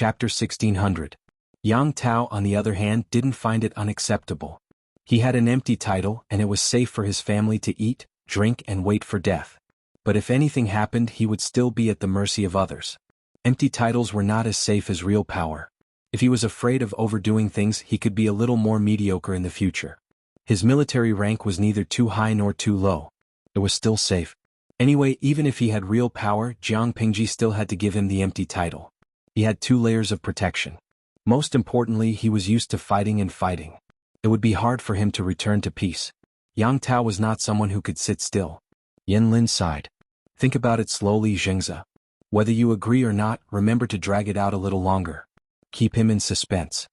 Chapter 1600. Yang Tao, on the other hand, didn't find it unacceptable. He had an empty title, and it was safe for his family to eat, drink, and wait for death. But if anything happened, he would still be at the mercy of others. Empty titles were not as safe as real power. If he was afraid of overdoing things, he could be a little more mediocre in the future. His military rank was neither too high nor too low. It was still safe. Anyway, even if he had real power, Jiang Pingji still had to give him the empty title. He had 2 layers of protection. Most importantly, he was used to fighting and fighting. It would be hard for him to return to peace. Yang Tao was not someone who could sit still. Yan Lin sighed. Think about it slowly, Zhengze. Whether you agree or not, remember to drag it out a little longer. Keep him in suspense.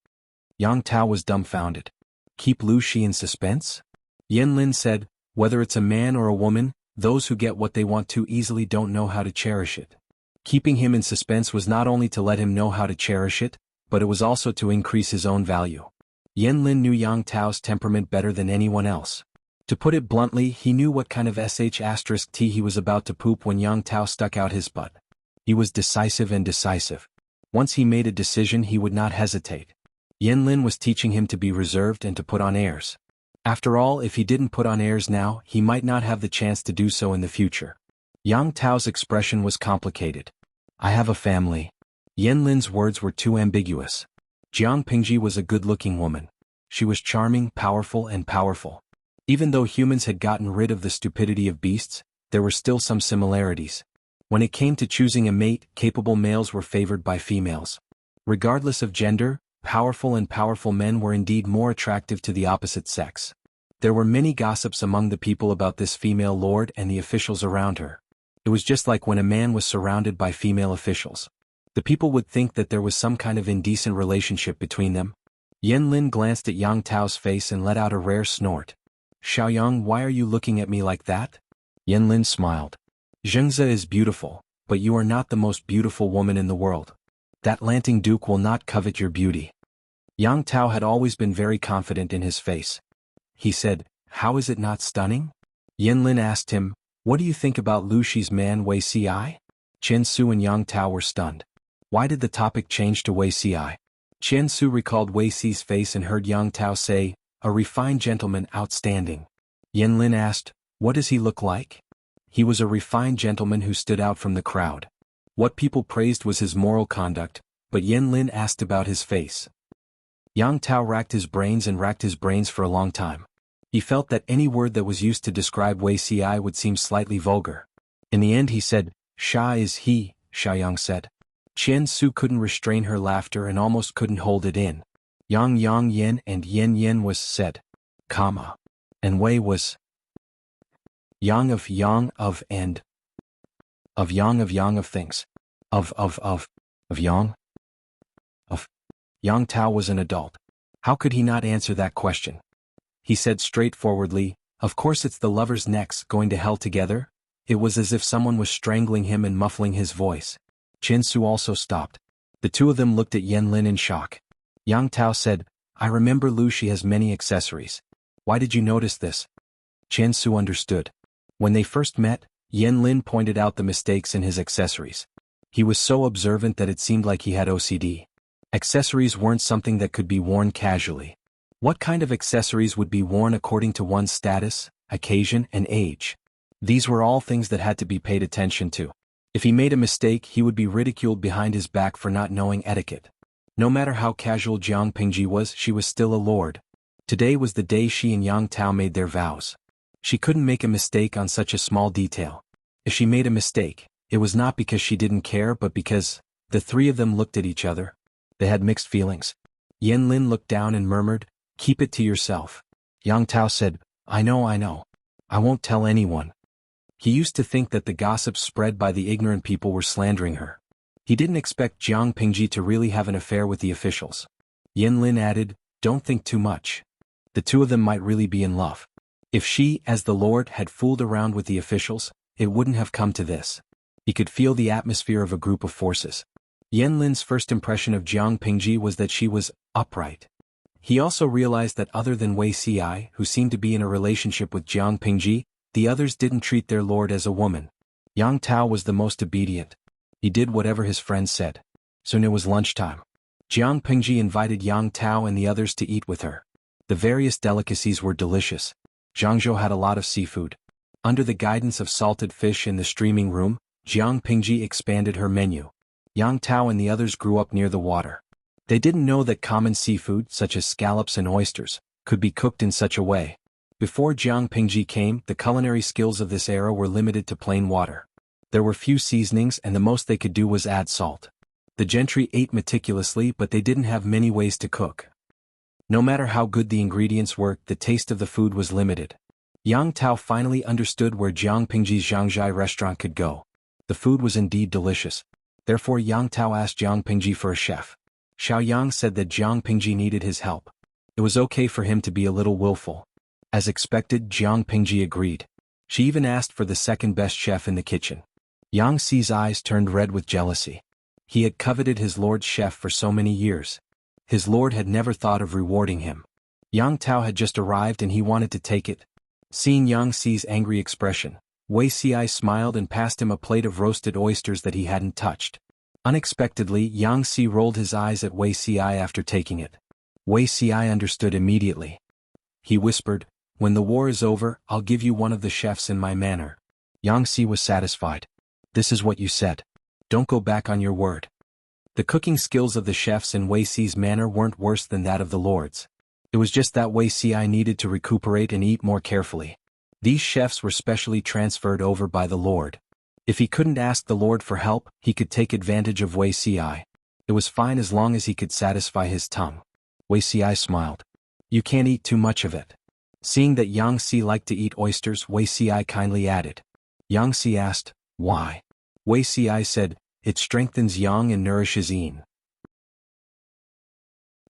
Yang Tao was dumbfounded. Keep Lu Shi in suspense? Yan Lin said, whether it's a man or a woman, those who get what they want too easily don't know how to cherish it. Keeping him in suspense was not only to let him know how to cherish it, but it was also to increase his own value. Yan Lin knew Yang Tao's temperament better than anyone else. To put it bluntly, he knew what kind of sh*t he was about to poop when Yang Tao stuck out his butt. He was decisive and decisive. Once he made a decision, he would not hesitate. Yan Lin was teaching him to be reserved and to put on airs. After all, if he didn't put on airs now, he might not have the chance to do so in the future. Yang Tao's expression was complicated. I have a family. Yan Lin's words were too ambiguous. Jiang Pingji was a good-looking woman. She was charming, powerful, and powerful. Even though humans had gotten rid of the stupidity of beasts, there were still some similarities. When it came to choosing a mate, capable males were favored by females. Regardless of gender, powerful men were indeed more attractive to the opposite sex. There were many gossips among the people about this female lord and the officials around her. It was just like when a man was surrounded by female officials. The people would think that there was some kind of indecent relationship between them. Yan Lin glanced at Yang Tao's face and let out a rare snort. Xiaoyang, why are you looking at me like that? Yan Lin smiled. Zhengze is beautiful, but you are not the most beautiful woman in the world. That Lanting Duke will not covet your beauty. Yang Tao had always been very confident in his face. He said, how is it not stunning? Yan Lin asked him, what do you think about Lu Shi's man Wei Ci? Chen Su and Yang Tao were stunned. Why did the topic change to Wei Ci? Chen Su recalled Wei Ci's face and heard Yang Tao say, a refined gentleman, outstanding. Yan Lin asked, what does he look like? He was a refined gentleman who stood out from the crowd. What people praised was his moral conduct, but Yan Lin asked about his face. Yang Tao racked his brains for a long time. He felt that any word that was used to describe Wei Ci would seem slightly vulgar. In the end he said, Sha is he, Xiaoyang said. Chen Su couldn't restrain her laughter and almost couldn't hold it in. Yang Yen and Yen was said. Comma. And Wei was Yang of and of Yang of things. Of Yang? Of. Yang Tao was an adult. How could he not answer that question? He said straightforwardly, of course it's the lovers' necks going to hell together. It was as if someone was strangling him and muffling his voice. Chen Su also stopped. The 2 of them looked at Yan Lin in shock. Yang Tao said, I remember Lu Shi has many accessories. Why did you notice this? Chen Su understood. When they first met, Yan Lin pointed out the mistakes in his accessories. He was so observant that it seemed like he had OCD. Accessories weren't something that could be worn casually. What kind of accessories would be worn according to one's status, occasion, and age? These were all things that had to be paid attention to. If he made a mistake, he would be ridiculed behind his back for not knowing etiquette. No matter how casual Jiang Pingji was, she was still a lord. Today was the day she and Yang Tao made their vows. She couldn't make a mistake on such a small detail. If she made a mistake, it was not because she didn't care but because the 3 of them looked at each other. They had mixed feelings. Yan Lin looked down and murmured, keep it to yourself. Yang Tao said, I know. I won't tell anyone. He used to think that the gossips spread by the ignorant people were slandering her. He didn't expect Jiang Pingji to really have an affair with the officials. Yan Lin added, don't think too much. The 2 of them might really be in love. If she, as the lord, had fooled around with the officials, it wouldn't have come to this. He could feel the atmosphere of a group of forces. Yan Lin's first impression of Jiang Pingji was that she was upright. He also realized that other than Wei Ci, who seemed to be in a relationship with Jiang Pingji, the others didn't treat their lord as a woman. Yang Tao was the most obedient. He did whatever his friends said. Soon it was lunchtime. Jiang Pingji invited Yang Tao and the others to eat with her. The various delicacies were delicious. Zhangzhou had a lot of seafood. Under the guidance of salted fish in the streaming room, Jiang Pingji expanded her menu. Yang Tao and the others grew up near the water. They didn't know that common seafood, such as scallops and oysters, could be cooked in such a way. Before Jiang Pingji came, the culinary skills of this era were limited to plain water. There were few seasonings and the most they could do was add salt. The gentry ate meticulously, but they didn't have many ways to cook. No matter how good the ingredients were, the taste of the food was limited. Yang Tao finally understood where Jiang Pingji's Zhangzhai restaurant could go. The food was indeed delicious. Therefore Yang Tao asked Jiang Pingji for a chef. Xiao Yang said that Jiang Pingji needed his help. It was okay for him to be a little willful. As expected, Jiang Pingji agreed. She even asked for the second best chef in the kitchen. Yang Xi's eyes turned red with jealousy. He had coveted his lord's chef for so many years. His lord had never thought of rewarding him. Yang Tao had just arrived and he wanted to take it. Seeing Yang Xi's angry expression, Wei Xi smiled and passed him a plate of roasted oysters that he hadn't touched. Unexpectedly, Yang Xi rolled his eyes at Wei Xi after taking it. Wei Xi understood immediately. He whispered, "When the war is over, I'll give you one of the chefs in my manor." Yang Xi was satisfied. "This is what you said. Don't go back on your word." The cooking skills of the chefs in Wei Xi's manor weren't worse than that of the lords. It was just that Wei Xi needed to recuperate and eat more carefully. These chefs were specially transferred over by the lord. If he couldn't ask the lord for help, he could take advantage of Wei Xi. It was fine as long as he could satisfy his tongue. Wei Xi smiled. "You can't eat too much of it." Seeing that Yang Xi liked to eat oysters, Wei Xi kindly added. Yang Xi asked, "Why?" Wei Xi said, "It strengthens yang and nourishes yin."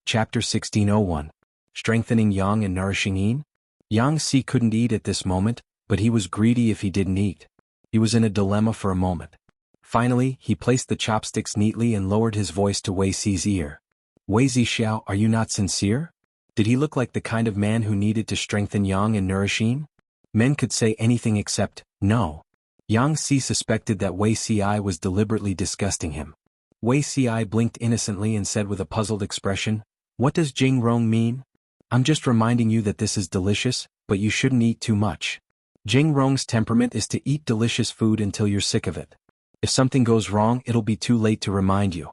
Chapter 1601. Strengthening yang and nourishing yin? Yang Xi couldn't eat at this moment, but he was greedy if he didn't eat. He was in a dilemma for a moment. Finally, he placed the chopsticks neatly and lowered his voice to Wei Xi's ear. "Wei Xiao, are you not sincere?" Did he look like the kind of man who needed to strengthen yang and nourish yin? Men could say anything except, no. Yang Xi suspected that Wei Xi was deliberately disgusting him. Wei Xi blinked innocently and said with a puzzled expression, "What does Jing Rong mean?" "I'm just reminding you that this is delicious, but you shouldn't eat too much." Jing Rong's temperament is to eat delicious food until you're sick of it. If something goes wrong, it'll be too late to remind you.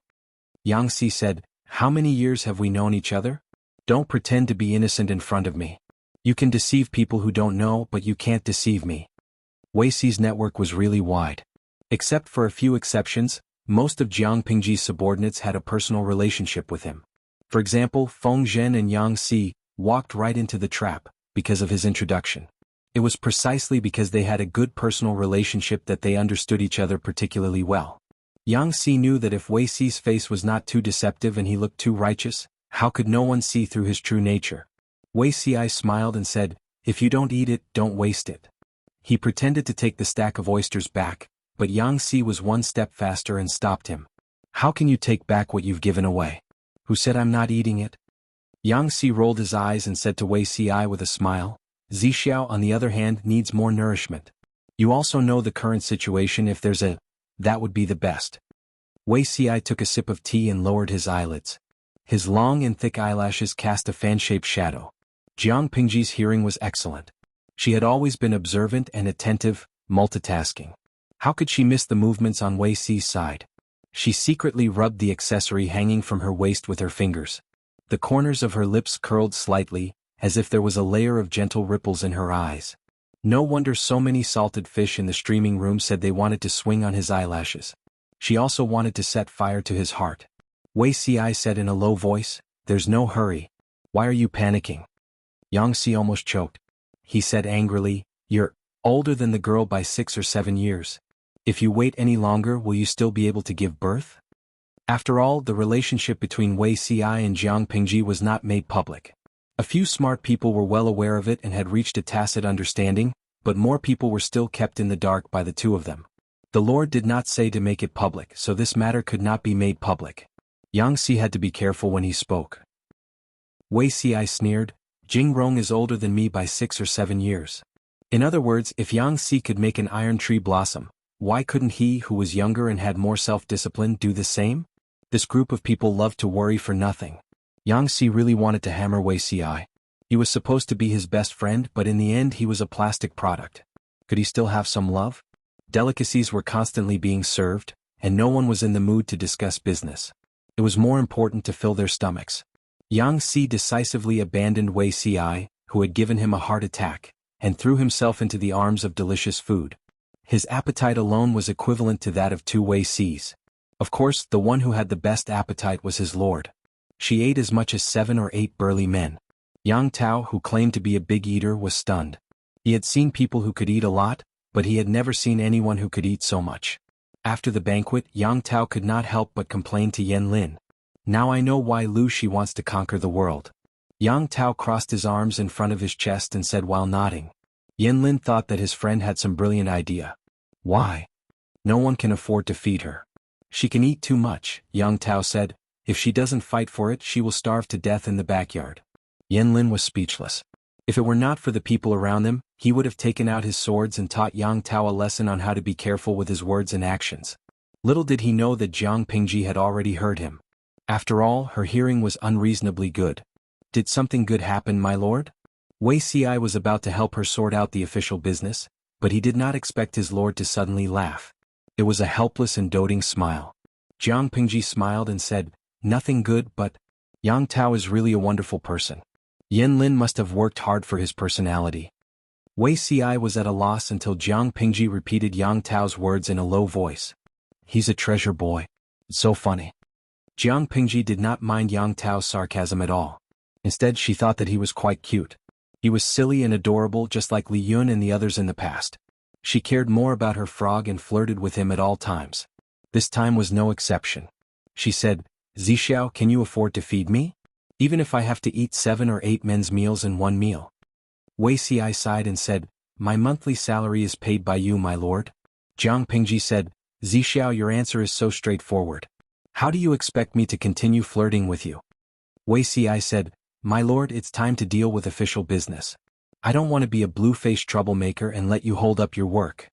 Yang Xi said, "How many years have we known each other? Don't pretend to be innocent in front of me. You can deceive people who don't know, but you can't deceive me." Wei Xi's network was really wide. Except for a few exceptions, most of Jiang Pingji's subordinates had a personal relationship with him. For example, Feng Zhen and Yang Xi walked right into the trap, because of his introduction. It was precisely because they had a good personal relationship that they understood each other particularly well. Yang Xi knew that if Wei Xi's face was not too deceptive and he looked too righteous, how could no one see through his true nature? Wei Xi smiled and said, "If you don't eat it, don't waste it." He pretended to take the stack of oysters back, but Yang Xi was one step faster and stopped him. "How can you take back what you've given away? Who said I'm not eating it?" Yang Xi rolled his eyes and said to Wei Xi with a smile, "Zixiao on the other hand needs more nourishment. You also know the current situation. If there's that would be the best." Wei Xi took a sip of tea and lowered his eyelids. His long and thick eyelashes cast a fan-shaped shadow. Jiang Pingji's hearing was excellent. She had always been observant and attentive, multitasking. How could she miss the movements on Wei Xi's side? She secretly rubbed the accessory hanging from her waist with her fingers. The corners of her lips curled slightly, as if there was a layer of gentle ripples in her eyes. No wonder so many salted fish in the streaming room said they wanted to swing on his eyelashes. She also wanted to set fire to his heart. Wei Xi said in a low voice, "There's no hurry. Why are you panicking?" Yang Xi almost choked. He said angrily, "You're older than the girl by 6 or 7 years. If you wait any longer, will you still be able to give birth?" After all, the relationship between Wei Xi and Jiang Pingji was not made public. A few smart people were well aware of it and had reached a tacit understanding, but more people were still kept in the dark by the two of them. The Lord did not say to make it public, so this matter could not be made public. Yang Xi had to be careful when he spoke. Wei Xi sneered, "Jing Rong is older than me by 6 or 7 years. In other words, if Yang Xi could make an iron tree blossom, why couldn't he who was younger and had more self-discipline do the same?" This group of people loved to worry for nothing. Yang Si really wanted to hammer Wuxia. He was supposed to be his best friend, but in the end he was a plastic product. Could he still have some love? Delicacies were constantly being served, and no one was in the mood to discuss business. It was more important to fill their stomachs. Yang Si decisively abandoned Wuxia, who had given him a heart attack, and threw himself into the arms of delicious food. His appetite alone was equivalent to that of 2 Wuxias. Of course, the one who had the best appetite was his lord. She ate as much as 7 or 8 burly men. Yang Tao, who claimed to be a big eater, was stunned. He had seen people who could eat a lot, but he had never seen anyone who could eat so much. After the banquet, Yang Tao could not help but complain to Yen Lin. Now I know why Lu Shi wants to conquer the world. Yang Tao crossed his arms in front of his chest and said while nodding. Yen Lin thought that his friend had some brilliant idea. Why? No one can afford to feed her. She can eat too much, Yang Tao said. If she doesn't fight for it, she will starve to death in the backyard. Yen Lin was speechless. If it were not for the people around them, he would have taken out his swords and taught Yang Tao a lesson on how to be careful with his words and actions. Little did he know that Jiang Pingji had already heard him. After all, her hearing was unreasonably good. Did something good happen, my lord? Wuxia was about to help her sort out the official business, but he did not expect his lord to suddenly laugh. It was a helpless and doting smile. Jiang Pingji smiled and said, nothing good, but Yang Tao is really a wonderful person. Yen Lin must have worked hard for his personality. Wuxia was at a loss until Jiang Pingji repeated Yang Tao's words in a low voice. He's a treasure boy. It's so funny. Jiang Pingji did not mind Yang Tao's sarcasm at all. Instead, she thought that he was quite cute. He was silly and adorable, just like Li Yun and the others in the past. She cared more about her frog and flirted with him at all times. This time was no exception. She said, Zixiao, can you afford to feed me? Even if I have to eat 7 or 8 men's meals in one meal. Wuxia sighed and said, my monthly salary is paid by you, my lord. Jiang Pingji said, Zixiao, your answer is so straightforward. How do you expect me to continue flirting with you? Wuxia said, my lord, it's time to deal with official business. I don't want to be a blue-faced troublemaker and let you hold up your work.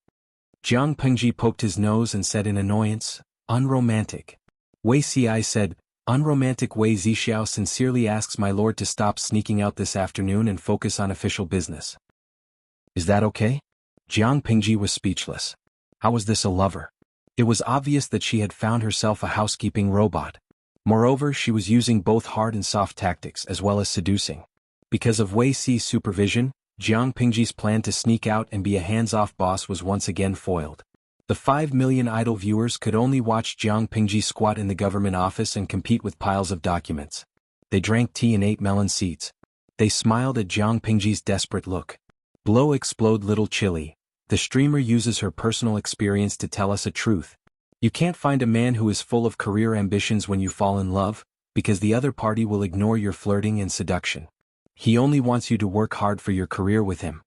Jiang Pingji poked his nose and said in annoyance, unromantic. Wuxia said, unromantic. Wei Zixiao sincerely asks my lord to stop sneaking out this afternoon and focus on official business. Is that okay? Jiang Pingji was speechless. How was this a lover? It was obvious that she had found herself a housekeeping robot. Moreover, she was using both hard and soft tactics as well as seducing. Because of Wei Xi's supervision, Jiang Pingji's plan to sneak out and be a hands-off boss was once again foiled. The 5 million idle viewers could only watch Jiang Pingji squat in the government office and compete with piles of documents. They drank tea and ate melon seeds. They smiled at Jiang Pingji's desperate look. Blow explode little chili. The streamer uses her personal experience to tell us a truth. You can't find a man who is full of career ambitions when you fall in love, because the other party will ignore your flirting and seduction. He only wants you to work hard for your career with him.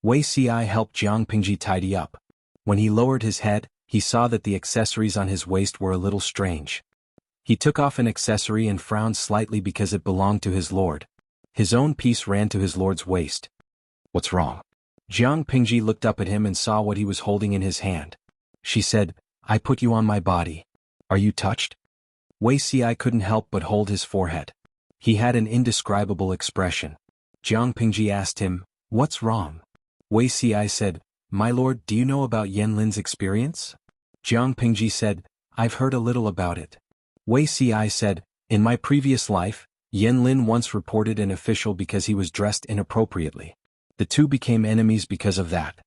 Wuxia helped Jiang Pingji tidy up. When he lowered his head, he saw that the accessories on his waist were a little strange. He took off an accessory and frowned slightly because it belonged to his lord. His own piece ran to his lord's waist. What's wrong? Jiang Pingji looked up at him and saw what he was holding in his hand. She said, I put you on my body. Are you touched? Wuxia couldn't help but hold his forehead. He had an indescribable expression. Jiang Pingji asked him, what's wrong? Wuxia said, my lord, do you know about Yen Lin's experience? Jiang Pingji said, I've heard a little about it. Wuxia said, in my previous life, Yen Lin once reported an official because he was dressed inappropriately. The two became enemies because of that.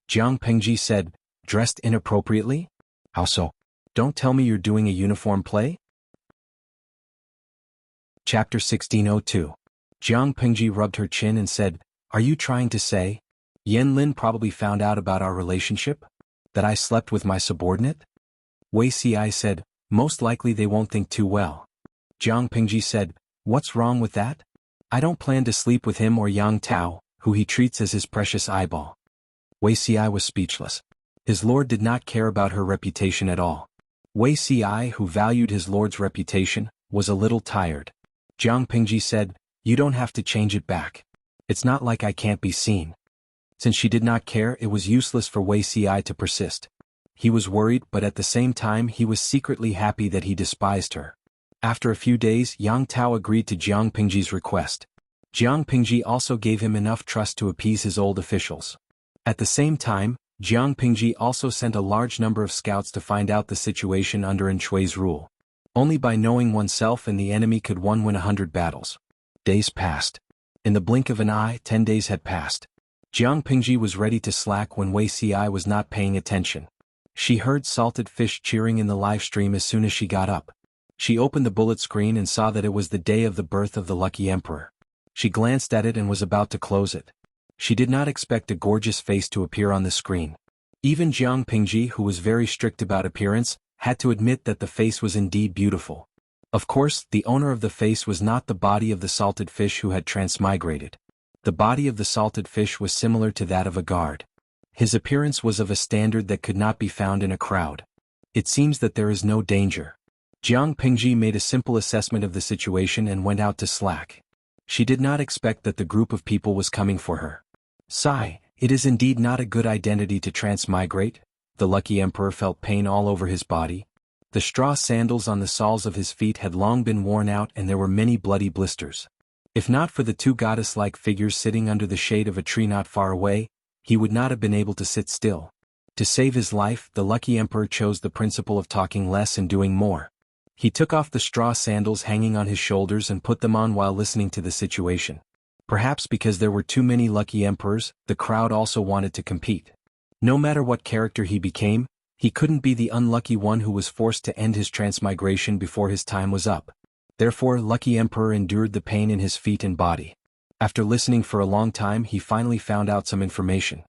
Jiang Pingji said, dressed inappropriately? How so? Don't tell me you're doing a uniform play? Chapter 1602. Jiang Pingji rubbed her chin and said, are you trying to say, Yen Lin probably found out about our relationship? That I slept with my subordinate? Wuxia said, most likely they won't think too well. Jiang Pingji said, what's wrong with that? I don't plan to sleep with him or Yang Tao, who he treats as his precious eyeball. Wuxia was speechless. His lord did not care about her reputation at all. Wuxia, who valued his lord's reputation, was a little tired. Jiang Pingji said, you don't have to change it back. It's not like I can't be seen. Since she did not care, it was useless for Wuxia to persist. He was worried, but at the same time he was secretly happy that he despised her. After a few days, Yang Tao agreed to Jiang Pingji's request. Jiang Pingji also gave him enough trust to appease his old officials. At the same time, Jiang Pingji also sent a large number of scouts to find out the situation under An Shui's rule. Only by knowing oneself and the enemy could one win 100 battles. Days passed. In the blink of an eye, 10 days had passed. Jiang Pingji was ready to slack when Wei Ci was not paying attention. She heard salted fish cheering in the live stream as soon as she got up. She opened the bullet screen and saw that it was the day of the birth of the lucky emperor. She glanced at it and was about to close it. She did not expect a gorgeous face to appear on the screen. Even Jiang Pingji, who was very strict about appearance, had to admit that the face was indeed beautiful. Of course, the owner of the face was not the body of the salted fish who had transmigrated. The body of the salted fish was similar to that of a guard. His appearance was of a standard that could not be found in a crowd. It seems that there is no danger. Jiang Pingji made a simple assessment of the situation and went out to slack. She did not expect that the group of people was coming for her. Sigh, it is indeed not a good identity to transmigrate. The lucky emperor felt pain all over his body. The straw sandals on the soles of his feet had long been worn out and there were many bloody blisters. If not for the two goddess-like figures sitting under the shade of a tree not far away, he would not have been able to sit still. To save his life, the lucky emperor chose the principle of talking less and doing more. He took off the straw sandals hanging on his shoulders and put them on while listening to the situation. Perhaps because there were too many lucky emperors, the crowd also wanted to compete. No matter what character he became, he couldn't be the unlucky one who was forced to end his transmigration before his time was up. Therefore, lucky emperor endured the pain in his feet and body. After listening for a long time, he finally found out some information.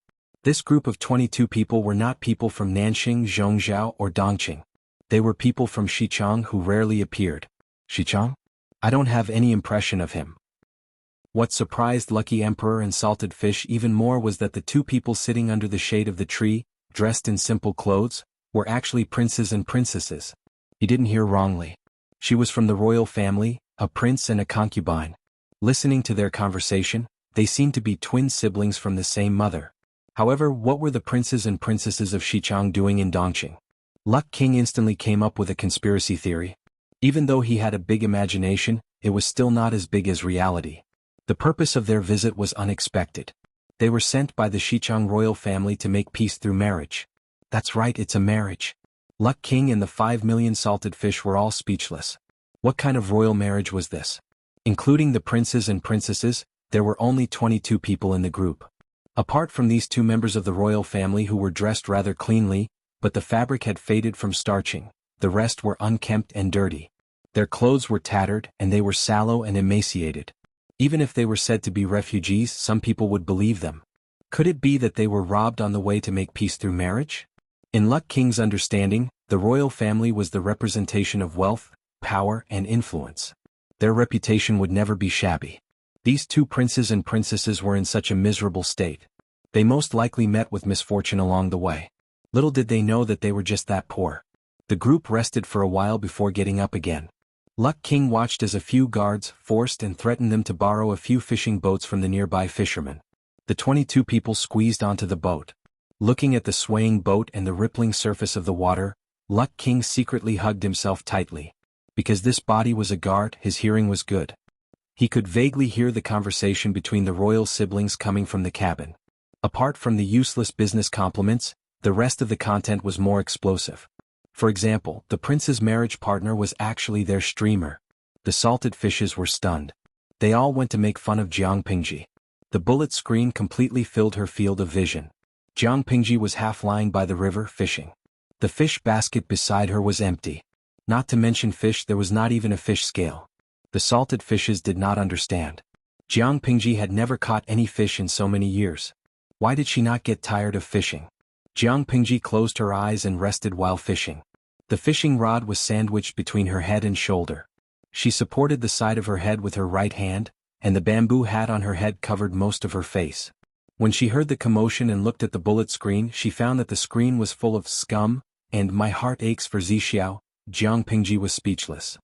This group of 22 people were not people from Nanxing, Zhongzhou, or Dongqing. They were people from Xichang who rarely appeared. Xichang? I don't have any impression of him. What surprised Lucky Emperor and Salted Fish even more was that the two people sitting under the shade of the tree, dressed in simple clothes, were actually princes and princesses. He didn't hear wrongly. She was from the royal family, a prince and a concubine. Listening to their conversation, they seemed to be twin siblings from the same mother. However, what were the princes and princesses of Xichang doing in Dongqing? Luck King instantly came up with a conspiracy theory. Even though he had a big imagination, it was still not as big as reality. The purpose of their visit was unexpected. They were sent by the Xichang royal family to make peace through marriage. That's right, it's a marriage. Luck King and the 5 million salted fish were all speechless. What kind of royal marriage was this? Including the princes and princesses, there were only 22 people in the group. Apart from these two members of the royal family who were dressed rather cleanly, but the fabric had faded from starching, the rest were unkempt and dirty. Their clothes were tattered and they were sallow and emaciated. Even if they were said to be refugees, some people would believe them. Could it be that they were robbed on the way to make peace through marriage? In Luck King's understanding, the royal family was the representation of wealth, power, and influence. Their reputation would never be shabby. These two princes and princesses were in such a miserable state. They most likely met with misfortune along the way. Little did they know that they were just that poor. The group rested for a while before getting up again. Luck King watched as a few guards forced and threatened them to borrow a few fishing boats from the nearby fishermen. The 22 people squeezed onto the boat. Looking at the swaying boat and the rippling surface of the water, Luck King secretly hugged himself tightly. Because this body was a guard, his hearing was good. He could vaguely hear the conversation between the royal siblings coming from the cabin. Apart from the useless business compliments, the rest of the content was more explosive. For example, the prince's marriage partner was actually their streamer. The salted fishes were stunned. They all went to make fun of Jiang Pingji. The bullet screen completely filled her field of vision. Jiang Pingji was half lying by the river fishing. The fish basket beside her was empty. Not to mention fish, there was not even a fish scale. The salted fishes did not understand. Jiang Pingji had never caught any fish in so many years. Why did she not get tired of fishing? Jiang Pingji closed her eyes and rested while fishing. The fishing rod was sandwiched between her head and shoulder. She supported the side of her head with her right hand, and the bamboo hat on her head covered most of her face. When she heard the commotion and looked at the bullet screen, she found that the screen was full of scum, and my heart aches for Zixiao. Jiang Pingji was speechless.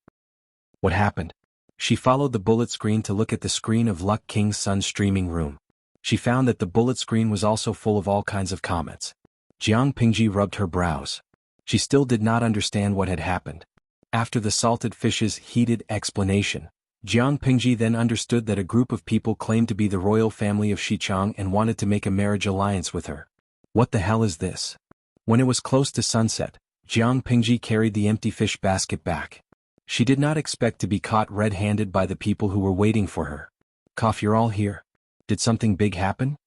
What happened? She followed the bullet screen to look at the screen of Luck King's son's streaming room. She found that the bullet screen was also full of all kinds of comments. Jiang Pingji rubbed her brows. She still did not understand what had happened. After the salted fish's heated explanation, Jiang Pingji then understood that a group of people claimed to be the royal family of Xichang and wanted to make a marriage alliance with her. What the hell is this? When it was close to sunset, Jiang Pingji carried the empty fish basket back. She did not expect to be caught red-handed by the people who were waiting for her. "Cough, you're all here. Did something big happen?"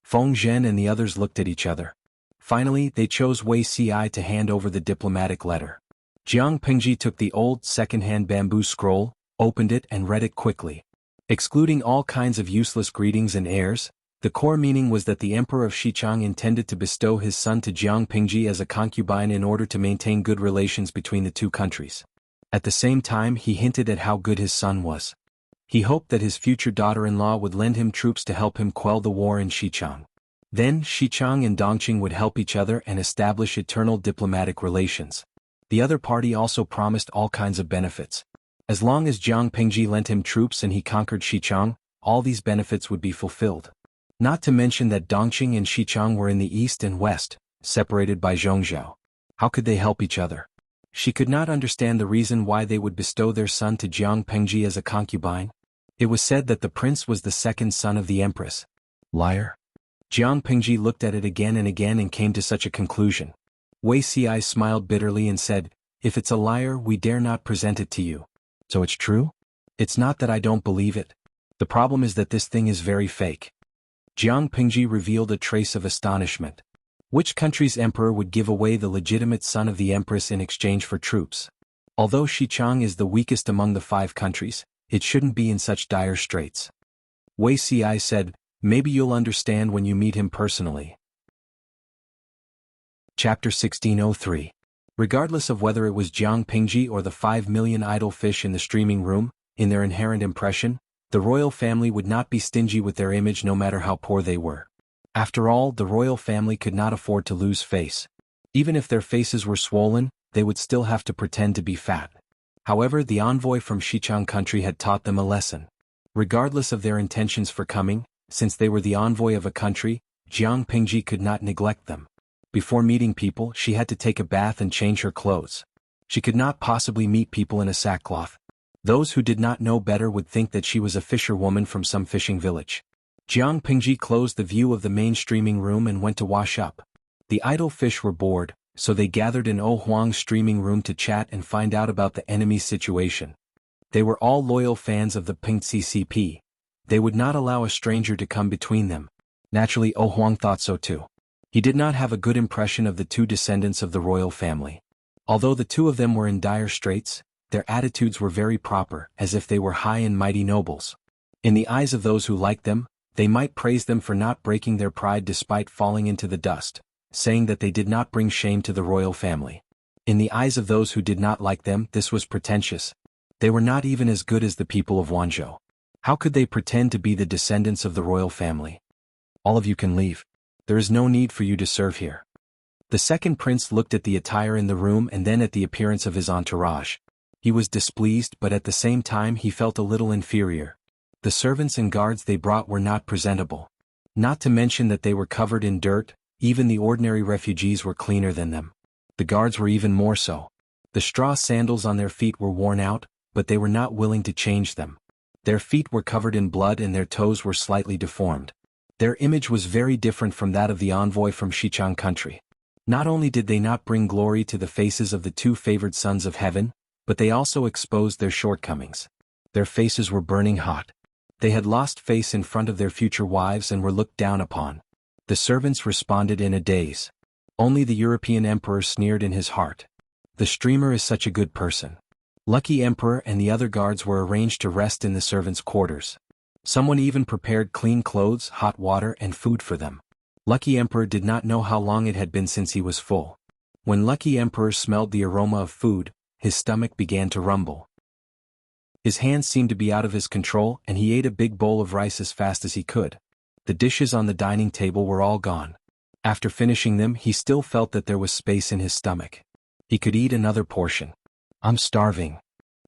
Feng Zhen and the others looked at each other. Finally, they chose Wei Ci to hand over the diplomatic letter. Jiang Pingji took the old second-hand bamboo scroll, opened it and read it quickly. Excluding all kinds of useless greetings and airs, the core meaning was that the Emperor of Xichang intended to bestow his son to Jiang Pingji as a concubine in order to maintain good relations between the two countries. At the same time, he hinted at how good his son was. He hoped that his future daughter-in-law would lend him troops to help him quell the war in Xichang. Then Xichang and Dongqing would help each other and establish eternal diplomatic relations. The other party also promised all kinds of benefits. As long as Jiang Pingji lent him troops and he conquered Xichang, all these benefits would be fulfilled. Not to mention that Dongqing and Xichang were in the east and west, separated by Zhongzhou. How could they help each other? She could not understand the reason why they would bestow their son to Jiang Pingji as a concubine. It was said that the prince was the second son of the Empress. Liar. Jiang Pingji looked at it again and came to such a conclusion. Wei Ci smiled bitterly and said, "If it's a liar, we dare not present it to you." "So it's true?" "It's not that I don't believe it. The problem is that this thing is very fake." Jiang Pingji revealed a trace of astonishment. Which country's emperor would give away the legitimate son of the Empress in exchange for troops? Although Xichang is the weakest among the 5 countries, it shouldn't be in such dire straits. Wei Ci said, "Maybe you'll understand when you meet him personally." Chapter 1603. Regardless of whether it was Jiang Pingji or the 5 million idol fish in the streaming room, in their inherent impression, the royal family would not be stingy with their image no matter how poor they were. After all, the royal family could not afford to lose face. Even if their faces were swollen, they would still have to pretend to be fat. However, the envoy from Xichang country had taught them a lesson. Regardless of their intentions for coming, since they were the envoy of a country, Jiang Pingji could not neglect them. Before meeting people, she had to take a bath and change her clothes. She could not possibly meet people in a sackcloth. Those who did not know better would think that she was a fisherwoman from some fishing village. Jiang Pingji closed the view of the main streaming room and went to wash up. The idol fish were bored, so they gathered in O Huang's streaming room to chat and find out about the enemy's situation. They were all loyal fans of the Pink CCP. They would not allow a stranger to come between them. Naturally, O Huang thought so too. He did not have a good impression of the 2 descendants of the royal family. Although the 2 of them were in dire straits, their attitudes were very proper, as if they were high and mighty nobles. In the eyes of those who liked them, they might praise them for not breaking their pride despite falling into the dust, saying that they did not bring shame to the royal family. In the eyes of those who did not like them, this was pretentious. They were not even as good as the people of Wanzhou. How could they pretend to be the descendants of the royal family? "All of you can leave. There is no need for you to serve here." The second prince looked at the attire in the room and then at the appearance of his entourage. He was displeased, but at the same time he felt a little inferior. The servants and guards they brought were not presentable. Not to mention that they were covered in dirt, even the ordinary refugees were cleaner than them. The guards were even more so. The straw sandals on their feet were worn out, but they were not willing to change them. Their feet were covered in blood and their toes were slightly deformed. Their image was very different from that of the envoy from Xichang country. Not only did they not bring glory to the faces of the 2 favored sons of heaven, but they also exposed their shortcomings. Their faces were burning hot. They had lost face in front of their future wives and were looked down upon. The servants responded in a daze. Only the European emperor sneered in his heart. The streamer is such a good person. Lucky Emperor and the other guards were arranged to rest in the servants' quarters. Someone even prepared clean clothes, hot water, and food for them. Lucky Emperor did not know how long it had been since he was full. When Lucky Emperor smelled the aroma of food, his stomach began to rumble. His hands seemed to be out of his control and he ate a big bowl of rice as fast as he could. The dishes on the dining table were all gone. After finishing them, he still felt that there was space in his stomach. He could eat another portion. "I'm starving."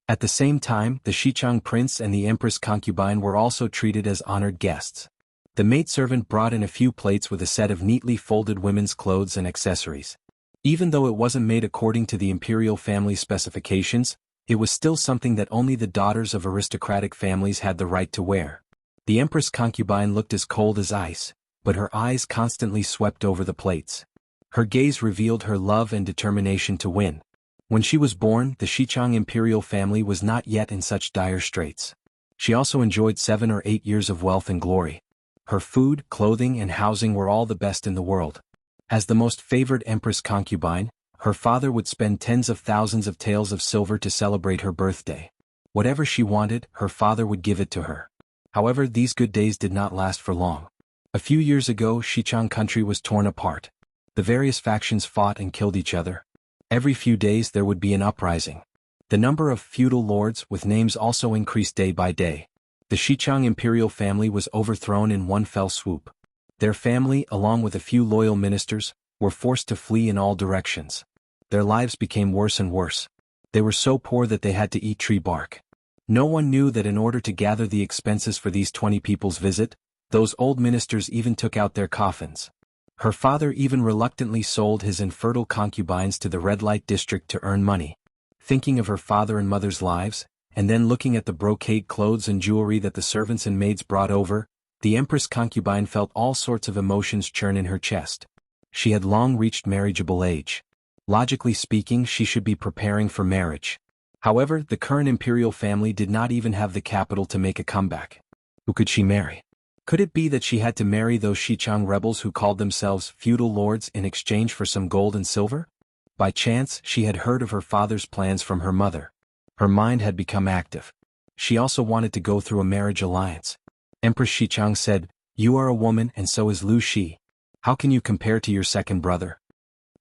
At the same time, the Xichang prince and the empress concubine were also treated as honored guests. The maidservant brought in a few plates with a set of neatly folded women's clothes and accessories. Even though it wasn't made according to the imperial family specifications, it was still something that only the daughters of aristocratic families had the right to wear. The Empress concubine looked as cold as ice, but her eyes constantly swept over the plates. Her gaze revealed her love and determination to win. When she was born, the Xichang imperial family was not yet in such dire straits. She also enjoyed 7 or 8 years of wealth and glory. Her food, clothing and housing were all the best in the world. As the most favored Empress concubine, her father would spend tens of thousands of taels of silver to celebrate her birthday. Whatever she wanted, her father would give it to her. However, these good days did not last for long. A few years ago, Xichang country was torn apart. The various factions fought and killed each other. Every few days there would be an uprising. The number of feudal lords with names also increased day by day. The Xichang imperial family was overthrown in one fell swoop. Their family, along with a few loyal ministers, were forced to flee in all directions. Their lives became worse and worse. They were so poor that they had to eat tree bark. No one knew that in order to gather the expenses for these 20 people's visit, those old ministers even took out their coffins. Her father even reluctantly sold his infertile concubines to the red light district to earn money. Thinking of her father and mother's lives, and then looking at the brocade clothes and jewelry that the servants and maids brought over, the Empress concubine felt all sorts of emotions churn in her chest. She had long reached marriageable age. Logically speaking, she should be preparing for marriage. However, the current imperial family did not even have the capital to make a comeback. Who could she marry? Could it be that she had to marry those Xichang rebels who called themselves feudal lords in exchange for some gold and silver? By chance, she had heard of her father's plans from her mother. Her mind had become active. She also wanted to go through a marriage alliance. Empress Xichang said, "You are a woman and so is Lu Shi. How can you compare to your second brother?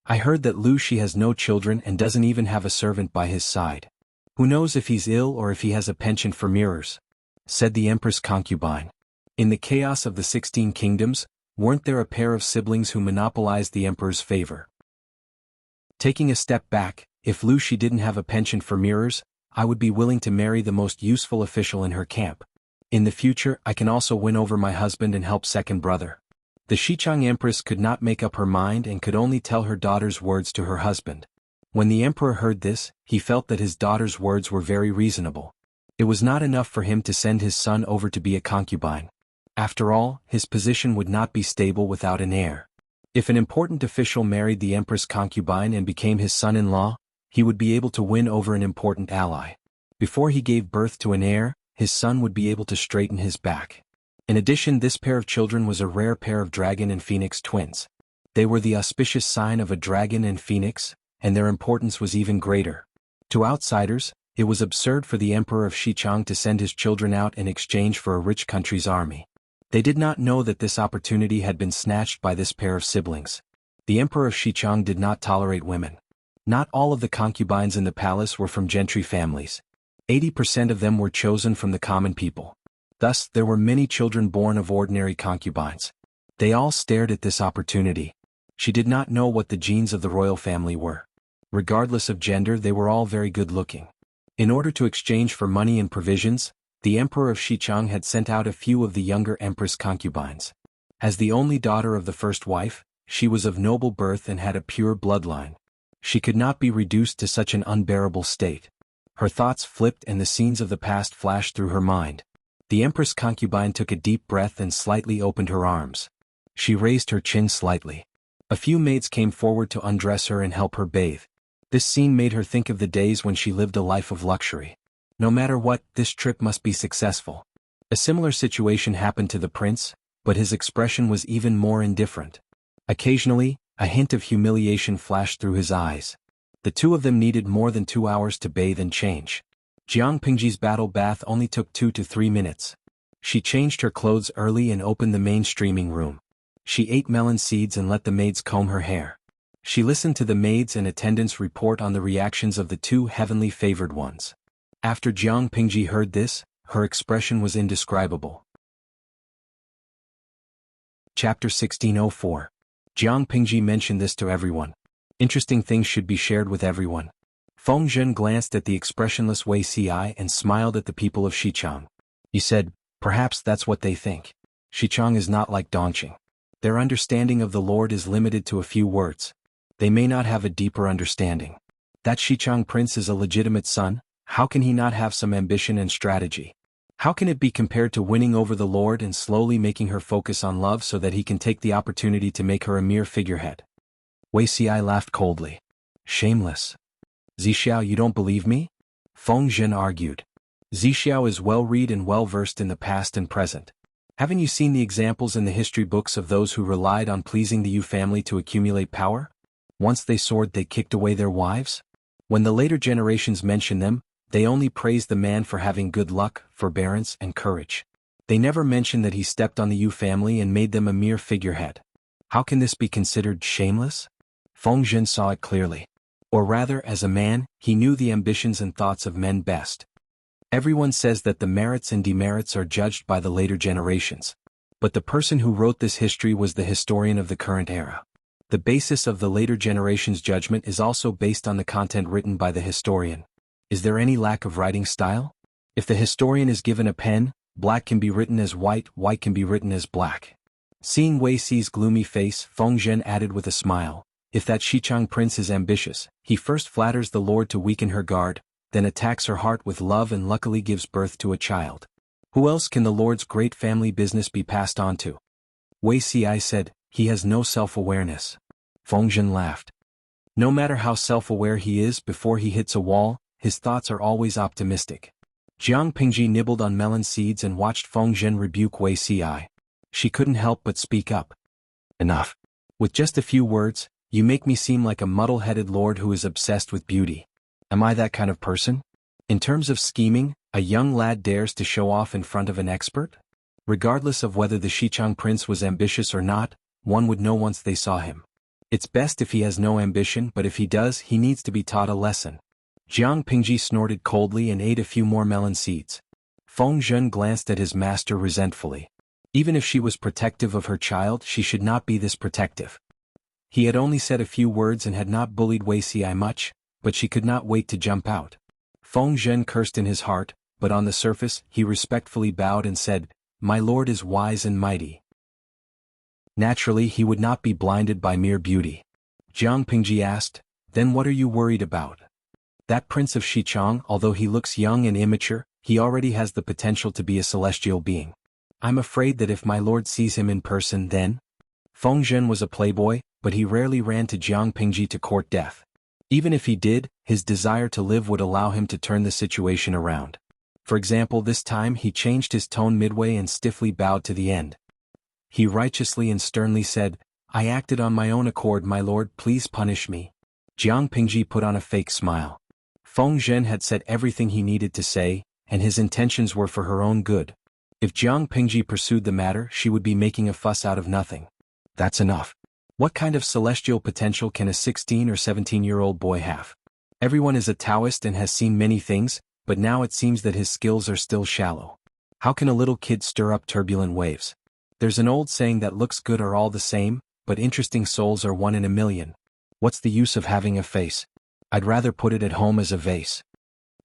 I heard that Lu Shi has no children and doesn't even have a servant by his side. Who knows if he's ill or if he has a penchant for mirrors?" said the Empress concubine. In the chaos of the 16 kingdoms, weren't there a pair of siblings who monopolized the emperor's favor? Taking a step back, if Lu Shi didn't have a penchant for mirrors, I would be willing to marry the most useful official in her camp. In the future, I can also win over my husband and help second brother. The Xichang Empress could not make up her mind and could only tell her daughter's words to her husband. When the emperor heard this, he felt that his daughter's words were very reasonable. It was not enough for him to send his son over to be a concubine. After all, his position would not be stable without an heir. If an important official married the Empress concubine and became his son-in-law, he would be able to win over an important ally. Before he gave birth to an heir, his son would be able to straighten his back. In addition, this pair of children was a rare pair of dragon and phoenix twins. They were the auspicious sign of a dragon and phoenix, and their importance was even greater. To outsiders, it was absurd for the emperor of Xichang to send his children out in exchange for a rich country's army. They did not know that this opportunity had been snatched by this pair of siblings. The emperor of Xichang did not tolerate women. Not all of the concubines in the palace were from gentry families. 80% of them were chosen from the common people. Thus, there were many children born of ordinary concubines. They all stared at this opportunity. She did not know what the genes of the royal family were. Regardless of gender, they were all very good-looking. In order to exchange for money and provisions, the emperor of Xichang had sent out a few of the younger empress concubines. As the only daughter of the first wife, she was of noble birth and had a pure bloodline. She could not be reduced to such an unbearable state. Her thoughts flipped and the scenes of the past flashed through her mind. The empress concubine took a deep breath and slightly opened her arms. She raised her chin slightly. A few maids came forward to undress her and help her bathe. This scene made her think of the days when she lived a life of luxury. No matter what, this trip must be successful. A similar situation happened to the prince, but his expression was even more indifferent. Occasionally, a hint of humiliation flashed through his eyes. The two of them needed more than 2 hours to bathe and change. Jiang Pingji's battle bath only took 2 to 3 minutes. She changed her clothes early and opened the main streaming room. She ate melon seeds and let the maids comb her hair. She listened to the maids and attendants report on the reactions of the two heavenly favored ones. After Jiang Pingji heard this, her expression was indescribable. Chapter 1604. Jiang Pingji mentioned this to everyone. Interesting things should be shared with everyone. Feng Zhen glanced at the expressionless Wei Ci and smiled at the people of Xichang. He said, "Perhaps that's what they think." Xichang is not like Dongqing. Their understanding of the Lord is limited to a few words. They may not have a deeper understanding. That Xichang prince is a legitimate son. How can he not have some ambition and strategy? How can it be compared to winning over the Lord and slowly making her focus on love so that he can take the opportunity to make her a mere figurehead? Wuxia laughed coldly. Shameless. Zixiao, you don't believe me? Feng Zhen argued. Zixiao is well-read and well-versed in the past and present. Haven't you seen the examples in the history books of those who relied on pleasing the Yu family to accumulate power? Once they soared, they kicked away their wives? When the later generations mention them, they only praise the man for having good luck, forbearance, and courage. They never mention that he stepped on the Yu family and made them a mere figurehead. How can this be considered shameless? Feng Zhen saw it clearly. Or rather, as a man, he knew the ambitions and thoughts of men best. Everyone says that the merits and demerits are judged by the later generations. But the person who wrote this history was the historian of the current era. The basis of the later generation's judgment is also based on the content written by the historian. Is there any lack of writing style? If the historian is given a pen, black can be written as white, white can be written as black. Seeing Wei Xi's gloomy face, Feng Zhen added with a smile, if that Xichang prince is ambitious, he first flatters the Lord to weaken her guard, then attacks her heart with love and luckily gives birth to a child. Who else can the Lord's great family business be passed on to? Wei Xi said, he has no self-awareness. Feng Zhen laughed. No matter how self-aware he is before he hits a wall, his thoughts are always optimistic. Jiang Pingji nibbled on melon seeds and watched Feng Zhen rebuke Wei Xi. She couldn't help but speak up. Enough. With just a few words, you make me seem like a muddle-headed lord who is obsessed with beauty. Am I that kind of person? In terms of scheming, a young lad dares to show off in front of an expert? Regardless of whether the Xichang prince was ambitious or not, one would know once they saw him. It's best if he has no ambition, but if he does, he needs to be taught a lesson. Jiang Pingji snorted coldly and ate a few more melon seeds. Feng Zhen glanced at his master resentfully. Even if she was protective of her child, she should not be this protective. He had only said a few words and had not bullied Wei Xi much, but she could not wait to jump out. Feng Zhen cursed in his heart, but on the surface, he respectfully bowed and said, "My lord is wise and mighty." Naturally, he would not be blinded by mere beauty. Jiang Pingji asked, "Then what are you worried about?" That prince of Xichang, although he looks young and immature, he already has the potential to be a celestial being. I'm afraid that if my lord sees him in person then... Feng Zhen was a playboy, but he rarely ran to Jiang Pingji to court death. Even if he did, his desire to live would allow him to turn the situation around. For example, this time he changed his tone midway and stiffly bowed to the end. He righteously and sternly said, "I acted on my own accord, my lord, please punish me." Jiang Pingji put on a fake smile. Feng Zhen had said everything he needed to say, and his intentions were for her own good. If Jiang Pingji pursued the matter, she would be making a fuss out of nothing. That's enough. What kind of celestial potential can a 16 or 17-year-old boy have? Everyone is a Taoist and has seen many things, but now it seems that his skills are still shallow. How can a little kid stir up turbulent waves? There's an old saying that looks good are all the same, but interesting souls are one in a million. What's the use of having a face? I'd rather put it at home as a vase.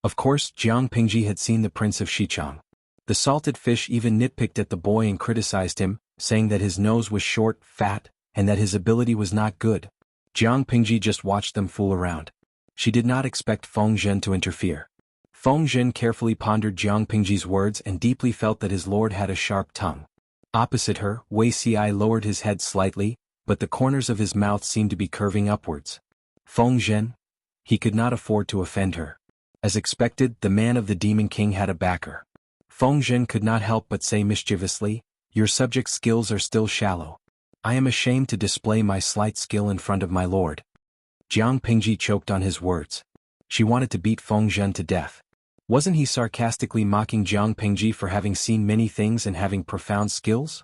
Of course, Jiang Pingji had seen the Prince of Xichang. The salted fish even nitpicked at the boy and criticized him, saying that his nose was short, fat, and that his ability was not good. Jiang Pingji just watched them fool around. She did not expect Feng Zhen to interfere. Feng Zhen carefully pondered Jiang Pingji's words and deeply felt that his lord had a sharp tongue. Opposite her, Wei Xi lowered his head slightly, but the corners of his mouth seemed to be curving upwards. Feng Zhen? He could not afford to offend her. As expected, the man of the Demon King had a backer. Feng Zhen could not help but say mischievously, "Your subject skills are still shallow. I am ashamed to display my slight skill in front of my lord." Jiang Pingji choked on his words. She wanted to beat Feng Zhen to death. Wasn't he sarcastically mocking Jiang Pingji for having seen many things and having profound skills?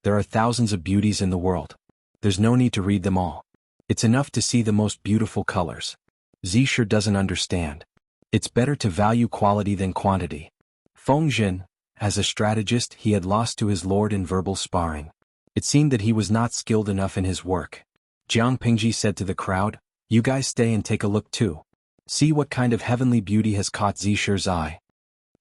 There are thousands of beauties in the world. There's no need to read them all. It's enough to see the most beautiful colors. Z sure doesn't understand. It's better to value quality than quantity. Feng Zhen, as a strategist, he had lost to his lord in verbal sparring. It seemed that he was not skilled enough in his work. Jiang Pingji said to the crowd, "You guys stay and take a look too. See what kind of heavenly beauty has caught Zisher's eye."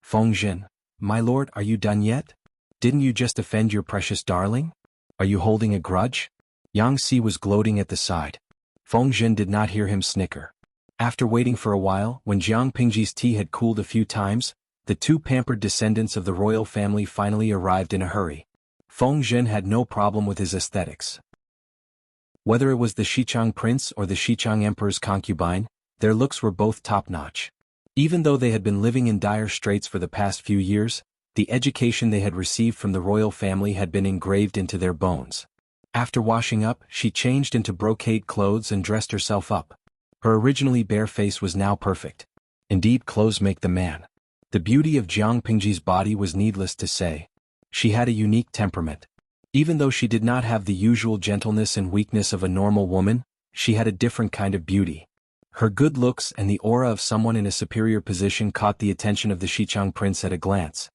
Feng Zhen, "My lord, are you done yet?" Didn't you just offend your precious darling? Are you holding a grudge? Yang Si was gloating at the side. Feng Zhen did not hear him snicker. After waiting for a while, when Jiang Pingji's tea had cooled a few times, the two pampered descendants of the royal family finally arrived in a hurry. Feng Zhen had no problem with his aesthetics. Whether it was the Xichang prince or the Xichang emperor's concubine, their looks were both top-notch. Even though they had been living in dire straits for the past few years, the education they had received from the royal family had been engraved into their bones. After washing up, she changed into brocade clothes and dressed herself up. Her originally bare face was now perfect. Indeed, clothes make the man. The beauty of Jiang Pingji's body was needless to say. She had a unique temperament. Even though she did not have the usual gentleness and weakness of a normal woman, she had a different kind of beauty. Her good looks and the aura of someone in a superior position caught the attention of the Xichang prince at a glance.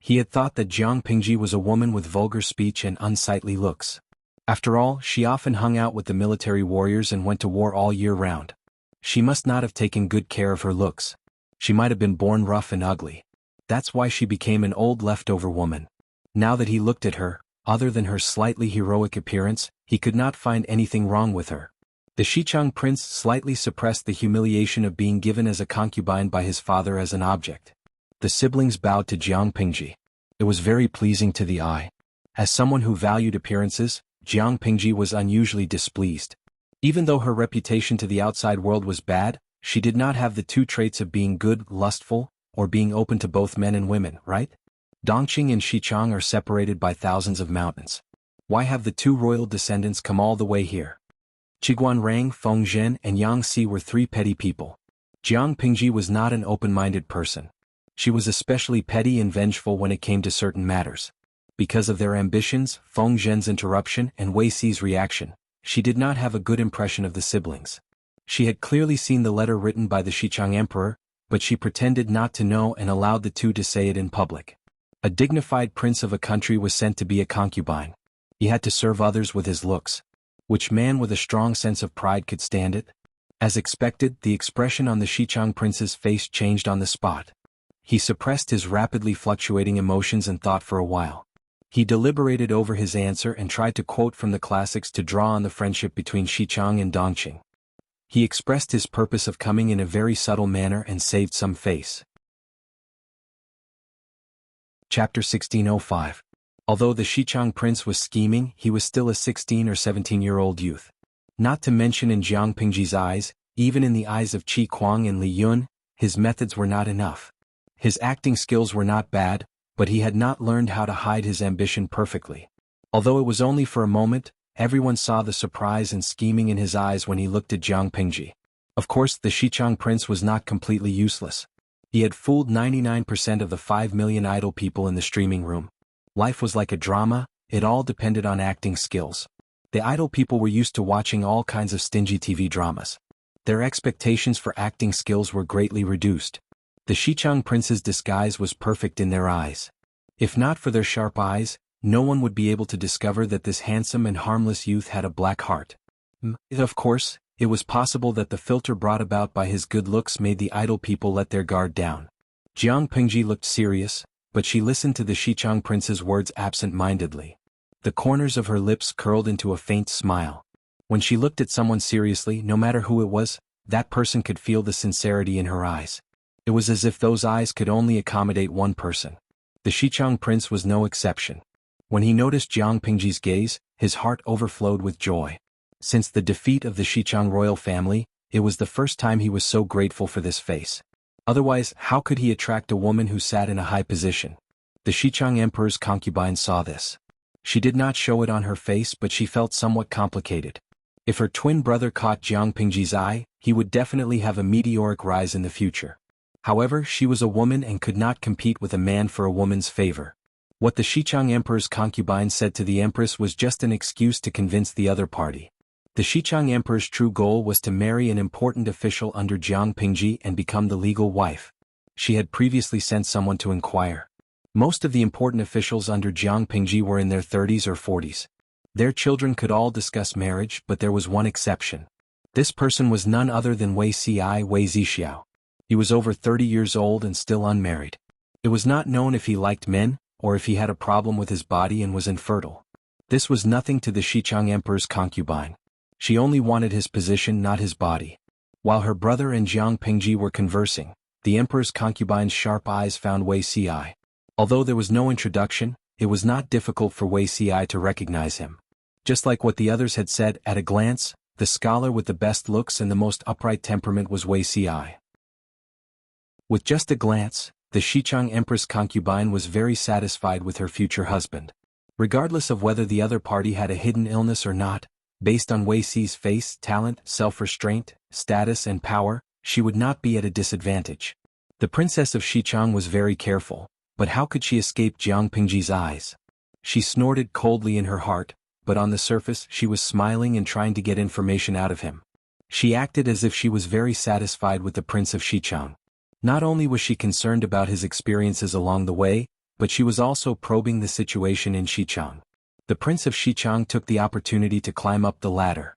He had thought that Jiang Pingji was a woman with vulgar speech and unsightly looks. After all, she often hung out with the military warriors and went to war all year round. She must not have taken good care of her looks. She might have been born rough and ugly. That's why she became an old leftover woman. Now that he looked at her, other than her slightly heroic appearance, he could not find anything wrong with her. The Xichang prince slightly suppressed the humiliation of being given as a concubine by his father as an object. The siblings bowed to Jiang Pingji. It was very pleasing to the eye. As someone who valued appearances, Jiang Pingji was unusually displeased. Even though her reputation to the outside world was bad, she did not have the two traits of being good, lustful, or being open to both men and women, right? Dongqing and Xichang are separated by thousands of mountains. Why have the two royal descendants come all the way here? Qiguanrang, Feng Zhen, and Yang Si were three petty people. Jiang Pingji was not an open-minded person. She was especially petty and vengeful when it came to certain matters. Because of their ambitions, Feng Zhen's interruption, and Wei Xi's reaction, she did not have a good impression of the siblings. She had clearly seen the letter written by the Xichang emperor, but she pretended not to know and allowed the two to say it in public. A dignified prince of a country was sent to be a concubine. He had to serve others with his looks. Which man with a strong sense of pride could stand it? As expected, the expression on the Xichang prince's face changed on the spot. He suppressed his rapidly fluctuating emotions and thought for a while. He deliberated over his answer and tried to quote from the classics to draw on the friendship between Xichang and Dongqing. He expressed his purpose of coming in a very subtle manner and saved some face. Chapter 1605. Although the Xichang prince was scheming, he was still a 16 or 17-year-old youth. Not to mention in Jiang Pingji's eyes, even in the eyes of Qi Kuang and Li Yun, his methods were not enough. His acting skills were not bad, but he had not learned how to hide his ambition perfectly. Although it was only for a moment, everyone saw the surprise and scheming in his eyes when he looked at Jiang Pingji. Of course, the Xichang prince was not completely useless. He had fooled 99% of the 5 million idle people in the streaming room. Life was like a drama, it all depended on acting skills. The idle people were used to watching all kinds of stingy TV dramas. Their expectations for acting skills were greatly reduced. The Xichang prince's disguise was perfect in their eyes. If not for their sharp eyes, no one would be able to discover that this handsome and harmless youth had a black heart. Of course, it was possible that the filter brought about by his good looks made the idle people let their guard down. Jiang Pingji looked serious, but she listened to the Xichang prince's words absent-mindedly. The corners of her lips curled into a faint smile. When she looked at someone seriously, no matter who it was, that person could feel the sincerity in her eyes. It was as if those eyes could only accommodate one person. The Xichang prince was no exception. When he noticed Jiang Pingji's gaze, his heart overflowed with joy. Since the defeat of the Xichang royal family, it was the first time he was so grateful for this face. Otherwise, how could he attract a woman who sat in a high position? The Xichang emperor's concubine saw this. She did not show it on her face, but she felt somewhat complicated. If her twin brother caught Jiang Pingji's eye, he would definitely have a meteoric rise in the future. However, she was a woman and could not compete with a man for a woman's favor. What the Xichang emperor's concubine said to the Empress was just an excuse to convince the other party. The Xichang emperor's true goal was to marry an important official under Jiang Pingji and become the legal wife. She had previously sent someone to inquire. Most of the important officials under Jiang Pingji were in their 30s or 40s. Their children could all discuss marriage, but there was one exception. This person was none other than Wei Zixiao. He was over 30 years old and still unmarried. It was not known if he liked men, or if he had a problem with his body and was infertile. This was nothing to the Xichang Emperor's concubine. She only wanted his position, not his body. While her brother and Jiang Pingji were conversing, the Emperor's concubine's sharp eyes found Wei Ci. Although there was no introduction, it was not difficult for Wei Ci to recognize him. Just like what the others had said, at a glance, the scholar with the best looks and the most upright temperament was Wei Ci. With just a glance, the Xichang Empress concubine was very satisfied with her future husband. Regardless of whether the other party had a hidden illness or not, based on Wei Ci's face, talent, self-restraint, status and power, she would not be at a disadvantage. The princess of Xichang was very careful, but how could she escape Jiang Pingji's eyes? She snorted coldly in her heart, but on the surface she was smiling and trying to get information out of him. She acted as if she was very satisfied with the prince of Xichang. Not only was she concerned about his experiences along the way, but she was also probing the situation in Xichang. The prince of Xichang took the opportunity to climb up the ladder.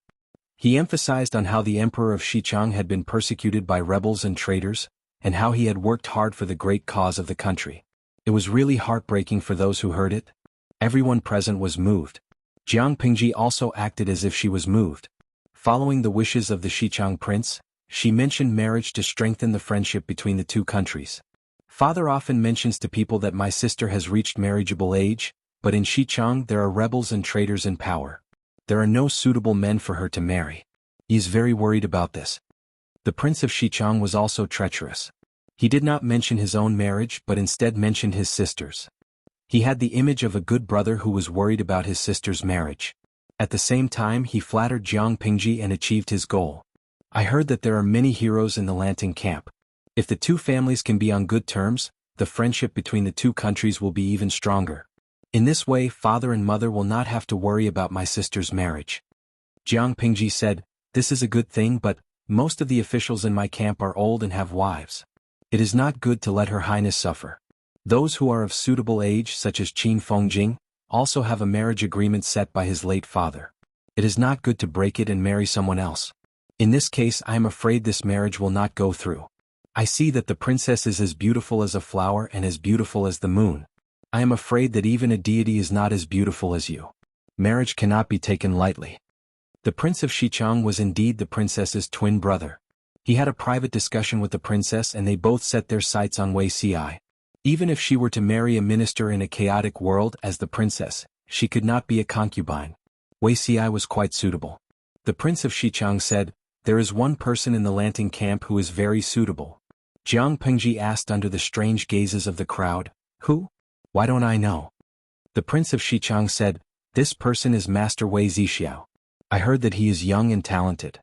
He emphasized on how the emperor of Xichang had been persecuted by rebels and traitors, and how he had worked hard for the great cause of the country. It was really heartbreaking for those who heard it. Everyone present was moved. Jiang Pingji also acted as if she was moved. Following the wishes of the Xichang prince, she mentioned marriage to strengthen the friendship between the two countries. Father often mentions to people that my sister has reached marriageable age, but in Xichang there are rebels and traitors in power. There are no suitable men for her to marry. He is very worried about this. The prince of Xichang was also treacherous. He did not mention his own marriage but instead mentioned his sister's. He had the image of a good brother who was worried about his sister's marriage. At the same time he flattered Jiang Pingji and achieved his goal. I heard that there are many heroes in the Lanting camp. If the two families can be on good terms, the friendship between the two countries will be even stronger. In this way father and mother will not have to worry about my sister's marriage. Jiang Pingji said, this is a good thing, but most of the officials in my camp are old and have wives. It is not good to let Her Highness suffer. Those who are of suitable age such as Qin Fengjing, also have a marriage agreement set by his late father. It is not good to break it and marry someone else. In this case I am afraid this marriage will not go through. I see that the princess is as beautiful as a flower and as beautiful as the moon. I am afraid that even a deity is not as beautiful as you. Marriage cannot be taken lightly. The prince of Xichang was indeed the princess's twin brother. He had a private discussion with the princess and they both set their sights on Wei Ci. Even if she were to marry a minister in a chaotic world as the princess, she could not be a concubine. Wei Ci was quite suitable. The prince of Xichang said, there is one person in the Lanting camp who is very suitable. Jiang Pingji asked under the strange gazes of the crowd, who? Why don't I know? The prince of Xichang said, this person is Master Wei Zixiao. I heard that he is young and talented.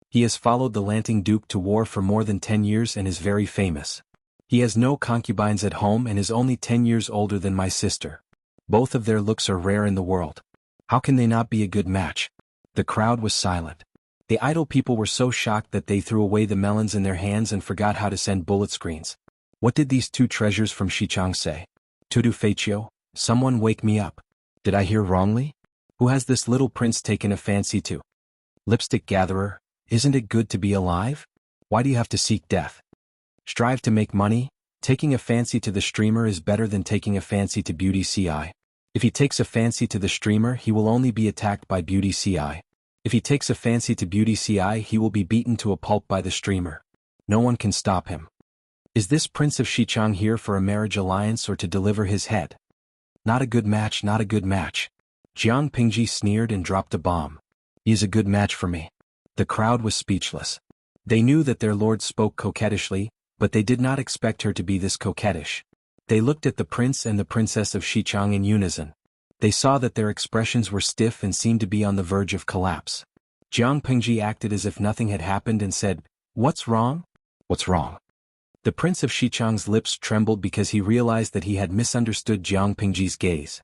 He has followed the Lanting Duke to war for more than 10 years and is very famous. He has no concubines at home and is only 10 years older than my sister. Both of their looks are rare in the world. How can they not be a good match? The crowd was silent. The idle people were so shocked that they threw away the melons in their hands and forgot how to send bullet screens. What did these two treasures from Xichang say? Tudu Feiqiu, someone wake me up. Did I hear wrongly? Who has this little prince taken a fancy to? Lipstick gatherer, isn't it good to be alive? Why do you have to seek death? Strive to make money. Taking a fancy to the streamer is better than taking a fancy to Beauty Ci. If he takes a fancy to the streamer he will only be attacked by Beauty Ci. If he takes a fancy to Beauty Ci he will be beaten to a pulp by the streamer. No one can stop him. Is this prince of Xichang here for a marriage alliance or to deliver his head? Not a good match, not a good match. Jiang Pingji sneered and dropped a bomb. He is a good match for me. The crowd was speechless. They knew that their lord spoke coquettishly, but they did not expect her to be this coquettish. They looked at the prince and the princess of Xichang in unison. They saw that their expressions were stiff and seemed to be on the verge of collapse. Jiang Pingji acted as if nothing had happened and said, what's wrong? What's wrong? The prince of Xichang's lips trembled because he realized that he had misunderstood Jiang Pingji's gaze.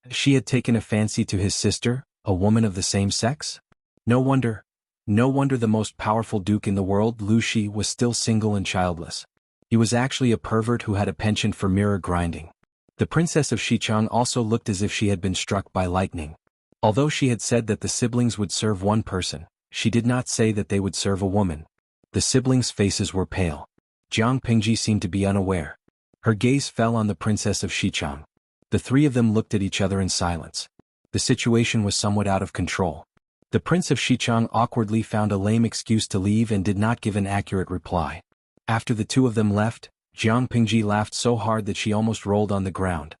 She had taken a fancy to his sister, a woman of the same sex? No wonder the most powerful duke in the world, Lu Shi, was still single and childless. He was actually a pervert who had a penchant for mirror grinding. The princess of Xichang also looked as if she had been struck by lightning. Although she had said that the siblings would serve one person, she did not say that they would serve a woman. The siblings' faces were pale. Jiang Pingji seemed to be unaware. Her gaze fell on the princess of Xichang. The three of them looked at each other in silence. The situation was somewhat out of control. The prince of Xichang awkwardly found a lame excuse to leave and did not give an accurate reply. After the two of them left, Jiang Pingji laughed so hard that she almost rolled on the ground.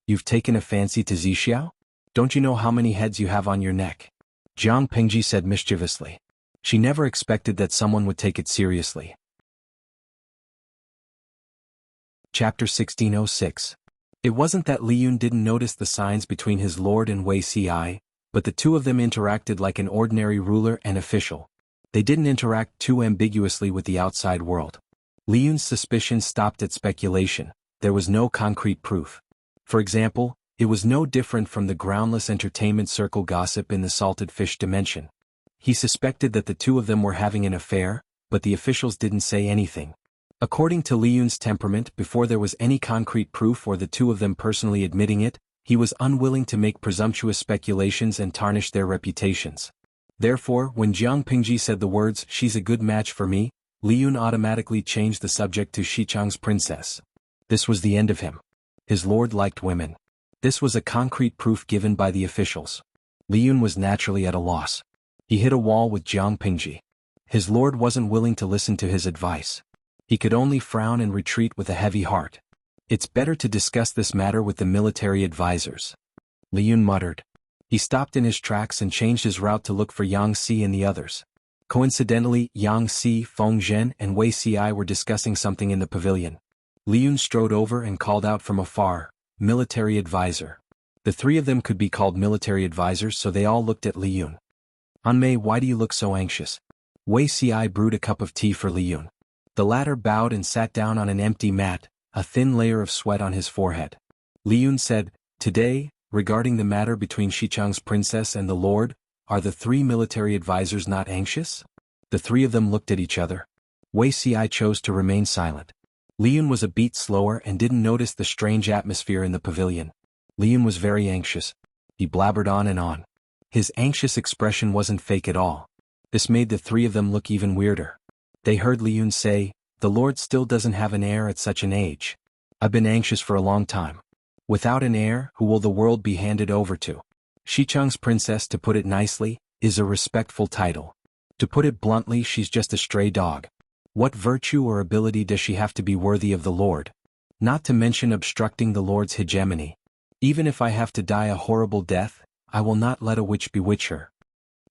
"You've taken a fancy to Zixiao? Don't you know how many heads you have on your neck?" Jiang Pingji said mischievously. She never expected that someone would take it seriously. Chapter 1606. It wasn't that Li Yun didn't notice the signs between his lord and Wei Ci, but the two of them interacted like an ordinary ruler and official. They didn't interact too ambiguously with the outside world. Li Yun's suspicions stopped at speculation. There was no concrete proof. For example, it was no different from the groundless entertainment circle gossip in the salted fish dimension. He suspected that the two of them were having an affair, but the officials didn't say anything. According to Li Yun's temperament, before there was any concrete proof or the two of them personally admitting it, he was unwilling to make presumptuous speculations and tarnish their reputations. Therefore, when Jiang Pingji said the words, "She's a good match for me," Li Yun automatically changed the subject to Xichang's princess. This was the end of him. His lord liked women. This was a concrete proof given by the officials. Li Yun was naturally at a loss. He hit a wall with Jiang Pingji. His lord wasn't willing to listen to his advice. He could only frown and retreat with a heavy heart. "It's better to discuss this matter with the military advisors," Li Yun muttered. He stopped in his tracks and changed his route to look for Yang Si and the others. Coincidentally, Yang Si, Feng Zhen, and Wei Ci were discussing something in the pavilion. Li Yun strode over and called out from afar, "Military advisor." The three of them could be called military advisors, so they all looked at Li Yun. "Hanmei, why do you look so anxious?" Wei Ci brewed a cup of tea for Li Yun. The latter bowed and sat down on an empty mat, a thin layer of sweat on his forehead. Li Yun said, "Today, regarding the matter between Xichang's princess and the lord, are the three military advisors not anxious?" The three of them looked at each other. Wei Ci chose to remain silent. Li Yun was a beat slower and didn't notice the strange atmosphere in the pavilion. Li Yun was very anxious. He blabbered on and on. His anxious expression wasn't fake at all. This made the three of them look even weirder. They heard Li Yun say, "The lord still doesn't have an heir at such an age. I've been anxious for a long time. Without an heir, who will the world be handed over to?" Xichang's princess, to put it nicely, is a respectful title. To put it bluntly, she's just a stray dog. What virtue or ability does she have to be worthy of the lord? Not to mention obstructing the lord's hegemony. "Even if I have to die a horrible death, I will not let a witch bewitch her."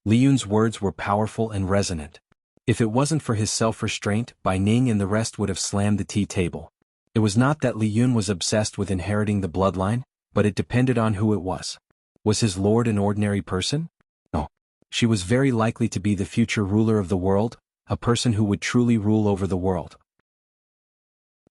Li Yun's words were powerful and resonant. If it wasn't for his self-restraint, Bai Ning and the rest would have slammed the tea table. It was not that Li Yun was obsessed with inheriting the bloodline, but it depended on who it was. Was his lord an ordinary person? No. She was very likely to be the future ruler of the world, a person who would truly rule over the world.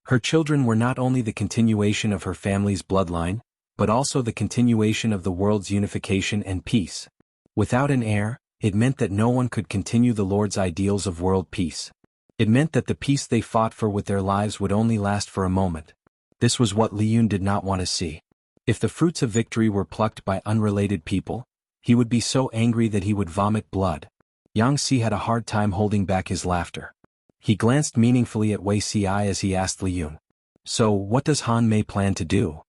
Her children were not only the continuation of her family's bloodline, but also the continuation of the world's unification and peace. Without an heir, it meant that no one could continue the Lord's ideals of world peace. It meant that the peace they fought for with their lives would only last for a moment. This was what Li Yun did not want to see. If the fruits of victory were plucked by unrelated people, he would be so angry that he would vomit blood. Yang Si had a hard time holding back his laughter. He glanced meaningfully at Wei Ci as he asked Li Yun, "So what does Han Mei plan to do?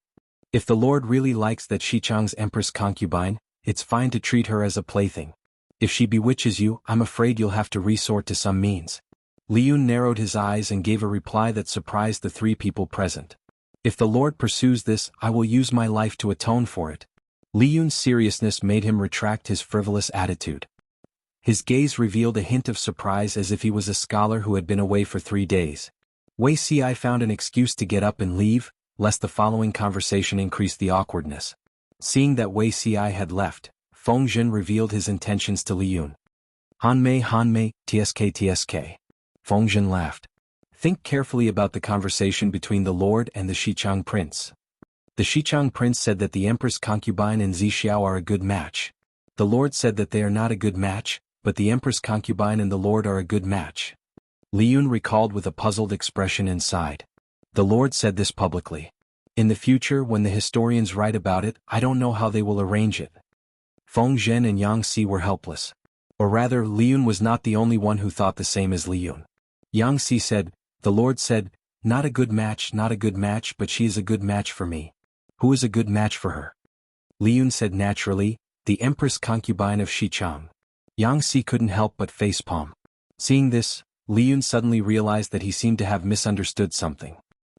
If the Lord really likes that Xichang's Empress concubine, it's fine to treat her as a plaything. If she bewitches you, I'm afraid you'll have to resort to some means." Li Yun narrowed his eyes and gave a reply that surprised the three people present. "If the Lord pursues this, I will use my life to atone for it." Li Yun's seriousness made him retract his frivolous attitude. His gaze revealed a hint of surprise, as if he was a scholar who had been away for 3 days. Wei Ci found an excuse to get up and leave, lest the following conversation increase the awkwardness. Seeing that Wei Ci had left, Feng Zhen revealed his intentions to Li Yun. Han Mei, tsk. Feng Zhen laughed. "Think carefully about the conversation between the Lord and the Xichang prince. The Xichang prince said that the Empress concubine and Zixiao are a good match. The Lord said that they are not a good match, but the Empress concubine and the Lord are a good match." Li Yun recalled with a puzzled expression and sighed. The Lord said this publicly. In the future, when the historians write about it, I don't know how they will arrange it. Feng Zhen and Yang Si were helpless. Or rather, Li Yun was not the only one who thought the same as Li Yun. Yang Si said, "The Lord said, Not a good match, not a good match, but she is a good match for me. Who is a good match for her? Liyun said naturally, the Empress concubine of Xichang. Yang Si couldn't help but facepalm. Seeing this, Liyun suddenly realized that he seemed to have misunderstood something.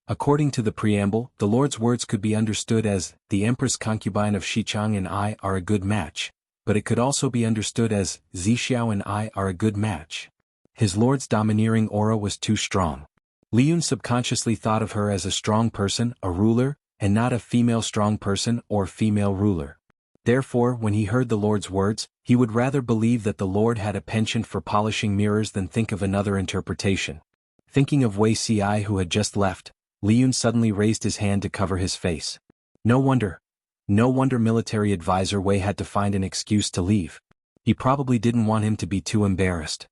According to the preamble, the Lord's words could be understood as, the Empress concubine of Xichang and I are a good match, but it could also be understood as, Zixiao and I are a good match. His Lord's domineering aura was too strong. Liyun subconsciously thought of her as a strong person, a ruler, and not a female strong person or female ruler. Therefore, when he heard the Lord's words, he would rather believe that the Lord had a penchant for polishing mirrors than think of another interpretation. Thinking of Wei Ci who had just left, Liyun suddenly raised his hand to cover his face. No wonder military advisor Wei had to find an excuse to leave. He probably didn't want him to be too embarrassed.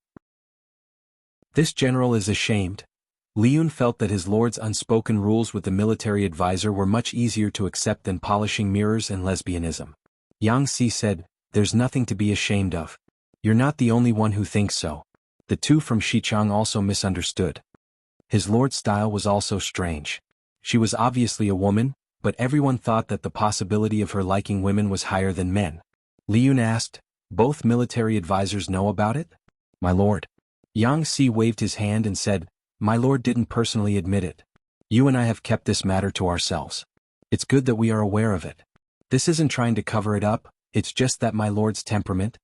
This general is ashamed. Liyun felt that his lord's unspoken rules with the military advisor were much easier to accept than polishing mirrors and lesbianism. Yang Si said, there's nothing to be ashamed of. You're not the only one who thinks so. The two from Xichang also misunderstood. His lord's style was also strange. She was obviously a woman, but everyone thought that the possibility of her liking women was higher than men. Liyun asked, both military advisors know about it? My lord. Yang Si waved his hand and said, my lord didn't personally admit it. You and I have kept this matter to ourselves. It's good that we are aware of it. This isn't trying to cover it up, it's just that my lord's temperament.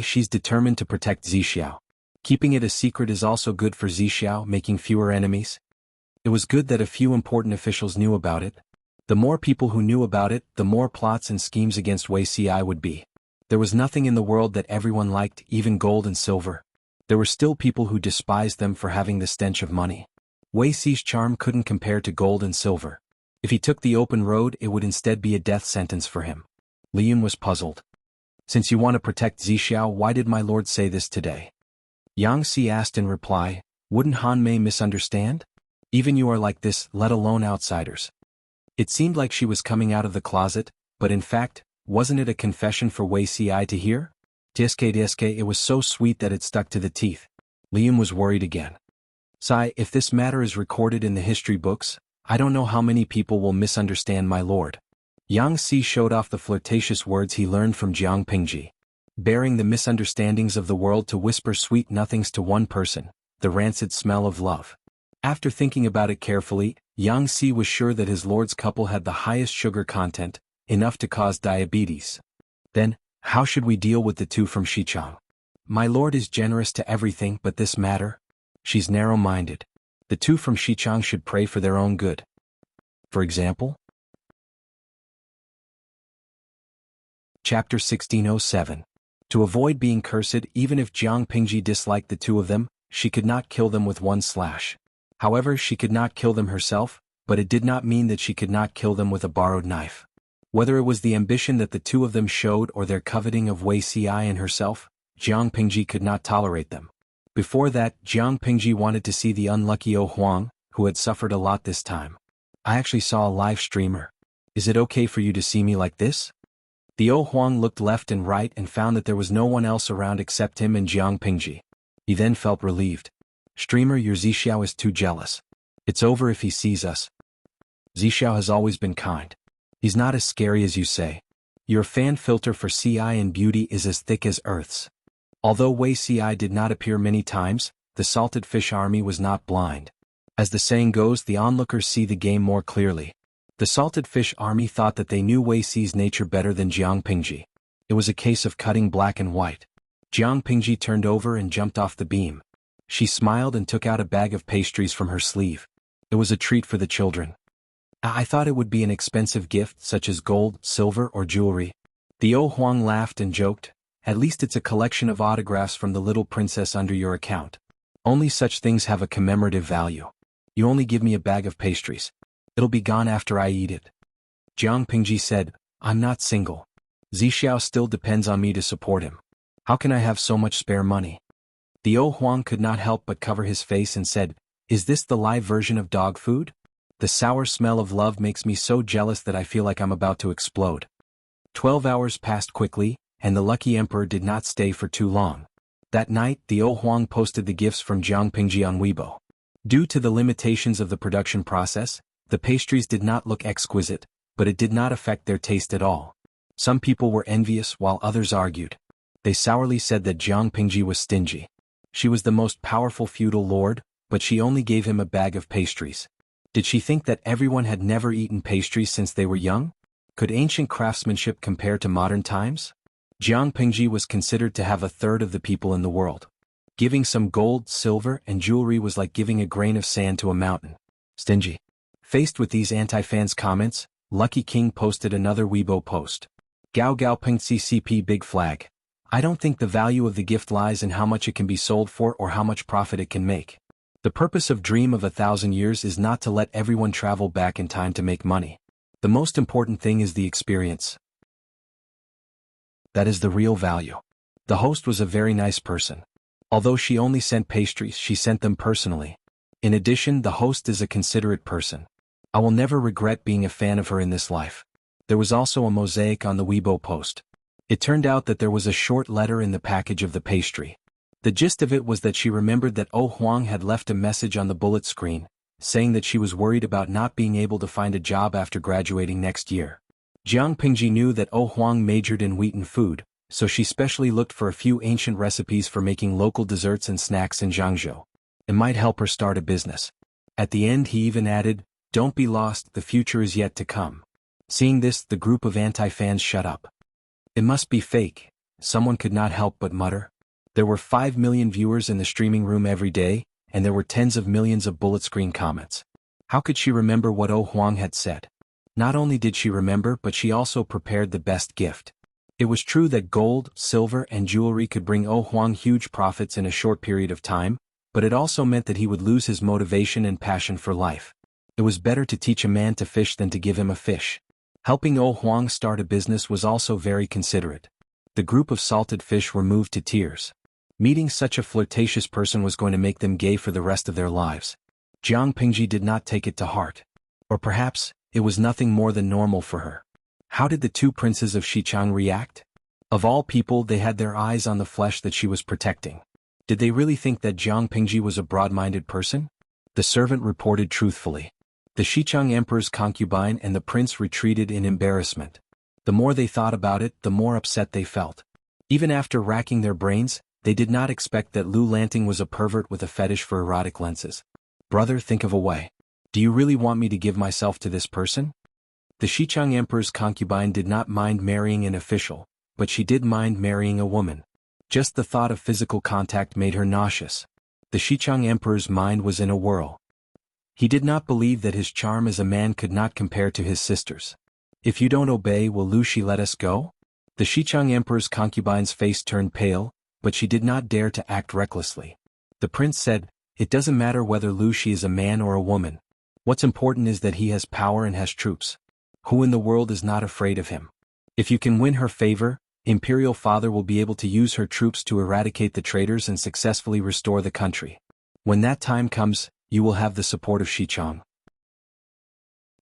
She's determined to protect Zixiao. Keeping it a secret is also good for Zixiao, making fewer enemies. It was good that a few important officials knew about it. The more people who knew about it, the more plots and schemes against Wei Ci would be. There was nothing in the world that everyone liked, even gold and silver. There were still people who despised them for having the stench of money. Wei Ci's charm couldn't compare to gold and silver. If he took the open road, it would instead be a death sentence for him. Liyun was puzzled. Since you want to protect Zixiao, why did my lord say this today? Yang Si asked in reply, wouldn't Han Mei misunderstand? Even you are like this, let alone outsiders. It seemed like she was coming out of the closet, but in fact, wasn't it a confession for Wei Ci to hear? Diske, it was so sweet that it stuck to the teeth. Liyun was worried again. If this matter is recorded in the history books, I don't know how many people will misunderstand my lord. Yang Si showed off the flirtatious words he learned from Jiang Pingji. Bearing the misunderstandings of the world to whisper sweet nothings to one person, the rancid smell of love. After thinking about it carefully, Yang Si was sure that his lord's couple had the highest sugar content, enough to cause diabetes. Then, how should we deal with the two from Xichang? My lord is generous to everything but this matter. She's narrow-minded. The two from Xichang should pray for their own good. For example? Chapter 1607. To avoid being cursed, even if Jiang Pingji disliked the two of them, she could not kill them with one slash. However, she could not kill them herself, but it did not mean that she could not kill them with a borrowed knife. Whether it was the ambition that the two of them showed or their coveting of Wei Ci and herself, Jiang Pingji could not tolerate them. Before that, Jiang Pingji wanted to see the unlucky O Huang, who had suffered a lot this time. I actually saw a live streamer. Is it okay for you to see me like this? The O Huang looked left and right and found that there was no one else around except him and Jiang Pingji. He then felt relieved. Streamer, your Zixiao is too jealous. It's over if he sees us. Zixiao has always been kind. He's not as scary as you say. Your fan filter for Ci and beauty is as thick as Earth's. Although Wei Ci did not appear many times, the salted fish army was not blind. As the saying goes, the onlookers see the game more clearly. The salted fish army thought that they knew Wei Ci's nature better than Jiang Pingji. It was a case of cutting black and white. Jiang Pingji turned over and jumped off the beam. She smiled and took out a bag of pastries from her sleeve. It was a treat for the children. I thought it would be an expensive gift such as gold, silver, or jewelry. The O Huang laughed and joked, at least it's a collection of autographs from the little princess under your account. Only such things have a commemorative value. You only give me a bag of pastries. It'll be gone after I eat it. Jiang Pingji said, I'm not single. Zixiao still depends on me to support him. How can I have so much spare money? The O Huang could not help but cover his face and said, is this the live version of dog food? The sour smell of love makes me so jealous that I feel like I'm about to explode. 12 hours passed quickly, and the lucky emperor did not stay for too long. That night, the O Huang posted the gifts from Jiang Pingji on Weibo. Due to the limitations of the production process, the pastries did not look exquisite, but it did not affect their taste at all. Some people were envious while others argued. They sourly said that Jiang Pingji was stingy. She was the most powerful feudal lord, but she only gave him a bag of pastries. Did she think that everyone had never eaten pastries since they were young? Could ancient craftsmanship compare to modern times? Jiang Pingji was considered to have a third of the people in the world. Giving some gold, silver, and jewelry was like giving a grain of sand to a mountain. Stingy. Faced with these anti-fans' comments, Lucky King posted another Weibo post. Gao Gao Ping CCP Big Flag. I don't think the value of the gift lies in how much it can be sold for or how much profit it can make. The purpose of Dream of 1,000 Years is not to let everyone travel back in time to make money. The most important thing is the experience. That is the real value. The host was a very nice person. Although she only sent pastries, she sent them personally. In addition, the host is a considerate person. I will never regret being a fan of her in this life. There was also a mosaic on the Weibo post. It turned out that there was a short letter in the package of the pastry. The gist of it was that she remembered that Oh Huang had left a message on the bullet screen, saying that she was worried about not being able to find a job after graduating next year. Jiang Pingji knew that Oh Huang majored in wheaten food, so she specially looked for a few ancient recipes for making local desserts and snacks in Zhangzhou. It might help her start a business. At the end he even added, "Don't be lost, the future is yet to come." Seeing this, the group of anti-fans shut up. It must be fake, someone could not help but mutter. There were 5 million viewers in the streaming room every day, and there were tens of millions of bullet screen comments. How could she remember what Oh Huang had said? Not only did she remember, but she also prepared the best gift. It was true that gold, silver, and jewelry could bring Oh Huang huge profits in a short period of time, but it also meant that he would lose his motivation and passion for life. It was better to teach a man to fish than to give him a fish. Helping Oh Huang start a business was also very considerate. The group of salted fish were moved to tears. Meeting such a flirtatious person was going to make them gay for the rest of their lives. Jiang Pingji did not take it to heart. Or perhaps, it was nothing more than normal for her. How did the two princes of Xichang react? Of all people, they had their eyes on the flesh that she was protecting. Did they really think that Jiang Pingji was a broad-minded person? The servant reported truthfully. The Xichang emperor's concubine and the prince retreated in embarrassment. The more they thought about it, the more upset they felt. Even after racking their brains, they did not expect that Lu Lanting was a pervert with a fetish for erotic lenses. Brother, think of a way. Do you really want me to give myself to this person? The Xichang emperor's concubine did not mind marrying an official, but she did mind marrying a woman. Just the thought of physical contact made her nauseous. The Xichang emperor's mind was in a whirl. He did not believe that his charm as a man could not compare to his sister's. If you don't obey, will Lu Shi let us go? The Xichang emperor's concubine's face turned pale, but she did not dare to act recklessly. The prince said, "It doesn't matter whether Lu Shi is a man or a woman. What's important is that he has power and has troops. Who in the world is not afraid of him? If you can win her favor, Imperial Father will be able to use her troops to eradicate the traitors and successfully restore the country. When that time comes, you will have the support of Xichang.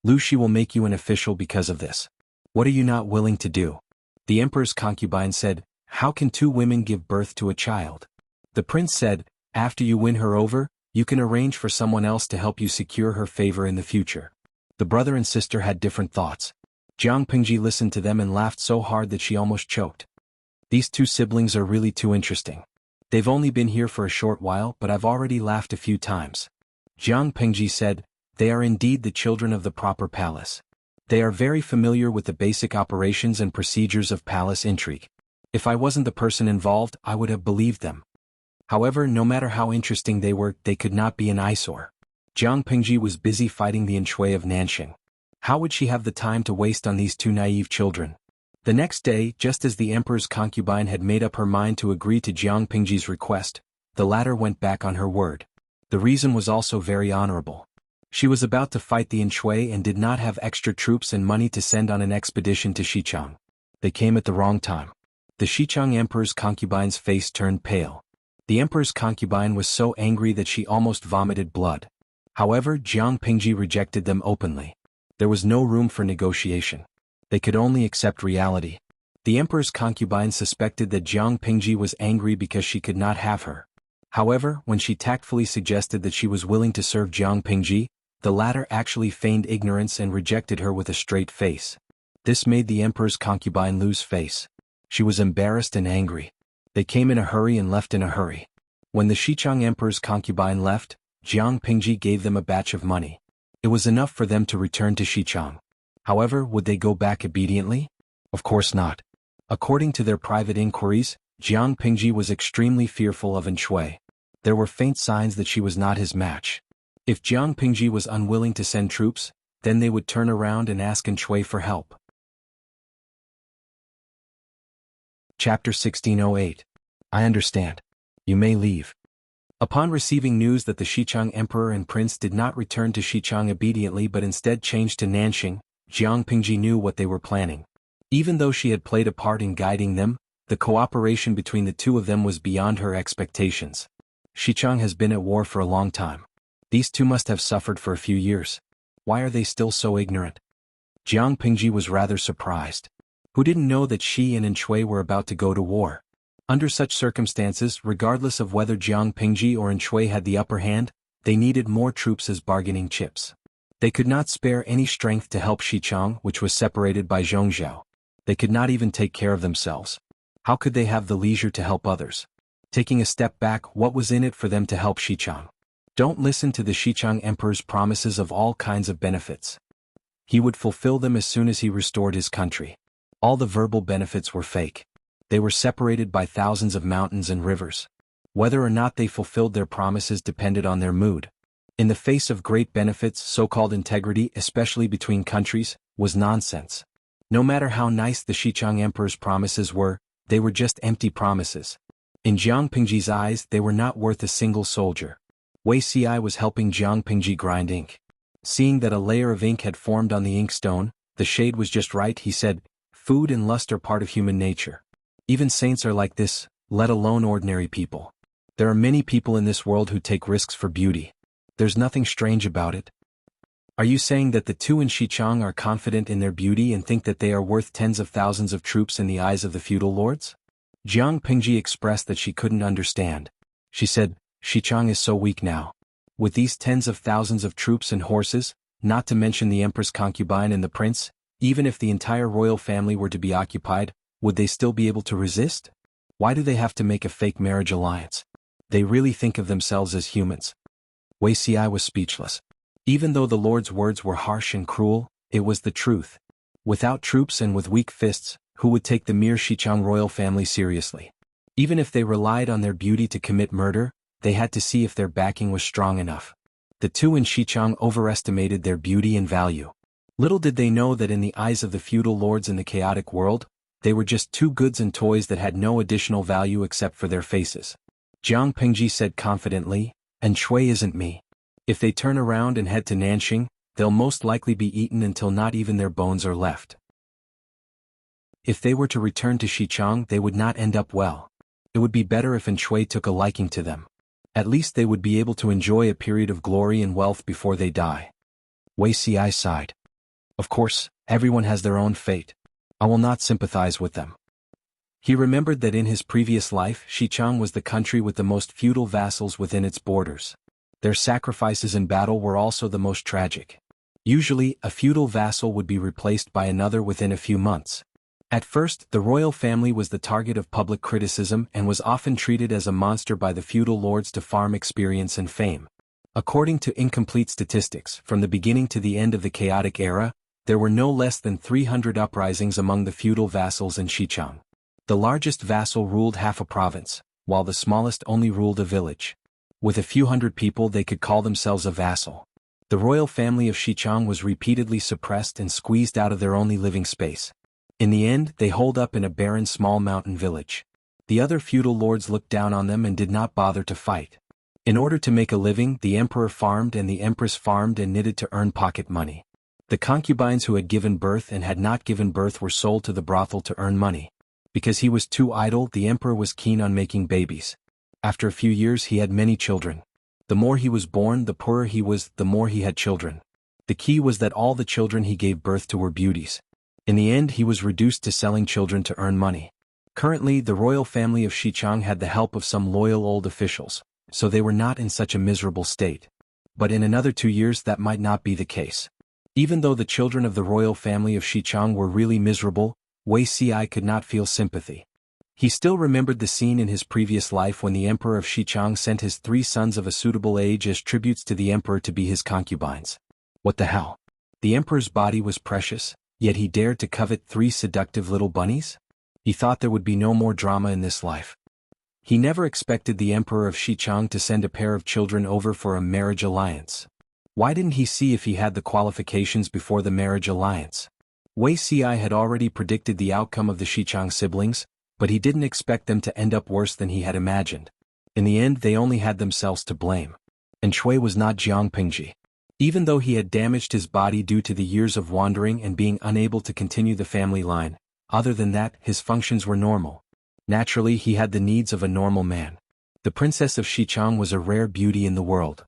Lu Shi will make you an official because of this. What are you not willing to do?" The emperor's concubine said, "How can two women give birth to a child?" The prince said, "After you win her over, you can arrange for someone else to help you secure her favor in the future." The brother and sister had different thoughts. Jiang Pingji listened to them and laughed so hard that she almost choked. These two siblings are really too interesting. They've only been here for a short while, but I've already laughed a few times. Jiang Pingji said, "They are indeed the children of the proper palace. They are very familiar with the basic operations and procedures of palace intrigue. If I wasn't the person involved, I would have believed them. However, no matter how interesting they were, they could not be an eyesore." Jiang Pingji was busy fighting the Enshui of Nanxing. How would she have the time to waste on these two naive children? The next day, just as the emperor's concubine had made up her mind to agree to Jiang Pingji's request, the latter went back on her word. The reason was also very honorable. She was about to fight the Enshui and did not have extra troops and money to send on an expedition to Xichang. They came at the wrong time. The Xichang emperor's concubine's face turned pale. The emperor's concubine was so angry that she almost vomited blood. However, Jiang Pingji rejected them openly. There was no room for negotiation. They could only accept reality. The emperor's concubine suspected that Jiang Pingji was angry because she could not have her. However, when she tactfully suggested that she was willing to serve Jiang Pingji, the latter actually feigned ignorance and rejected her with a straight face. This made the emperor's concubine lose face. She was embarrassed and angry. They came in a hurry and left in a hurry. When the Xichang emperor's concubine left, Jiang Pingji gave them a batch of money. It was enough for them to return to Xichang. However, would they go back obediently? Of course not. According to their private inquiries, Jiang Pingji was extremely fearful of Shui. There were faint signs that she was not his match. If Jiang Pingji was unwilling to send troops, then they would turn around and ask Shui for help. Chapter 1608. I understand. You may leave. Upon receiving news that the Xichang emperor and prince did not return to Xichang obediently but instead changed to Nanxing, Jiang Pingji knew what they were planning. Even though she had played a part in guiding them, the cooperation between the two of them was beyond her expectations. Xichang has been at war for a long time. These two must have suffered for a few years. Why are they still so ignorant? Jiang Pingji was rather surprised. Who didn't know that she and Shui were about to go to war? Under such circumstances, regardless of whether Jiang Pingji or Shui had the upper hand, they needed more troops as bargaining chips. They could not spare any strength to help Xichang, which was separated by Zhongzhou. They could not even take care of themselves. How could they have the leisure to help others? Taking a step back, what was in it for them to help Xichang? Don't listen to the Xichang emperor's promises of all kinds of benefits. He would fulfill them as soon as he restored his country. All the verbal benefits were fake. They were separated by thousands of mountains and rivers. Whether or not they fulfilled their promises depended on their mood. In the face of great benefits, so-called integrity, especially between countries, was nonsense. No matter how nice the Xichang emperor's promises were, they were just empty promises. In Jiang Pingji's eyes, they were not worth a single soldier. Wuxia was helping Jiang Pingji grind ink. Seeing that a layer of ink had formed on the inkstone, the shade was just right, he said, "Food and lust are part of human nature. Even saints are like this, let alone ordinary people. There are many people in this world who take risks for beauty. There's nothing strange about it." Are you saying that the two in Xichang are confident in their beauty and think that they are worth tens of thousands of troops in the eyes of the feudal lords? Jiang Pingji expressed that she couldn't understand. She said, "Xichang is so weak now. With these tens of thousands of troops and horses, not to mention the empress concubine and the prince, even if the entire royal family were to be occupied, would they still be able to resist? Why do they have to make a fake marriage alliance? They really think of themselves as humans." Wuxia was speechless. Even though the Lord's words were harsh and cruel, it was the truth. Without troops and with weak fists, who would take the mere Xichang royal family seriously? Even if they relied on their beauty to commit murder, they had to see if their backing was strong enough. The two in Xichang overestimated their beauty and value. Little did they know that in the eyes of the feudal lords in the chaotic world, they were just two goods and toys that had no additional value except for their faces. Jiang Pingji said confidently, "Shui isn't me. If they turn around and head to Nanxing, they'll most likely be eaten until not even their bones are left. If they were to return to Xichang, they would not end up well. It would be better if Shui took a liking to them. At least they would be able to enjoy a period of glory and wealth before they die." Wuxia sighed. "Of course, everyone has their own fate. I will not sympathize with them." He remembered that in his previous life, Xichang was the country with the most feudal vassals within its borders. Their sacrifices in battle were also the most tragic. Usually, a feudal vassal would be replaced by another within a few months. At first, the royal family was the target of public criticism and was often treated as a monster by the feudal lords to farm experience and fame. According to incomplete statistics, from the beginning to the end of the chaotic era, there were no less than 300 uprisings among the feudal vassals in Xichang. The largest vassal ruled half a province, while the smallest only ruled a village. With a few hundred people, they could call themselves a vassal. The royal family of Xichang was repeatedly suppressed and squeezed out of their only living space. In the end, they holed up in a barren small mountain village. The other feudal lords looked down on them and did not bother to fight. In order to make a living, the emperor farmed and the empress farmed and knitted to earn pocket money. The concubines who had given birth and had not given birth were sold to the brothel to earn money. Because he was too idle, the emperor was keen on making babies. After a few years, he had many children. The more he was born, the poorer he was, the more he had children. The key was that all the children he gave birth to were beauties. In the end, he was reduced to selling children to earn money. Currently, the royal family of Xichang had the help of some loyal old officials, so they were not in such a miserable state. But in another 2 years that might not be the case. Even though the children of the royal family of Xichang were really miserable, Wuxia could not feel sympathy. He still remembered the scene in his previous life when the emperor of Xichang sent his 3 sons of a suitable age as tributes to the emperor to be his concubines. What the hell? The emperor's body was precious, yet he dared to covet 3 seductive little bunnies? He thought there would be no more drama in this life. He never expected the emperor of Xichang to send a pair of children over for a marriage alliance. Why didn't he see if he had the qualifications before the marriage alliance? Wuxia had already predicted the outcome of the Xichang siblings, but he didn't expect them to end up worse than he had imagined. In the end they only had themselves to blame. And Chui was not Jiang Pingji. Even though he had damaged his body due to the years of wandering and being unable to continue the family line, other than that his functions were normal. Naturally he had the needs of a normal man. The princess of Xichang was a rare beauty in the world.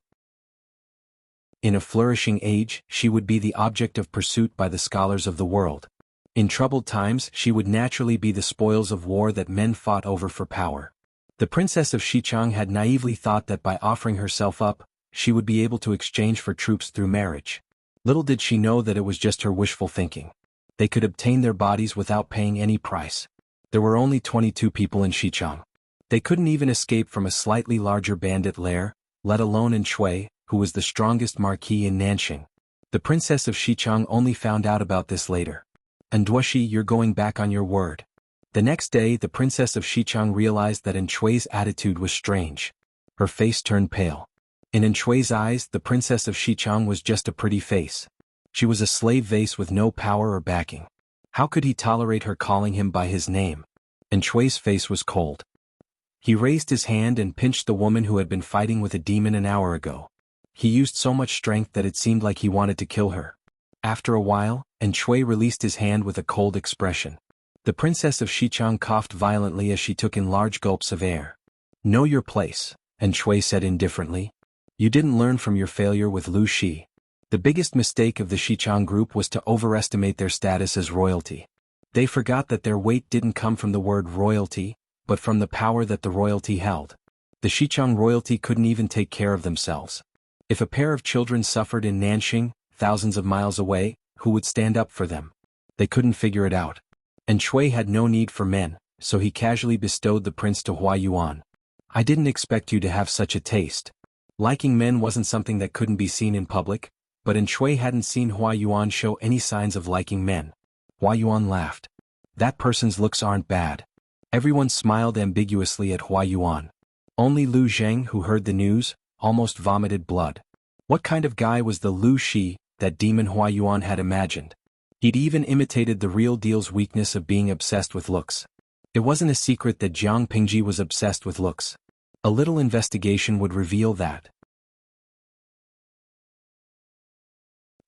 In a flourishing age, she would be the object of pursuit by the scholars of the world. In troubled times, she would naturally be the spoils of war that men fought over for power. The princess of Xichang had naively thought that by offering herself up, she would be able to exchange for troops through marriage. Little did she know that it was just her wishful thinking. They could obtain their bodies without paying any price. There were only 22 people in Xichang. They couldn't even escape from a slightly larger bandit lair, let alone in Chui, who was the strongest marquis in Nanxing. The princess of Xichang only found out about this later. And Duoshi, you're going back on your word. The next day the princess of Xichang realized that Chui's attitude was strange. Her face turned pale. In Chui's eyes the princess of Xichang was just a pretty face. She was a slave vase with no power or backing. How could he tolerate her calling him by his name? Chui's face was cold. He raised his hand and pinched the woman who had been fighting with a demon an hour ago. He used so much strength that it seemed like he wanted to kill her. After a while, Chui released his hand with a cold expression. The princess of Xichang coughed violently as she took in large gulps of air. Know your place, Chui said indifferently. You didn't learn from your failure with Lu Shi. The biggest mistake of the Xichang group was to overestimate their status as royalty. They forgot that their weight didn't come from the word royalty, but from the power that the royalty held. The Xichang royalty couldn't even take care of themselves. If a pair of children suffered in Nanxing, thousands of miles away, who would stand up for them? They couldn't figure it out. Chui had no need for men, so he casually bestowed the prince to Hua Yuan. I didn't expect you to have such a taste. Liking men wasn't something that couldn't be seen in public, but Chui hadn't seen Hua Yuan show any signs of liking men. Hua Yuan laughed. That person's looks aren't bad. Everyone smiled ambiguously at Hua Yuan. Only Lu Zheng, who heard the news, almost vomited blood. What kind of guy was the Lu Shi that demon Hua Yuan had imagined? He'd even imitated the real deal's weakness of being obsessed with looks. It wasn't a secret that Jiang Pingji was obsessed with looks. A little investigation would reveal that.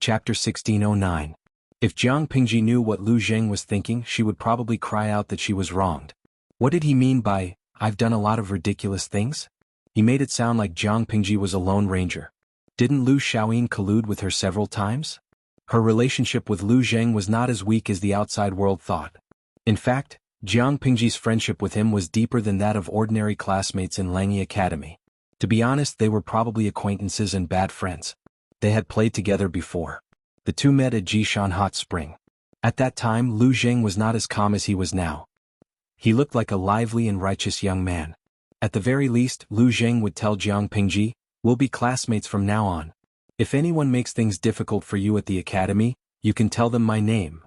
Chapter 1609. If Jiang Pingji knew what Lu Zheng was thinking, she would probably cry out that she was wronged. What did he mean by, I've done a lot of ridiculous things? He made it sound like Jiang Pingji was a lone ranger. Didn't Lu Shaoyin collude with her several times? Her relationship with Lu Zheng was not as weak as the outside world thought. In fact, Jiang Pingji's friendship with him was deeper than that of ordinary classmates in Langi Academy. To be honest, they were probably acquaintances and bad friends. They had played together before. The two met at Jishan Hot Spring. At that time Lu Zheng was not as calm as he was now. He looked like a lively and righteous young man. At the very least, Lu Zheng would tell Jiang Pingji, we'll be classmates from now on. If anyone makes things difficult for you at the academy, you can tell them my name.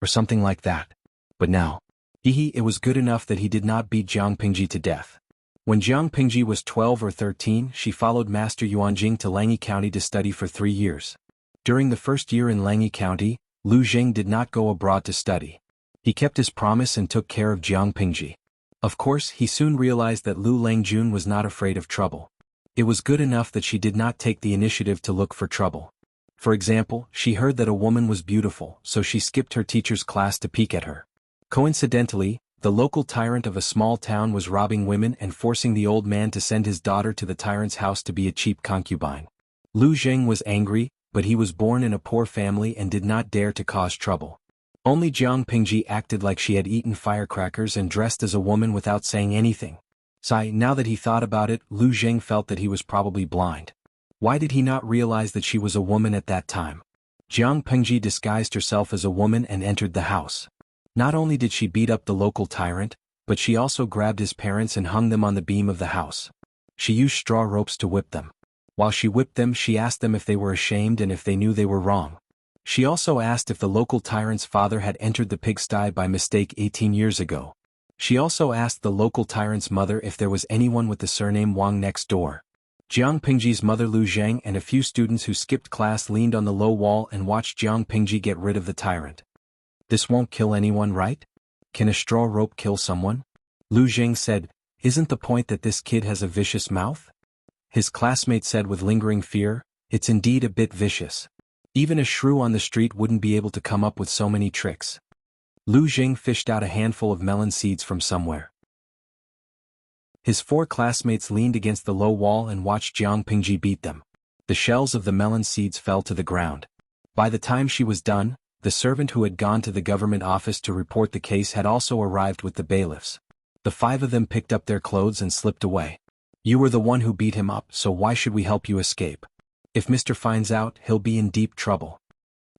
Or something like that. But now, it was good enough that he did not beat Jiang Pingji to death. When Jiang Pingji was 12 or 13, she followed Master Yuanjing to Langi County to study for 3 years. During the first year in Langi County, Lu Zheng did not go abroad to study. He kept his promise and took care of Jiang Pingji. Of course, he soon realized that Lu Langjun was not afraid of trouble. It was good enough that she did not take the initiative to look for trouble. For example, she heard that a woman was beautiful, so she skipped her teacher's class to peek at her. Coincidentally, the local tyrant of a small town was robbing women and forcing the old man to send his daughter to the tyrant's house to be a cheap concubine. Lu Zheng was angry, but he was born in a poor family and did not dare to cause trouble. Only Jiang Pingji acted like she had eaten firecrackers and dressed as a woman without saying anything. Sigh, now that he thought about it, Lu Zheng felt that he was probably blind. Why did he not realize that she was a woman at that time? Jiang Pengji disguised herself as a woman and entered the house. Not only did she beat up the local tyrant, but she also grabbed his parents and hung them on the beam of the house. She used straw ropes to whip them. While she whipped them, she asked them if they were ashamed and if they knew they were wrong. She also asked if the local tyrant's father had entered the pigsty by mistake 18 years ago. She also asked the local tyrant's mother if there was anyone with the surname Wang next door. Jiang Pingji's mother Lu Zheng and a few students who skipped class leaned on the low wall and watched Jiang Pingji get rid of the tyrant. This won't kill anyone, right? Can a straw rope kill someone? Lu Zheng said, isn't the point that this kid has a vicious mouth? His classmate said with lingering fear, it's indeed a bit vicious. Even a shrew on the street wouldn't be able to come up with so many tricks. Lu Zheng fished out a handful of melon seeds from somewhere. His 4 classmates leaned against the low wall and watched Jiang Pingji beat them. The shells of the melon seeds fell to the ground. By the time she was done, the servant who had gone to the government office to report the case had also arrived with the bailiffs. The 5 of them picked up their clothes and slipped away. You were the one who beat him up, so why should we help you escape? If Mr. finds out, he'll be in deep trouble.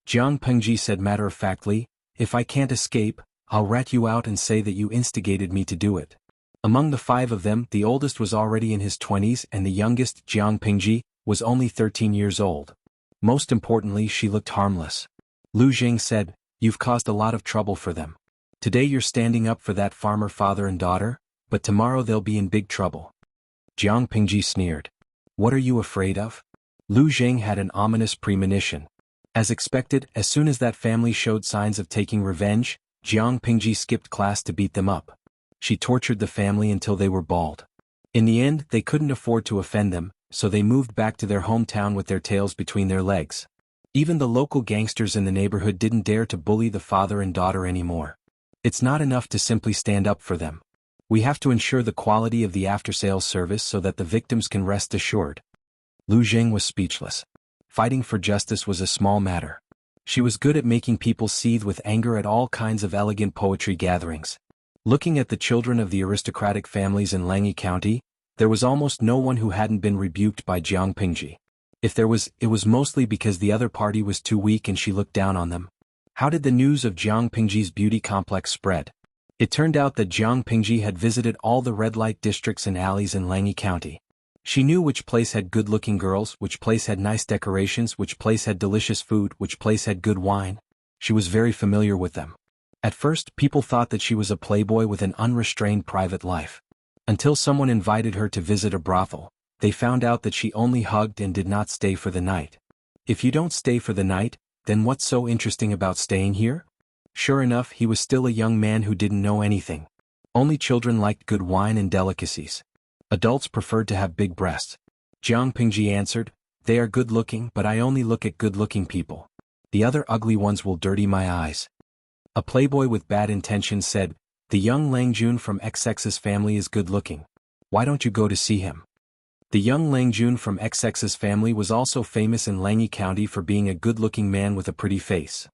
Jiang Pengji said matter-of-factly, if I can't escape, I'll rat you out and say that you instigated me to do it. Among the 5 of them, the oldest was already in his 20s and the youngest, Jiang Pingji, was only 13 years old. Most importantly, she looked harmless. Lu Zheng said, you've caused a lot of trouble for them. Today you're standing up for that farmer father and daughter, but tomorrow they'll be in big trouble. Jiang Pingji sneered. What are you afraid of? Lu Zheng had an ominous premonition. As expected, as soon as that family showed signs of taking revenge, Jiang Pingji skipped class to beat them up. She tortured the family until they were bald. In the end, they couldn't afford to offend them, so they moved back to their hometown with their tails between their legs. Even the local gangsters in the neighborhood didn't dare to bully the father and daughter anymore. It's not enough to simply stand up for them. We have to ensure the quality of the after-sales service so that the victims can rest assured. Lu Zheng was speechless. Fighting for justice was a small matter. She was good at making people seethe with anger at all kinds of elegant poetry gatherings. Looking at the children of the aristocratic families in Langyi County, there was almost no one who hadn't been rebuked by Jiang Pingji. If there was, it was mostly because the other party was too weak and she looked down on them. How did the news of Jiang Pingji's beauty complex spread? It turned out that Jiang Pingji had visited all the red light districts and alleys in Langyi County. She knew which place had good-looking girls, which place had nice decorations, which place had delicious food, which place had good wine. She was very familiar with them. At first, people thought that she was a playboy with an unrestrained private life. Until someone invited her to visit a brothel, they found out that she only hugged and did not stay for the night. If you don't stay for the night, then what's so interesting about staying here? Sure enough, he was still a young man who didn't know anything. Only children liked good wine and delicacies. Adults preferred to have big breasts. Jiang Pingji answered, they are good-looking, but I only look at good-looking people. The other ugly ones will dirty my eyes. A playboy with bad intentions said, the young Lang Jun from XX's family is good-looking. Why don't you go to see him? The young Lang Jun from XX's family was also famous in Langyi County for being a good-looking man with a pretty face.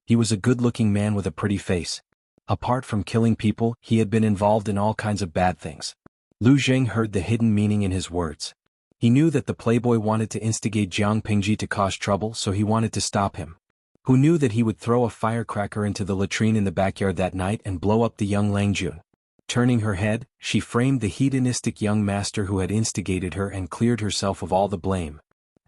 He was a good-looking man with a pretty face. Apart from killing people, he had been involved in all kinds of bad things. Lu Zheng heard the hidden meaning in his words. He knew that the playboy wanted to instigate Jiang Pingji to cause trouble, so he wanted to stop him. Who knew that he would throw a firecracker into the latrine in the backyard that night and blow up the young Lang Jun? Turning her head, she framed the hedonistic young master who had instigated her and cleared herself of all the blame.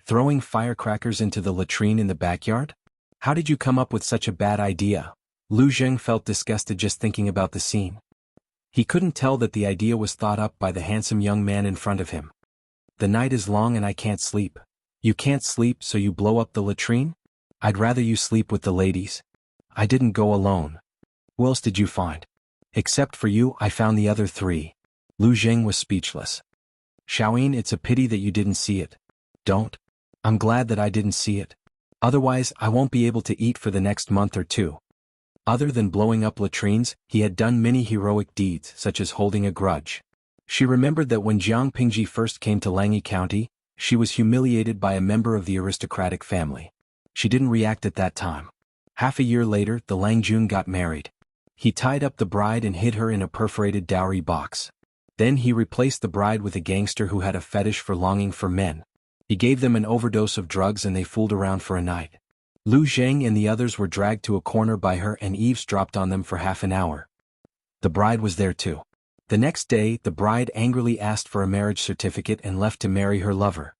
Throwing firecrackers into the latrine in the backyard? How did you come up with such a bad idea? Lu Zheng felt disgusted just thinking about the scene. He couldn't tell that the idea was thought up by the handsome young man in front of him. The night is long and I can't sleep. You can't sleep, so you blow up the latrine? I'd rather you sleep with the ladies. I didn't go alone. Who else did you find? Except for you, I found the other 3. Lu Zheng was speechless. Xiaoyin, it's a pity that you didn't see it. Don't. I'm glad that I didn't see it. Otherwise, I won't be able to eat for the next month or 2. Other than blowing up latrines, he had done many heroic deeds, such as holding a grudge. She remembered that when Jiang Pingji first came to Langyi County, she was humiliated by a member of the aristocratic family. She didn't react at that time. Half a year later, the Lang Jun got married. He tied up the bride and hid her in a perforated dowry box. Then he replaced the bride with a gangster who had a fetish for longing for men. He gave them an overdose of drugs and they fooled around for a night. Lu Zheng and the others were dragged to a corner by her and eavesdropped on them for half an hour. The bride was there too. The next day, the bride angrily asked for a marriage certificate and left to marry her lover.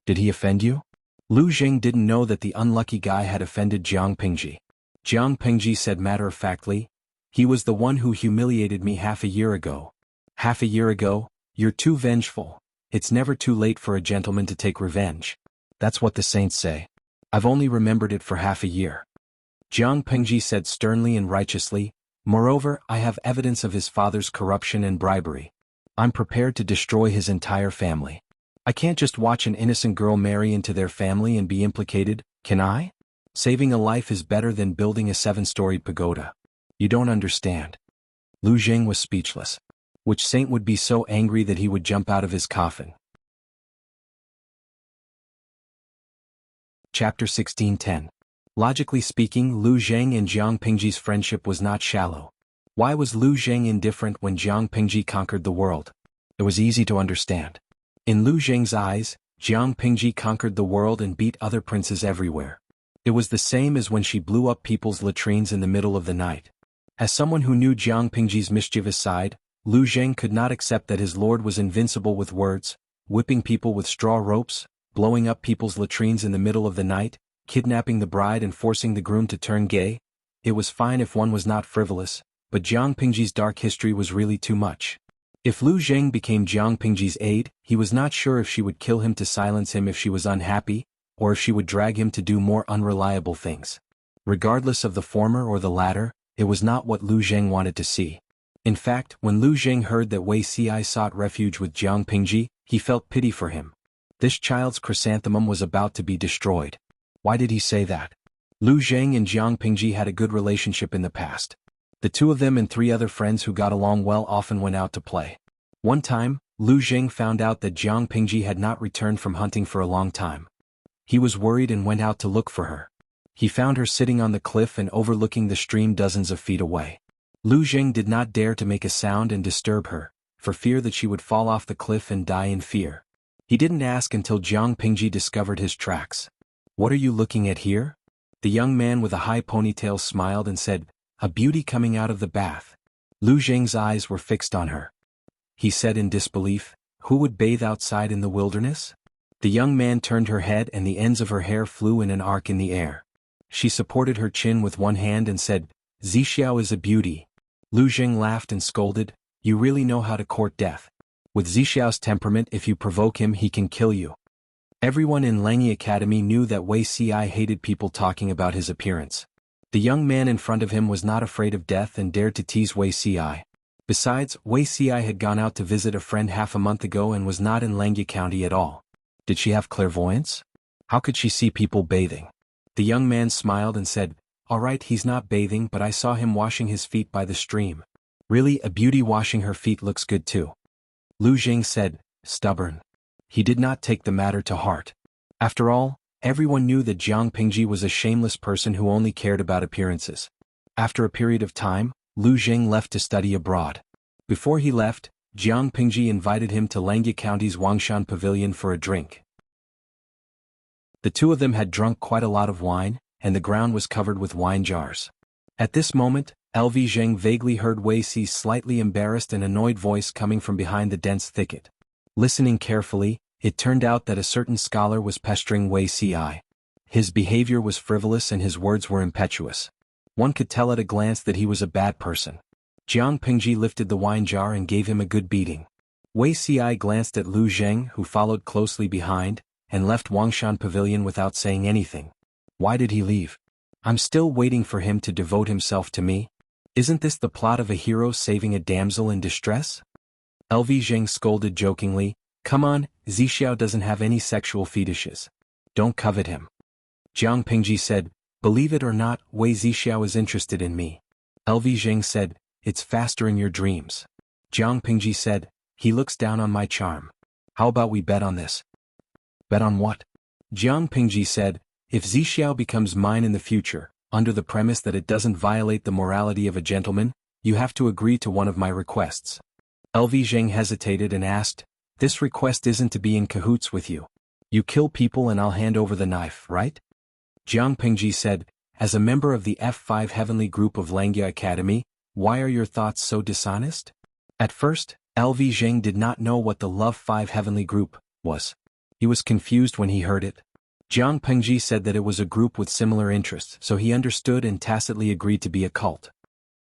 Did he offend you? Lu Zheng didn't know that the unlucky guy had offended Jiang Pingji. Jiang Pingji said matter-of-factly, "He was the one who humiliated me half a year ago." "Half a year ago? You're too vengeful. It's never too late for a gentleman to take revenge. That's what the saints say. I've only remembered it for half a year." Jiang Pingji said sternly and righteously, "Moreover, I have evidence of his father's corruption and bribery. I'm prepared to destroy his entire family. I can't just watch an innocent girl marry into their family and be implicated, can I? Saving a life is better than building a 7-story pagoda. You don't understand." Lu Zheng was speechless. Which saint would be so angry that he would jump out of his coffin? Chapter 16:10. Logically speaking, Lu Zheng and Jiang Pingji's friendship was not shallow. Why was Lu Zheng indifferent when Jiang Pingji conquered the world? It was easy to understand. In Lu Zheng's eyes, Jiang Pingji conquered the world and beat other princes everywhere. It was the same as when she blew up people's latrines in the middle of the night. As someone who knew Jiang Pingji's mischievous side, Lu Zheng could not accept that his lord was invincible with words, whipping people with straw ropes, blowing up people's latrines in the middle of the night, kidnapping the bride and forcing the groom to turn gay. It was fine if one was not frivolous, but Jiang Pingji's dark history was really too much. If Lu Zheng became Jiang Pingji's aide, he was not sure if she would kill him to silence him if she was unhappy, or if she would drag him to do more unreliable things. Regardless of the former or the latter, it was not what Lu Zheng wanted to see. In fact, when Lu Zheng heard that Wei Xi sought refuge with Jiang Pingji, he felt pity for him. This child's chrysanthemum was about to be destroyed. Why did he say that? Lu Zheng and Jiang Pingji had a good relationship in the past. The two of them and 3 other friends who got along well often went out to play. One time, Lu Zheng found out that Jiang Pingji had not returned from hunting for a long time. He was worried and went out to look for her. He found her sitting on the cliff and overlooking the stream dozens of feet away. Lu Zheng did not dare to make a sound and disturb her, for fear that she would fall off the cliff and die in fear. He didn't ask until Jiang Pingji discovered his tracks. "What are you looking at here?" The young man with a high ponytail smiled and said, "A beauty coming out of the bath." Lu Zheng's eyes were fixed on her. He said in disbelief, "Who would bathe outside in the wilderness?" The young man turned her head and the ends of her hair flew in an arc in the air. She supported her chin with one hand and said, "Zixiao is a beauty." Lu Zheng laughed and scolded, "You really know how to court death. With Zixiao's temperament, if you provoke him he can kill you." Everyone in Langyi Academy knew that Wei Xi hated people talking about his appearance. The young man in front of him was not afraid of death and dared to tease Wei Xi. Besides, Wei Xi had gone out to visit a friend half a month ago and was not in Langyi County at all. Did she have clairvoyance? How could she see people bathing? The young man smiled and said, "All right, he's not bathing, but I saw him washing his feet by the stream." "Really, a beauty washing her feet looks good too." Lu Zheng said, "Stubborn." He did not take the matter to heart. After all, everyone knew that Jiang Pingji was a shameless person who only cared about appearances. After a period of time, Lu Zheng left to study abroad. Before he left, Jiang Pingji invited him to Langyi County's Wangshan Pavilion for a drink. The two of them had drunk quite a lot of wine, and the ground was covered with wine jars. At this moment, Lv Zheng vaguely heard Wei Xi's slightly embarrassed and annoyed voice coming from behind the dense thicket. Listening carefully, it turned out that a certain scholar was pestering Wei Xi. His behavior was frivolous and his words were impetuous. One could tell at a glance that he was a bad person. Jiang Pingji lifted the wine jar and gave him a good beating. Wei Xi glanced at Lu Zheng, who followed closely behind, and left Wangshan Pavilion without saying anything. Why did he leave? I'm still waiting for him to devote himself to me. Isn't this the plot of a hero saving a damsel in distress? Lv Zheng scolded jokingly, "Come on, Zixiao doesn't have any sexual fetishes. Don't covet him." Jiang Pingji said, "Believe it or not, Wei Zixiao is interested in me." Lv Zheng said, "It's faster in your dreams." Jiang Pingji said, "He looks down on my charm. How about we bet on this?" "Bet on what?" Jiang Pingji said, "If Zixiao becomes mine in the future, under the premise that it doesn't violate the morality of a gentleman, you have to agree to one of my requests. LV Zheng hesitated and asked, this request isn't to be in cahoots with you. You kill people and I'll hand over the knife, right? Jiang Pingji said, as a member of the F5 Heavenly Group of Langya Academy, why are your thoughts so dishonest? At first, LV Zheng did not know what the Love 5 Heavenly Group was. He was confused when he heard it. Jiang Pingji said that it was a group with similar interests, so he understood and tacitly agreed to be a cult.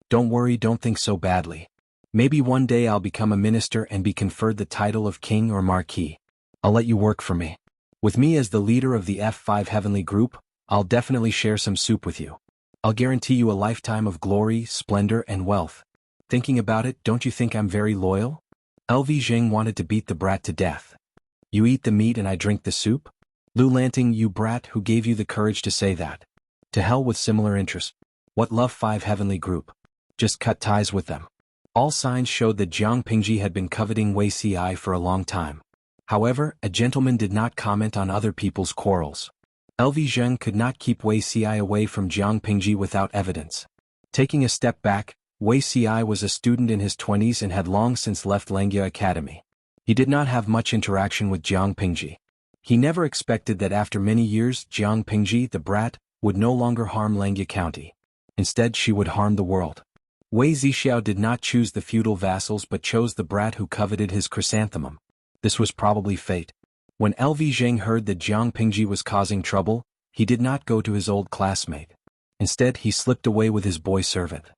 Don't worry, don't think so badly. Maybe one day I'll become a minister and be conferred the title of king or marquis. I'll let you work for me. With me as the leader of the F5 Heavenly Group, I'll definitely share some soup with you. I'll guarantee you a lifetime of glory, splendor, and wealth. Thinking about it, don't you think I'm very loyal? LV Zheng wanted to beat the brat to death. You eat the meat and I drink the soup? Lu Lanting, you brat, who gave you the courage to say that? To hell with similar interests. What Love 5 Heavenly Group? Just cut ties with them. All signs showed that Jiang Pingji had been coveting Wei Ci for a long time. However, a gentleman did not comment on other people's quarrels. LV Zheng could not keep Wei Ci away from Jiang Pingji without evidence. Taking a step back, Wei Ci was a student in his 20s and had long since left Langya Academy. He did not have much interaction with Jiang Pingji. He never expected that after many years Jiang Pingji, the brat, would no longer harm Langya County. Instead, she would harm the world. Wei Zixiao did not choose the feudal vassals but chose the brat who coveted his chrysanthemum. This was probably fate. When LV Zheng heard that Jiang Pingji was causing trouble, he did not go to his old classmate. Instead, he slipped away with his boy servant.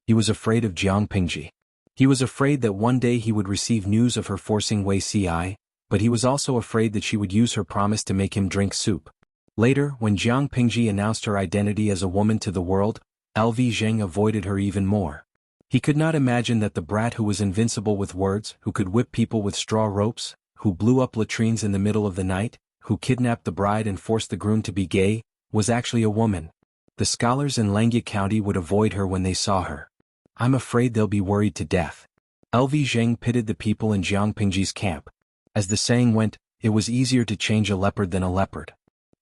He was afraid of Jiang Pingji. He was afraid that one day he would receive news of her forcing Wei Ci, but he was also afraid that she would use her promise to make him drink soup. Later, when Jiang Pingji announced her identity as a woman to the world, LV Zheng avoided her even more. He could not imagine that the brat who was invincible with words, who could whip people with straw ropes, who blew up latrines in the middle of the night, who kidnapped the bride and forced the groom to be gay, was actually a woman. The scholars in Langya County would avoid her when they saw her. I'm afraid they'll be worried to death. LV Zheng pitied the people in Jiang Pingji's camp. As the saying went, it was easier to change a leopard than a leopard.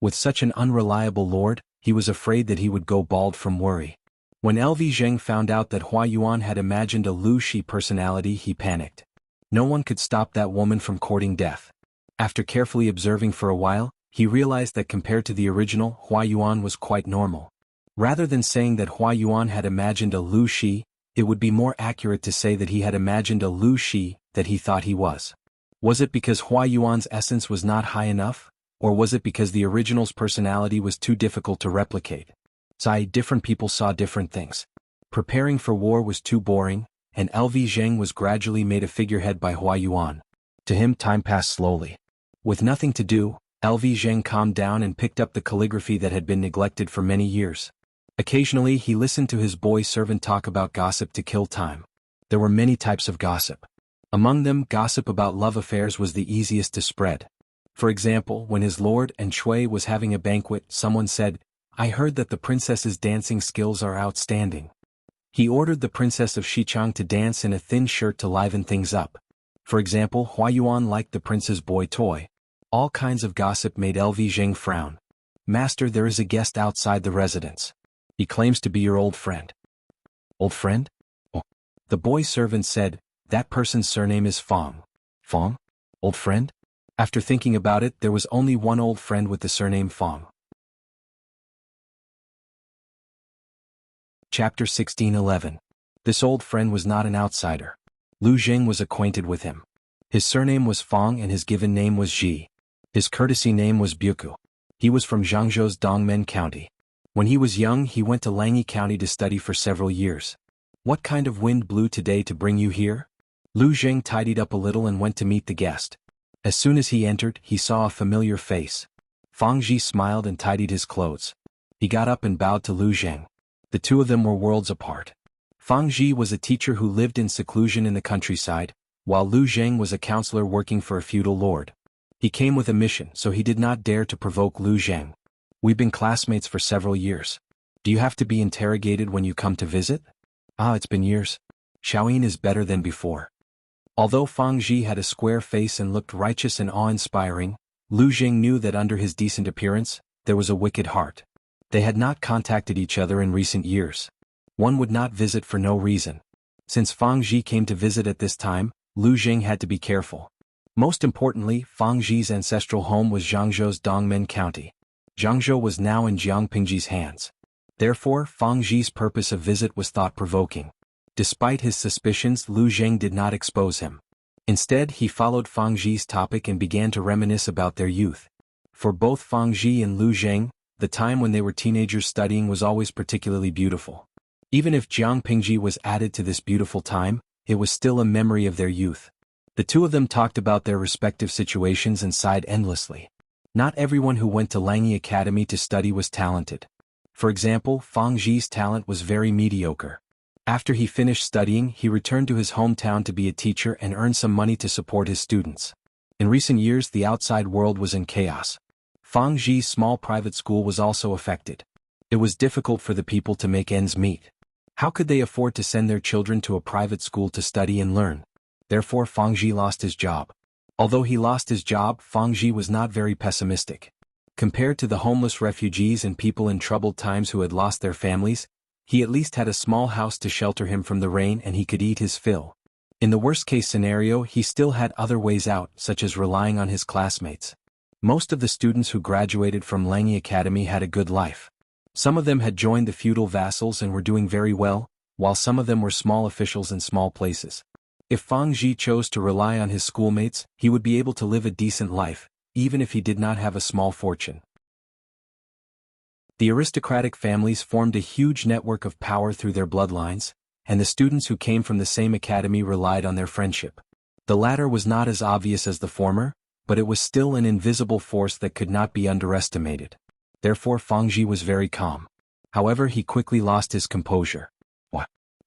With such an unreliable lord, he was afraid that he would go bald from worry. When LV Zheng found out that Hua Yuan had imagined a Lu Shi personality, he panicked. No one could stop that woman from courting death. After carefully observing for a while, he realized that compared to the original, Hua Yuan was quite normal. Rather than saying that Hua Yuan had imagined a Lu Shi, it would be more accurate to say that he had imagined a Lu Shi that he thought he was. Was it because Hua Yuan's essence was not high enough, or was it because the original's personality was too difficult to replicate? Different people saw different things. Preparing for war was too boring, and LV Zheng was gradually made a figurehead by Hua Yuan. To him, time passed slowly. With nothing to do, LV Zheng calmed down and picked up the calligraphy that had been neglected for many years. Occasionally he listened to his boy servant talk about gossip to kill time. There were many types of gossip. Among them, gossip about love affairs was the easiest to spread. For example, when his lord and Shui was having a banquet, someone said, I heard that the princess's dancing skills are outstanding. He ordered the princess of Xichang to dance in a thin shirt to liven things up. For example, Hua Yuan liked the prince's boy toy. All kinds of gossip made LV Zheng frown. Master, there is a guest outside the residence. He claims to be your old friend. Old friend? Oh. The boy servant said, that person's surname is Fong. Fong? Old friend? After thinking about it, there was only one old friend with the surname Fong. Chapter 1611. This old friend was not an outsider. Lu Jing was acquainted with him. His surname was Fong and his given name was Ji. His courtesy name was Buku. He was from Zhangzhou's Dongmen County. When he was young, he went to Langyi County to study for several years. What kind of wind blew today to bring you here? Lu Jing tidied up a little and went to meet the guest. As soon as he entered, he saw a familiar face. Fong Ji smiled and tidied his clothes. He got up and bowed to Lu Jing. The two of them were worlds apart. Fong Ji was a teacher who lived in seclusion in the countryside, while Lu Zheng was a counselor working for a feudal lord. He came with a mission, so he did not dare to provoke Lu Zheng. We've been classmates for several years. Do you have to be interrogated when you come to visit? It's been years. Xiaoyin is better than before. Although Fong Ji had a square face and looked righteous and awe-inspiring, Lu Zheng knew that under his decent appearance, there was a wicked heart. They had not contacted each other in recent years. One would not visit for no reason. Since Fang Ji came to visit at this time, Lu Jing had to be careful. Most importantly, Fang Ji's ancestral home was Jiangzhou's Dongmen County. Jiangzhou was now in Jiang Pingji's hands. Therefore, Fang Ji's purpose of visit was thought-provoking. Despite his suspicions, Lu Jing did not expose him. Instead, he followed Fang Ji's topic and began to reminisce about their youth. For both Fang Ji and Lu Jing, the time when they were teenagers studying was always particularly beautiful. Even if Jiang Pingji was added to this beautiful time, it was still a memory of their youth. The two of them talked about their respective situations and sighed endlessly. Not everyone who went to Langyi Academy to study was talented. For example, Fang Ji's talent was very mediocre. After he finished studying, he returned to his hometown to be a teacher and earn some money to support his students. In recent years, the outside world was in chaos. Fang Ji's small private school was also affected. It was difficult for the people to make ends meet. How could they afford to send their children to a private school to study and learn? Therefore, Fang Ji lost his job. Although he lost his job, Fang Ji was not very pessimistic. Compared to the homeless refugees and people in troubled times who had lost their families, he at least had a small house to shelter him from the rain and he could eat his fill. In the worst-case scenario, he still had other ways out, such as relying on his classmates. Most of the students who graduated from Langyi Academy had a good life. Some of them had joined the feudal vassals and were doing very well, while some of them were small officials in small places. If Fang Ji chose to rely on his schoolmates, he would be able to live a decent life, even if he did not have a small fortune. The aristocratic families formed a huge network of power through their bloodlines, and the students who came from the same academy relied on their friendship. The latter was not as obvious as the former, but it was still an invisible force that could not be underestimated. Therefore Fang Ji was very calm. However, he quickly lost his composure.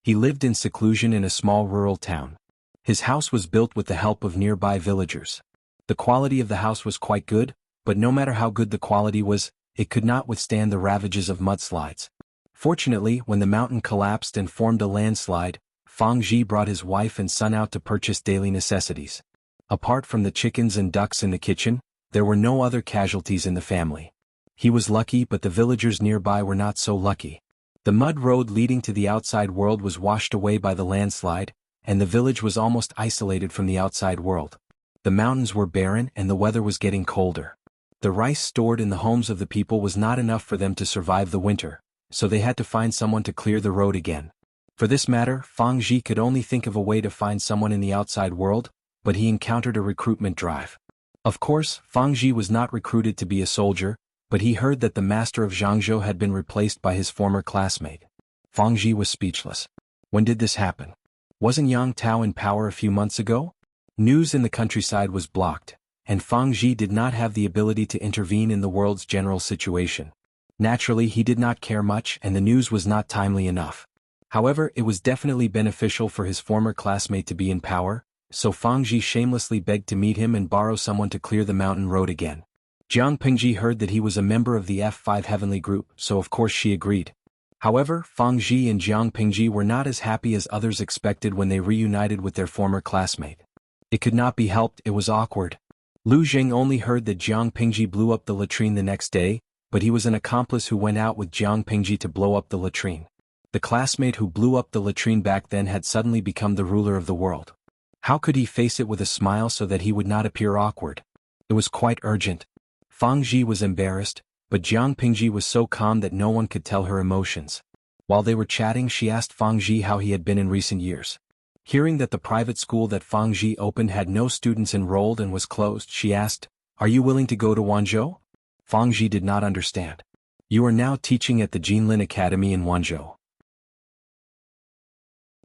He lived in seclusion in a small rural town. His house was built with the help of nearby villagers. The quality of the house was quite good, but no matter how good the quality was, it could not withstand the ravages of mudslides. Fortunately, when the mountain collapsed and formed a landslide, Fang Ji brought his wife and son out to purchase daily necessities. Apart from the chickens and ducks in the kitchen, there were no other casualties in the family. He was lucky, but the villagers nearby were not so lucky. The mud road leading to the outside world was washed away by the landslide, and the village was almost isolated from the outside world. The mountains were barren and the weather was getting colder. The rice stored in the homes of the people was not enough for them to survive the winter, so they had to find someone to clear the road again. For this matter, Fang Ji could only think of a way to find someone in the outside world, but he encountered a recruitment drive. Of course, Fang Ji was not recruited to be a soldier, but he heard that the master of Jiangzhou had been replaced by his former classmate. Fang Ji was speechless. When did this happen? Wasn't Yang Tao in power a few months ago? News in the countryside was blocked, and Fang Ji did not have the ability to intervene in the world's general situation. Naturally, he did not care much and the news was not timely enough. However, it was definitely beneficial for his former classmate to be in power, so Fang Ji shamelessly begged to meet him and borrow someone to clear the mountain road again. Jiang Pingji heard that he was a member of the F5 Heavenly Group, so of course she agreed. However, Fang Ji and Jiang Pingji were not as happy as others expected when they reunited with their former classmate. It could not be helped, it was awkward. Lu Jing only heard that Jiang Pingji blew up the latrine the next day, but he was an accomplice who went out with Jiang Pingji to blow up the latrine. The classmate who blew up the latrine back then had suddenly become the ruler of the world. How could he face it with a smile so that he would not appear awkward? It was quite urgent. Fang Ji was embarrassed, but Jiang Pingji was so calm that no one could tell her emotions. While they were chatting, she asked Fang Ji how he had been in recent years. Hearing that the private school that Fang Ji opened had no students enrolled and was closed, she asked, "Are you willing to go to Wanzhou?" Fang Ji did not understand. "You are now teaching at the Jinlin Academy in Wanzhou.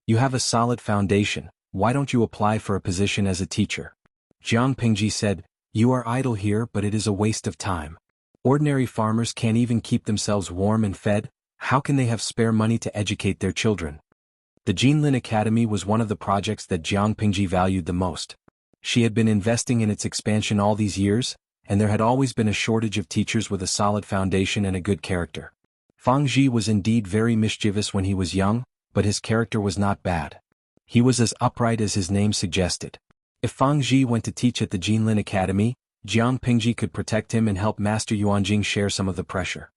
You have a solid foundation, why don't you apply for a position as a teacher?" Jiang Pingji said, "You are idle here, but it is a waste of time. Ordinary farmers can't even keep themselves warm and fed, how can they have spare money to educate their children?" The Jinlin Academy was one of the projects that Jiang Pingji valued the most. She had been investing in its expansion all these years, and there had always been a shortage of teachers with a solid foundation and a good character. Fang Ji was indeed very mischievous when he was young, but his character was not bad. He was as upright as his name suggested. If Fang Ji went to teach at the Jinlin Academy, Jiang Pingji could protect him and help Master Yuanjing share some of the pressure.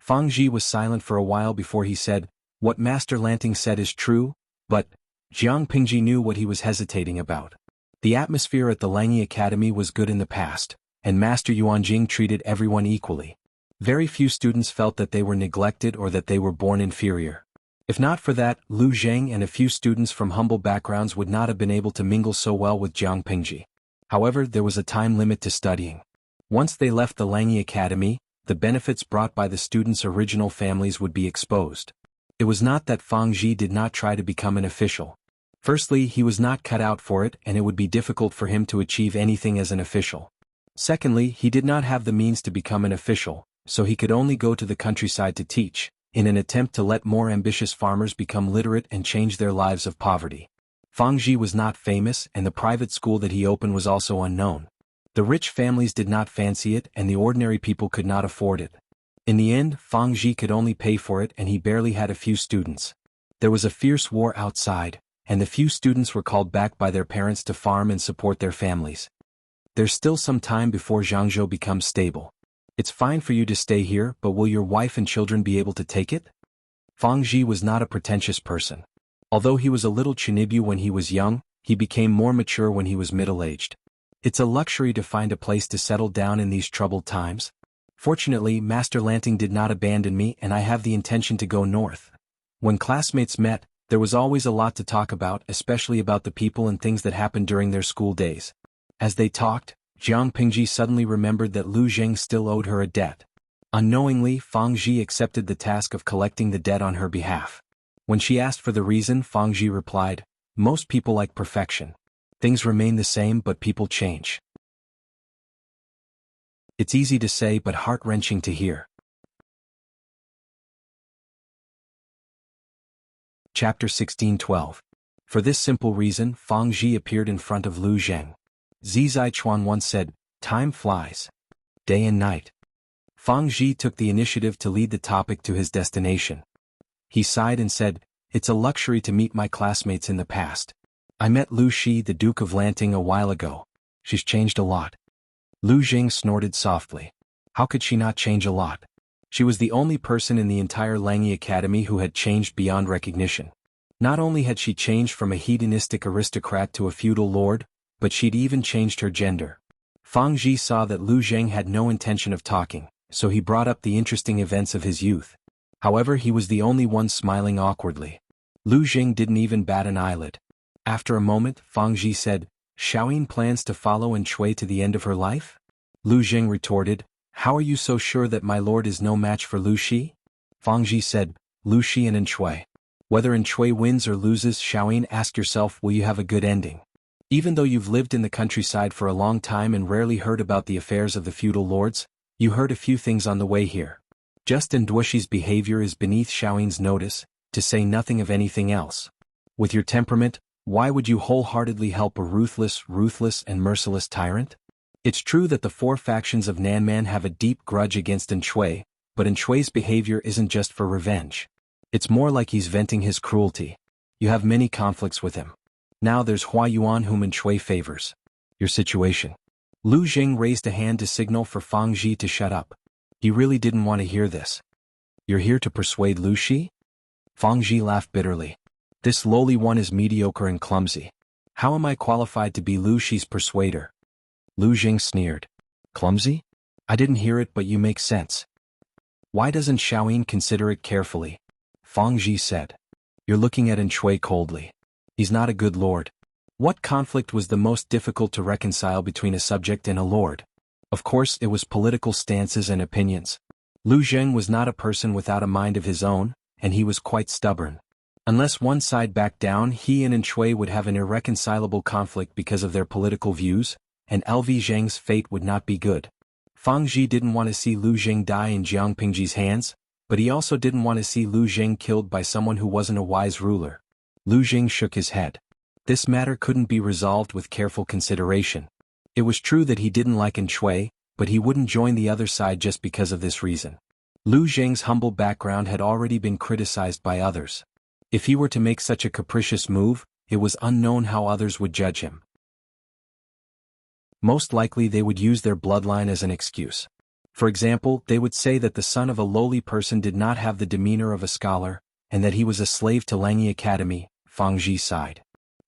Fang Ji was silent for a while before he said, "What Master Lanting said is true, but..." Jiang Pingji knew what he was hesitating about. The atmosphere at the Langi Academy was good in the past, and Master Yuanjing treated everyone equally. Very few students felt that they were neglected or that they were born inferior. If not for that, Lu Zheng and a few students from humble backgrounds would not have been able to mingle so well with Jiang Pingji. However, there was a time limit to studying. Once they left the Langi Academy, the benefits brought by the students' original families would be exposed. It was not that Fang Ji did not try to become an official. Firstly, he was not cut out for it, and it would be difficult for him to achieve anything as an official. Secondly, he did not have the means to become an official, so he could only go to the countryside to teach, in an attempt to let more ambitious farmers become literate and change their lives of poverty. Fang Ji was not famous, and the private school that he opened was also unknown. The rich families did not fancy it, and the ordinary people could not afford it. In the end, Fang Ji could only pay for it, and he barely had a few students. There was a fierce war outside, and the few students were called back by their parents to farm and support their families. There's still some time before Zhangzhou becomes stable. It's fine for you to stay here, but will your wife and children be able to take it? Fang Ji was not a pretentious person. Although he was a little chinibu when he was young, he became more mature when he was middle-aged. It's a luxury to find a place to settle down in these troubled times. Fortunately, Master Lanting did not abandon me, and I have the intention to go north. When classmates met, there was always a lot to talk about, especially about the people and things that happened during their school days. As they talked, Jiang Pingji suddenly remembered that Lu Zheng still owed her a debt. Unknowingly, Fang Ji accepted the task of collecting the debt on her behalf. When she asked for the reason, Fang Ji replied, "Most people like perfection. Things remain the same, but people change." It's easy to say but heart-wrenching to hear. Chapter 16:12. For this simple reason, Fang Ji appeared in front of Lu Zheng. Zizai Chuan once said, "Time flies. Day and night." Fang Ji took the initiative to lead the topic to his destination. He sighed and said, "It's a luxury to meet my classmates in the past. I met Lu Shi, the Duke of Lanting, a while ago. She's changed a lot." Lu Zheng snorted softly. How could she not change a lot? She was the only person in the entire Langi Academy who had changed beyond recognition. Not only had she changed from a hedonistic aristocrat to a feudal lord, but she'd even changed her gender. Fang Ji saw that Lu Zheng had no intention of talking, so he brought up the interesting events of his youth. However, he was the only one smiling awkwardly. Lu Zheng didn't even bat an eyelid. After a moment, Fang Ji said, "Xiaoyin plans to follow in Shui to the end of her life?" Lu Zheng retorted, "How are you so sure that my lord is no match for Lu Shi?" Fang Ji said, "Lu Shi and Shui. Whether Shui wins or loses, Xiaoyin, ask yourself, will you have a good ending? Even though you've lived in the countryside for a long time and rarely heard about the affairs of the feudal lords, you heard a few things on the way here. Just Duoshi's behavior is beneath Xiaoyin's notice, to say nothing of anything else. With your temperament, why would you wholeheartedly help a ruthless and merciless tyrant? It's true that the four factions of Nanman have a deep grudge against Shui, but Shui's behavior isn't just for revenge. It's more like he's venting his cruelty. You have many conflicts with him. Now there's Hua Yuan whom Shui favors. Your situation." Lu Zheng raised a hand to signal for Fang Ji to shut up. He really didn't want to hear this. "You're here to persuade Lu Shi?" Fang Ji laughed bitterly. "This lowly one is mediocre and clumsy. How am I qualified to be Lu Shi's persuader?" Lu Zheng sneered. "Clumsy? I didn't hear it, but you make sense. Why doesn't Xiaoyin consider it carefully?" Fang Ji said. "You're looking at Shui coldly. He's not a good lord." What conflict was the most difficult to reconcile between a subject and a lord? Of course, it was political stances and opinions. Lu Zheng was not a person without a mind of his own, and he was quite stubborn. Unless one side backed down, he and Shui would have an irreconcilable conflict because of their political views, and LV Zheng's fate would not be good. Fang Ji didn't want to see Lu Zheng die in Jiang Pingji's hands, but he also didn't want to see Lu Zheng killed by someone who wasn't a wise ruler. Lu Zheng shook his head. This matter couldn't be resolved with careful consideration. It was true that he didn't like Shui, but he wouldn't join the other side just because of this reason. Lu Zheng's humble background had already been criticized by others. If he were to make such a capricious move, it was unknown how others would judge him. Most likely they would use their bloodline as an excuse. For example, they would say that the son of a lowly person did not have the demeanor of a scholar, and that he was a slave to Lanyi Academy. Fang Zhi sighed.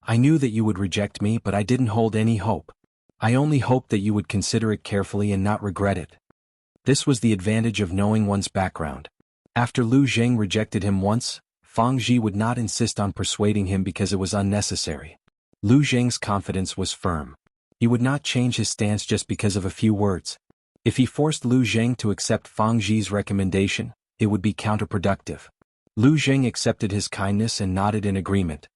I knew that you would reject me, but I didn't hold any hope. I only hoped that you would consider it carefully and not regret it. This was the advantage of knowing one's background. After Lu Zheng rejected him once, Fang Zhi would not insist on persuading him because it was unnecessary. Lu Zheng's confidence was firm. He would not change his stance just because of a few words. If he forced Lu Zheng to accept Fang Zhi's recommendation, it would be counterproductive. Lu Zheng accepted his kindness and nodded in agreement.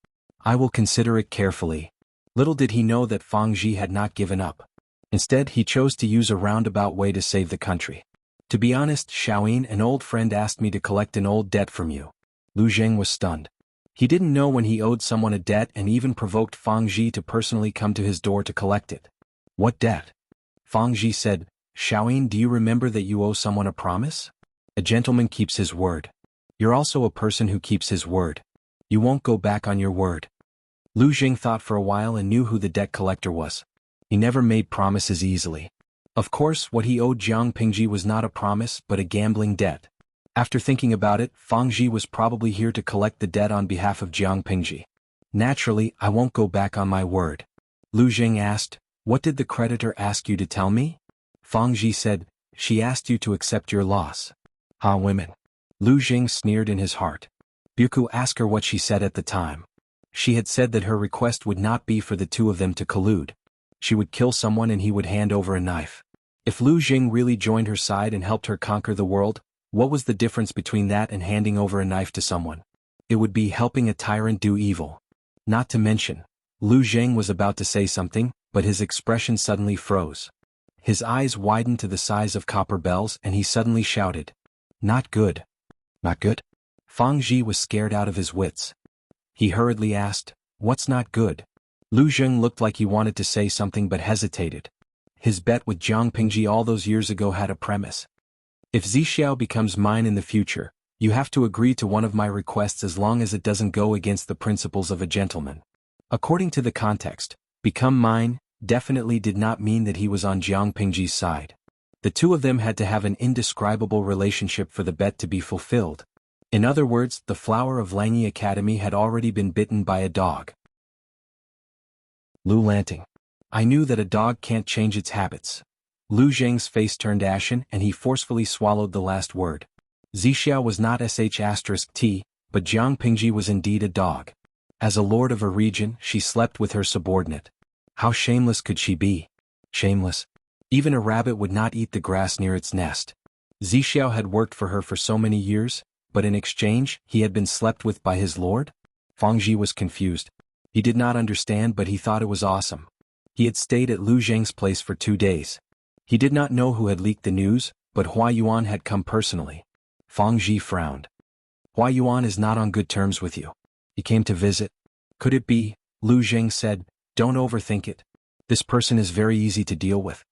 I will consider it carefully. Little did he know that Fang Zhi had not given up. Instead, he chose to use a roundabout way to save the country. To be honest, Xiaoyin, an old friend, asked me to collect an old debt from you. Lu Zheng was stunned. He didn't know when he owed someone a debt and even provoked Fang Zhi to personally come to his door to collect it. What debt? Fang Zhi said, Xiaoyin, do you remember that you owe someone a promise? A gentleman keeps his word. You're also a person who keeps his word. You won't go back on your word. Lu Zheng thought for a while and knew who the debt collector was. He never made promises easily. Of course, what he owed Jiang Pingji was not a promise but a gambling debt. After thinking about it, Fang Zhi was probably here to collect the debt on behalf of Jiang Pingji. Naturally, I won't go back on my word. Lu Zheng asked, what did the creditor ask you to tell me? Fang Zhi said, she asked you to accept your loss. Ha, women. Lu Zheng sneered in his heart. Buku asked her what she said at the time. She had said that her request would not be for the two of them to collude. She would kill someone and he would hand over a knife. If Lu Zheng really joined her side and helped her conquer the world, what was the difference between that and handing over a knife to someone? It would be helping a tyrant do evil. Not to mention, Lu Zheng was about to say something, but his expression suddenly froze. His eyes widened to the size of copper bells and he suddenly shouted, Not good. Not good? Fang Zhi was scared out of his wits. He hurriedly asked, What's not good? Lu Zheng looked like he wanted to say something but hesitated. His bet with Jiang Pingji all those years ago had a premise. If Zixiao becomes mine in the future, you have to agree to one of my requests as long as it doesn't go against the principles of a gentleman. According to the context, become mine definitely did not mean that he was on Jiang Pingji's side. The two of them had to have an indescribable relationship for the bet to be fulfilled. In other words, the flower of Lanyi Academy had already been bitten by a dog. Lu Lanting. I knew that a dog can't change its habits. Lu Zheng's face turned ashen and he forcefully swallowed the last word. Zixiao was not sh*t, but Jiang Pingji was indeed a dog. As a lord of a region, she slept with her subordinate. How shameless could she be? Shameless. Even a rabbit would not eat the grass near its nest. Zixiao had worked for her for so many years, but in exchange, he had been slept with by his lord? Fang Zhi was confused. He did not understand, but he thought it was awesome. He had stayed at Lu Zheng's place for 2 days. He did not know who had leaked the news, but Hua Yuan had come personally. Fang Zhi frowned. Hua Yuan is not on good terms with you. He came to visit. Could it be? Lu Zheng said, don't overthink it. This person is very easy to deal with.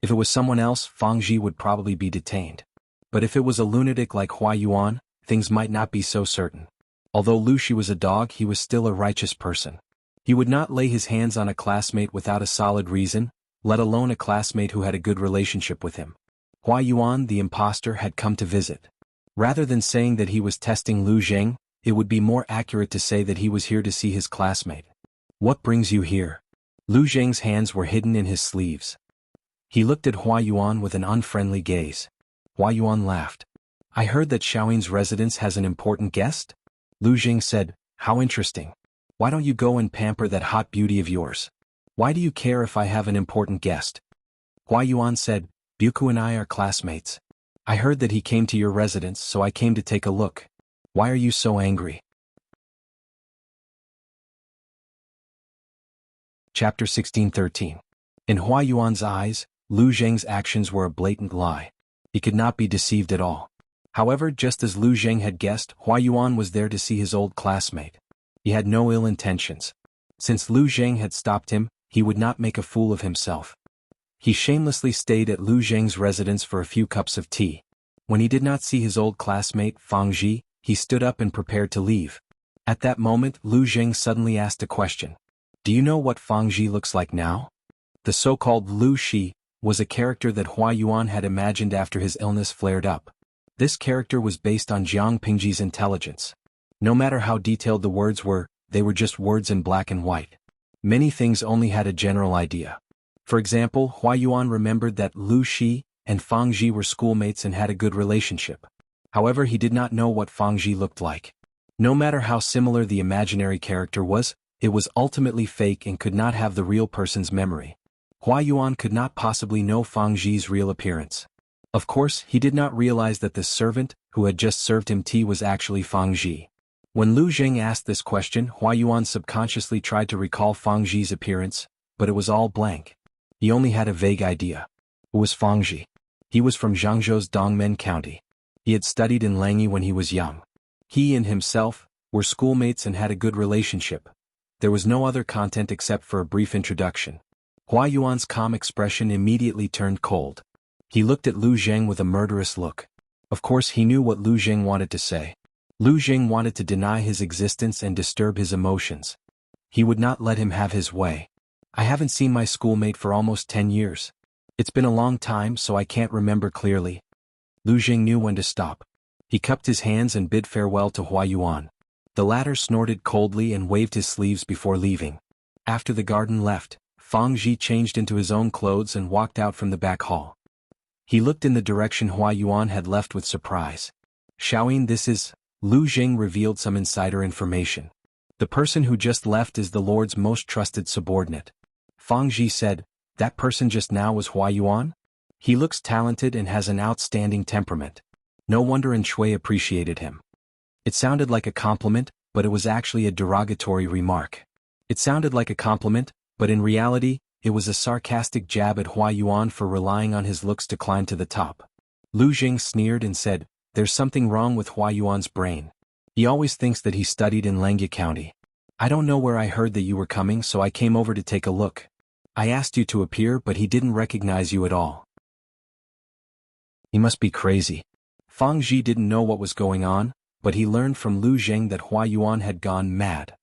If it was someone else, Fang Zhi would probably be detained. But if it was a lunatic like Hua Yuan, things might not be so certain. Although Lu Shi was a dog, he was still a righteous person. He would not lay his hands on a classmate without a solid reason, let alone a classmate who had a good relationship with him. Hua Yuan, the impostor, had come to visit. Rather than saying that he was testing Lu Zheng, it would be more accurate to say that he was here to see his classmate. What brings you here? Lu Zheng's hands were hidden in his sleeves. He looked at Hua Yuan with an unfriendly gaze. Hua Yuan laughed. I heard that Xiaoyin's residence has an important guest? Lu Zheng said, how interesting. Why don't you go and pamper that hot beauty of yours? Why do you care if I have an important guest? Hua Yuan said, Buku and I are classmates. I heard that he came to your residence, so I came to take a look. Why are you so angry? Chapter 16:13. In Hua Yuan's eyes, Lu Zheng's actions were a blatant lie. He could not be deceived at all. However, just as Lu Zheng had guessed, Hua Yuan was there to see his old classmate. He had no ill intentions. Since Lu Zheng had stopped him, he would not make a fool of himself. He shamelessly stayed at Lu Zheng's residence for a few cups of tea. When he did not see his old classmate, Fang Zhi, he stood up and prepared to leave. At that moment, Lu Zheng suddenly asked a question. Do you know what Fang Zhi looks like now? The so-called Lu Shi, was a character that Hua Yuan had imagined after his illness flared up. This character was based on Jiang Pingji's intelligence. No matter how detailed the words were, they were just words in black and white. Many things only had a general idea. For example, Hua Yuan remembered that Lu Shi and Fang Ji were schoolmates and had a good relationship. However, he did not know what Fang Ji looked like. No matter how similar the imaginary character was, it was ultimately fake and could not have the real person's memory. Hua Yuan could not possibly know Fang Ji's real appearance. Of course, he did not realize that the servant, who had just served him tea, was actually Fang Ji. When Lu Jing asked this question, Hua Yuan subconsciously tried to recall Fang Ji's appearance, but it was all blank. He only had a vague idea. Who was Fang Ji? He was from Zhangzhou's Dongmen County. He had studied in Langyi when he was young. He and himself were schoolmates and had a good relationship. There was no other content except for a brief introduction. Hua Yuan's calm expression immediately turned cold. He looked at Lu Zheng with a murderous look. Of course, he knew what Lu Zheng wanted to say. Lu Zheng wanted to deny his existence and disturb his emotions. He would not let him have his way. I haven't seen my schoolmate for almost 10 years. It's been a long time, so I can't remember clearly. Lu Zheng knew when to stop. He cupped his hands and bid farewell to Hua Yuan. The latter snorted coldly and waved his sleeves before leaving. After the garden left, Fang Ji changed into his own clothes and walked out from the back hall. He looked in the direction Hua Yuan had left with surprise. Xiaoyin, this is... Lu Jing revealed some insider information. The person who just left is the Lord's most trusted subordinate. Fang Ji said, that person just now was Hua Yuan? He looks talented and has an outstanding temperament. No wonder Shui appreciated him. It sounded like a compliment, but it was actually a derogatory remark. It sounded like a compliment, but in reality, it was a sarcastic jab at Hua Yuan for relying on his looks to climb to the top. Lu Jing sneered and said, there's something wrong with Hua Yuan's brain. He always thinks that he studied in Langyi County. I don't know where I heard that you were coming, so I came over to take a look. I asked you to appear, but he didn't recognize you at all. He must be crazy. Fang Ji didn't know what was going on, but he learned from Lu Zheng that Hua Yuan had gone mad.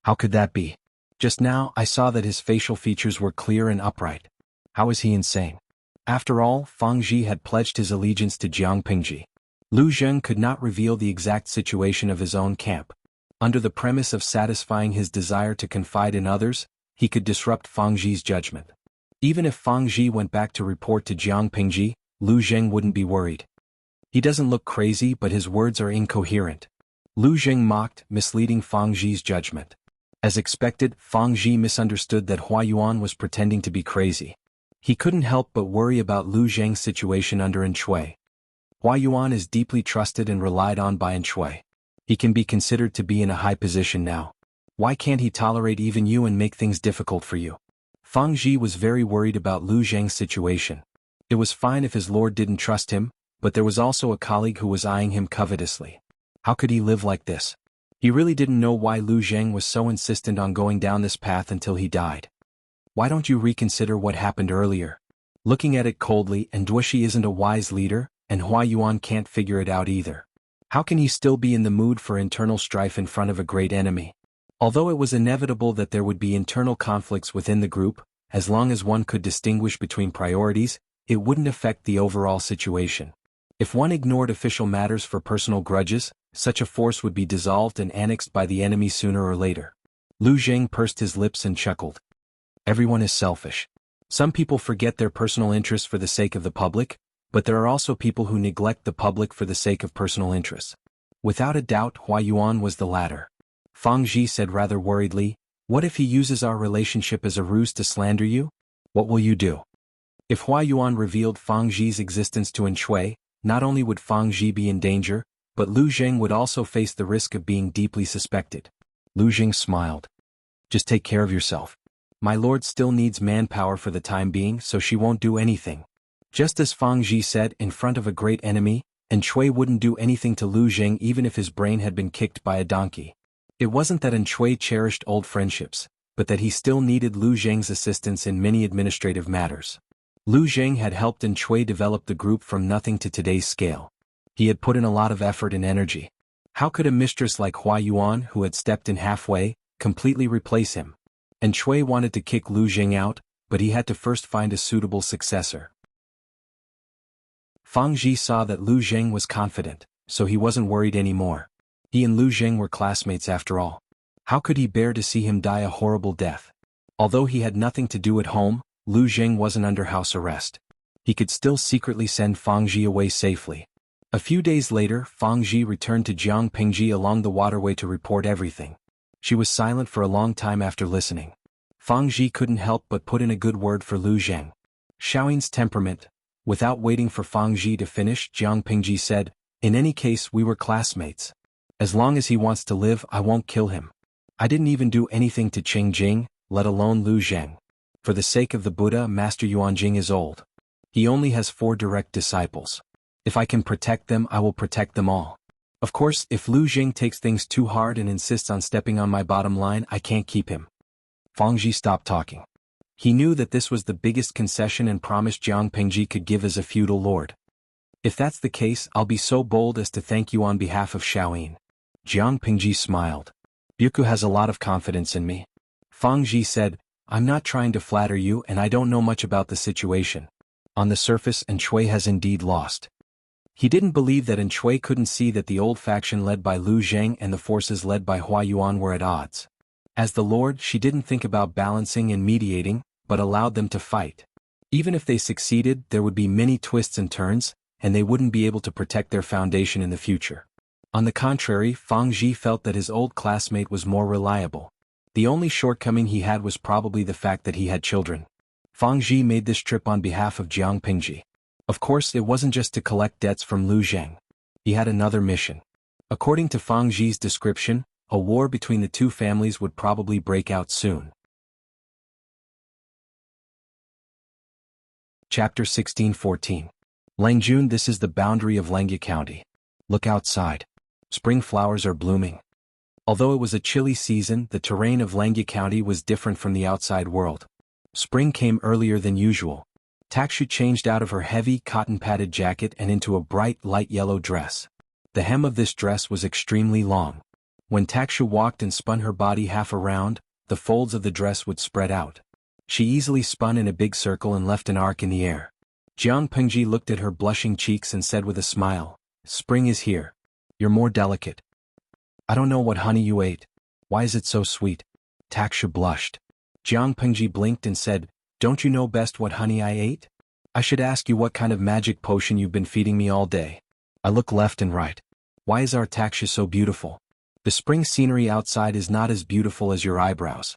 How could that be? Just now, I saw that his facial features were clear and upright. How is he insane? After all, Fang Ji had pledged his allegiance to Jiang Pingji. Lu Zheng could not reveal the exact situation of his own camp. Under the premise of satisfying his desire to confide in others, he could disrupt Fang Ji's judgment. Even if Fang Ji went back to report to Jiang Pingji, Lu Zheng wouldn't be worried. He doesn't look crazy, but his words are incoherent. Lu Zheng mocked, misleading Fang Ji's judgment. As expected, Fang Ji misunderstood that Hua Yuan was pretending to be crazy. He couldn't help but worry about Lu Zheng's situation under Shui. Hua Yuan is deeply trusted and relied on by Shui. He can be considered to be in a high position now. Why can't he tolerate even you and make things difficult for you? Fang Ji was very worried about Lu Zheng's situation. It was fine if his lord didn't trust him, but there was also a colleague who was eyeing him covetously. How could he live like this? He really didn't know why Lu Zheng was so insistent on going down this path until he died. Why don't you reconsider what happened earlier? Looking at it coldly, Duoshi isn't a wise leader, and Hua Yuan can't figure it out either. How can he still be in the mood for internal strife in front of a great enemy? Although it was inevitable that there would be internal conflicts within the group, as long as one could distinguish between priorities, it wouldn't affect the overall situation. If one ignored official matters for personal grudges, such a force would be dissolved and annexed by the enemy sooner or later. Lu Zheng pursed his lips and chuckled. Everyone is selfish. Some people forget their personal interests for the sake of the public, but there are also people who neglect the public for the sake of personal interests. Without a doubt, Hua Yuan was the latter. Fang Ji said rather worriedly, what if he uses our relationship as a ruse to slander you? What will you do? If Hua Yuan revealed Fang Ji's existence to Shui, not only would Fang Ji be in danger, but Lu Zheng would also face the risk of being deeply suspected. Lu Zheng smiled. Just take care of yourself. My lord still needs manpower for the time being, so she won't do anything. Just as Fang Ji said, in front of a great enemy, Shui wouldn't do anything to Lu Zheng even if his brain had been kicked by a donkey. It wasn't that Shui cherished old friendships, but that he still needed Lu Zheng's assistance in many administrative matters. Lu Zheng had helped Shui develop the group from nothing to today's scale. He had put in a lot of effort and energy. How could a mistress like Hua Yuan, who had stepped in halfway, completely replace him? Shui wanted to kick Lu Zheng out, but he had to first find a suitable successor. Fang Ji saw that Lu Zheng was confident, so he wasn't worried anymore. He and Lu Zheng were classmates after all. How could he bear to see him die a horrible death? Although he had nothing to do at home, Lu Zheng wasn't under house arrest. He could still secretly send Fang Ji away safely. A few days later, Fang Ji returned to Jiang Pingji along the waterway to report everything. She was silent for a long time after listening. Fang Ji couldn't help but put in a good word for Lu Zheng. Xiaoyin's temperament. Without waiting for Fang Ji to finish, Jiang Pingji said, "In any case, we were classmates. As long as he wants to live, I won't kill him. I didn't even do anything to Qing Jing, let alone Lu Zheng. For the sake of the Buddha, Master Yuanjing is old. He only has 4 direct disciples. If I can protect them, I will protect them all. Of course, if Lu Zheng takes things too hard and insists on stepping on my bottom line, I can't keep him." Fang Ji stopped talking. He knew that this was the biggest concession and promise Jiang Pingji could give as a feudal lord. "If that's the case, I'll be so bold as to thank you on behalf of Xiaoyin." Jiang Pingji smiled. "Buku has a lot of confidence in me." Fang Ji said, "I'm not trying to flatter you and I don't know much about the situation. On the surface, Enchui has indeed lost." He didn't believe that Enchui couldn't see that the old faction led by Lu Zheng and the forces led by Hua Yuan were at odds. As the lord, she didn't think about balancing and mediating, but allowed them to fight. Even if they succeeded, there would be many twists and turns, and they wouldn't be able to protect their foundation in the future. On the contrary, Fang Ji felt that his old classmate was more reliable. The only shortcoming he had was probably the fact that he had children. Fang Ji made this trip on behalf of Jiang Pingji. Of course, it wasn't just to collect debts from Lu Zheng. He had another mission. According to Fang Ji's description, a war between the two families would probably break out soon. Chapter 16-14. Langjun. This is the boundary of Langya County. Look outside. Spring flowers are blooming. Although it was a chilly season, the terrain of Langya County was different from the outside world. Spring came earlier than usual. Takshu changed out of her heavy cotton-padded jacket and into a bright light yellow dress. The hem of this dress was extremely long. When Takshu walked and spun her body half around, the folds of the dress would spread out. She easily spun in a big circle and left an arc in the air. Jiang Pingji looked at her blushing cheeks and said with a smile, "Spring is here. You're more delicate." "I don't know what honey you ate. Why is it so sweet?" Takshu blushed. Jiang Pingji blinked and said, "Don't you know best what honey I ate? I should ask you what kind of magic potion you've been feeding me all day." I look left and right. "Why is our Takshu so beautiful? The spring scenery outside is not as beautiful as your eyebrows."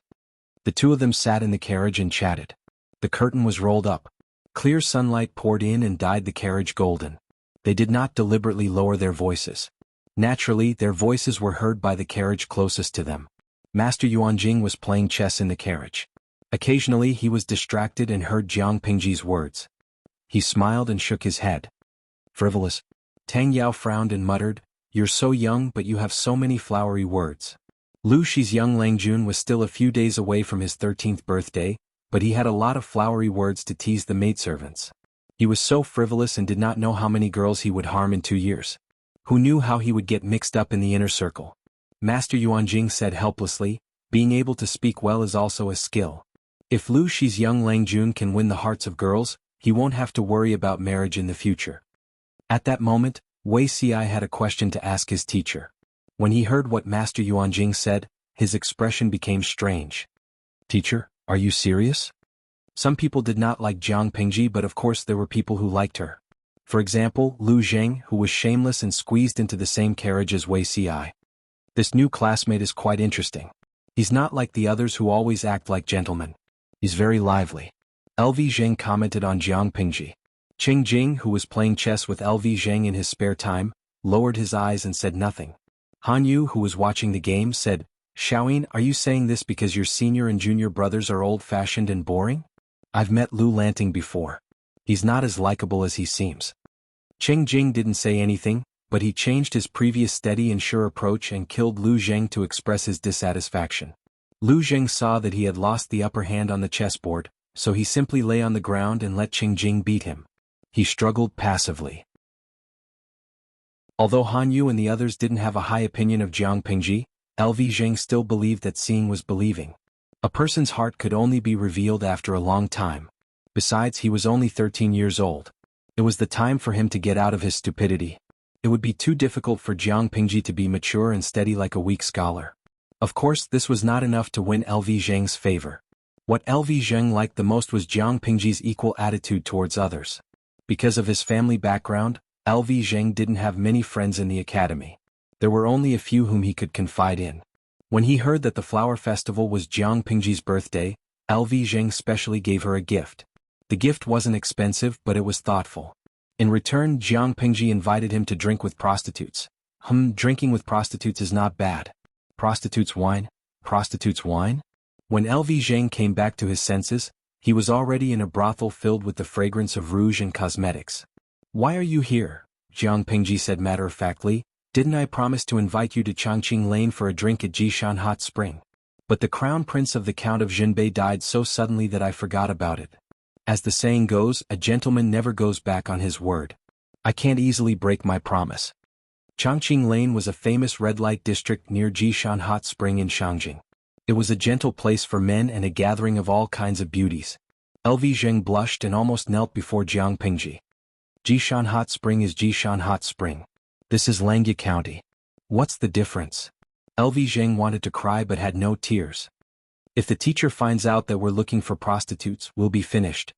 The two of them sat in the carriage and chatted. The curtain was rolled up. Clear sunlight poured in and dyed the carriage golden. They did not deliberately lower their voices. Naturally, their voices were heard by the carriage closest to them. Master Yuanjing was playing chess in the carriage. Occasionally he was distracted and heard Jiang Pingji's words. He smiled and shook his head. "Frivolous." Tang Yao frowned and muttered, "You're so young but you have so many flowery words." Lu Shi's young Langjun was still a few days away from his 13th birthday, but he had a lot of flowery words to tease the maidservants. He was so frivolous and did not know how many girls he would harm in 2 years. Who knew how he would get mixed up in the inner circle? Master Yuanjing said helplessly, "Being able to speak well is also a skill. If Lu Shi's young Langjun can win the hearts of girls, he won't have to worry about marriage in the future." At that moment, Wei Ci had a question to ask his teacher. When he heard what Master Yuanjing said, his expression became strange. "Teacher, are you serious?" Some people did not like Jiang Pingji, but of course there were people who liked her. For example, Lu Zheng, who was shameless and squeezed into the same carriage as Wei Ci. "This new classmate is quite interesting. He's not like the others who always act like gentlemen. He's very lively." LV Zheng commented on Jiang Pingji. Qing Jing, who was playing chess with LV Zheng in his spare time, lowered his eyes and said nothing. Han Yu, who was watching the game, said, "Xiaoyin, are you saying this because your senior and junior brothers are old-fashioned and boring? I've met Lu Lanting before. He's not as likable as he seems." Qing Jing didn't say anything, but he changed his previous steady and sure approach and killed Lu Zheng to express his dissatisfaction. Lu Zheng saw that he had lost the upper hand on the chessboard, so he simply lay on the ground and let Qing Jing beat him. He struggled passively. Although Han Yu and the others didn't have a high opinion of Jiang Pingji, LV Zheng still believed that seeing was believing. A person's heart could only be revealed after a long time. Besides, he was only 13 years old. It was the time for him to get out of his stupidity. It would be too difficult for Jiang Pingji to be mature and steady like a weak scholar. Of course, this was not enough to win LV Zheng's favor. What LV Zheng liked the most was Jiang Pingji's equal attitude towards others. Because of his family background, LV Zheng didn't have many friends in the academy. There were only a few whom he could confide in. When he heard that the flower festival was Jiang Pingji's birthday, LV Zheng specially gave her a gift. The gift wasn't expensive, but it was thoughtful. In return, Jiang Pingji invited him to drink with prostitutes. Drinking with prostitutes is not bad. Prostitutes wine? Prostitutes wine? When LV Zheng came back to his senses, he was already in a brothel filled with the fragrance of rouge and cosmetics. "Why are you here?" Jiang Pingji said matter-of-factly. "Didn't I promise to invite you to Changqing Lane for a drink at Jishan Hot Spring? But the crown prince of the Count of Jinbei died so suddenly that I forgot about it. As the saying goes, a gentleman never goes back on his word. I can't easily break my promise." Changqing Lane was a famous red-light district near Jishan Hot Spring in Shangjing. It was a gentle place for men and a gathering of all kinds of beauties. LV Zheng blushed and almost knelt before Jiang Pingji. "Jishan Hot Spring is Jishan Hot Spring. This is Langya County. What's the difference?" LV Zheng wanted to cry but had no tears. "If the teacher finds out that we're looking for prostitutes, we'll be finished."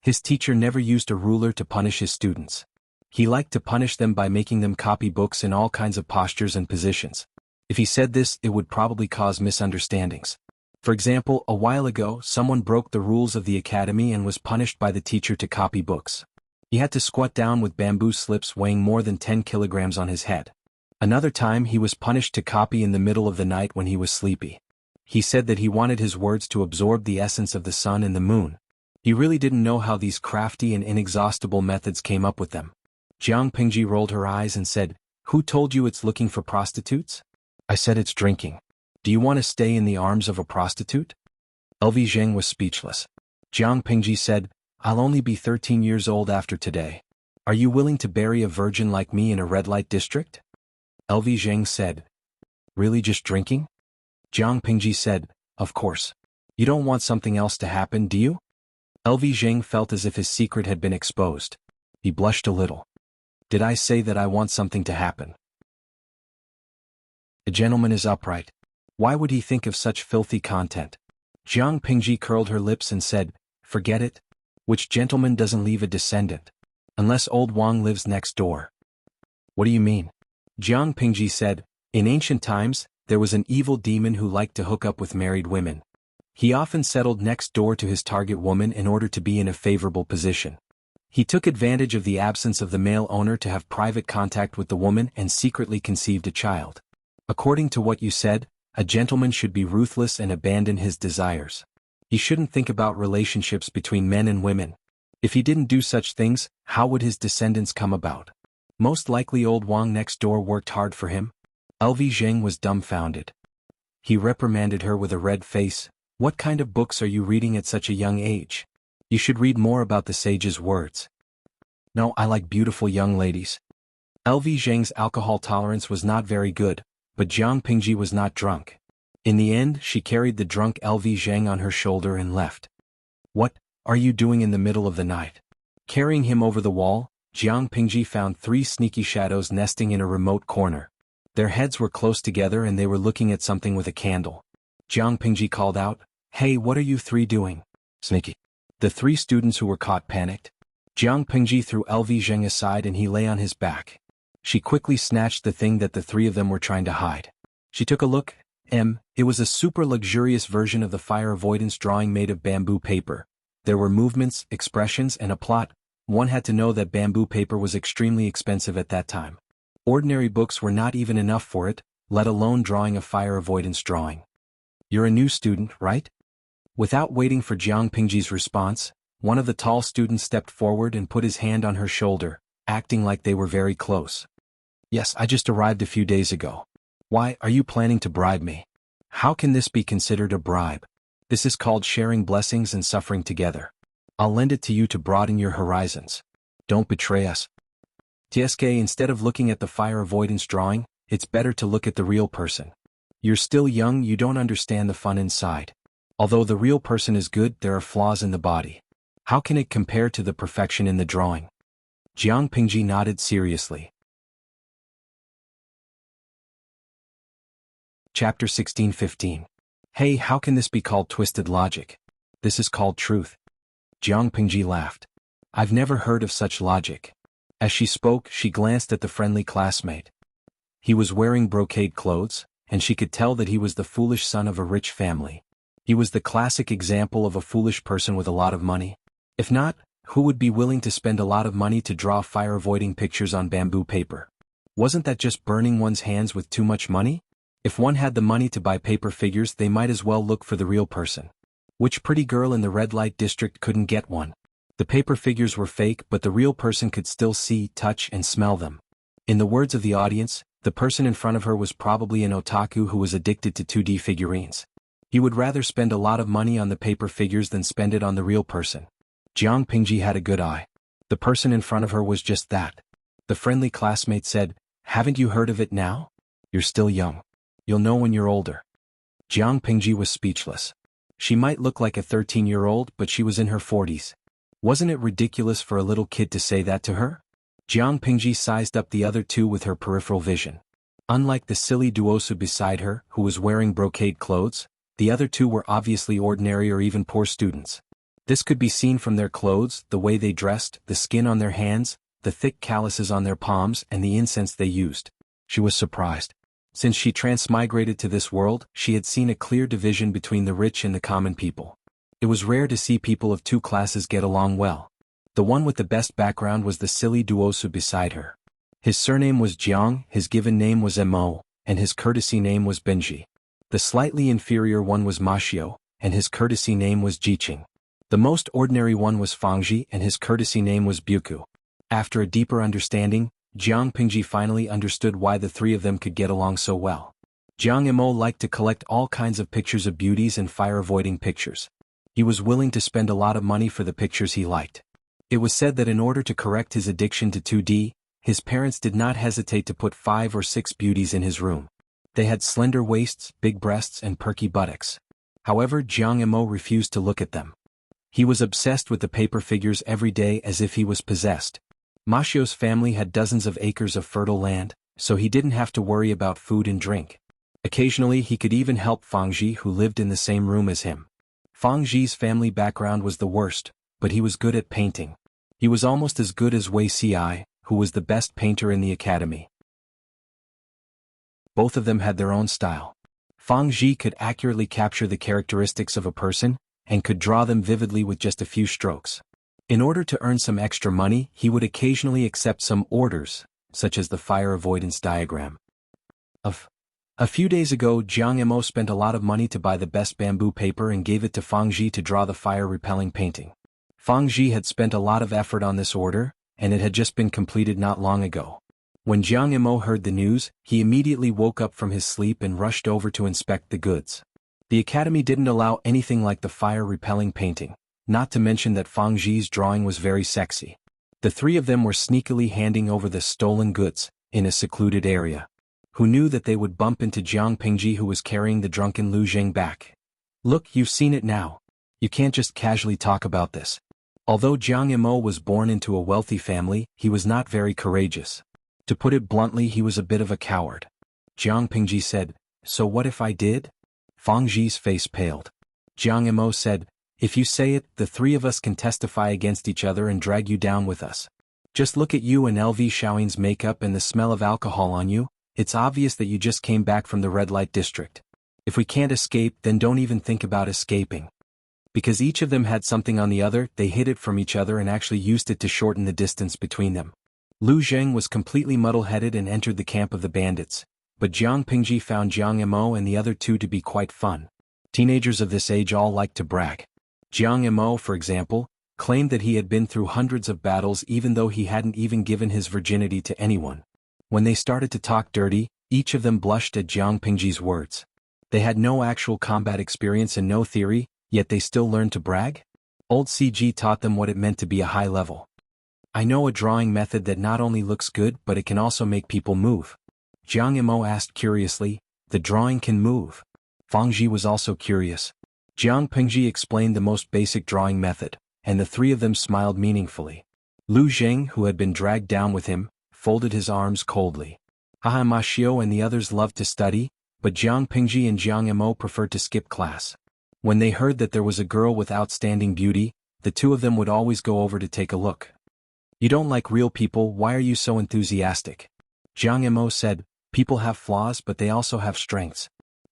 His teacher never used a ruler to punish his students. He liked to punish them by making them copy books in all kinds of postures and positions. If he said this, it would probably cause misunderstandings. For example, a while ago, someone broke the rules of the academy and was punished by the teacher to copy books. He had to squat down with bamboo slips weighing more than 10 kilograms on his head. Another time he was punished to copy in the middle of the night when he was sleepy. He said that he wanted his words to absorb the essence of the sun and the moon. He really didn't know how these crafty and inexhaustible methods came up with them. Jiang Pingji rolled her eyes and said, "Who told you it's looking for prostitutes?" "I said it's drinking. Do you want to stay in the arms of a prostitute?" LV Zheng was speechless. Jiang Pingji said, "I'll only be 13 years old after today. Are you willing to bury a virgin like me in a red-light district?" LV Zheng said, "Really just drinking?" Jiang Pingji said, "Of course. You don't want something else to happen, do you?" LV Zheng felt as if his secret had been exposed. He blushed a little. "Did I say that I want something to happen? A gentleman is upright. Why would he think of such filthy content?" Jiang Pingji curled her lips and said, "Forget it. Which gentleman doesn't leave a descendant? Unless old Wang lives next door." "What do you mean?" Jiang Pingji said, "In ancient times, there was an evil demon who liked to hook up with married women. He often settled next door to his target woman in order to be in a favorable position. He took advantage of the absence of the male owner to have private contact with the woman and secretly conceived a child. According to what you said, a gentleman should be ruthless and abandon his desires. He shouldn't think about relationships between men and women. If he didn't do such things, how would his descendants come about? Most likely old Wang next door worked hard for him." LV Zheng was dumbfounded. He reprimanded her with a red face. "What kind of books are you reading at such a young age? You should read more about the sage's words." "No, I like beautiful young ladies." LV Zheng's alcohol tolerance was not very good, but Jiang Pingji was not drunk. In the end, she carried the drunk LV Zheng on her shoulder and left. "What are you doing in the middle of the night?" Carrying him over the wall, Jiang Pingji found 3 sneaky shadows nesting in a remote corner. Their heads were close together and they were looking at something with a candle. Jiang Pingji called out, "Hey, what are you 3 doing?" "Sneaky." The 3 students who were caught panicked. Jiang Pingji threw LV Zheng aside and he lay on his back. She quickly snatched the thing that the 3 of them were trying to hide. She took a look. It was a super luxurious version of the fire avoidance drawing made of bamboo paper. There were movements, expressions, and a plot. One had to know that bamboo paper was extremely expensive at that time. Ordinary books were not even enough for it, let alone drawing a fire avoidance drawing. "You're a new student, right?" Without waiting for Jiang Pingji's response, one of the tall students stepped forward and put his hand on her shoulder, acting like they were very close. "Yes, I just arrived a few days ago." "Why, are you planning to bribe me?" "How can this be considered a bribe? This is called sharing blessings and suffering together. I'll lend it to you to broaden your horizons. Don't betray us." "TSK, instead of looking at the fire avoidance drawing, it's better to look at the real person. You're still young, you don't understand the fun inside. Although the real person is good, there are flaws in the body. How can it compare to the perfection in the drawing? Jiang Pingji nodded seriously. Chapter 16:15. Hey, how can this be called twisted logic? This is called truth. Jiang Pingji laughed. I've never heard of such logic. As she spoke, she glanced at the friendly classmate. He was wearing brocade clothes, and she could tell that he was the foolish son of a rich family. He was the classic example of a foolish person with a lot of money. If not, who would be willing to spend a lot of money to draw fire-avoiding pictures on bamboo paper? Wasn't that just burning one's hands with too much money? If one had the money to buy paper figures, they might as well look for the real person. Which pretty girl in the red light district couldn't get one? The paper figures were fake, but the real person could still see, touch, and smell them. In the words of the audience, the person in front of her was probably an otaku who was addicted to 2D figurines. He would rather spend a lot of money on the paper figures than spend it on the real person. Jiang Pingji had a good eye. The person in front of her was just that. The friendly classmate said, "Haven't you heard of it now? You're still young. You'll know when you're older." Jiang Pingji was speechless. She might look like a 13-year-old, but she was in her 40s. Wasn't it ridiculous for a little kid to say that to her? Jiang Pingji sized up the other two with her peripheral vision. Unlike the silly duosu beside her, who was wearing brocade clothes, the other two were obviously ordinary or even poor students. This could be seen from their clothes, the way they dressed, the skin on their hands, the thick calluses on their palms, and the incense they used. She was surprised. Since she transmigrated to this world, she had seen a clear division between the rich and the common people. It was rare to see people of two classes get along well. The one with the best background was the silly duosu beside her. His surname was Jiang, his given name was Mo, and his courtesy name was Benji. The slightly inferior one was Mashio, and his courtesy name was Jiqing. The most ordinary one was Fangji, and his courtesy name was Buku. After a deeper understanding, Jiang Pingji finally understood why the three of them could get along so well. Jiang Mo liked to collect all kinds of pictures of beauties and fire-avoiding pictures. He was willing to spend a lot of money for the pictures he liked. It was said that in order to correct his addiction to 2D, his parents did not hesitate to put 5 or 6 beauties in his room. They had slender waists, big breasts, and perky buttocks. However, Jiang Mo refused to look at them. He was obsessed with the paper figures every day as if he was possessed. Mashio's family had dozens of acres of fertile land, so he didn't have to worry about food and drink. Occasionally he could even help Fangji, who lived in the same room as him. Fangji's family background was the worst, but he was good at painting. He was almost as good as Wei Ci, who was the best painter in the academy. Both of them had their own style. Fangji could accurately capture the characteristics of a person, and could draw them vividly with just a few strokes. In order to earn some extra money, he would occasionally accept some orders, such as the fire avoidance diagram. A few days ago, Jiang Mo spent a lot of money to buy the best bamboo paper and gave it to Fangji to draw the fire-repelling painting. Fangji had spent a lot of effort on this order, and it had just been completed not long ago. When Jiang Mo heard the news, he immediately woke up from his sleep and rushed over to inspect the goods. The academy didn't allow anything like the fire-repelling painting, not to mention that Fangji's drawing was very sexy. The three of them were sneakily handing over the stolen goods, in a secluded area. Who knew that they would bump into Jiang Pingji, who was carrying the drunken Lu Zheng back? "Look, you've seen it now. You can't just casually talk about this." Although Jiang Mo was born into a wealthy family, he was not very courageous. To put it bluntly, he was a bit of a coward. Jiang Pingji said, "So what if I did?" Fangji's face paled. Jiang Mo said, "If you say it, the three of us can testify against each other and drag you down with us. Just look at you and LV Xiaoying's makeup and the smell of alcohol on you. It's obvious that you just came back from the red light district. If we can't escape, then don't even think about escaping." Because each of them had something on the other, they hid it from each other and actually used it to shorten the distance between them. Lu Zheng was completely muddle-headed and entered the camp of the bandits, but Jiang Pingji found Jiang Mo and the other two to be quite fun. Teenagers of this age all liked to brag. Jiang Mo, for example, claimed that he had been through hundreds of battles even though he hadn't even given his virginity to anyone. When they started to talk dirty, each of them blushed at Jiang Pingji's words. They had no actual combat experience and no theory, yet they still learned to brag? Old CG taught them what it meant to be a high level. "I know a drawing method that not only looks good but it can also make people move." Jiang Mo asked curiously, "The drawing can move?" Fangji was also curious. Jiang Pingji explained the most basic drawing method, and the three of them smiled meaningfully. Lu Zheng, who had been dragged down with him, folded his arms coldly. Haha, Ma Xiao and the others loved to study, but Jiang Pingji and Jiang Mo preferred to skip class. When they heard that there was a girl with outstanding beauty, the two of them would always go over to take a look. You don't like real people, why are you so enthusiastic? Jiang Mo said, people have flaws but they also have strengths.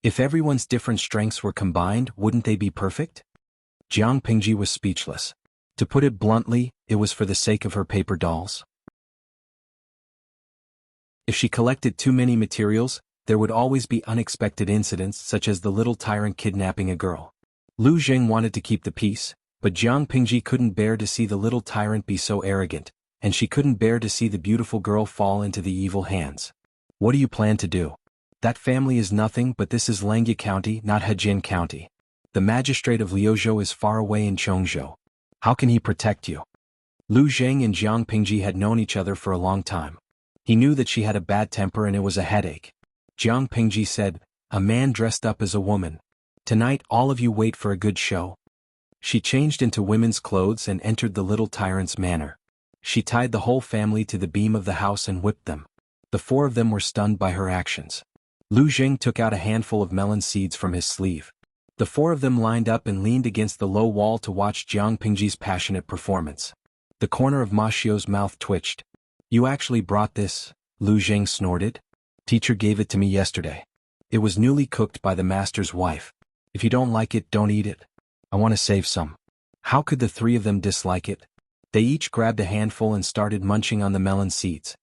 If everyone's different strengths were combined, wouldn't they be perfect? Jiang Pingji was speechless. To put it bluntly, it was for the sake of her paper dolls. If she collected too many materials, there would always be unexpected incidents such as the little tyrant kidnapping a girl. Lu Zheng wanted to keep the peace, but Jiang Pingji couldn't bear to see the little tyrant be so arrogant, and she couldn't bear to see the beautiful girl fall into the evil hands. What do you plan to do? That family is nothing, but this is Langya County, not Hejin County. The magistrate of Liuzhou is far away in Chongzhou. How can he protect you? Lu Zheng and Jiang Pingji had known each other for a long time. He knew that she had a bad temper and it was a headache. Jiang Pingji said, a man dressed up as a woman. Tonight all of you wait for a good show. She changed into women's clothes and entered the little tyrant's manor. She tied the whole family to the beam of the house and whipped them. The four of them were stunned by her actions. Lu Zheng took out a handful of melon seeds from his sleeve. The four of them lined up and leaned against the low wall to watch Jiang Pingji's passionate performance. The corner of Ma Xiao's mouth twitched. You actually brought this? Lu Zheng snorted. Teacher gave it to me yesterday. It was newly cooked by the master's wife. If you don't like it, don't eat it. I want to save some. How could the three of them dislike it? They each grabbed a handful and started munching on the melon seeds.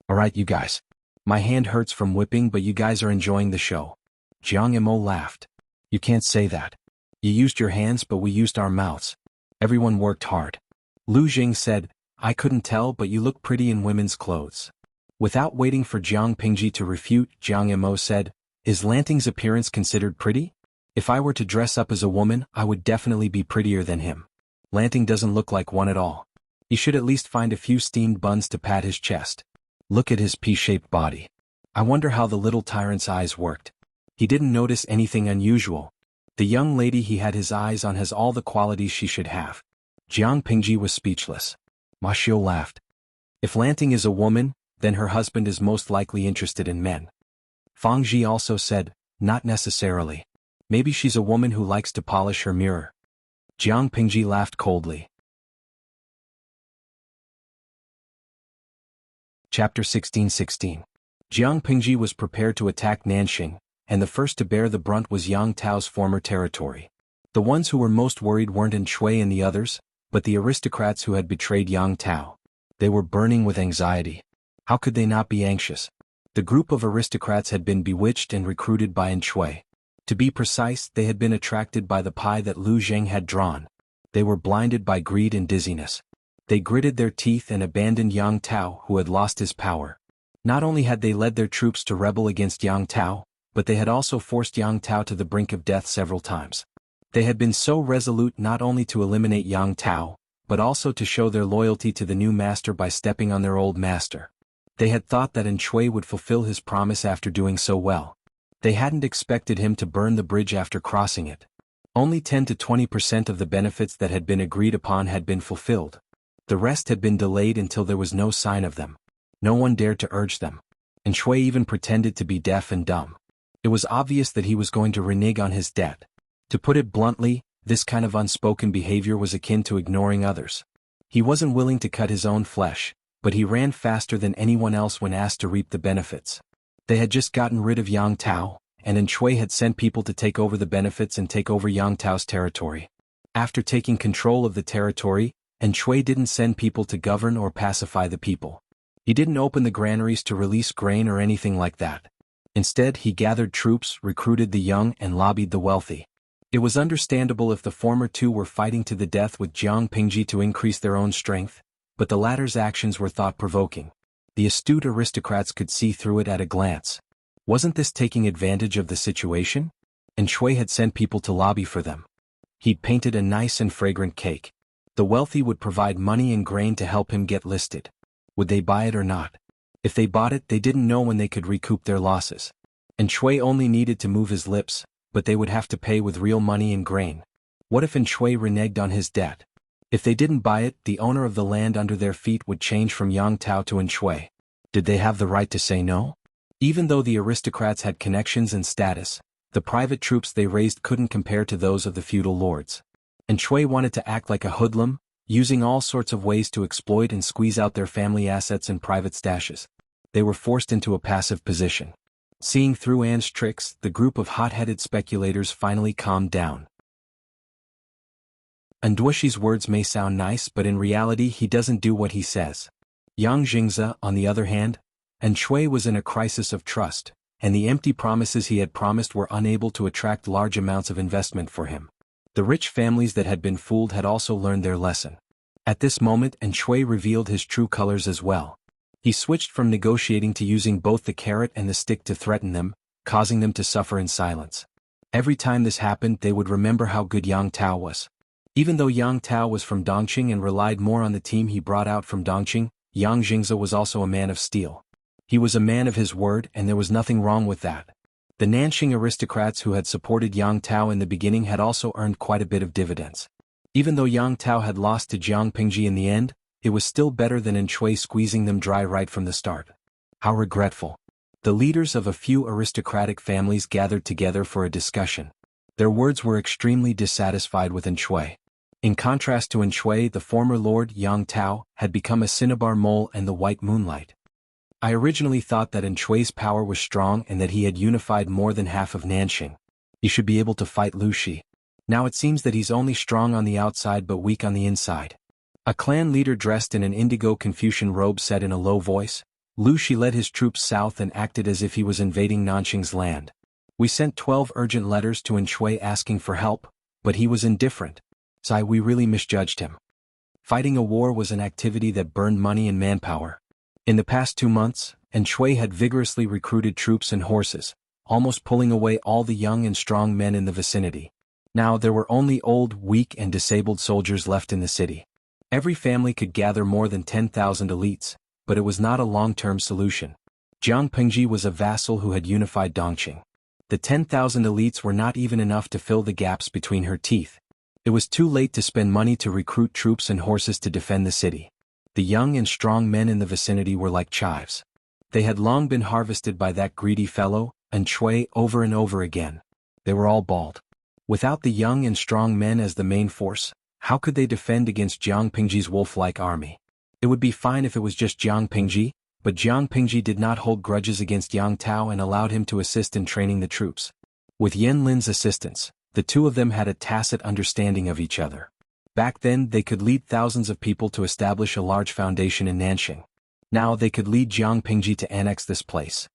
Alright you guys. My hand hurts from whipping, but you guys are enjoying the show. Jiang Mo laughed. You can't say that. You used your hands but we used our mouths. Everyone worked hard. Lu Zheng said, I couldn't tell but you look pretty in women's clothes. Without waiting for Jiang Pingji to refute, Jiang Mo said, is Lanting's appearance considered pretty? If I were to dress up as a woman, I would definitely be prettier than him. Lanting doesn't look like one at all. He should at least find a few steamed buns to pat his chest. Look at his pea-shaped body. I wonder how the little tyrant's eyes worked. He didn't notice anything unusual. The young lady he had his eyes on has all the qualities she should have. Jiang Pingji was speechless. Ma Xiao laughed. If Lanting is a woman, then her husband is most likely interested in men. Fang Ji also said, not necessarily. Maybe she's a woman who likes to polish her mirror. Jiang Pingji laughed coldly. Chapter 16:16. Jiang Pingji was prepared to attack Nanxing, and the first to bear the brunt was Yang Tao's former territory. The ones who were most worried weren't in Shui and the others, but the aristocrats who had betrayed Yang Tao. They were burning with anxiety. How could they not be anxious? The group of aristocrats had been bewitched and recruited by Shui. To be precise, they had been attracted by the pie that Lu Zheng had drawn. They were blinded by greed and dizziness. They gritted their teeth and abandoned Yang Tao, who had lost his power. Not only had they led their troops to rebel against Yang Tao, but they had also forced Yang Tao to the brink of death several times. They had been so resolute not only to eliminate Yang Tao, but also to show their loyalty to the new master by stepping on their old master. They had thought that Shui would fulfill his promise after doing so well. They hadn't expected him to burn the bridge after crossing it. Only 10 to 20% of the benefits that had been agreed upon had been fulfilled. The rest had been delayed until there was no sign of them. No one dared to urge them. Shui even pretended to be deaf and dumb. It was obvious that he was going to renege on his debt. To put it bluntly, this kind of unspoken behavior was akin to ignoring others. He wasn't willing to cut his own flesh, but he ran faster than anyone else when asked to reap the benefits. They had just gotten rid of Yang Tao, and Shui had sent people to take over the benefits and take over Yang Tao's territory. After taking control of the territory, Shui didn't send people to govern or pacify the people. He didn't open the granaries to release grain or anything like that. Instead, he gathered troops, recruited the young, and lobbied the wealthy. It was understandable if the former two were fighting to the death with Jiang Pingji to increase their own strength, but the latter's actions were thought-provoking. The astute aristocrats could see through it at a glance. Wasn't this taking advantage of the situation? Shui had sent people to lobby for them. He'd painted a nice and fragrant cake. The wealthy would provide money and grain to help him get listed. Would they buy it or not? If they bought it, they didn't know when they could recoup their losses. Shui only needed to move his lips, but they would have to pay with real money and grain. What if Shui reneged on his debt? If they didn't buy it, the owner of the land under their feet would change from Yang Tao to Shui. Did they have the right to say no? Even though the aristocrats had connections and status, the private troops they raised couldn't compare to those of the feudal lords. Shui wanted to act like a hoodlum, using all sorts of ways to exploit and squeeze out their family assets and private stashes. They were forced into a passive position. Seeing through Anne's tricks, the group of hot-headed speculators finally calmed down. Duoxi's words may sound nice, but in reality he doesn't do what he says. Yang Jingze, on the other hand, Shui was in a crisis of trust, and the empty promises he had promised were unable to attract large amounts of investment for him. The rich families that had been fooled had also learned their lesson. At this moment, Shui revealed his true colors as well. He switched from negotiating to using both the carrot and the stick to threaten them, causing them to suffer in silence. Every time this happened, they would remember how good Yang Tao was. Even though Yang Tao was from Dongqing and relied more on the team he brought out from Dongqing, Yang Jingze was also a man of steel. He was a man of his word, and there was nothing wrong with that. The Nanxing aristocrats who had supported Yang Tao in the beginning had also earned quite a bit of dividends. Even though Yang Tao had lost to Jiang Pingji in the end, it was still better than Shui squeezing them dry right from the start. How regretful. The leaders of a few aristocratic families gathered together for a discussion. Their words were extremely dissatisfied with Shui. In contrast to Shui, the former Lord Yang Tao had become a cinnabar mole and the white moonlight. I originally thought that Shui's power was strong and that he had unified more than half of Nanxing. He should be able to fight Lu Shi. Now it seems that he's only strong on the outside but weak on the inside. A clan leader dressed in an indigo Confucian robe said in a low voice, Lu Shi led his troops south and acted as if he was invading Nanxing's land. We sent 12 urgent letters to Shui asking for help, but he was indifferent. So we really misjudged him. Fighting a war was an activity that burned money and manpower. In the past 2 months, Shui had vigorously recruited troops and horses, almost pulling away all the young and strong men in the vicinity. Now there were only old, weak and disabled soldiers left in the city. Every family could gather more than 10,000 elites, but it was not a long-term solution. Jiang Pingji was a vassal who had unified Dongqing. The 10,000 elites were not even enough to fill the gaps between her teeth. It was too late to spend money to recruit troops and horses to defend the city. The young and strong men in the vicinity were like chives. They had long been harvested by that greedy fellow, Shui, over and over again. They were all bald. Without the young and strong men as the main force, how could they defend against Jiang Pingji's wolf-like army? It would be fine if it was just Jiang Pingji, but Jiang Pingji did not hold grudges against Yang Tao and allowed him to assist in training the troops. With Yan Lin's assistance, the two of them had a tacit understanding of each other. Back then they could lead thousands of people to establish a large foundation in Nanxing. Now they could lead Jiang Pingji to annex this place.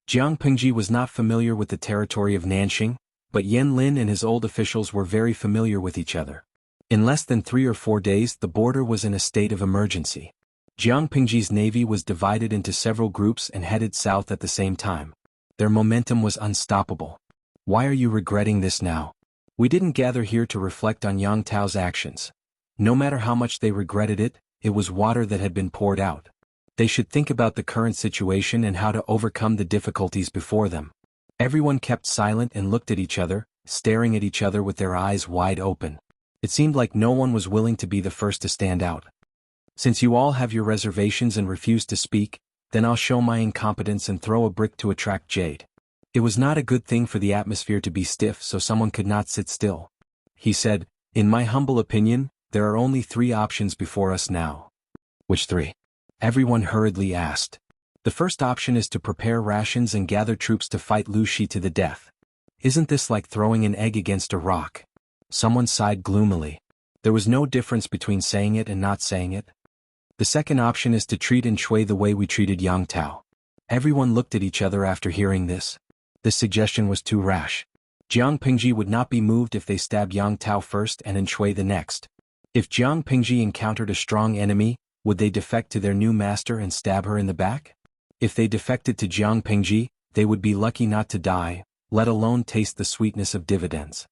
Jiang Pingji was not familiar with the territory of Nanxing, but Yan Lin and his old officials were very familiar with each other. In less than 3 or 4 days the border was in a state of emergency. Jiang Pingji's navy was divided into several groups and headed south at the same time. Their momentum was unstoppable. Why are you regretting this now? We didn't gather here to reflect on Yang Tao's actions. No matter how much they regretted it, it was water that had been poured out. They should think about the current situation and how to overcome the difficulties before them. Everyone kept silent and looked at each other, staring at each other with their eyes wide open. It seemed like no one was willing to be the first to stand out. Since you all have your reservations and refuse to speak, then I'll show my incompetence and throw a brick to attract jade. It was not a good thing for the atmosphere to be stiff so someone could not sit still. He said, in my humble opinion, there are only 3 options before us now. Which 3? Everyone hurriedly asked. The first option is to prepare rations and gather troops to fight Lu Shi to the death. Isn't this like throwing an egg against a rock? Someone sighed gloomily. There was no difference between saying it and not saying it. The second option is to treat Shui the way we treated Yang Tao. Everyone looked at each other after hearing this. This suggestion was too rash. Jiang Pingji would not be moved if they stabbed Yang Tao first and Shui the next. If Jiang Pingji encountered a strong enemy, would they defect to their new master and stab her in the back? If they defected to Jiang Pingji, they would be lucky not to die, let alone taste the sweetness of dividends.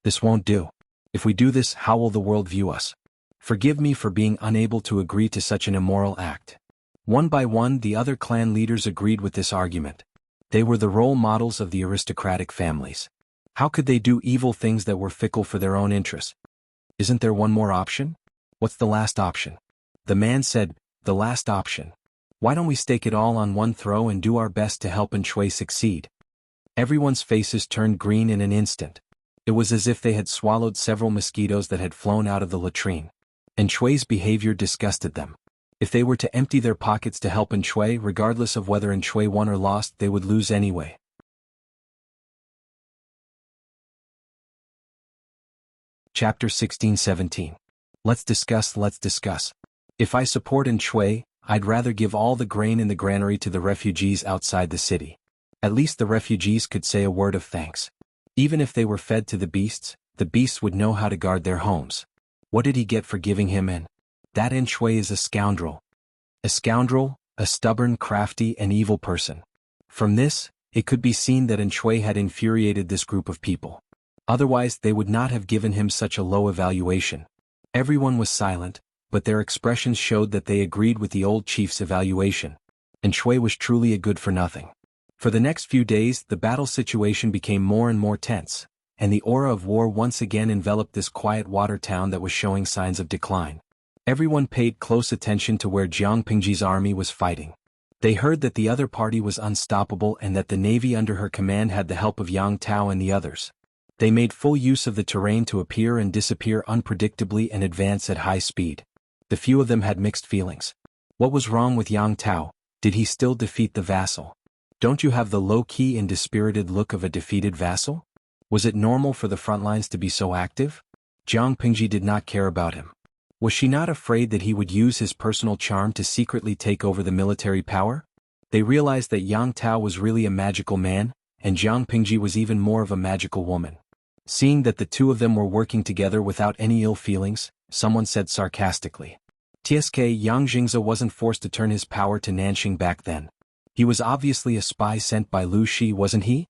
This won't do. If we do this, how will the world view us? Forgive me for being unable to agree to such an immoral act. One by one the other clan leaders agreed with this argument. They were the role models of the aristocratic families. How could they do evil things that were fickle for their own interests? Isn't there one more option? What's the last option? The man said, the last option. Why don't we stake it all on one throw and do our best to help Shui succeed? Everyone's faces turned green in an instant. It was as if they had swallowed several mosquitoes that had flown out of the latrine. Shui's behavior disgusted them. If they were to empty their pockets to help Shui, regardless of whether Shui won or lost, they would lose anyway. Chapter 16-17. Let's discuss. If I support Shui, I'd rather give all the grain in the granary to the refugees outside the city. At least the refugees could say a word of thanks. Even if they were fed to the beasts would know how to guard their homes. What did he get for giving him in? That Shui is a scoundrel. A scoundrel, a stubborn, crafty, and evil person. From this, it could be seen that Shui had infuriated this group of people. Otherwise they would not have given him such a low evaluation. Everyone was silent, but their expressions showed that they agreed with the old chief's evaluation. Shui was truly a good-for-nothing. For the next few days the battle situation became more and more tense, and the aura of war once again enveloped this quiet water town that was showing signs of decline. Everyone paid close attention to where Jiang Pingji's army was fighting. They heard that the other party was unstoppable and that the navy under her command had the help of Yang Tao and the others. They made full use of the terrain to appear and disappear unpredictably and advance at high speed. The few of them had mixed feelings. What was wrong with Yang Tao? Did he still defeat the vassal? Don't you have the low-key and dispirited look of a defeated vassal? Was it normal for the front lines to be so active? Jiang Pingji did not care about him. Was she not afraid that he would use his personal charm to secretly take over the military power? They realized that Yang Tao was really a magical man, and Jiang Pingji was even more of a magical woman. Seeing that the two of them were working together without any ill feelings, someone said sarcastically. TSK Yang Jingze wasn't forced to turn his power to Nanxing back then. He was obviously a spy sent by Lu Shi, wasn't he?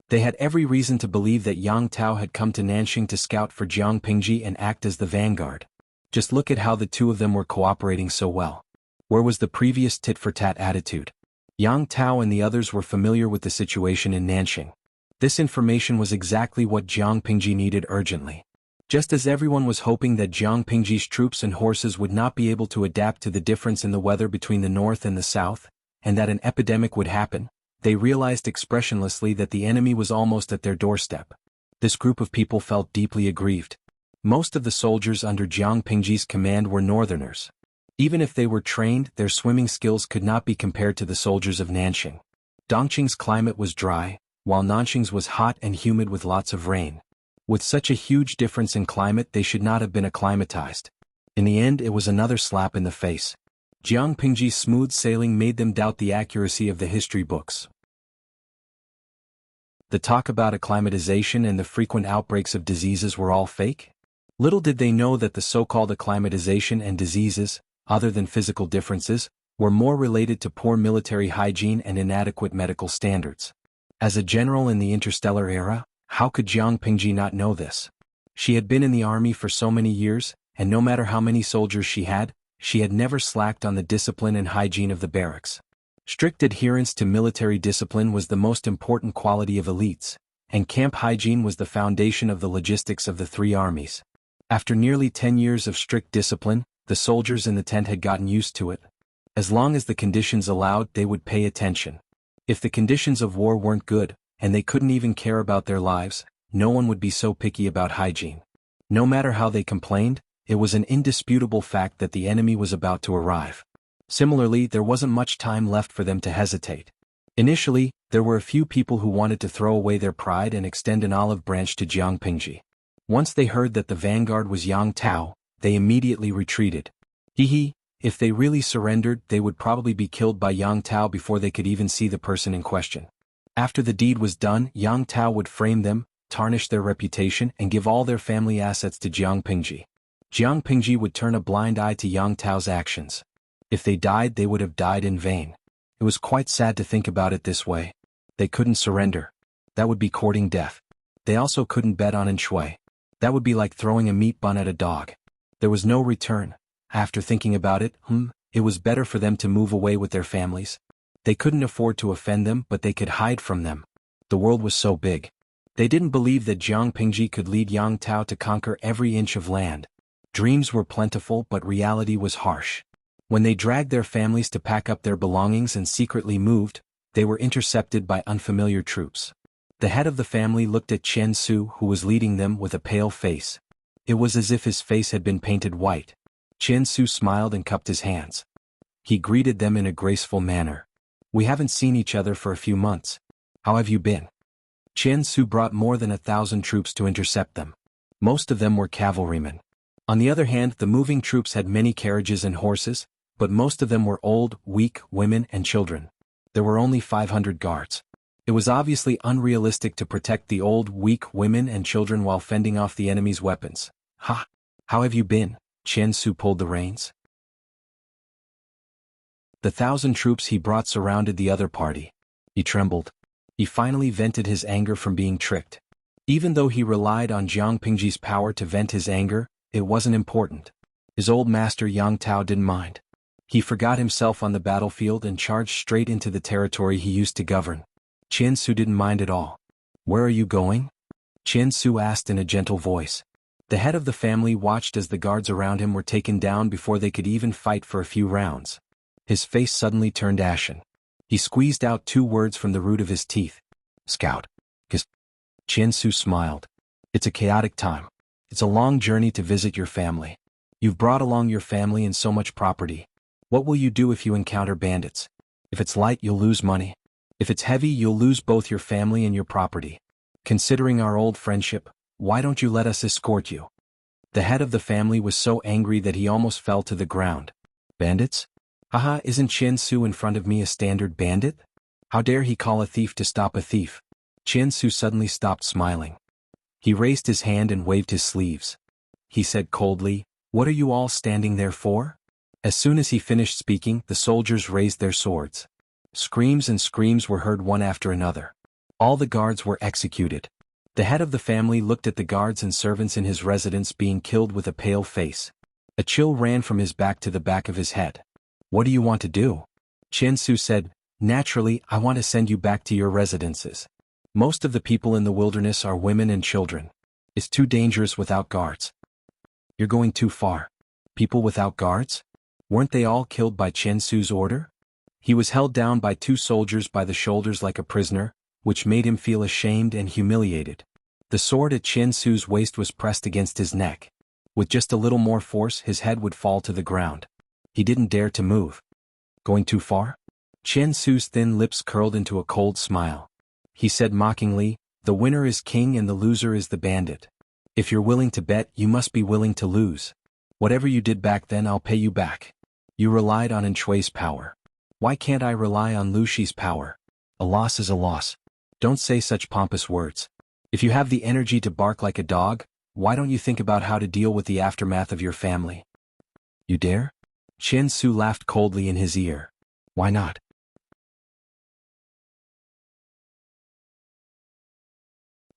They had every reason to believe that Yang Tao had come to Nanxing to scout for Jiang Pingji and act as the vanguard. Just look at how the two of them were cooperating so well. Where was the previous tit-for-tat attitude? Yang Tao and the others were familiar with the situation in Nanxing. This information was exactly what Jiang Pingji needed urgently. Just as everyone was hoping that Jiang Pingji's troops and horses would not be able to adapt to the difference in the weather between the north and the south, and that an epidemic would happen, they realized expressionlessly that the enemy was almost at their doorstep. This group of people felt deeply aggrieved. Most of the soldiers under Jiang Pingji's command were northerners. Even if they were trained, their swimming skills could not be compared to the soldiers of Nanxing. Dongqing's climate was dry, while Nanxing's was hot and humid with lots of rain. With such a huge difference in climate, they should not have been acclimatized. In the end, it was another slap in the face. Jiang Pingji's smooth sailing made them doubt the accuracy of the history books. The talk about acclimatization and the frequent outbreaks of diseases were all fake? Little did they know that the so-called acclimatization and diseases, other than physical differences, were more related to poor military hygiene and inadequate medical standards. As a general in the interstellar era, how could Jiang Pingji not know this? She had been in the army for so many years, and no matter how many soldiers she had never slacked on the discipline and hygiene of the barracks. Strict adherence to military discipline was the most important quality of elites, and camp hygiene was the foundation of the logistics of the three armies. After nearly 10 years of strict discipline, the soldiers in the tent had gotten used to it. As long as the conditions allowed, they would pay attention. If the conditions of war weren't good, and they couldn't even care about their lives, no one would be so picky about hygiene. No matter how they complained, it was an indisputable fact that the enemy was about to arrive. Similarly, there wasn't much time left for them to hesitate. Initially, there were a few people who wanted to throw away their pride and extend an olive branch to Jiang Pingji. Once they heard that the vanguard was Yang Tao, they immediately retreated. If they really surrendered, they would probably be killed by Yang Tao before they could even see the person in question. After the deed was done, Yang Tao would frame them, tarnish their reputation, and give all their family assets to Jiang Pingji. Jiang Pingji would turn a blind eye to Yang Tao's actions. If they died, they would have died in vain. It was quite sad to think about it this way. They couldn't surrender. That would be courting death. They also couldn't bet on Shui. That would be like throwing a meat bun at a dog. There was no return. After thinking about it, it was better for them to move away with their families. They couldn't afford to offend them, but they could hide from them. The world was so big. They didn't believe that Jiang Pingji could lead Yang Tao to conquer every inch of land. Dreams were plentiful, but reality was harsh. When they dragged their families to pack up their belongings and secretly moved, they were intercepted by unfamiliar troops. The head of the family looked at Chen Su, who was leading them, with a pale face. It was as if his face had been painted white. Chen Su smiled and cupped his hands. He greeted them in a graceful manner. "We haven't seen each other for a few months. How have you been?" Chen Su brought more than 1,000 troops to intercept them. Most of them were cavalrymen. On the other hand, the moving troops had many carriages and horses, but most of them were old, weak women and children. There were only 500 guards. It was obviously unrealistic to protect the old, weak women and children while fending off the enemy's weapons. "Ha! How have you been?" Chen Su pulled the reins. The 1,000 troops he brought surrounded the other party. He trembled. He finally vented his anger from being tricked. Even though he relied on Jiang Pingji's power to vent his anger, it wasn't important. His old master Yang Tao didn't mind. He forgot himself on the battlefield and charged straight into the territory he used to govern. Chen Su didn't mind at all. "Where are you going?" Chen Su asked in a gentle voice. The head of the family watched as the guards around him were taken down before they could even fight for a few rounds. His face suddenly turned ashen. He squeezed out 2 words from the root of his teeth. "Scout." Chen Su smiled. "It's a chaotic time. It's a long journey to visit your family. You've brought along your family and so much property. What will you do if you encounter bandits? If it's light, you'll lose money. If it's heavy, you'll lose both your family and your property. Considering our old friendship, why don't you let us escort you?" The head of the family was so angry that he almost fell to the ground. "Bandits? Haha, isn't Chen Su in front of me a standard bandit? How dare he call a thief to stop a thief?" Chen Su suddenly stopped smiling. He raised his hand and waved his sleeves. He said coldly, "What are you all standing there for?" As soon as he finished speaking, the soldiers raised their swords. Screams and screams were heard one after another. All the guards were executed. The head of the family looked at the guards and servants in his residence being killed with a pale face. A chill ran from his back to the back of his head. "What do you want to do?" Chen Su said, "Naturally, I want to send you back to your residences. Most of the people in the wilderness are women and children. It's too dangerous without guards." "You're going too far. People without guards? Weren't they all killed by Chen Su's order?" He was held down by 2 soldiers by the shoulders like a prisoner, which made him feel ashamed and humiliated. The sword at Chen Su's waist was pressed against his neck. With just a little more force, his head would fall to the ground. He didn't dare to move. "Going too far?" Chen Su's thin lips curled into a cold smile. He said mockingly, "The winner is king and the loser is the bandit. If you're willing to bet, you must be willing to lose. Whatever you did back then, I'll pay you back. You relied on Shui's power. Why can't I rely on Lu Shi's power? A loss is a loss. Don't say such pompous words. If you have the energy to bark like a dog, why don't you think about how to deal with the aftermath of your family?" "You dare?" Chen Su laughed coldly in his ear. "Why not?"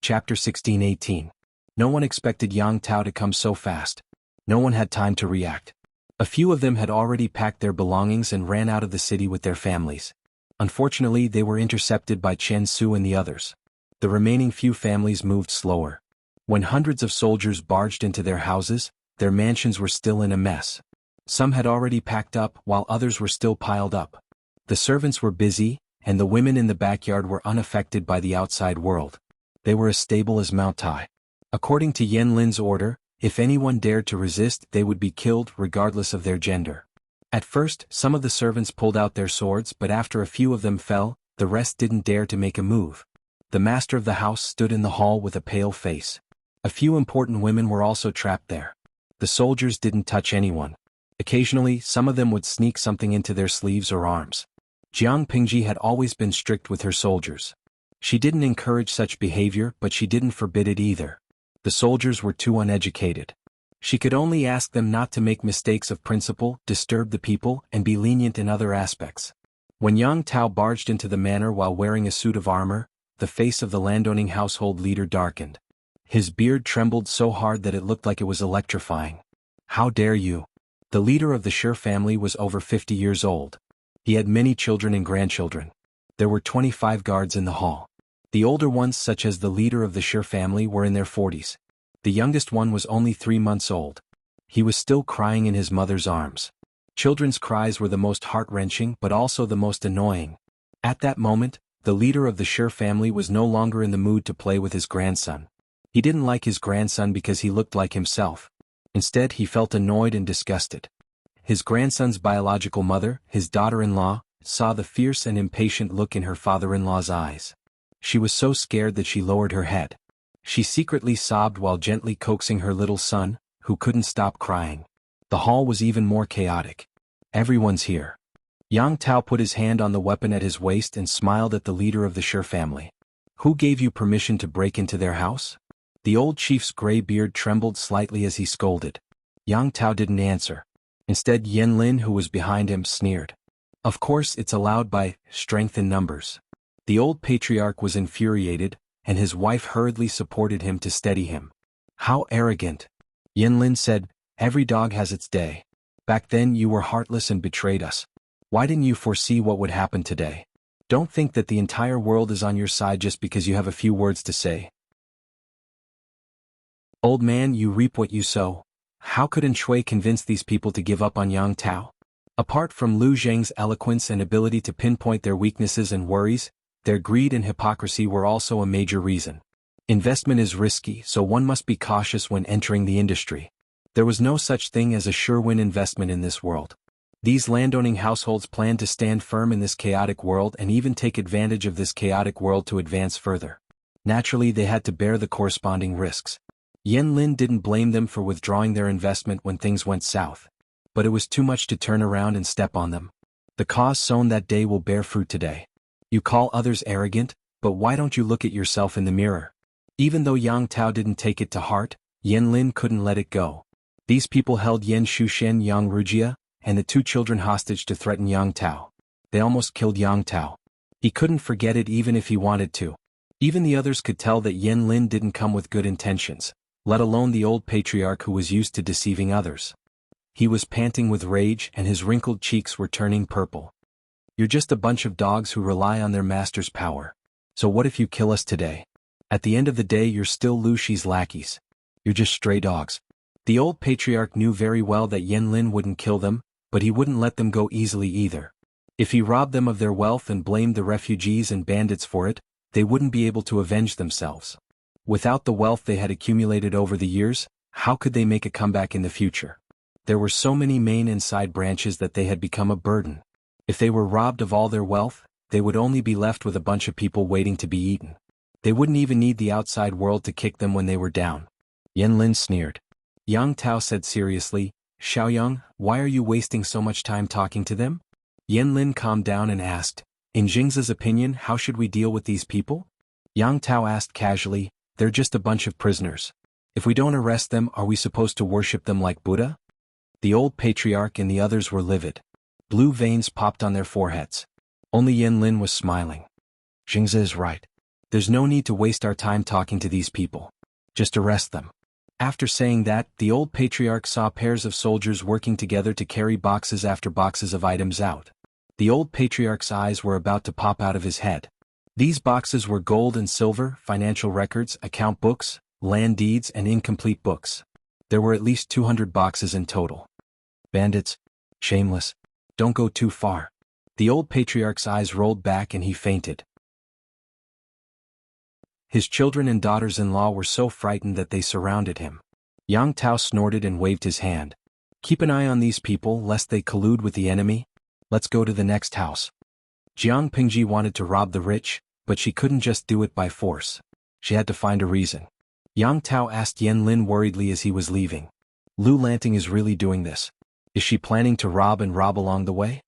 Chapter 16-18. No one expected Yang Tao to come so fast. No one had time to react. A few of them had already packed their belongings and ran out of the city with their families. Unfortunately, they were intercepted by Chen Su and the others. The remaining few families moved slower. When hundreds of soldiers barged into their houses, their mansions were still in a mess. Some had already packed up, while others were still piled up. The servants were busy, and the women in the backyard were unaffected by the outside world. They were as stable as Mount Tai. According to Yen Lin's order, if anyone dared to resist, they would be killed regardless of their gender. At first, some of the servants pulled out their swords, but after a few of them fell, the rest didn't dare to make a move. The master of the house stood in the hall with a pale face. A few important women were also trapped there. The soldiers didn't touch anyone. Occasionally, some of them would sneak something into their sleeves or arms. Jiang Pingji had always been strict with her soldiers. She didn't encourage such behavior, but she didn't forbid it either. The soldiers were too uneducated. She could only ask them not to make mistakes of principle, disturb the people, and be lenient in other aspects. When Yang Tao barged into the manor while wearing a suit of armor, the face of the landowning household leader darkened. His beard trembled so hard that it looked like it was electrifying. "How dare you?" The leader of the Shi family was over 50 years old. He had many children and grandchildren. There were 25 guards in the hall. The older ones, such as the leader of the Sher family, were in their 40s. The youngest one was only 3 months old. He was still crying in his mother's arms. Children's cries were the most heart-wrenching but also the most annoying. At that moment, the leader of the Sher family was no longer in the mood to play with his grandson. He didn't like his grandson because he looked like himself. Instead, he felt annoyed and disgusted. His grandson's biological mother, his daughter-in-law, saw the fierce and impatient look in her father-in-law's eyes. She was so scared that she lowered her head. She secretly sobbed while gently coaxing her little son, who couldn't stop crying. The hall was even more chaotic. Everyone's here. Yang Tao put his hand on the weapon at his waist and smiled at the leader of the Sher family. Who gave you permission to break into their house? The old chief's gray beard trembled slightly as he scolded. Yang Tao didn't answer. Instead, Yen Lin, who was behind him, sneered. Of course, it's allowed by strength in numbers. The old patriarch was infuriated, and his wife hurriedly supported him to steady him. How arrogant! Yen Lin said, every dog has its day. Back then you were heartless and betrayed us. Why didn't you foresee what would happen today? Don't think that the entire world is on your side just because you have a few words to say. Old man, you reap what you sow. How could Shui convince these people to give up on Yang Tao? Apart from Lu Zheng's eloquence and ability to pinpoint their weaknesses and worries, their greed and hypocrisy were also a major reason. Investment is risky, so one must be cautious when entering the industry. There was no such thing as a sure-win investment in this world. These landowning households planned to stand firm in this chaotic world and even take advantage of this chaotic world to advance further. Naturally, they had to bear the corresponding risks. Yen Lin didn't blame them for withdrawing their investment when things went south. But it was too much to turn around and step on them. The cause sown that day will bear fruit today. You call others arrogant, but why don't you look at yourself in the mirror? Even though Yang Tao didn't take it to heart, Yen Lin couldn't let it go. These people held Yen Shushen, Yang Rujia, and the 2 children hostage to threaten Yang Tao. They almost killed Yang Tao. He couldn't forget it even if he wanted to. Even the others could tell that Yen Lin didn't come with good intentions, let alone the old patriarch who was used to deceiving others. He was panting with rage and his wrinkled cheeks were turning purple. You're just a bunch of dogs who rely on their master's power. So what if you kill us today? At the end of the day, you're still Lu Shi's lackeys. You're just stray dogs. The old patriarch knew very well that Yen Lin wouldn't kill them, but he wouldn't let them go easily either. If he robbed them of their wealth and blamed the refugees and bandits for it, they wouldn't be able to avenge themselves. Without the wealth they had accumulated over the years, how could they make a comeback in the future? There were so many main and side branches that they had become a burden. If they were robbed of all their wealth, they would only be left with a bunch of people waiting to be eaten. They wouldn't even need the outside world to kick them when they were down. Yen Lin sneered. Yang Tao said seriously, Xiaoyang, why are you wasting so much time talking to them? Yen Lin calmed down and asked, in Jing's opinion, how should we deal with these people? Yang Tao asked casually, they're just a bunch of prisoners. If we don't arrest them, are we supposed to worship them like Buddha? The old patriarch and the others were livid. Blue veins popped on their foreheads. Only Yen Lin was smiling. Jingze is right. There's no need to waste our time talking to these people. Just arrest them. After saying that, the old patriarch saw pairs of soldiers working together to carry boxes after boxes of items out. The old patriarch's eyes were about to pop out of his head. These boxes were gold and silver, financial records, account books, land deeds, and incomplete books. There were at least 200 boxes in total. Bandits. Shameless. Don't go too far. The old patriarch's eyes rolled back and he fainted. His children and daughters-in-law were so frightened that they surrounded him. Yang Tao snorted and waved his hand. Keep an eye on these people lest they collude with the enemy. Let's go to the next house. Jiang Pingji wanted to rob the rich, but she couldn't just do it by force. She had to find a reason. Yang Tao asked Yen Lin worriedly as he was leaving. Lu Lanting is really doing this. Is she planning to rob along the way?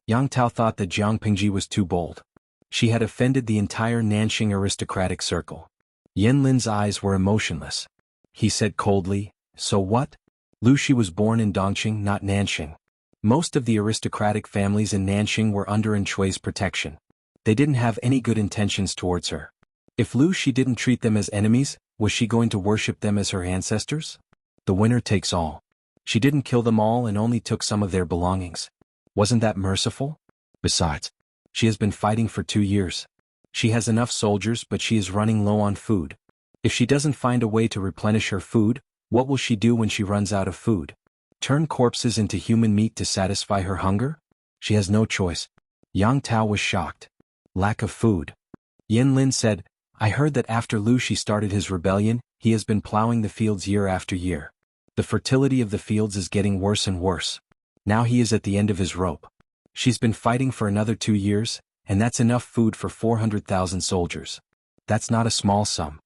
Yang Tao thought that Jiang Pingji was too bold. She had offended the entire Nanxing aristocratic circle. Yen Lin's eyes were emotionless. He said coldly, so what? Lu Shi was born in Dongqing, not Nanxing. Most of the aristocratic families in Nanxing were under Shui's protection. They didn't have any good intentions towards her. If Lu Shi didn't treat them as enemies, was she going to worship them as her ancestors? The winner takes all. She didn't kill them all and only took some of their belongings. Wasn't that merciful? Besides, she has been fighting for 2 years. She has enough soldiers, but she is running low on food. If she doesn't find a way to replenish her food, what will she do when she runs out of food? Turn corpses into human meat to satisfy her hunger? She has no choice. Yang Tao was shocked. Lack of food. Yin Lin said, I heard that after Lu Shi started his rebellion, he has been plowing the fields year after year. The fertility of the fields is getting worse and worse. Now he is at the end of his rope. She's been fighting for another 2 years, and that's enough food for 400,000 soldiers. That's not a small sum.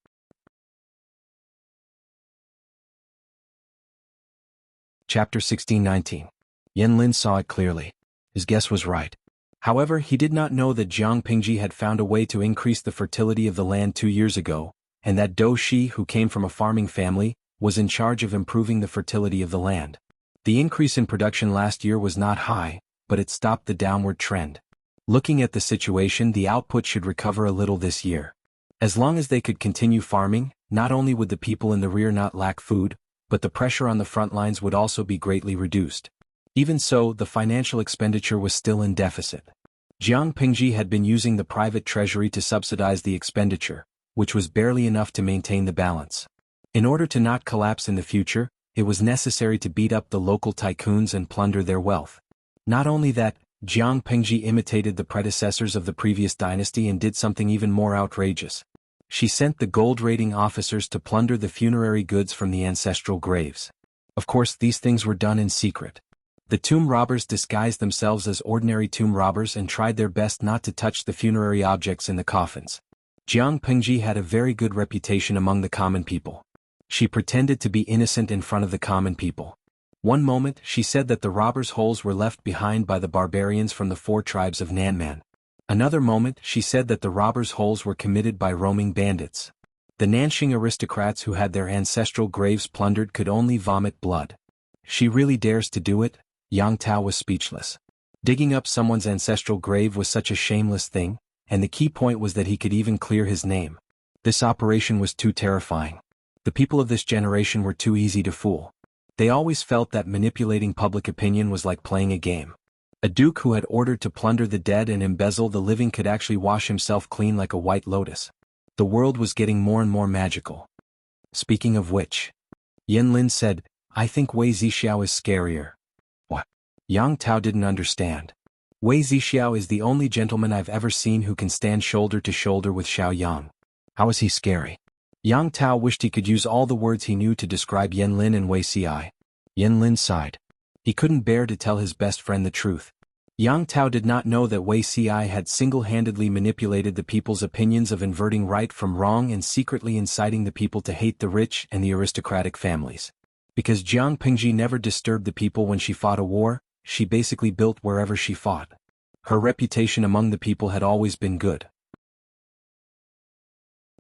Chapter 16-19. Yin Lin saw it clearly. His guess was right. However, he did not know that Jiang Pingji had found a way to increase the fertility of the land 2 years ago, and that Dou Shi, who came from a farming family, was in charge of improving the fertility of the land. The increase in production last year was not high, but it stopped the downward trend. Looking at the situation, the output should recover a little this year. As long as they could continue farming, not only would the people in the rear not lack food, but the pressure on the front lines would also be greatly reduced. Even so, the financial expenditure was still in deficit. Jiang Pingji had been using the private treasury to subsidize the expenditure, which was barely enough to maintain the balance. In order to not collapse in the future, it was necessary to beat up the local tycoons and plunder their wealth. Not only that, Jiang Pingji imitated the predecessors of the previous dynasty and did something even more outrageous. She sent the gold-raiding officers to plunder the funerary goods from the ancestral graves. Of course, these things were done in secret. The tomb robbers disguised themselves as ordinary tomb robbers and tried their best not to touch the funerary objects in the coffins. Jiang Pingji had a very good reputation among the common people. She pretended to be innocent in front of the common people. One moment, she said that the robbers' holes were left behind by the barbarians from the 4 tribes of Nanman. Another moment, she said that the robbers' holes were committed by roaming bandits. The Nanxing aristocrats who had their ancestral graves plundered could only vomit blood. She really dares to do it? Yang Tao was speechless. Digging up someone's ancestral grave was such a shameless thing, and the key point was that he could even clear his name. This operation was too terrifying. The people of this generation were too easy to fool. They always felt that manipulating public opinion was like playing a game. A duke who had ordered to plunder the dead and embezzle the living could actually wash himself clean like a white lotus. The world was getting more and more magical. Speaking of which, Yin Lin said, I think Wei Zixiao is scarier. What? Yang Tao didn't understand. Wei Zixiao is the only gentleman I've ever seen who can stand shoulder to shoulder with Xiao Yang. How is he scary? Yang Tao wished he could use all the words he knew to describe Yin Lin and Wei Ci. Yin Lin sighed. He couldn't bear to tell his best friend the truth. Yang Tao did not know that Wei Ci had single-handedly manipulated the people's opinions of inverting right from wrong and secretly inciting the people to hate the rich and the aristocratic families. Because Jiang Pingji never disturbed the people when she fought a war, she basically built wherever she fought. Her reputation among the people had always been good.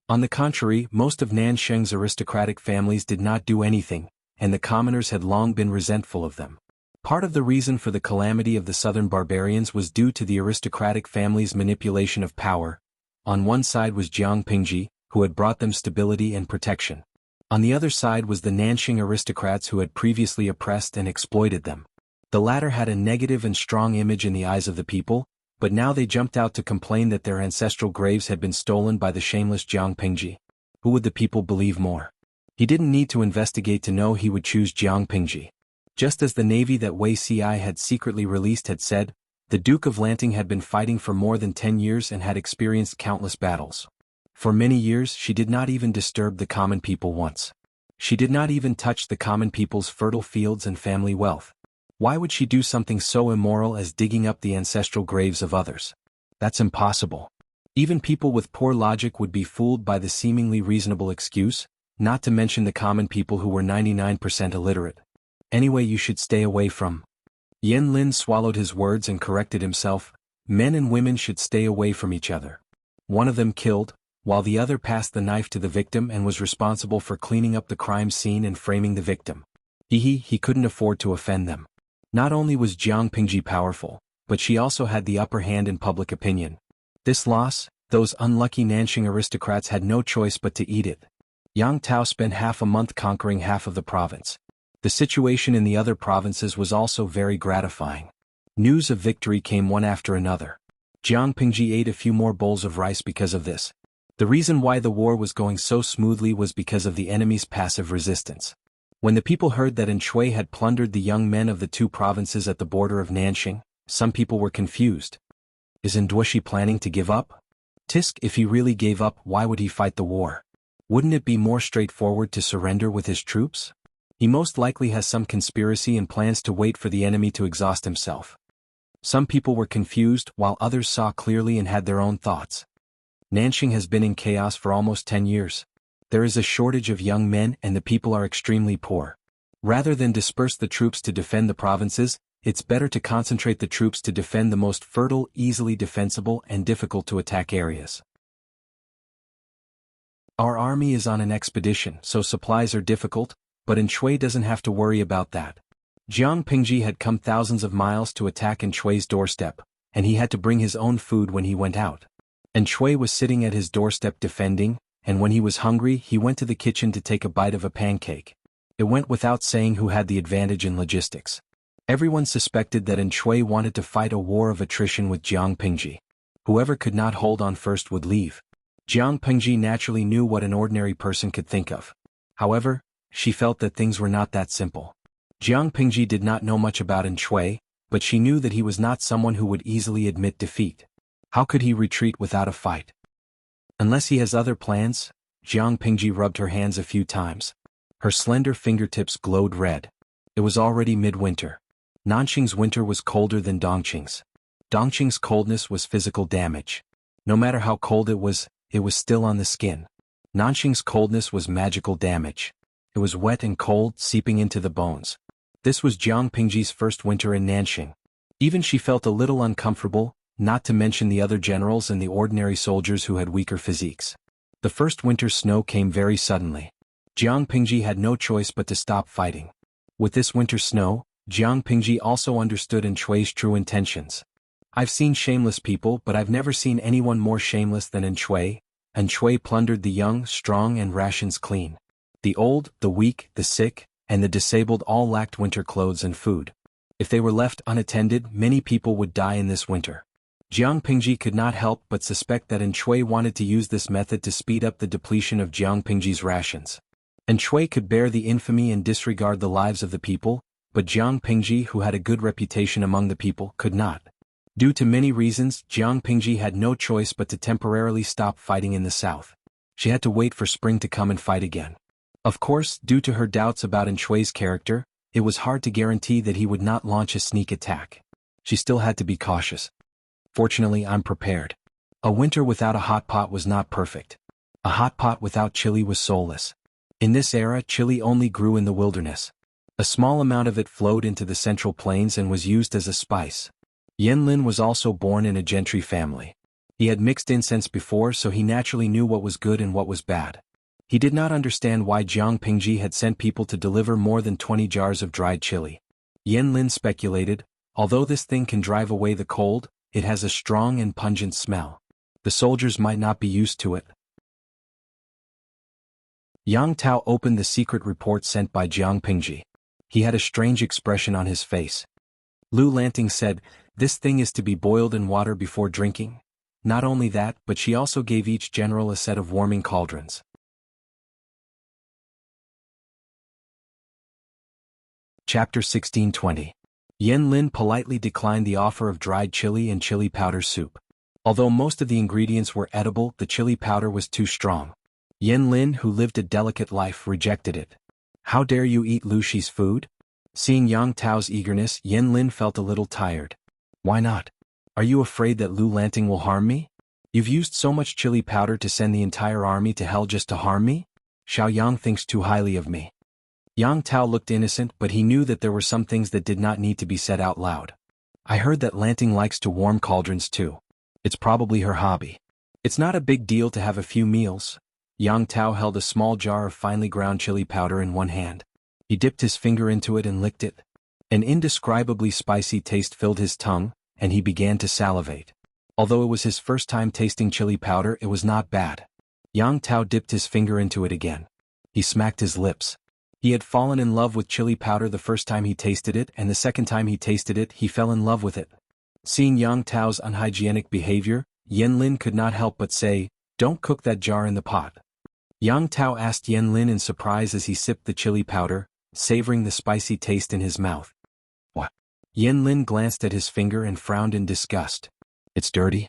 On the contrary, most of Nanxing's aristocratic families did not do anything, and the commoners had long been resentful of them. Part of the reason for the calamity of the southern barbarians was due to the aristocratic family's manipulation of power. On one side was Jiang Pingji, who had brought them stability and protection. On the other side was the Nanxing aristocrats who had previously oppressed and exploited them. The latter had a negative and strong image in the eyes of the people, but now they jumped out to complain that their ancestral graves had been stolen by the shameless Jiang Pingji. Who would the people believe more? He didn't need to investigate to know he would choose Jiang Pingji. Just as the navy that Wei Ci had secretly released had said, the Duke of Lanting had been fighting for more than 10 years and had experienced countless battles. For many years she did not even disturb the common people once. She did not even touch the common people's fertile fields and family wealth. Why would she do something so immoral as digging up the ancestral graves of others? That's impossible. Even people with poor logic would be fooled by the seemingly reasonable excuse, not to mention the common people who were 99% illiterate. Anyway, you should stay away from. Yin Lin swallowed his words and corrected himself. Men and women should stay away from each other. One of them killed, while the other passed the knife to the victim and was responsible for cleaning up the crime scene and framing the victim. He couldn't afford to offend them. Not only was Jiang Pingji powerful, but she also had the upper hand in public opinion. This loss, those unlucky Nanxing aristocrats had no choice but to eat it. Yang Tao spent half a month conquering half of the province. The situation in the other provinces was also very gratifying. News of victory came one after another. Jiang Pingji ate a few more bowls of rice because of this. The reason why the war was going so smoothly was because of the enemy's passive resistance. When the people heard that Shui had plundered the young men of the two provinces at the border of Nanxing, some people were confused. Is Duoshi planning to give up? Tisk, if he really gave up, why would he fight the war? Wouldn't it be more straightforward to surrender with his troops? He most likely has some conspiracy and plans to wait for the enemy to exhaust himself. Some people were confused, while others saw clearly and had their own thoughts. Nanxing has been in chaos for almost 10 years. There is a shortage of young men and the people are extremely poor. Rather than disperse the troops to defend the provinces, it's better to concentrate the troops to defend the most fertile, easily defensible and difficult to attack areas. Our army is on an expedition, so supplies are difficult, but Shui doesn't have to worry about that. Jiang Pingji had come thousands of miles to attack Shui's doorstep, and he had to bring his own food when he went out. Shui was sitting at his doorstep defending, and when he was hungry he went to the kitchen to take a bite of a pancake. It went without saying who had the advantage in logistics. Everyone suspected that Shui wanted to fight a war of attrition with Jiang Pingji. Whoever could not hold on first would leave. Jiang Pingji naturally knew what an ordinary person could think of. However, she felt that things were not that simple. Jiang Pingji did not know much about Shui, but she knew that he was not someone who would easily admit defeat. How could he retreat without a fight? Unless he has other plans? Jiang Pingji rubbed her hands a few times. Her slender fingertips glowed red. It was already midwinter. Nanxing's winter was colder than Dongqing's. Dongqing's coldness was physical damage. No matter how cold it was still on the skin. Nanxing's coldness was magical damage. It was wet and cold, seeping into the bones. This was Jiang Pingji's first winter in Nanxing. Even she felt a little uncomfortable, not to mention the other generals and the ordinary soldiers who had weaker physiques. The first winter snow came very suddenly. Jiang Pingji had no choice but to stop fighting. With this winter snow, Jiang Pingji also understood Shui's true intentions. I've seen shameless people, but I've never seen anyone more shameless than Shui. Shui plundered the young, strong and rations clean. The old, the weak, the sick, and the disabled all lacked winter clothes and food. If they were left unattended, many people would die in this winter. Jiang Pingji could not help but suspect that Shui wanted to use this method to speed up the depletion of Jiang Pingji's rations. Shui could bear the infamy and disregard the lives of the people, but Jiang Pingji, who had a good reputation among the people, could not. Due to many reasons, Jiang Pingji had no choice but to temporarily stop fighting in the south. She had to wait for spring to come and fight again. Of course, due to her doubts about Shui's character, it was hard to guarantee that he would not launch a sneak attack. She still had to be cautious. Fortunately, I'm prepared. A winter without a hot pot was not perfect. A hot pot without chili was soulless. In this era, chili only grew in the wilderness. A small amount of it flowed into the central plains and was used as a spice. Yan Lin was also born in a gentry family. He had mixed incense before, so he naturally knew what was good and what was bad. He did not understand why Jiang Pingji had sent people to deliver more than 20 jars of dried chili. Yan Lin speculated, although this thing can drive away the cold, it has a strong and pungent smell. The soldiers might not be used to it. Yang Tao opened the secret report sent by Jiang Pingji. He had a strange expression on his face. Lu Lanting said, "This thing is to be boiled in water before drinking." Not only that, but she also gave each general a set of warming cauldrons. Chapter 1620. Yan Lin politely declined the offer of dried chili and chili powder soup. Although most of the ingredients were edible, the chili powder was too strong. Yan Lin, who lived a delicate life, rejected it. "How dare you eat Lu Shi's food?" Seeing Yang Tao's eagerness, Yan Lin felt a little tired. "Why not? Are you afraid that Lu Lanting will harm me? You've used so much chili powder to send the entire army to hell just to harm me? Xiao Yang thinks too highly of me." Yang Tao looked innocent, but he knew that there were some things that did not need to be said out loud. "I heard that Lanting likes to warm cauldrons too. It's probably her hobby. It's not a big deal to have a few meals." Yang Tao held a small jar of finely ground chili powder in one hand. He dipped his finger into it and licked it. An indescribably spicy taste filled his tongue, and he began to salivate. Although it was his first time tasting chili powder, it was not bad. Yang Tao dipped his finger into it again. He smacked his lips. He had fallen in love with chili powder the first time he tasted it, and the second time he tasted it he fell in love with it. Seeing Yang Tao's unhygienic behavior, Yen Lin could not help but say, "Don't cook that jar in the pot." Yang Tao asked Yen Lin in surprise as he sipped the chili powder, savoring the spicy taste in his mouth. "What?" Yen Lin glanced at his finger and frowned in disgust. "It's dirty."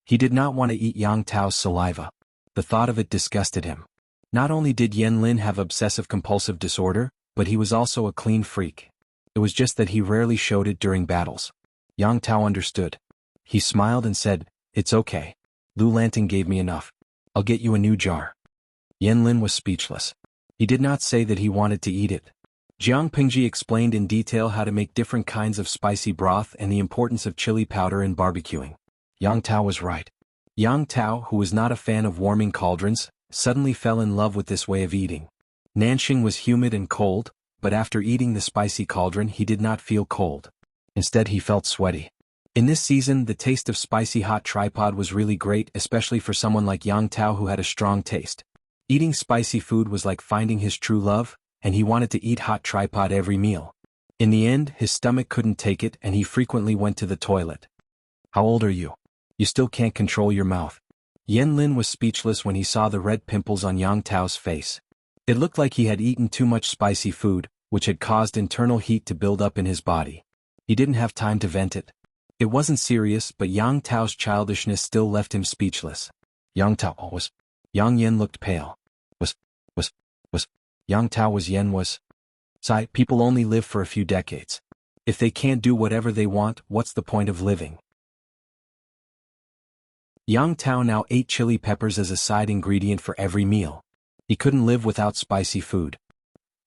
He did not want to eat Yang Tao's saliva. The thought of it disgusted him. Not only did Yen Lin have obsessive-compulsive disorder, but he was also a clean freak. It was just that he rarely showed it during battles. Yang Tao understood. He smiled and said, "It's okay. Lu Lanting gave me enough. I'll get you a new jar." Yen Lin was speechless. He did not say that he wanted to eat it. Jiang Pingji explained in detail how to make different kinds of spicy broth and the importance of chili powder in barbecuing. Yang Tao was right. Yang Tao, who was not a fan of warming cauldrons, suddenly fell in love with this way of eating. Nanxing was humid and cold, but after eating the spicy cauldron he did not feel cold. Instead he felt sweaty. In this season the taste of spicy hot tripod was really great, especially for someone like Yang Tao who had a strong taste. Eating spicy food was like finding his true love, and he wanted to eat hot tripod every meal. In the end his stomach couldn't take it and he frequently went to the toilet. "How old are you? You still can't control your mouth." Yen Lin was speechless when he saw the red pimples on Yang Tao's face. It looked like he had eaten too much spicy food, which had caused internal heat to build up in his body. He didn't have time to vent it. It wasn't serious, but Yang Tao's childishness still left him speechless. Yang Tao was. Yang Yen looked pale. Was. Yang Tao was Yen was. Sigh, people only live for a few decades. If they can't do whatever they want, what's the point of living? Yang Tao now ate chili peppers as a side ingredient for every meal. He couldn't live without spicy food.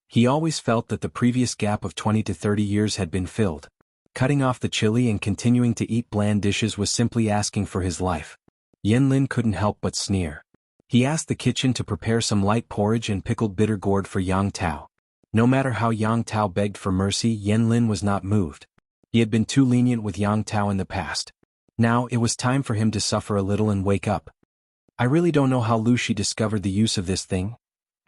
He always felt that the previous gap of 20 to 30 years had been filled. Cutting off the chili and continuing to eat bland dishes was simply asking for his life. Yen Lin couldn't help but sneer. He asked the kitchen to prepare some light porridge and pickled bitter gourd for Yang Tao. No matter how Yang Tao begged for mercy, Yen Lin was not moved. He had been too lenient with Yang Tao in the past. Now it was time for him to suffer a little and wake up. I really don't know how Lu Shi discovered the use of this thing.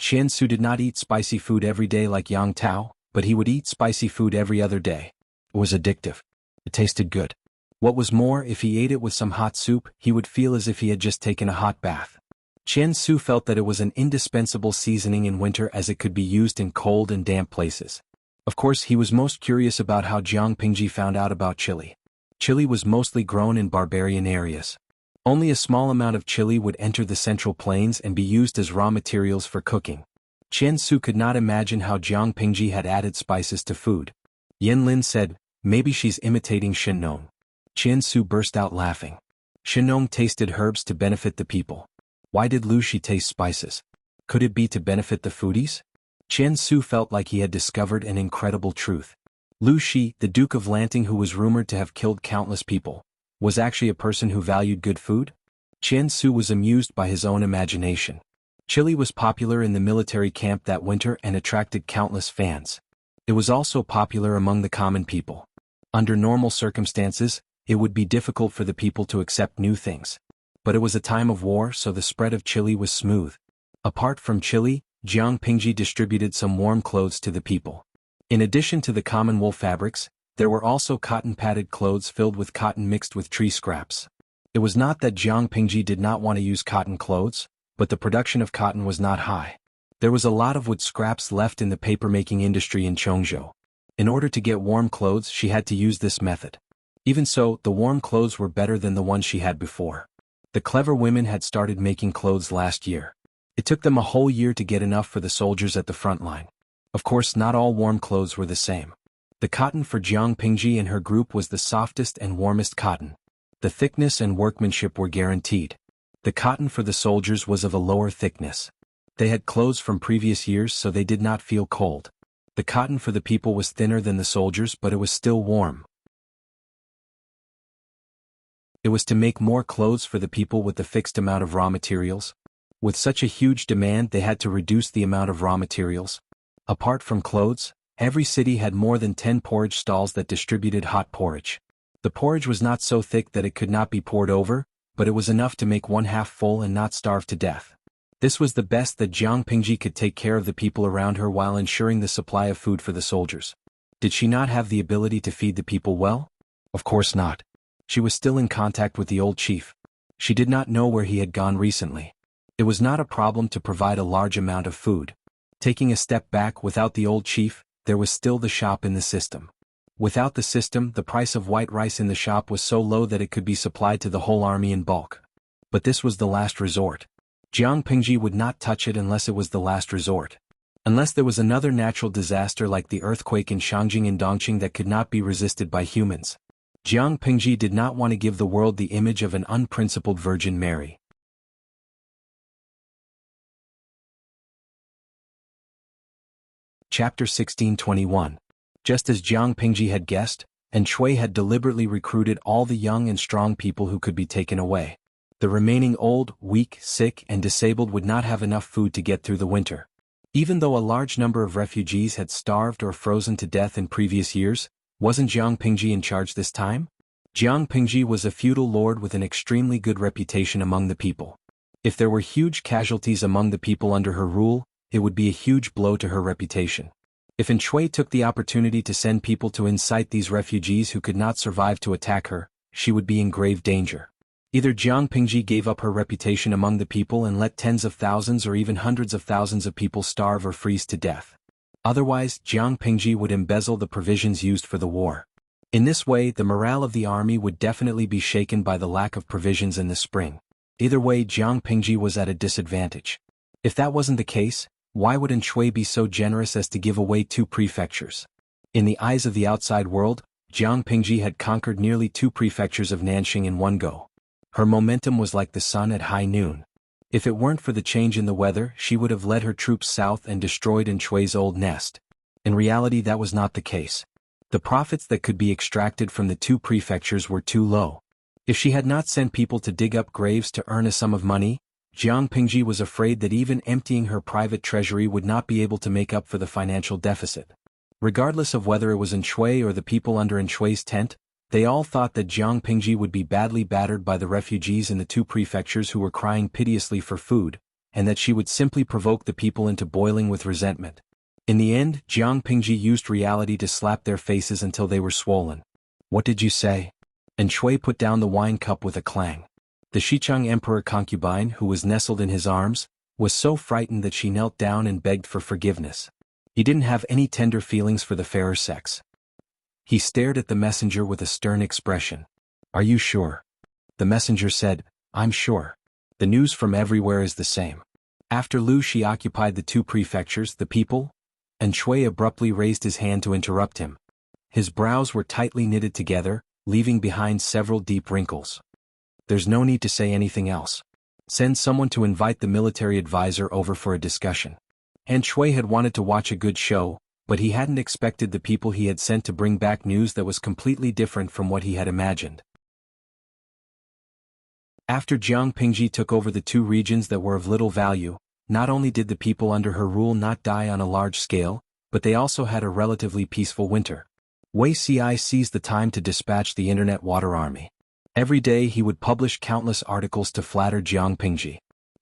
Qian Su did not eat spicy food every day like Yang Tao, but he would eat spicy food every other day. It was addictive. It tasted good. What was more, if he ate it with some hot soup, he would feel as if he had just taken a hot bath. Qian Su felt that it was an indispensable seasoning in winter as it could be used in cold and damp places. Of course, he was most curious about how Jiang Pingji found out about chili. Chili was mostly grown in barbarian areas. Only a small amount of chili would enter the Central Plains and be used as raw materials for cooking. Qian Su could not imagine how Jiang Pingji had added spices to food. Yen Lin said, "Maybe she's imitating Shenong." Qian Su burst out laughing. Shenong tasted herbs to benefit the people. Why did Lu Shi taste spices? Could it be to benefit the foodies? Qian Su felt like he had discovered an incredible truth. Lu Shi, the Duke of Lanting who was rumored to have killed countless people, was actually a person who valued good food? Qian Su was amused by his own imagination. Chili was popular in the military camp that winter and attracted countless fans. It was also popular among the common people. Under normal circumstances, it would be difficult for the people to accept new things. But it was a time of war, so the spread of chili was smooth. Apart from chili, Jiang Pingji distributed some warm clothes to the people. In addition to the common wool fabrics, there were also cotton-padded clothes filled with cotton mixed with tree scraps. It was not that Jiang Pingji did not want to use cotton clothes, but the production of cotton was not high. There was a lot of wood scraps left in the paper-making industry in Chongzhou. In order to get warm clothes, she had to use this method. Even so, the warm clothes were better than the ones she had before. The clever women had started making clothes last year. It took them a whole year to get enough for the soldiers at the front line. Of course, not all warm clothes were the same. The cotton for Jiang Pingji and her group was the softest and warmest cotton. The thickness and workmanship were guaranteed. The cotton for the soldiers was of a lower thickness. They had clothes from previous years, so they did not feel cold. The cotton for the people was thinner than the soldiers, but it was still warm. It was to make more clothes for the people with the fixed amount of raw materials. With such a huge demand, they had to reduce the amount of raw materials. Apart from clothes, every city had more than 10 porridge stalls that distributed hot porridge. The porridge was not so thick that it could not be poured over, but it was enough to make one half full and not starve to death. This was the best that Jiang Pingji could take care of the people around her while ensuring the supply of food for the soldiers. Did she not have the ability to feed the people well? Of course not. She was still in contact with the old chief. She did not know where he had gone recently. It was not a problem to provide a large amount of food. Taking a step back, without the old chief, there was still the shop in the system. Without the system, the price of white rice in the shop was so low that it could be supplied to the whole army in bulk. But this was the last resort. Jiang Pingji would not touch it unless it was the last resort. Unless there was another natural disaster like the earthquake in Shangjing and Dongqing that could not be resisted by humans. Jiang Pingji did not want to give the world the image of an unprincipled Virgin Mary. Chapter 1621. Just as Jiang Pingji had guessed, and Shui had deliberately recruited all the young and strong people who could be taken away. The remaining old, weak, sick, and disabled would not have enough food to get through the winter. Even though a large number of refugees had starved or frozen to death in previous years, wasn't Jiang Pingji in charge this time? Jiang Pingji was a feudal lord with an extremely good reputation among the people. If there were huge casualties among the people under her rule, it would be a huge blow to her reputation. If Shui took the opportunity to send people to incite these refugees who could not survive to attack her, she would be in grave danger. Either Jiang Pingji gave up her reputation among the people and let tens of thousands or even hundreds of thousands of people starve or freeze to death. Otherwise, Jiang Pingji would embezzle the provisions used for the war. In this way, the morale of the army would definitely be shaken by the lack of provisions in the spring. Either way, Jiang Pingji was at a disadvantage. If that wasn't the case, why would Shui be so generous as to give away 2 prefectures? In the eyes of the outside world, Jiang Pingji had conquered nearly 2 prefectures of Nanxing in one go. Her momentum was like the sun at high noon. If it weren't for the change in the weather, she would have led her troops south and destroyed Shui's old nest. In reality, that was not the case. The profits that could be extracted from the 2 prefectures were too low. If she had not sent people to dig up graves to earn a sum of money, Jiang Pingji was afraid that even emptying her private treasury would not be able to make up for the financial deficit. Regardless of whether it was Shui or the people under Shui's tent, they all thought that Jiang Pingji would be badly battered by the refugees in the 2 prefectures who were crying piteously for food, and that she would simply provoke the people into boiling with resentment. In the end, Jiang Pingji used reality to slap their faces until they were swollen. "What did you say?" Shui put down the wine cup with a clang. The Xichang emperor concubine, who was nestled in his arms, was so frightened that she knelt down and begged for forgiveness. He didn't have any tender feelings for the fairer sex. He stared at the messenger with a stern expression. "Are you sure?" The messenger said, "I'm sure. The news from everywhere is the same." After Lu Shi occupied the 2 prefectures, the people, Shui abruptly raised his hand to interrupt him. His brows were tightly knitted together, leaving behind several deep wrinkles. "There's no need to say anything else. Send someone to invite the military advisor over for a discussion." Shui had wanted to watch a good show, but he hadn't expected the people he had sent to bring back news that was completely different from what he had imagined. After Jiang Pingji took over the 2 regions that were of little value, not only did the people under her rule not die on a large scale, but they also had a relatively peaceful winter. Wuxia seized the time to dispatch the internet water army. Every day he would publish countless articles to flatter Jiang Pingji.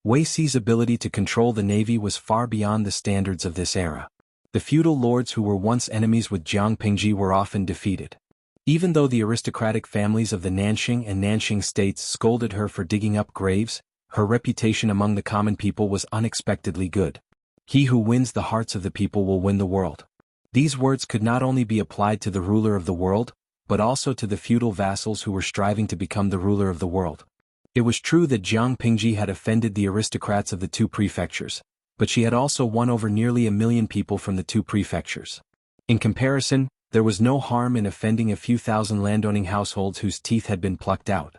Wuxia's ability to control the navy was far beyond the standards of this era. The feudal lords who were once enemies with Jiang Pingji were often defeated. Even though the aristocratic families of the Nanxing and Nanxing states scolded her for digging up graves, her reputation among the common people was unexpectedly good. "He who wins the hearts of the people will win the world." These words could not only be applied to the ruler of the world, but also to the feudal vassals who were striving to become the ruler of the world. It was true that Jiang Pingji had offended the aristocrats of the 2 prefectures, but she had also won over nearly 1 million people from the 2 prefectures. In comparison, there was no harm in offending a few thousand landowning households whose teeth had been plucked out.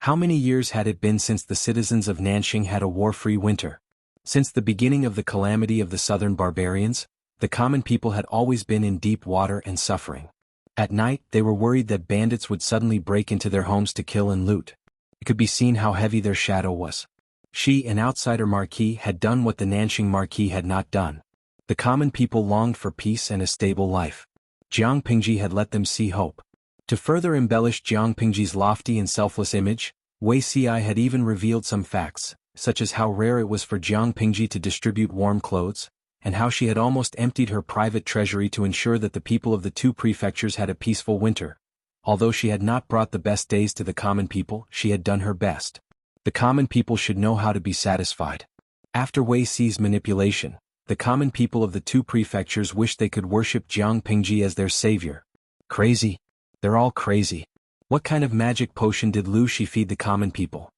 How many years had it been since the citizens of Nanxing had a war-free winter? Since the beginning of the calamity of the southern barbarians, the common people had always been in deep water and suffering. At night, they were worried that bandits would suddenly break into their homes to kill and loot. It could be seen how heavy their shadow was. She, an outsider marquis, had done what the Nanxing marquis had not done. The common people longed for peace and a stable life. Jiang Pingji had let them see hope. To further embellish Jiang Pingji's lofty and selfless image, Wuxia had even revealed some facts, such as how rare it was for Jiang Pingji to distribute warm clothes, and how she had almost emptied her private treasury to ensure that the people of the two prefectures had a peaceful winter. Although she had not brought the best days to the common people, she had done her best. The common people should know how to be satisfied. After Wei Xi's manipulation, the common people of the two prefectures wished they could worship Jiang Pingji as their savior. Crazy. They're all crazy. What kind of magic potion did Lu Shi feed the common people?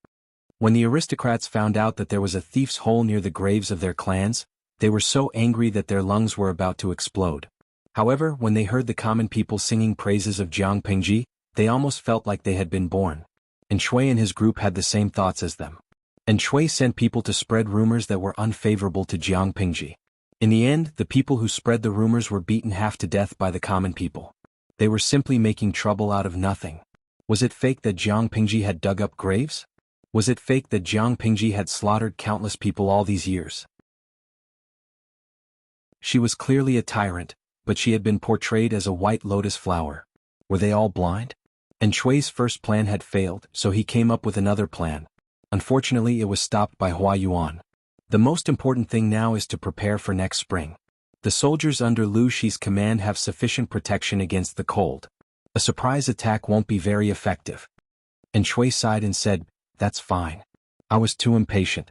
When the aristocrats found out that there was a thief's hole near the graves of their clans, they were so angry that their lungs were about to explode. However, when they heard the common people singing praises of Jiang Pingji, they almost felt like they had been born. And Shui and his group had the same thoughts as them. And Shui sent people to spread rumors that were unfavorable to Jiang Pingji. In the end, the people who spread the rumors were beaten half to death by the common people. They were simply making trouble out of nothing. Was it fake that Jiang Pingji had dug up graves? Was it fake that Jiang Pingji had slaughtered countless people all these years? She was clearly a tyrant, but she had been portrayed as a white lotus flower. Were they all blind? And Shui's first plan had failed, so he came up with another plan. Unfortunately, it was stopped by Hua Yuan. The most important thing now is to prepare for next spring. The soldiers under Lu Shi's command have sufficient protection against the cold. A surprise attack won't be very effective. And Shui sighed and said, "That's fine. I was too impatient."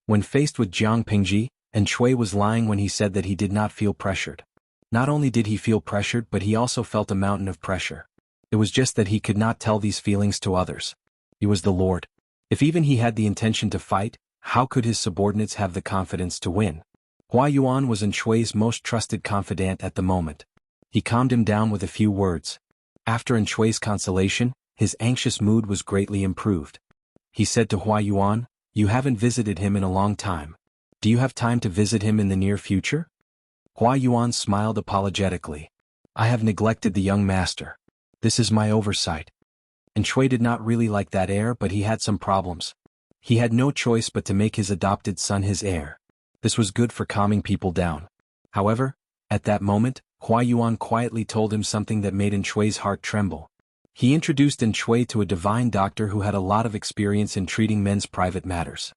When faced with Jiang Pingji, and Shui was lying when he said that he did not feel pressured. Not only did he feel pressured, but he also felt a mountain of pressure. It was just that he could not tell these feelings to others. He was the Lord. If even he had the intention to fight, how could his subordinates have the confidence to win? Hua Yuan was Shui's most trusted confidant at the moment. He calmed him down with a few words. After Shui's consolation, his anxious mood was greatly improved. He said to Hua Yuan, "You haven't visited him in a long time. Do you have time to visit him in the near future?" Hua Yuan smiled apologetically. "I have neglected the young master. This is my oversight." And Shui did not really like that air, but he had some problems. He had no choice but to make his adopted son his heir. This was good for calming people down. However, at that moment, Hua Yuan quietly told him something that made Shui's heart tremble. He introduced Shui to a divine doctor who had a lot of experience in treating men's private matters.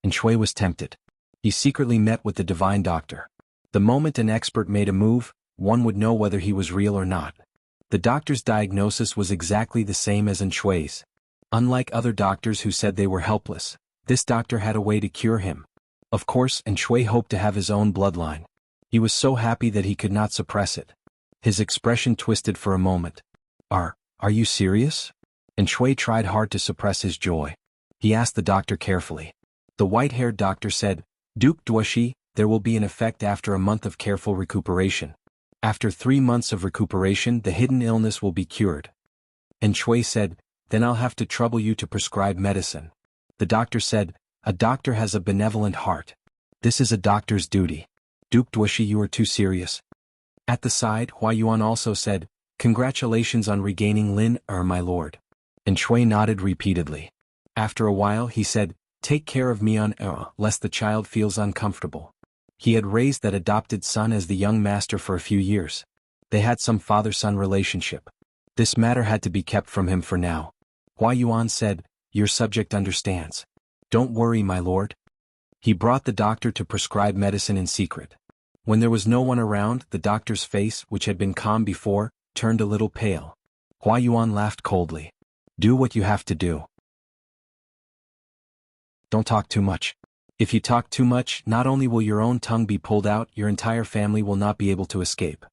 Shui was tempted. He secretly met with the divine doctor. The moment an expert made a move, one would know whether he was real or not. The doctor's diagnosis was exactly the same as Shui's. Unlike other doctors who said they were helpless, this doctor had a way to cure him. Of course, Shui hoped to have his own bloodline. He was so happy that he could not suppress it. His expression twisted for a moment. Are you serious?" Shui tried hard to suppress his joy. He asked the doctor carefully. The white-haired doctor said, "Duke Duoshi, there will be an effect after a month of careful recuperation. After 3 months of recuperation, the hidden illness will be cured." Shui said, "Then I'll have to trouble you to prescribe medicine." The doctor said, "A doctor has a benevolent heart. This is a doctor's duty. Duke Duoshi, you are too serious." At the side, Hua Yuan also said, "Congratulations on regaining Lin my lord." Shui nodded repeatedly. After a while he said, "Take care of Mian lest the child feels uncomfortable." He had raised that adopted son as the young master for a few years. They had some father-son relationship. This matter had to be kept from him for now. Hua Yuan said, "Your subject understands. Don't worry, my lord." He brought the doctor to prescribe medicine in secret. When there was no one around, the doctor's face, which had been calm before, turned a little pale. Hua Yuan laughed coldly. "Do what you have to do. Don't talk too much. If you talk too much, not only will your own tongue be pulled out, your entire family will not be able to escape."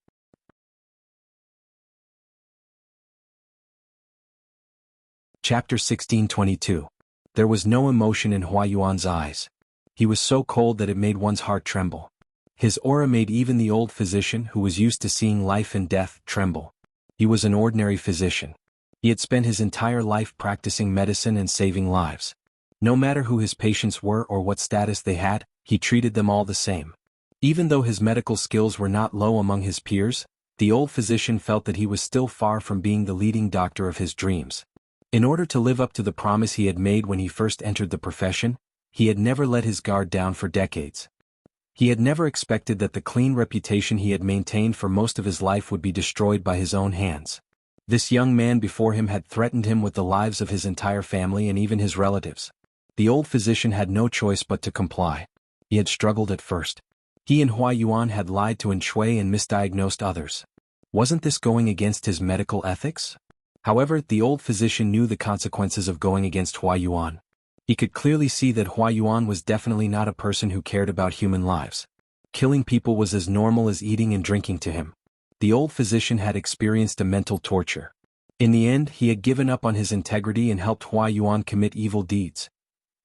Chapter 1622. There was no emotion in Hua Yuan's eyes. He was so cold that it made one's heart tremble. His aura made even the old physician, who was used to seeing life and death, tremble. He was an ordinary physician. He had spent his entire life practicing medicine and saving lives. No matter who his patients were or what status they had, he treated them all the same. Even though his medical skills were not low among his peers, the old physician felt that he was still far from being the leading doctor of his dreams. In order to live up to the promise he had made when he first entered the profession, he had never let his guard down for decades. He had never expected that the clean reputation he had maintained for most of his life would be destroyed by his own hands. This young man before him had threatened him with the lives of his entire family and even his relatives. The old physician had no choice but to comply. He had struggled at first. He and Hua Yuan had lied to Shui and misdiagnosed others. Wasn't this going against his medical ethics? However, the old physician knew the consequences of going against Hua Yuan. He could clearly see that Hua Yuan was definitely not a person who cared about human lives. Killing people was as normal as eating and drinking to him. The old physician had experienced a mental torture. In the end, he had given up on his integrity and helped Hua Yuan commit evil deeds.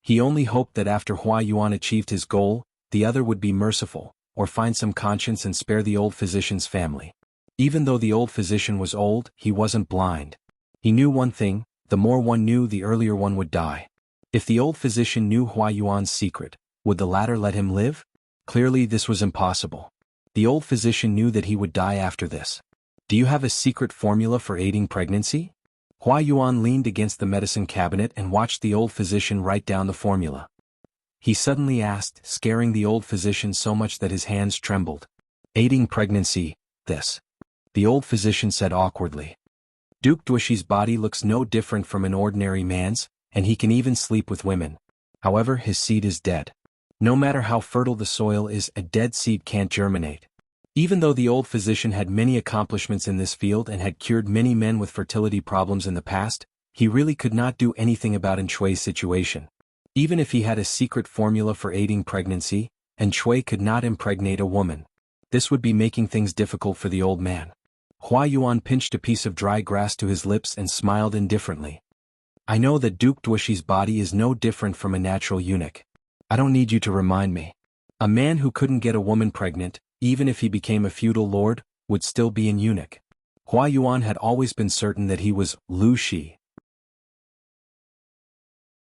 He only hoped that after Hua Yuan achieved his goal, the other would be merciful, or find some conscience and spare the old physician's family. Even though the old physician was old, he wasn't blind. He knew one thing: the more one knew, the earlier one would die. If the old physician knew Hua Yuan's secret, would the latter let him live? Clearly this was impossible. The old physician knew that he would die after this. Do you have a secret formula for aiding pregnancy? Hua Yuan leaned against the medicine cabinet and watched the old physician write down the formula. He suddenly asked, scaring the old physician so much that his hands trembled. Aiding pregnancy, this. The old physician said awkwardly. Duke Duishi's body looks no different from an ordinary man's, and he can even sleep with women. However, his seed is dead. No matter how fertile the soil is, a dead seed can't germinate. Even though the old physician had many accomplishments in this field and had cured many men with fertility problems in the past, he really could not do anything about Shui's situation. Even if he had a secret formula for aiding pregnancy, Shui could not impregnate a woman. This would be making things difficult for the old man. Hua Yuan pinched a piece of dry grass to his lips and smiled indifferently. I know that Duke Duishi's body is no different from a natural eunuch. I don't need you to remind me. A man who couldn't get a woman pregnant, even if he became a feudal lord, would still be an eunuch. Hua Yuan had always been certain that he was Lu Shi.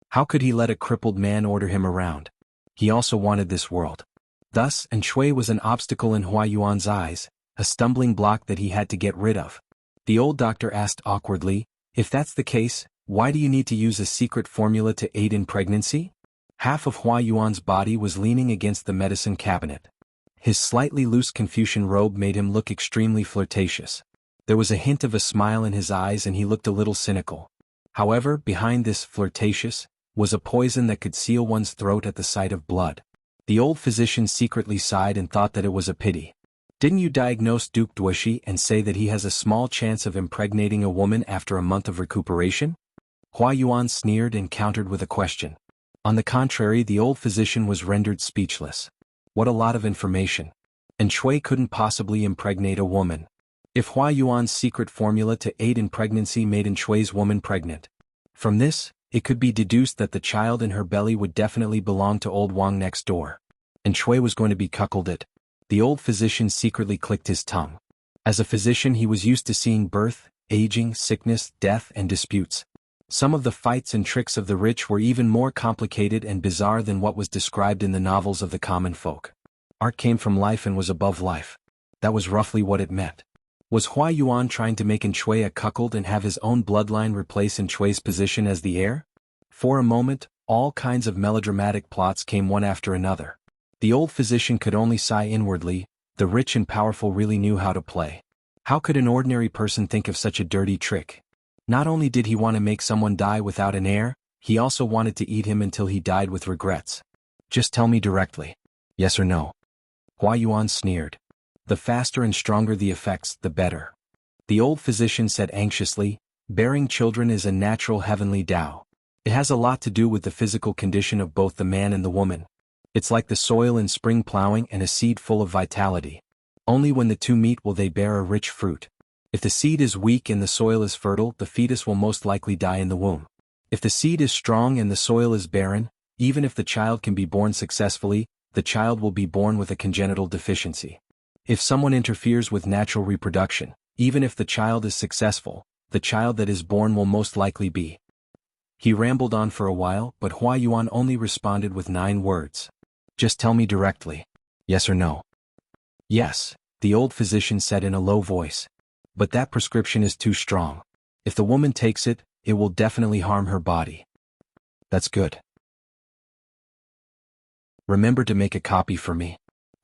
How could he let a crippled man order him around? He also wanted this world. Thus, Shui was an obstacle in Hua Yuan's eyes, a stumbling block that he had to get rid of. The old doctor asked awkwardly, if that's the case, why do you need to use a secret formula to aid in pregnancy? Half of Hua Yuan's body was leaning against the medicine cabinet. His slightly loose Confucian robe made him look extremely flirtatious. There was a hint of a smile in his eyes and he looked a little cynical. However, behind this flirtatious was a poison that could seal one's throat at the sight of blood. The old physician secretly sighed and thought that it was a pity. Didn't you diagnose Duke Duishi and say that he has a small chance of impregnating a woman after a month of recuperation? Hua Yuan sneered and countered with a question. On the contrary, the old physician was rendered speechless. What a lot of information. Shui couldn't possibly impregnate a woman. If Hua Yuan's secret formula to aid in pregnancy made Shui's woman pregnant. From this, it could be deduced that the child in her belly would definitely belong to old Wang next door. Shui was going to be cuckolded. The old physician secretly clicked his tongue. As a physician, he was used to seeing birth, aging, sickness, death, and disputes. Some of the fights and tricks of the rich were even more complicated and bizarre than what was described in the novels of the common folk. Art came from life and was above life. That was roughly what it meant. Was Hua Yuan trying to make Shui a cuckold and have his own bloodline replace Shui's position as the heir? For a moment, all kinds of melodramatic plots came one after another. The old physician could only sigh inwardly. The rich and powerful really knew how to play. How could an ordinary person think of such a dirty trick? Not only did he want to make someone die without an heir, he also wanted to eat him until he died with regrets. Just tell me directly. Yes or no? Hua Yuan sneered. The faster and stronger the effects, the better. The old physician said anxiously, bearing children is a natural heavenly Tao. It has a lot to do with the physical condition of both the man and the woman. It's like the soil in spring plowing and a seed full of vitality. Only when the two meet will they bear a rich fruit. If the seed is weak and the soil is fertile, the fetus will most likely die in the womb. If the seed is strong and the soil is barren, even if the child can be born successfully, the child will be born with a congenital deficiency. If someone interferes with natural reproduction, even if the child is successful, the child that is born will most likely be. He rambled on for a while, but Hua Yuan only responded with 9 words. Just tell me directly. Yes or no? Yes, the old physician said in a low voice. But that prescription is too strong. If the woman takes it, it will definitely harm her body. That's good. Remember to make a copy for me.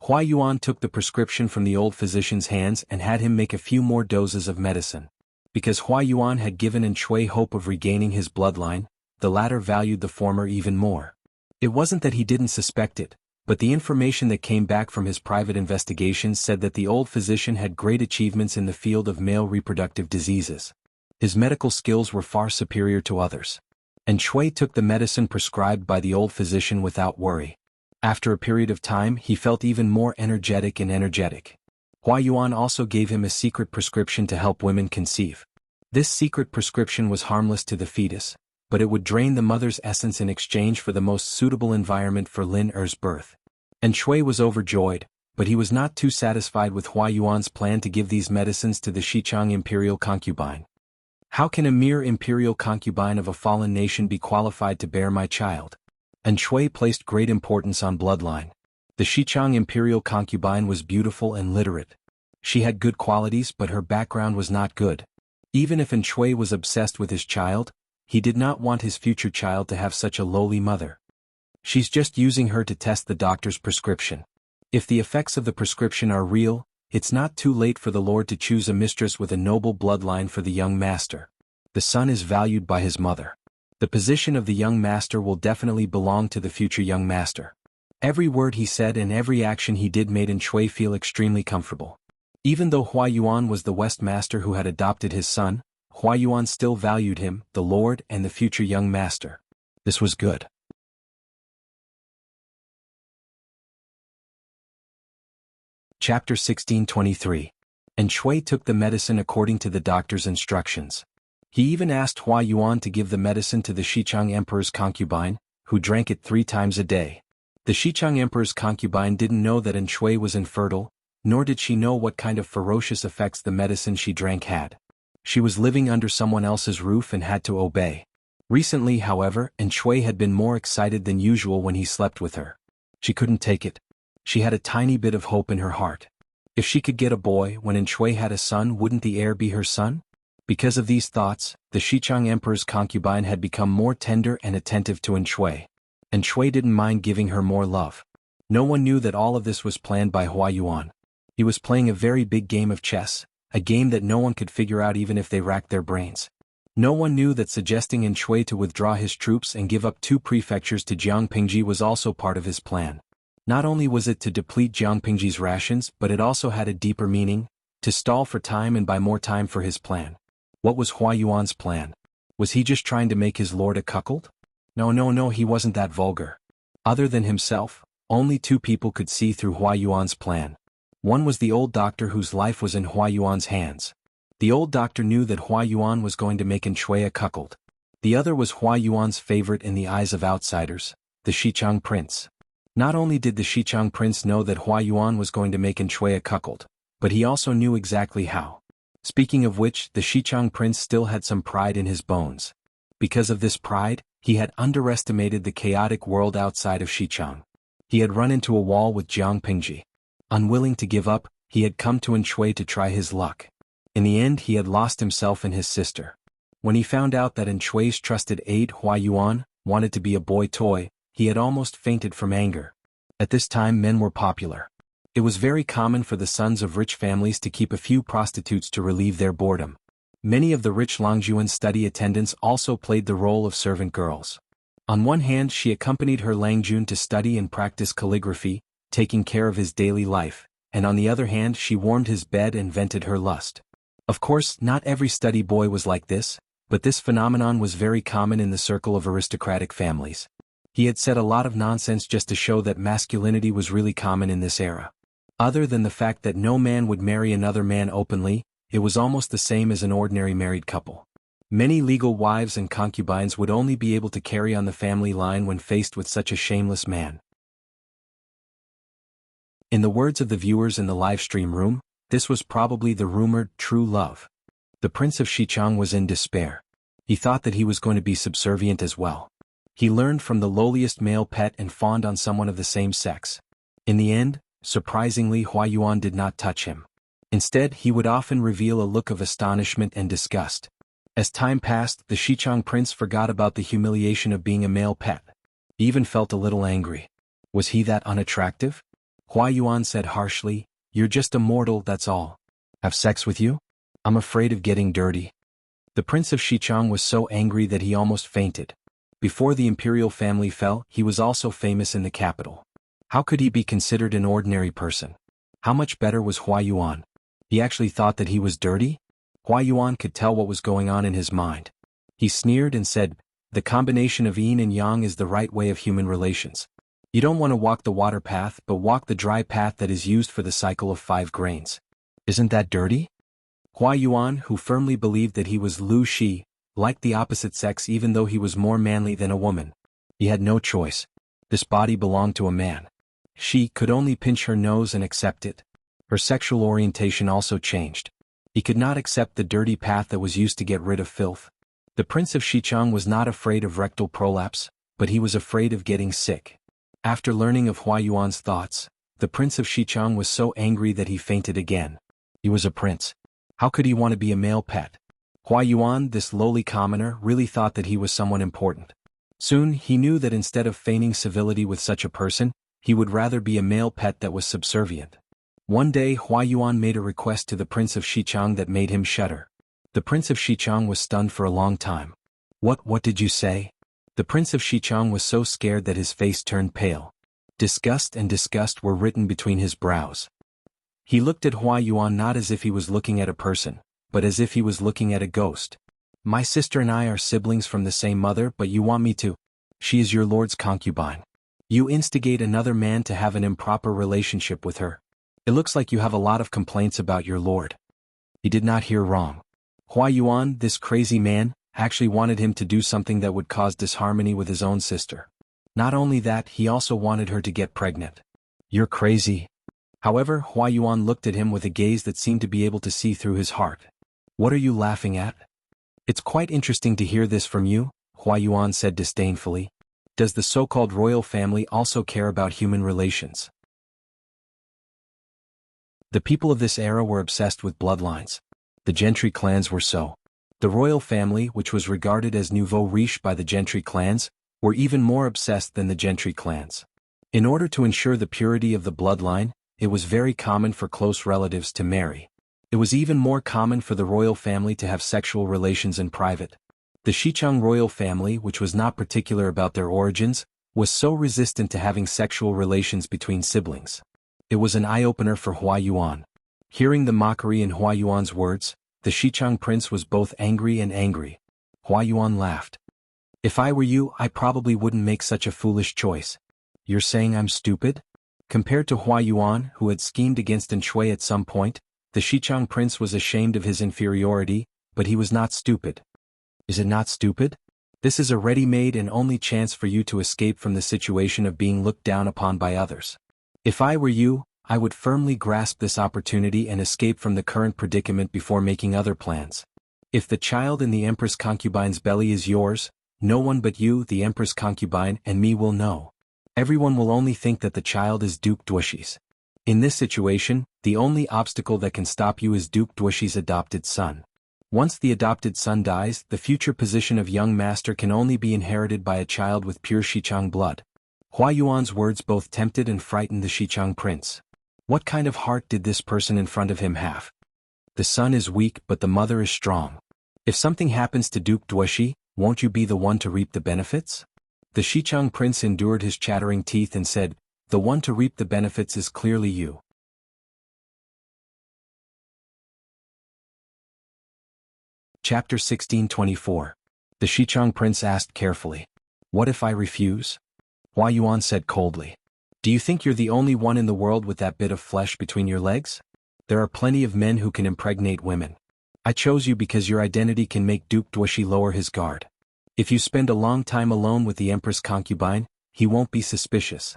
Hua Yuan took the prescription from the old physician's hands and had him make a few more doses of medicine. Because Hua Yuan had given Shui hope of regaining his bloodline, the latter valued the former even more. It wasn't that he didn't suspect it, but the information that came back from his private investigations said that the old physician had great achievements in the field of male reproductive diseases. His medical skills were far superior to others. And Shui took the medicine prescribed by the old physician without worry. After a period of time, he felt even more energetic. Hua Yuan also gave him a secret prescription to help women conceive. This secret prescription was harmless to the fetus, but it would drain the mother's essence in exchange for the most suitable environment for Lin Er's birth. And Shui was overjoyed, but he was not too satisfied with Hua Yuan's plan to give these medicines to the Xichang imperial concubine. How can a mere imperial concubine of a fallen nation be qualified to bear my child? And Shui placed great importance on bloodline. The Xichang imperial concubine was beautiful and literate. She had good qualities, but her background was not good. Even if Shui was obsessed with his child, he did not want his future child to have such a lowly mother. She's just using her to test the doctor's prescription. If the effects of the prescription are real, it's not too late for the Lord to choose a mistress with a noble bloodline for the young master. The son is valued by his mother. The position of the young master will definitely belong to the future young master. Every word he said and every action he did made Shui feel extremely comfortable. Even though Hua Yuan was the West master who had adopted his son, Hua Yuan still valued him, the Lord and the future young master. This was good. Chapter 1623. And Shui took the medicine according to the doctor's instructions. He even asked Hua Yuan to give the medicine to the Xichang emperor's concubine, who drank it 3 times a day. The Xichang emperor's concubine didn't know that Shui was infertile, nor did she know what kind of ferocious effects the medicine she drank had. She was living under someone else's roof and had to obey. Recently, however, Shui had been more excited than usual when he slept with her. She couldn't take it. She had a tiny bit of hope in her heart. If she could get a boy when Shui had a son, wouldn't the heir be her son? Because of these thoughts, the Xichang emperor's concubine had become more tender and attentive to Shui. Shui didn't mind giving her more love. No one knew that all of this was planned by Hua Yuan. He was playing a very big game of chess, a game that no one could figure out even if they racked their brains. No one knew that suggesting Shui to withdraw his troops and give up 2 prefectures to Jiangpingji was also part of his plan. Not only was it to deplete Jiangpingji's rations, but it also had a deeper meaning, to stall for time and buy more time for his plan. What was Hua Yuan's plan? Was he just trying to make his lord a cuckold? No, he wasn't that vulgar. Other than himself, only 2 people could see through Hua Yuan's plan. One was the old doctor whose life was in Hua Yuan's hands. The old doctor knew that Hua Yuan was going to make Shui a cuckold. The other was Hua Yuan's favorite in the eyes of outsiders, the Xichang prince. Not only did the Xichang prince know that Hua Yuan was going to make Shui a cuckold, but he also knew exactly how. Speaking of which, the Xichang prince still had some pride in his bones. Because of this pride, he had underestimated the chaotic world outside of Xichang. He had run into a wall with Jiangpingji. Unwilling to give up, he had come to Shui to try his luck. In the end, he had lost himself and his sister. When he found out that Shui's trusted aide Hua Yuan wanted to be a boy toy, he had almost fainted from anger. At this time, men were popular. It was very common for the sons of rich families to keep a few prostitutes to relieve their boredom. Many of the rich Longjuan study attendants also played the role of servant girls. On one hand, she accompanied her Langjun to study and practice calligraphy, taking care of his daily life, and on the other hand, she warmed his bed and vented her lust. Of course, not every study boy was like this, but this phenomenon was very common in the circle of aristocratic families. He had said a lot of nonsense just to show that masculinity was really common in this era. Other than the fact that no man would marry another man openly, it was almost the same as an ordinary married couple. Many legal wives and concubines would only be able to carry on the family line when faced with such a shameless man. In the words of the viewers in the live stream room, this was probably the rumored true love. The Prince of Xichang was in despair. He thought that he was going to be subservient as well. He learned from the lowliest male pet and fawned on someone of the same sex. In the end, surprisingly, Hua Yuan did not touch him. Instead, he would often reveal a look of astonishment and disgust. As time passed, the Xichang prince forgot about the humiliation of being a male pet. He even felt a little angry. Was he that unattractive? Hua Yuan said harshly, "You're just a mortal, that's all. Have sex with you? I'm afraid of getting dirty." The Prince of Xichang was so angry that he almost fainted. Before the imperial family fell, he was also famous in the capital. How could he be considered an ordinary person? How much better was Hua Yuan? He actually thought that he was dirty? Hua Yuan could tell what was going on in his mind. He sneered and said, "The combination of yin and yang is the right way of human relations. You don't want to walk the water path but walk the dry path that is used for the cycle of 5 grains. Isn't that dirty?" Hua Yuan, who firmly believed that he was Lu Shi, liked the opposite sex even though he was more manly than a woman. He had no choice. This body belonged to a man. She could only pinch her nose and accept it. Her sexual orientation also changed. He could not accept the dirty path that was used to get rid of filth. The Prince of Xichang was not afraid of rectal prolapse, but he was afraid of getting sick. After learning of Hua Yuan's thoughts, the Prince of Xichang was so angry that he fainted again. He was a prince. How could he want to be a male pet? Hua Yuan, this lowly commoner, really thought that he was someone important. Soon, he knew that instead of feigning civility with such a person, he would rather be a male pet that was subservient. One day Hua Yuan made a request to the Prince of Xichang that made him shudder. The Prince of Xichang was stunned for a long time. What did you say?" The Prince of Xichang was so scared that his face turned pale. Disgust and disgust were written between his brows. He looked at Hua Yuan not as if he was looking at a person, but as if he was looking at a ghost. "My sister and I are siblings from the same mother, but you want me to? She is your lord's concubine. You instigate another man to have an improper relationship with her. It looks like you have a lot of complaints about your lord." He did not hear wrong. Hua Yuan, this crazy man, actually wanted him to do something that would cause disharmony with his own sister. Not only that, he also wanted her to get pregnant. "You're crazy." However, Hua Yuan looked at him with a gaze that seemed to be able to see through his heart. "What are you laughing at?" "It's quite interesting to hear this from you," Hua Yuan said disdainfully. "Does the so-called royal family also care about human relations?" The people of this era were obsessed with bloodlines. The gentry clans were so. The royal family, which was regarded as nouveau riche by the gentry clans, were even more obsessed than the gentry clans. In order to ensure the purity of the bloodline, it was very common for close relatives to marry. It was even more common for the royal family to have sexual relations in private. The Xichang royal family, which was not particular about their origins, was so resistant to having sexual relations between siblings. It was an eye-opener for Hua Yuan. Hearing the mockery in Hua Yuan's words, the Xichang prince was both angry and angry. Hua Yuan laughed. "If I were you, I probably wouldn't make such a foolish choice." "You're saying I'm stupid?" Compared to Hua Yuan, who had schemed against Shui at some point, the Xichang prince was ashamed of his inferiority, but he was not stupid. "Is it not stupid? This is a ready-made and only chance for you to escape from the situation of being looked down upon by others. If I were you, I would firmly grasp this opportunity and escape from the current predicament before making other plans. If the child in the Empress concubine's belly is yours, no one but you, the Empress concubine, and me will know. Everyone will only think that the child is Duke Duoshi's. In this situation, the only obstacle that can stop you is Duke Duoshi's adopted son. Once the adopted son dies, the future position of young master can only be inherited by a child with pure Xichang blood." Hua Yuan's words both tempted and frightened the Xichang prince. What kind of heart did this person in front of him have? The son is weak but the mother is strong. If something happens to Duke Duoshi, won't you be the one to reap the benefits? The Xichang prince endured his chattering teeth and said, "The one to reap the benefits is clearly you." Chapter 1624. The Xichang prince asked carefully, "What if I refuse?" Hua Yuan said coldly, "Do you think you're the only one in the world with that bit of flesh between your legs? There are plenty of men who can impregnate women. I chose you because your identity can make Duke Duoshi lower his guard. If you spend a long time alone with the Empress concubine, he won't be suspicious."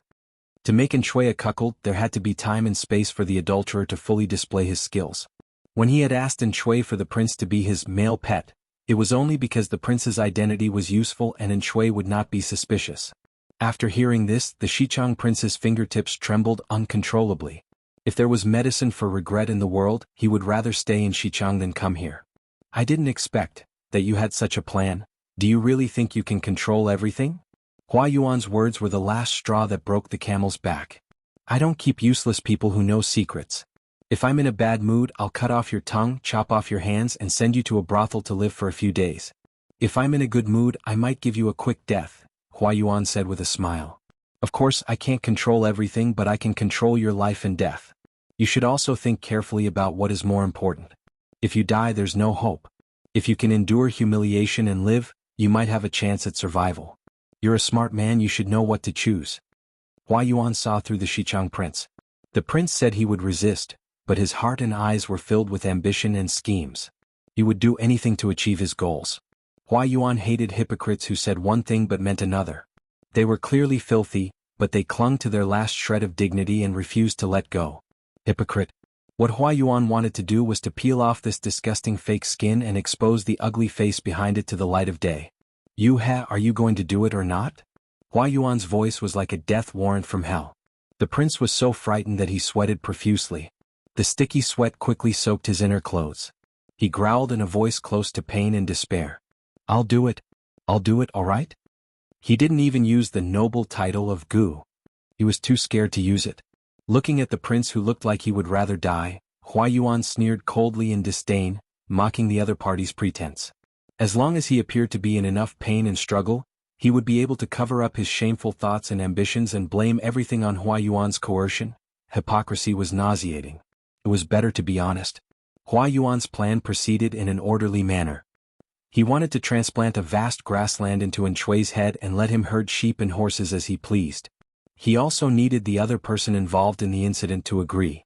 To make Shui a cuckold, there had to be time and space for the adulterer to fully display his skills. When he had asked Shui for the prince to be his male pet, it was only because the prince's identity was useful and Shui would not be suspicious. After hearing this, the Xichang prince's fingertips trembled uncontrollably. If there was medicine for regret in the world, he would rather stay in Xichang than come here. "I didn't expect that you had such a plan. Do you really think you can control everything?" Hua Yuan's words were the last straw that broke the camel's back. "I don't keep useless people who know secrets. If I'm in a bad mood, I'll cut off your tongue, chop off your hands and send you to a brothel to live for a few days. If I'm in a good mood, I might give you a quick death, Hua Yuan said with a smile. Of course, I can't control everything, but I can control your life and death. You should also think carefully about what is more important. If you die, there's no hope. If you can endure humiliation and live, you might have a chance at survival. You're a smart man, you should know what to choose. Hua Yuan saw through the Xichang prince. The prince said he would resist, but his heart and eyes were filled with ambition and schemes. He would do anything to achieve his goals. Hua Yuan hated hypocrites who said one thing but meant another. They were clearly filthy, but they clung to their last shred of dignity and refused to let go. Hypocrite. What Hua Yuan wanted to do was to peel off this disgusting fake skin and expose the ugly face behind it to the light of day. Are you going to do it or not? Hua Yuan's voice was like a death warrant from hell. The prince was so frightened that he sweated profusely. The sticky sweat quickly soaked his inner clothes. He growled in a voice close to pain and despair. I'll do it, all right? He didn't even use the noble title of Gu. He was too scared to use it. Looking at the prince who looked like he would rather die, Hua Yuan sneered coldly in disdain, mocking the other party's pretense. As long as he appeared to be in enough pain and struggle, he would be able to cover up his shameful thoughts and ambitions and blame everything on Hua Yuan's coercion. Hypocrisy was nauseating. It was better to be honest. Hua Yuan's plan proceeded in an orderly manner. He wanted to transplant a vast grassland into Enchui's head and let him herd sheep and horses as he pleased. He also needed the other person involved in the incident to agree.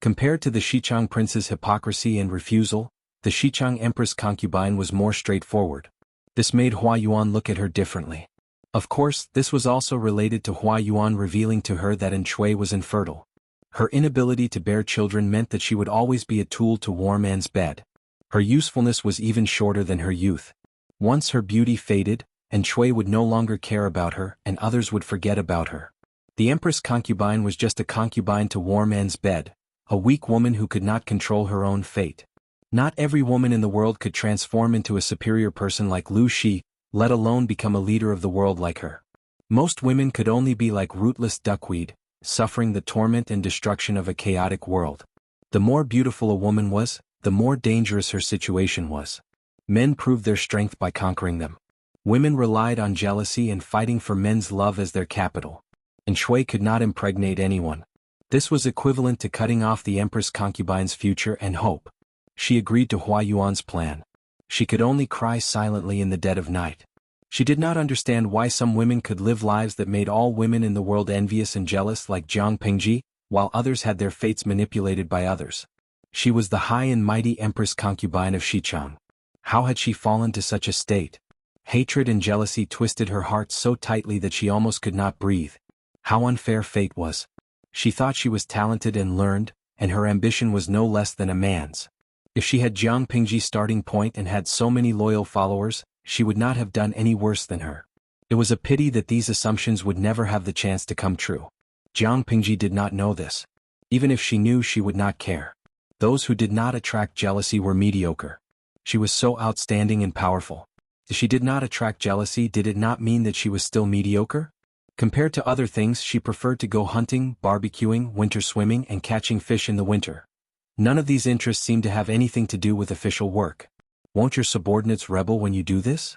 Compared to the Xichang prince's hypocrisy and refusal, the Xichang Empress concubine was more straightforward. This made Hua Yuan look at her differently. Of course, this was also related to Hua Yuan revealing to her that Enchui was infertile. Her inability to bear children meant that she would always be a tool to War Man's bed. Her usefulness was even shorter than her youth. Once her beauty faded, Enchui would no longer care about her and others would forget about her. The Empress concubine was just a concubine to War Man's bed, a weak woman who could not control her own fate. Not every woman in the world could transform into a superior person like Lu Shi, let alone become a leader of the world like her. Most women could only be like rootless duckweed, suffering the torment and destruction of a chaotic world. The more beautiful a woman was, the more dangerous her situation was. Men proved their strength by conquering them. Women relied on jealousy and fighting for men's love as their capital. Enchui could not impregnate anyone. This was equivalent to cutting off the Empress concubine's future and hope. She agreed to Hua Yuan's plan. She could only cry silently in the dead of night. She did not understand why some women could live lives that made all women in the world envious and jealous like Jiang Pingji, while others had their fates manipulated by others. She was the high and mighty Empress concubine of Xichang. How had she fallen to such a state? Hatred and jealousy twisted her heart so tightly that she almost could not breathe. How unfair fate was. She thought she was talented and learned, and her ambition was no less than a man's. If she had Jiang Pingji's starting point and had so many loyal followers, she would not have done any worse than her. It was a pity that these assumptions would never have the chance to come true. Jiang Pingji did not know this. Even if she knew, she would not care. Those who did not attract jealousy were mediocre. She was so outstanding and powerful. If she did not attract jealousy, did it not mean that she was still mediocre? Compared to other things, she preferred to go hunting, barbecuing, winter swimming, and catching fish in the winter. None of these interests seemed to have anything to do with official work. Won't your subordinates rebel when you do this?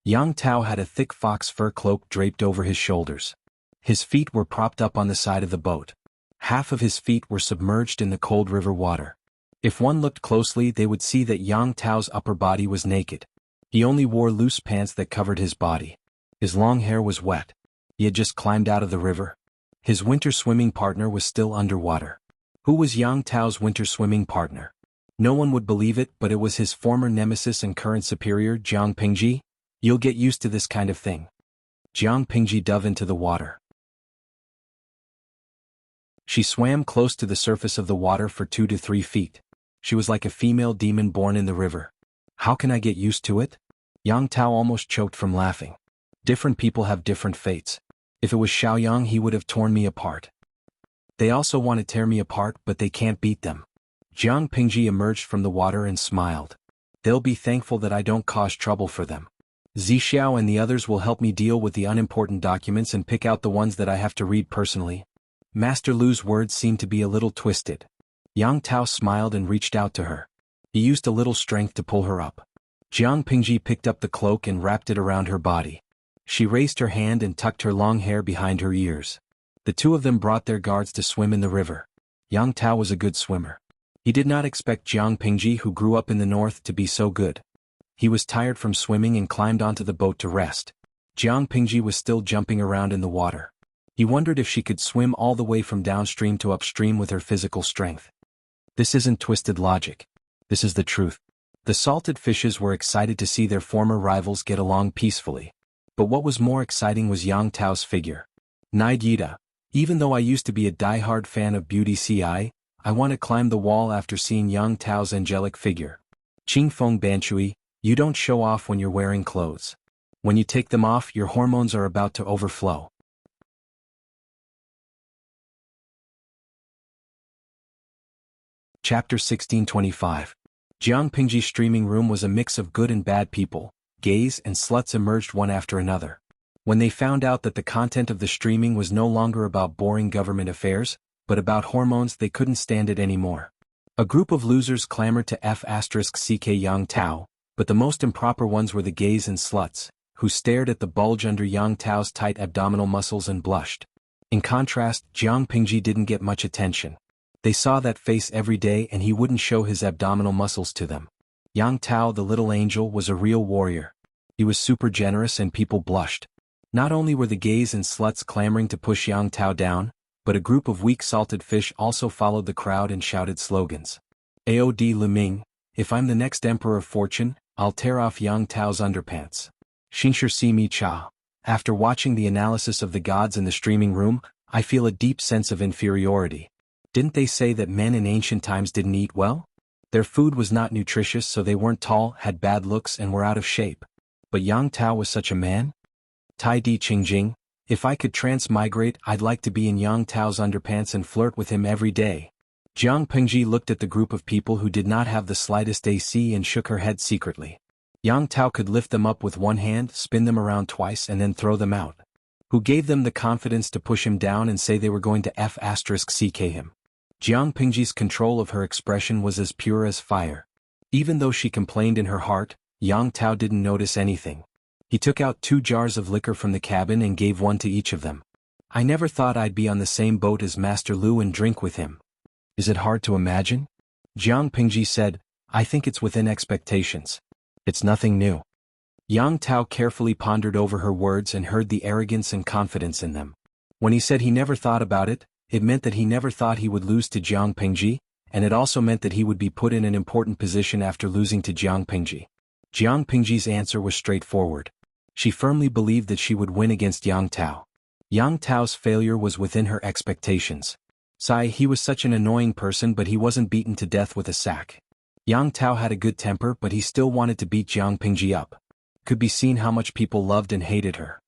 Yang Tao had a thick fox fur cloak draped over his shoulders. His feet were propped up on the side of the boat. Half of his feet were submerged in the cold river water. If one looked closely, they would see that Yang Tao's upper body was naked. He only wore loose pants that covered his body. His long hair was wet. He had just climbed out of the river. His winter swimming partner was still underwater. Who was Yang Tao's winter swimming partner? No one would believe it, but it was his former nemesis and current superior, Jiang Pingji. You'll get used to this kind of thing. Jiang Pingji dove into the water. She swam close to the surface of the water for 2 to 3 feet. She was like a female demon born in the river. How can I get used to it? Yang Tao almost choked from laughing. Different people have different fates. If it was Xiaoyang, he would have torn me apart. They also want to tear me apart, but they can't beat them. Jiang Pingji emerged from the water and smiled. They'll be thankful that I don't cause trouble for them. Zixiao and the others will help me deal with the unimportant documents and pick out the ones that I have to read personally. Master Lu's words seemed to be a little twisted. Yang Tao smiled and reached out to her. He used a little strength to pull her up. Jiang Pingji picked up the cloak and wrapped it around her body. She raised her hand and tucked her long hair behind her ears. The two of them brought their guards to swim in the river. Yang Tao was a good swimmer. He did not expect Jiang Pingji, who grew up in the north, to be so good. He was tired from swimming and climbed onto the boat to rest. Jiang Pingji was still jumping around in the water. He wondered if she could swim all the way from downstream to upstream with her physical strength. This isn't twisted logic. This is the truth. The salted fishes were excited to see their former rivals get along peacefully. But what was more exciting was Yang Tao's figure. Nidita, even though I used to be a die-hard fan of Beauty Ci, I want to climb the wall after seeing Yang Tao's angelic figure. Qingfeng Banshui, you don't show off when you're wearing clothes. When you take them off, your hormones are about to overflow. Chapter 1625. Jiang Pingji's streaming room was a mix of good and bad people. Gays and sluts emerged one after another. When they found out that the content of the streaming was no longer about boring government affairs, but about hormones, they couldn't stand it anymore. A group of losers clamored to F***ck Yang Tao, but the most improper ones were the gays and sluts, who stared at the bulge under Yang Tao's tight abdominal muscles and blushed. In contrast, Jiang Pingji didn't get much attention. They saw that face every day and he wouldn't show his abdominal muscles to them. Yang Tao, the little angel, was a real warrior. He was super generous and people blushed. Not only were the gays and sluts clamoring to push Yang Tao down, but a group of weak salted fish also followed the crowd and shouted slogans. Aod Liming, if I'm the next emperor of fortune, I'll tear off Yang Tao's underpants. Xingshi Si Mi Cha. After watching the analysis of the gods in the streaming room, I feel a deep sense of inferiority. Didn't they say that men in ancient times didn't eat well? Their food was not nutritious, so they weren't tall, had bad looks, and were out of shape. But Yang Tao was such a man? Tai Di Qingjing, if I could transmigrate, I'd like to be in Yang Tao's underpants and flirt with him every day. Jiang Pingji looked at the group of people who did not have the slightest AC and shook her head secretly. Yang Tao could lift them up with one hand, spin them around twice, and then throw them out. Who gave them the confidence to push him down and say they were going to F***ck him? Jiang Pingji's control of her expression was as pure as fire. Even though she complained in her heart, Yang Tao didn't notice anything. He took out 2 jars of liquor from the cabin and gave one to each of them. I never thought I'd be on the same boat as Master Lu and drink with him. Is it hard to imagine? Jiang Pingji said, I think it's within expectations. It's nothing new. Yang Tao carefully pondered over her words and heard the arrogance and confidence in them. When he said he never thought about it, it meant that he never thought he would lose to Jiang Pingji, and it also meant that he would be put in an important position after losing to Jiang Pingji. Jiang Pingji's answer was straightforward. She firmly believed that she would win against Yang Tao. Yang Tao's failure was within her expectations. He was such an annoying person, but he wasn't beaten to death with a sack. Yang Tao had a good temper, but he still wanted to beat Jiang Pingji up. Could be seen how much people loved and hated her.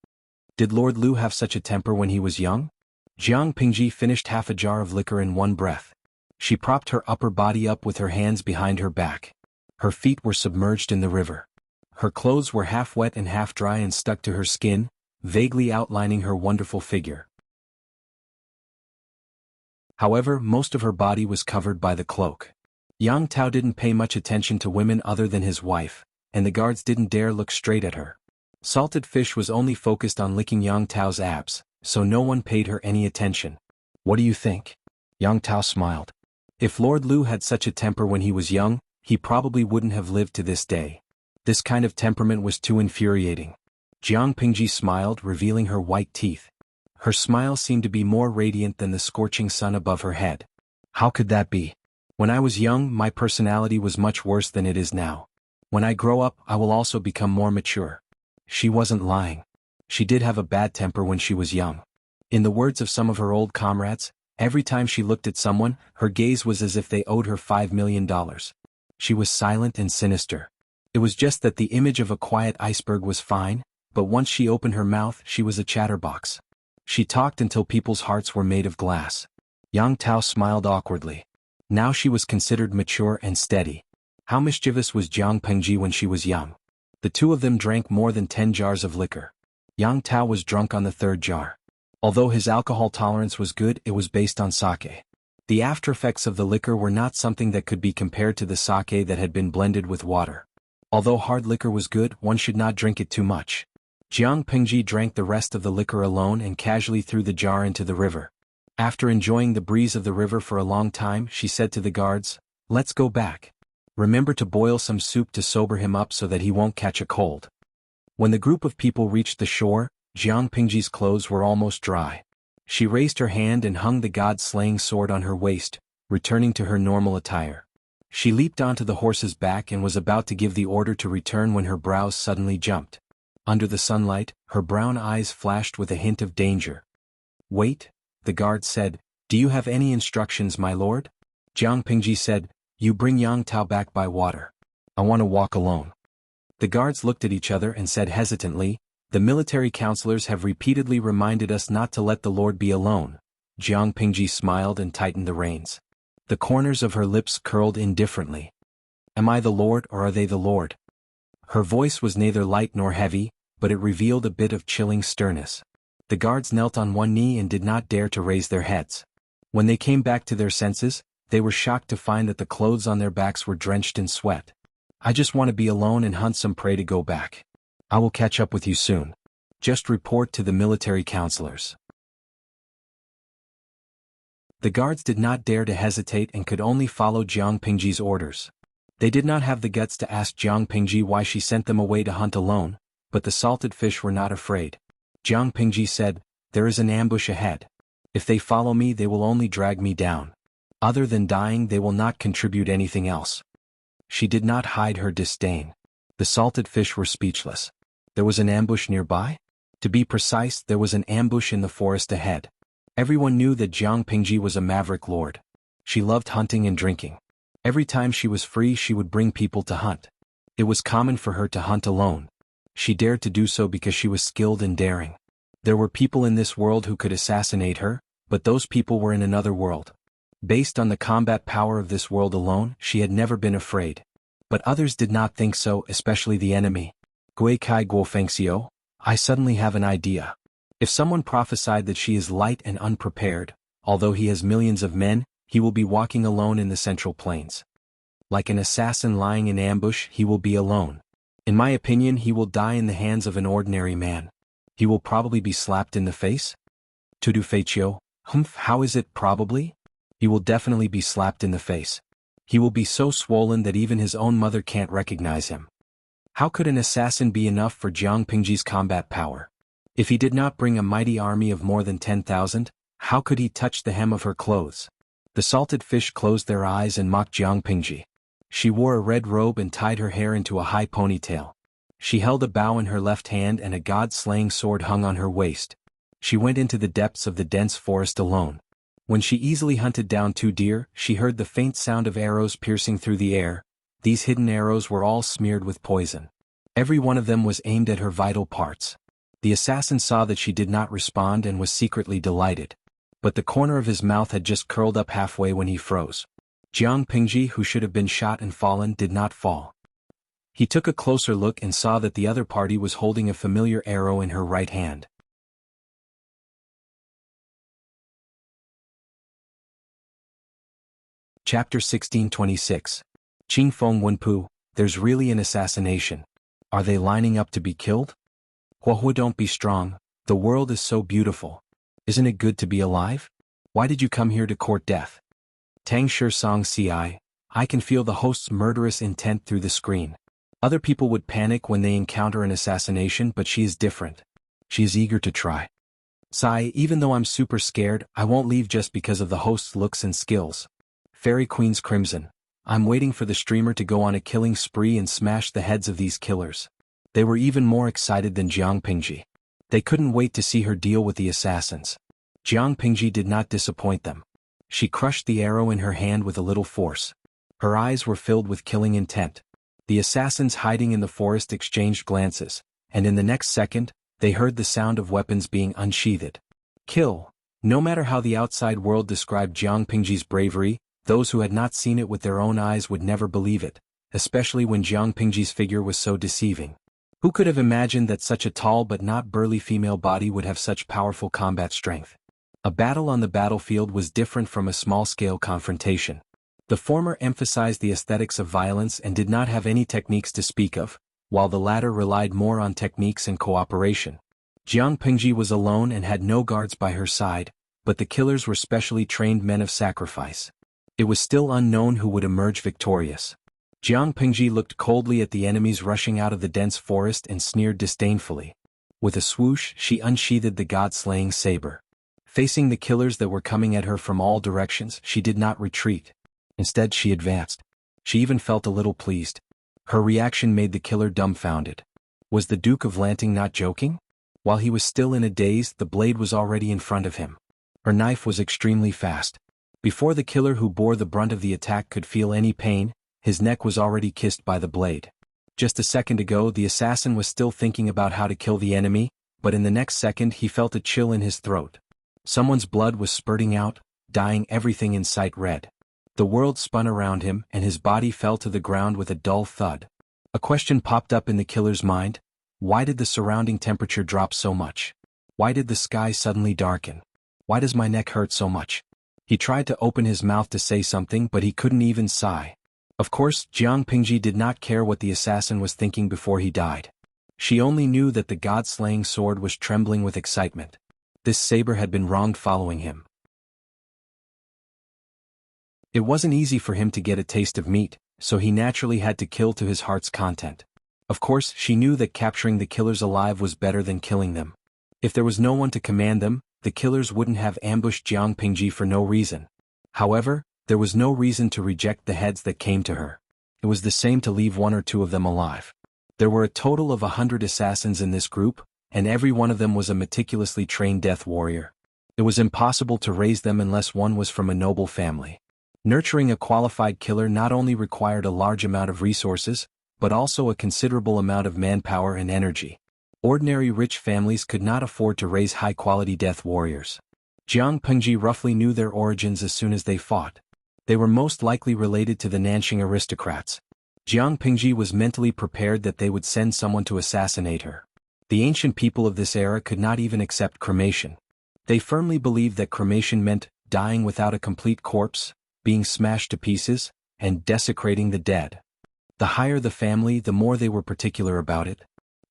Did Lord Lu have such a temper when he was young? Jiang Pingji finished half a jar of liquor in one breath. She propped her upper body up with her hands behind her back. Her feet were submerged in the river. Her clothes were half wet and half dry and stuck to her skin, vaguely outlining her wonderful figure. However, most of her body was covered by the cloak. Yang Tao didn't pay much attention to women other than his wife, and the guards didn't dare look straight at her. Salted Fish was only focused on licking Yang Tao's abs, so no one paid her any attention. What do you think? Yang Tao smiled. If Lord Lu had such a temper when he was young, he probably wouldn't have lived to this day. This kind of temperament was too infuriating. Jiang Pingji smiled, revealing her white teeth. Her smile seemed to be more radiant than the scorching sun above her head. How could that be? When I was young, my personality was much worse than it is now. When I grow up, I will also become more mature. She wasn't lying. She did have a bad temper when she was young. In the words of some of her old comrades, every time she looked at someone, her gaze was as if they owed her $5 million. She was silent and sinister. It was just that the image of a quiet iceberg was fine, but once she opened her mouth, she was a chatterbox. She talked until people's hearts were made of glass. Yang Tao smiled awkwardly. Now she was considered mature and steady. How mischievous was Jiang Pingji when she was young? The two of them drank more than 10 jars of liquor. Yang Tao was drunk on the 3rd jar. Although his alcohol tolerance was good, it was based on sake. The aftereffects of the liquor were not something that could be compared to the sake that had been blended with water. Although hard liquor was good, one should not drink it too much. Jiang Pingji drank the rest of the liquor alone and casually threw the jar into the river. After enjoying the breeze of the river for a long time, she said to the guards, "Let's go back. Remember to boil some soup to sober him up so that he won't catch a cold." When the group of people reached the shore, Jiang Pingji's clothes were almost dry. She raised her hand and hung the god-slaying sword on her waist, returning to her normal attire. She leaped onto the horse's back and was about to give the order to return when her brows suddenly jumped. Under the sunlight, her brown eyes flashed with a hint of danger. "Wait," the guard said, "do you have any instructions, my lord?" Jiang Pingji said, "You bring Yang Tao back by water. I want to walk alone." The guards looked at each other and said hesitantly, "The military counselors have repeatedly reminded us not to let the Lord be alone." Jiang Pingji smiled and tightened the reins. The corners of her lips curled indifferently. "Am I the Lord or are they the Lord?" Her voice was neither light nor heavy, but it revealed a bit of chilling sternness. The guards knelt on one knee and did not dare to raise their heads. When they came back to their senses, they were shocked to find that the clothes on their backs were drenched in sweat. "I just want to be alone and hunt some prey to go back. I will catch up with you soon. Just report to the military counselors." The guards did not dare to hesitate and could only follow Jiang Pingji's orders. They did not have the guts to ask Jiang Pingji why she sent them away to hunt alone, but the salted fish were not afraid. Jiang Pingji said, "There is an ambush ahead. If they follow me, they will only drag me down. Other than dying, they will not contribute anything else." She did not hide her disdain. The salted fish were speechless. There was an ambush nearby? To be precise, there was an ambush in the forest ahead. Everyone knew that Jiang Pingji was a maverick lord. She loved hunting and drinking. Every time she was free, she would bring people to hunt. It was common for her to hunt alone. She dared to do so because she was skilled and daring. There were people in this world who could assassinate her, but those people were in another world. Based on the combat power of this world alone, she had never been afraid. But others did not think so, especially the enemy. Gui Kai Guo Fengxiu, I suddenly have an idea. If someone prophesied that she is light and unprepared, although he has millions of men, he will be walking alone in the Central Plains. Like an assassin lying in ambush, he will be alone. In my opinion, he will die in the hands of an ordinary man. He will probably be slapped in the face? Tudu Feichio, how is it probably? He will definitely be slapped in the face. He will be so swollen that even his own mother can't recognize him. How could an assassin be enough for Jiang Pingji's combat power? If he did not bring a mighty army of more than 10,000, how could he touch the hem of her clothes? The salted fish closed their eyes and mocked Jiang Pingji. She wore a red robe and tied her hair into a high ponytail. She held a bow in her left hand and a god-slaying sword hung on her waist. She went into the depths of the dense forest alone. When she easily hunted down 2 deer, she heard the faint sound of arrows piercing through the air. These hidden arrows were all smeared with poison. Every one of them was aimed at her vital parts. The assassin saw that she did not respond and was secretly delighted. But the corner of his mouth had just curled up halfway when he froze. Jiang Pingji, who should have been shot and fallen, did not fall. He took a closer look and saw that the other party was holding a familiar arrow in her right hand. Chapter 1626. Qingfeng Wenpu, there's really an assassination. Are they lining up to be killed? Huahua, don't be strong, the world is so beautiful. Isn't it good to be alive? Why did you come here to court death? Tang Song Ci, I can feel the host's murderous intent through the screen. Other people would panic when they encounter an assassination, but she is different. She is eager to try. Sai, even though I'm super scared, I won't leave just because of the host's looks and skills. Fairy Queen's Crimson, I'm waiting for the streamer to go on a killing spree and smash the heads of these killers. They were even more excited than Jiang Pingji. They couldn't wait to see her deal with the assassins. Jiang Pingji did not disappoint them. She crushed the arrow in her hand with a little force. Her eyes were filled with killing intent. The assassins hiding in the forest exchanged glances, and in the next second, they heard the sound of weapons being unsheathed. Kill. No matter how the outside world described Jiang Pingji's bravery, those who had not seen it with their own eyes would never believe it, especially when Jiang Pingji's figure was so deceiving. Who could have imagined that such a tall but not burly female body would have such powerful combat strength? A battle on the battlefield was different from a small-scale confrontation. The former emphasized the aesthetics of violence and did not have any techniques to speak of, while the latter relied more on techniques and cooperation. Jiang Pingji was alone and had no guards by her side, but the killers were specially trained men of sacrifice. It was still unknown who would emerge victorious. Jiang Pingji looked coldly at the enemies rushing out of the dense forest and sneered disdainfully. With a swoosh, she unsheathed the god-slaying saber. Facing the killers that were coming at her from all directions, she did not retreat. Instead, she advanced. She even felt a little pleased. Her reaction made the killer dumbfounded. Was the Duke of Lanting not joking? While he was still in a daze, the blade was already in front of him. Her knife was extremely fast. Before the killer who bore the brunt of the attack could feel any pain, his neck was already kissed by the blade. Just a second ago, the assassin was still thinking about how to kill the enemy, but in the next second he felt a chill in his throat. Someone's blood was spurting out, dyeing everything in sight red. The world spun around him and his body fell to the ground with a dull thud. A question popped up in the killer's mind. Why did the surrounding temperature drop so much? Why did the sky suddenly darken? Why does my neck hurt so much? He tried to open his mouth to say something, but he couldn't even sigh. Of course, Jiang Pingji did not care what the assassin was thinking before he died. She only knew that the god-slaying sword was trembling with excitement. This saber had been wronged following him. It wasn't easy for him to get a taste of meat, so he naturally had to kill to his heart's content. Of course, she knew that capturing the killers alive was better than killing them. If there was no one to command them, the killers wouldn't have ambushed Jiang Pingji for no reason. However, there was no reason to reject the heads that came to her. It was the same to leave one or two of them alive. There were a total of 100 assassins in this group, and every one of them was a meticulously trained death warrior. It was impossible to raise them unless one was from a noble family. Nurturing a qualified killer not only required a large amount of resources, but also a considerable amount of manpower and energy. Ordinary rich families could not afford to raise high-quality death warriors. Jiang Pingji roughly knew their origins as soon as they fought. They were most likely related to the Nanxing aristocrats. Jiang Pingji was mentally prepared that they would send someone to assassinate her. The ancient people of this era could not even accept cremation. They firmly believed that cremation meant dying without a complete corpse, being smashed to pieces, and desecrating the dead. The higher the family, the more they were particular about it.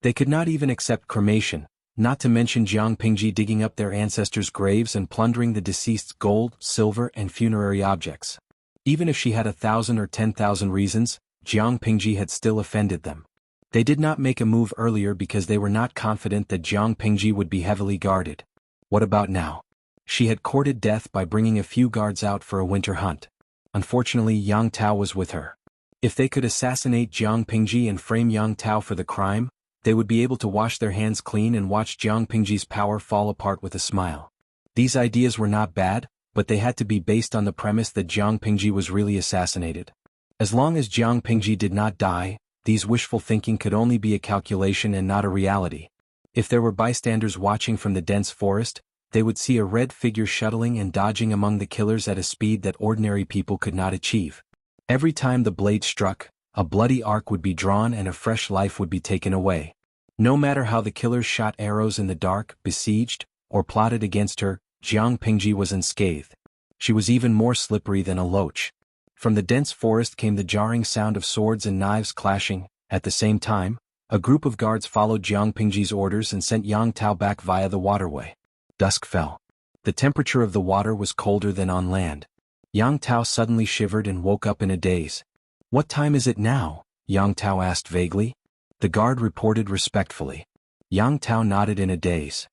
They could not even accept cremation, not to mention Jiang Pingji digging up their ancestors' graves and plundering the deceased's gold, silver, and funerary objects. Even if she had 1,000 or 10,000 reasons, Jiang Pingji had still offended them. They did not make a move earlier because they were not confident that Jiang Pingji would be heavily guarded. What about now? She had courted death by bringing a few guards out for a winter hunt. Unfortunately, Yang Tao was with her. If they could assassinate Jiang Pingji and frame Yang Tao for the crime, they would be able to wash their hands clean and watch Jiang Pingji's power fall apart with a smile. These ideas were not bad, but they had to be based on the premise that Jiang Pingji was really assassinated. As long as Jiang Pingji did not die, these wishful thinking could only be a calculation and not a reality. If there were bystanders watching from the dense forest, they would see a red figure shuttling and dodging among the killers at a speed that ordinary people could not achieve. Every time the blade struck, a bloody arc would be drawn and a fresh life would be taken away. No matter how the killers shot arrows in the dark, besieged, or plotted against her, Jiang Pingji was unscathed. She was even more slippery than a loach. From the dense forest came the jarring sound of swords and knives clashing. At the same time, a group of guards followed Jiang Pingji's orders and sent Yang Tao back via the waterway. Dusk fell. The temperature of the water was colder than on land. Yang Tao suddenly shivered and woke up in a daze. "What time is it now?" Yang Tao asked vaguely. The guard reported respectfully. Yang Tao nodded in a daze.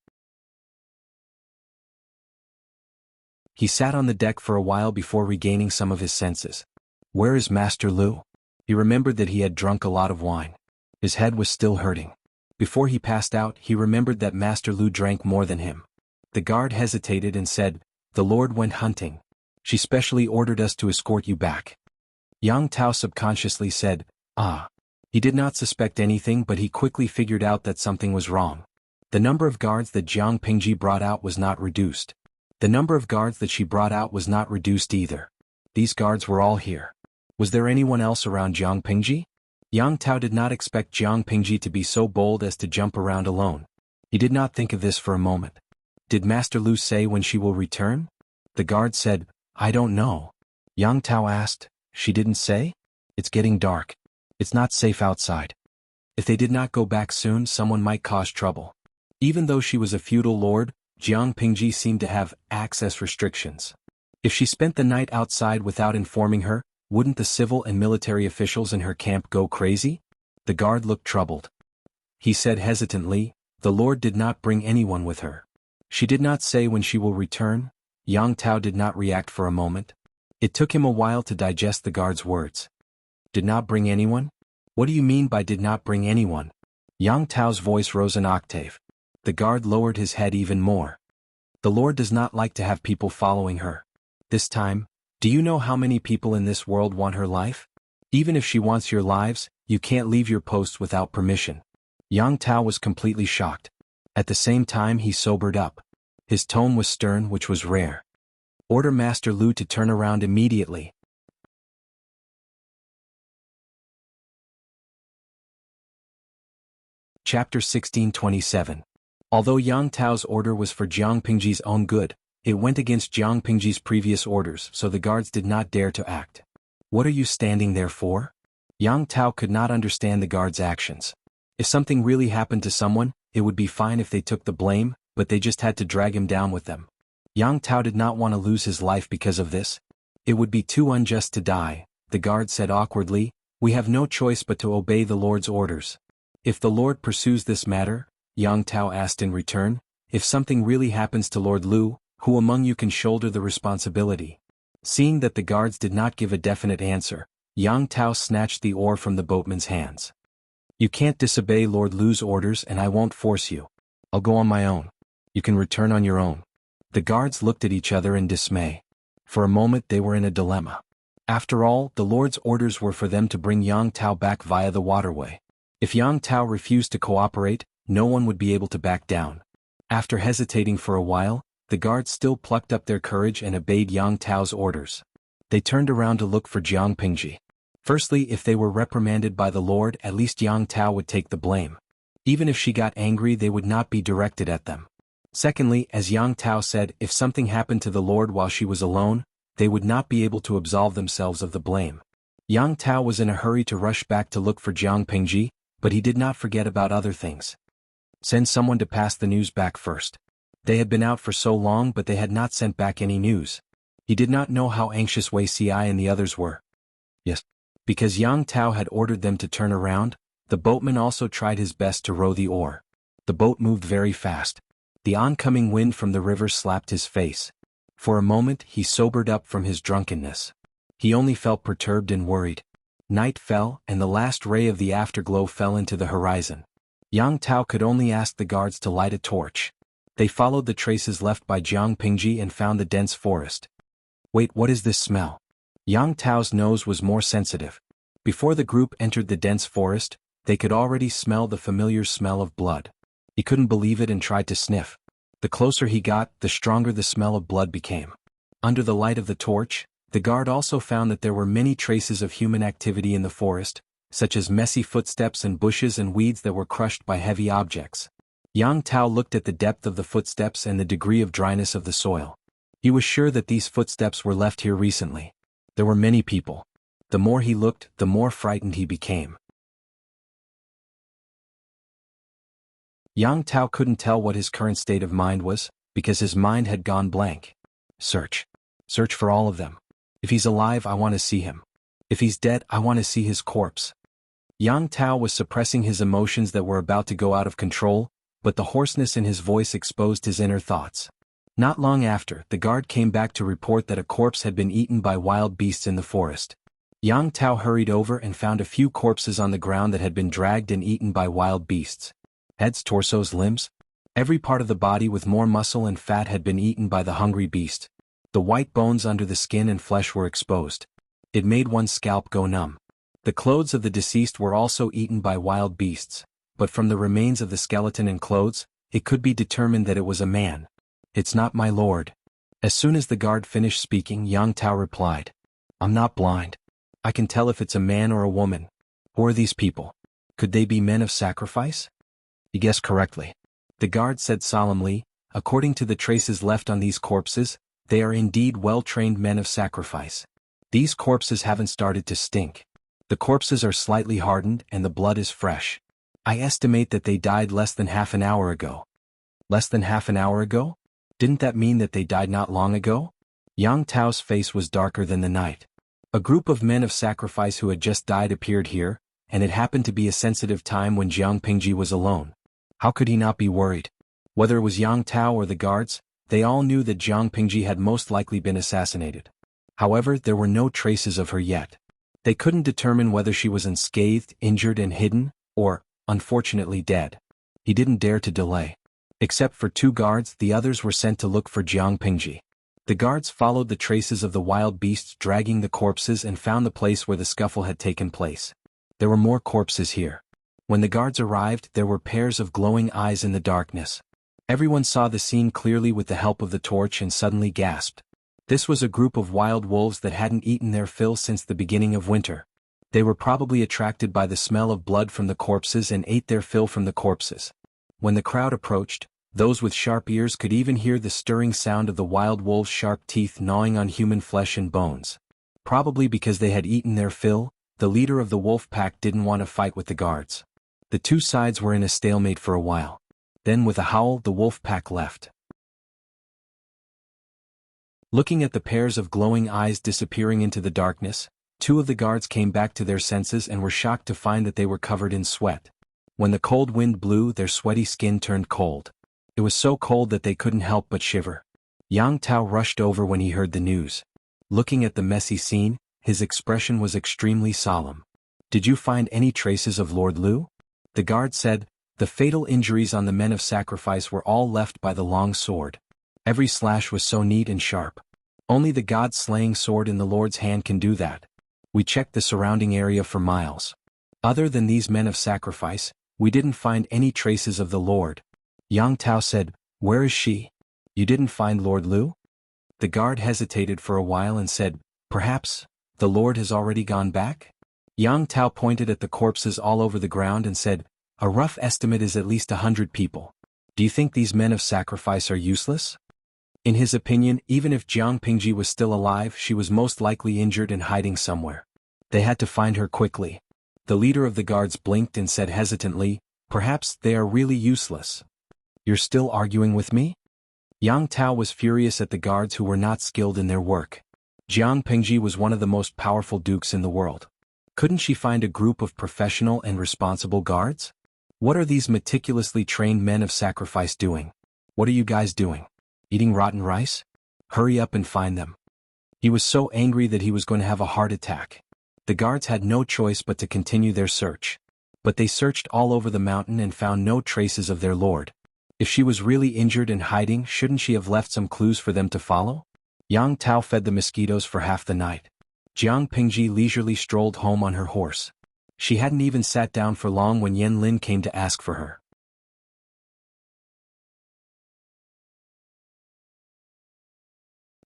He sat on the deck for a while before regaining some of his senses. "Where is Master Lu?" He remembered that he had drunk a lot of wine. His head was still hurting. Before he passed out, he remembered that Master Lu drank more than him. The guard hesitated and said, "The Lord went hunting. She specially ordered us to escort you back." Yang Tao subconsciously said, "Ah." He did not suspect anything, but he quickly figured out that something was wrong. The number of guards that Jiang Pingji brought out was not reduced. The number of guards that she brought out was not reduced either. These guards were all here. Was there anyone else around Jiang Pingji? Yang Tao did not expect Jiang Pingji to be so bold as to jump around alone. He did not think of this for a moment. Did Master Lu say when she will return? The guard said, I don't know. Yang Tao asked, she didn't say? It's getting dark. It's not safe outside. If they did not go back soon, someone might cause trouble. Even though she was a feudal lord, Jiang Pingji seemed to have access restrictions. If she spent the night outside without informing her, wouldn't the civil and military officials in her camp go crazy? The guard looked troubled. He said hesitantly, the Lord did not bring anyone with her. She did not say when she will return. Yang Tao did not react for a moment. It took him a while to digest the guard's words. Did not bring anyone? What do you mean by did not bring anyone? Yang Tao's voice rose an octave. The guard lowered his head even more. The Lord does not like to have people following her. This time, do you know how many people in this world want her life? Even if she wants your lives, you can't leave your post without permission. Yang Tao was completely shocked. At the same time he sobered up. His tone was stern, which was rare. Order Master Lu to turn around immediately. Chapter 1627. Although Yang Tao's order was for Jiang Pingji's own good, it went against Jiang Pingji's previous orders, so the guards did not dare to act. What are you standing there for? Yang Tao could not understand the guards' actions. If something really happened to someone, it would be fine if they took the blame, but they just had to drag him down with them. Yang Tao did not want to lose his life because of this. It would be too unjust to die, the guard said awkwardly. We have no choice but to obey the Lord's orders. If the Lord pursues this matter, Yang Tao asked in return, if something really happens to Lord Lu, who among you can shoulder the responsibility? Seeing that the guards did not give a definite answer, Yang Tao snatched the oar from the boatman's hands. You can't disobey Lord Lu's orders and I won't force you. I'll go on my own. You can return on your own. The guards looked at each other in dismay. For a moment they were in a dilemma. After all, the Lord's orders were for them to bring Yang Tao back via the waterway. If Yang Tao refused to cooperate, no one would be able to back down. After hesitating for a while, the guards still plucked up their courage and obeyed Yang Tao's orders. They turned around to look for Jiang Pingji. Firstly, if they were reprimanded by the Lord, at least Yang Tao would take the blame. Even if she got angry, they would not be directed at them. Secondly, as Yang Tao said, if something happened to the Lord while she was alone, they would not be able to absolve themselves of the blame. Yang Tao was in a hurry to rush back to look for Jiang Pingji, but he did not forget about other things. Send someone to pass the news back first. They had been out for so long but they had not sent back any news. He did not know how anxious Wei Ci and the others were. Yes. Because Yang Tao had ordered them to turn around, the boatman also tried his best to row the oar. The boat moved very fast. The oncoming wind from the river slapped his face. For a moment he sobered up from his drunkenness. He only felt perturbed and worried. Night fell and the last ray of the afterglow fell into the horizon. Yang Tao could only ask the guards to light a torch. They followed the traces left by Jiang Pingji and found the dense forest. Wait, what is this smell? Yang Tao's nose was more sensitive. Before the group entered the dense forest, they could already smell the familiar smell of blood. He couldn't believe it and tried to sniff. The closer he got, the stronger the smell of blood became. Under the light of the torch, the guard also found that there were many traces of human activity in the forest, such as messy footsteps and bushes and weeds that were crushed by heavy objects. Yang Tao looked at the depth of the footsteps and the degree of dryness of the soil. He was sure that these footsteps were left here recently. There were many people. The more he looked, the more frightened he became. Yang Tao couldn't tell what his current state of mind was, because his mind had gone blank. Search. Search for all of them. If he's alive, I want to see him. If he's dead, I want to see his corpse. Yang Tao was suppressing his emotions that were about to go out of control, but the hoarseness in his voice exposed his inner thoughts. Not long after, the guard came back to report that a corpse had been eaten by wild beasts in the forest. Yang Tao hurried over and found a few corpses on the ground that had been dragged and eaten by wild beasts. Heads, torsos, limbs. Every part of the body with more muscle and fat had been eaten by the hungry beast. The white bones under the skin and flesh were exposed. It made one's scalp go numb. The clothes of the deceased were also eaten by wild beasts, but from the remains of the skeleton and clothes, it could be determined that it was a man. It's not my lord. As soon as the guard finished speaking, Yang Tao replied, I'm not blind. I can tell if it's a man or a woman. Who are these people? Could they be men of sacrifice? You guessed correctly. The guard said solemnly, According to the traces left on these corpses, they are indeed well-trained men of sacrifice. These corpses haven't started to stink. The corpses are slightly hardened and the blood is fresh. I estimate that they died less than half an hour ago. Less than half an hour ago? Didn't that mean that they died not long ago? Yang Tao's face was darker than the night. A group of men of sacrifice who had just died appeared here, and it happened to be a sensitive time when Jiang Pingji was alone. How could he not be worried? Whether it was Yang Tao or the guards, they all knew that Jiang Pingji had most likely been assassinated. However, there were no traces of her yet. They couldn't determine whether she was unscathed, injured and hidden, or, unfortunately, dead. He didn't dare to delay. Except for 2 guards, the others were sent to look for Jiang Pingji. The guards followed the traces of the wild beasts dragging the corpses and found the place where the scuffle had taken place. There were more corpses here. When the guards arrived, there were pairs of glowing eyes in the darkness. Everyone saw the scene clearly with the help of the torch and suddenly gasped. This was a group of wild wolves that hadn't eaten their fill since the beginning of winter. They were probably attracted by the smell of blood from the corpses and ate their fill from the corpses. When the crowd approached, those with sharp ears could even hear the stirring sound of the wild wolves' sharp teeth gnawing on human flesh and bones. Probably because they had eaten their fill, the leader of the wolf pack didn't want to fight with the guards. The 2 sides were in a stalemate for a while. Then with a howl, the wolf pack left. Looking at the pairs of glowing eyes disappearing into the darkness, 2 of the guards came back to their senses and were shocked to find that they were covered in sweat. When the cold wind blew, their sweaty skin turned cold. It was so cold that they couldn't help but shiver. Yang Tao rushed over when he heard the news. Looking at the messy scene, his expression was extremely solemn. "Did you find any traces of Lord Liu?" The guard said. The fatal injuries on the men of sacrifice were all left by the long sword. Every slash was so neat and sharp. Only the god-slaying sword in the Lord's hand can do that. We checked the surrounding area for miles. Other than these men of sacrifice, we didn't find any traces of the Lord. Yang Tao said, "Where is she?" "You didn't find Lord Liu?" The guard hesitated for a while and said, "Perhaps, the Lord has already gone back?" Yang Tao pointed at the corpses all over the ground and said, "A rough estimate is at least 100 people. Do you think these men of sacrifice are useless?" In his opinion, even if Jiang Pingji was still alive, she was most likely injured and hiding somewhere. They had to find her quickly. The leader of the guards blinked and said hesitantly, "Perhaps they are really useless." "You're still arguing with me?" Yang Tao was furious at the guards who were not skilled in their work. Jiang Pingji was one of the most powerful dukes in the world. Couldn't she find a group of professional and responsible guards? What are these meticulously trained men of sacrifice doing? What are you guys doing? Eating rotten rice? Hurry up and find them. He was so angry that he was going to have a heart attack. The guards had no choice but to continue their search. But they searched all over the mountain and found no traces of their lord. If she was really injured and hiding, shouldn't she have left some clues for them to follow? Yang Tao fed the mosquitoes for half the night. Jiang Pingji leisurely strolled home on her horse. She hadn't even sat down for long when Yan Lin came to ask for her.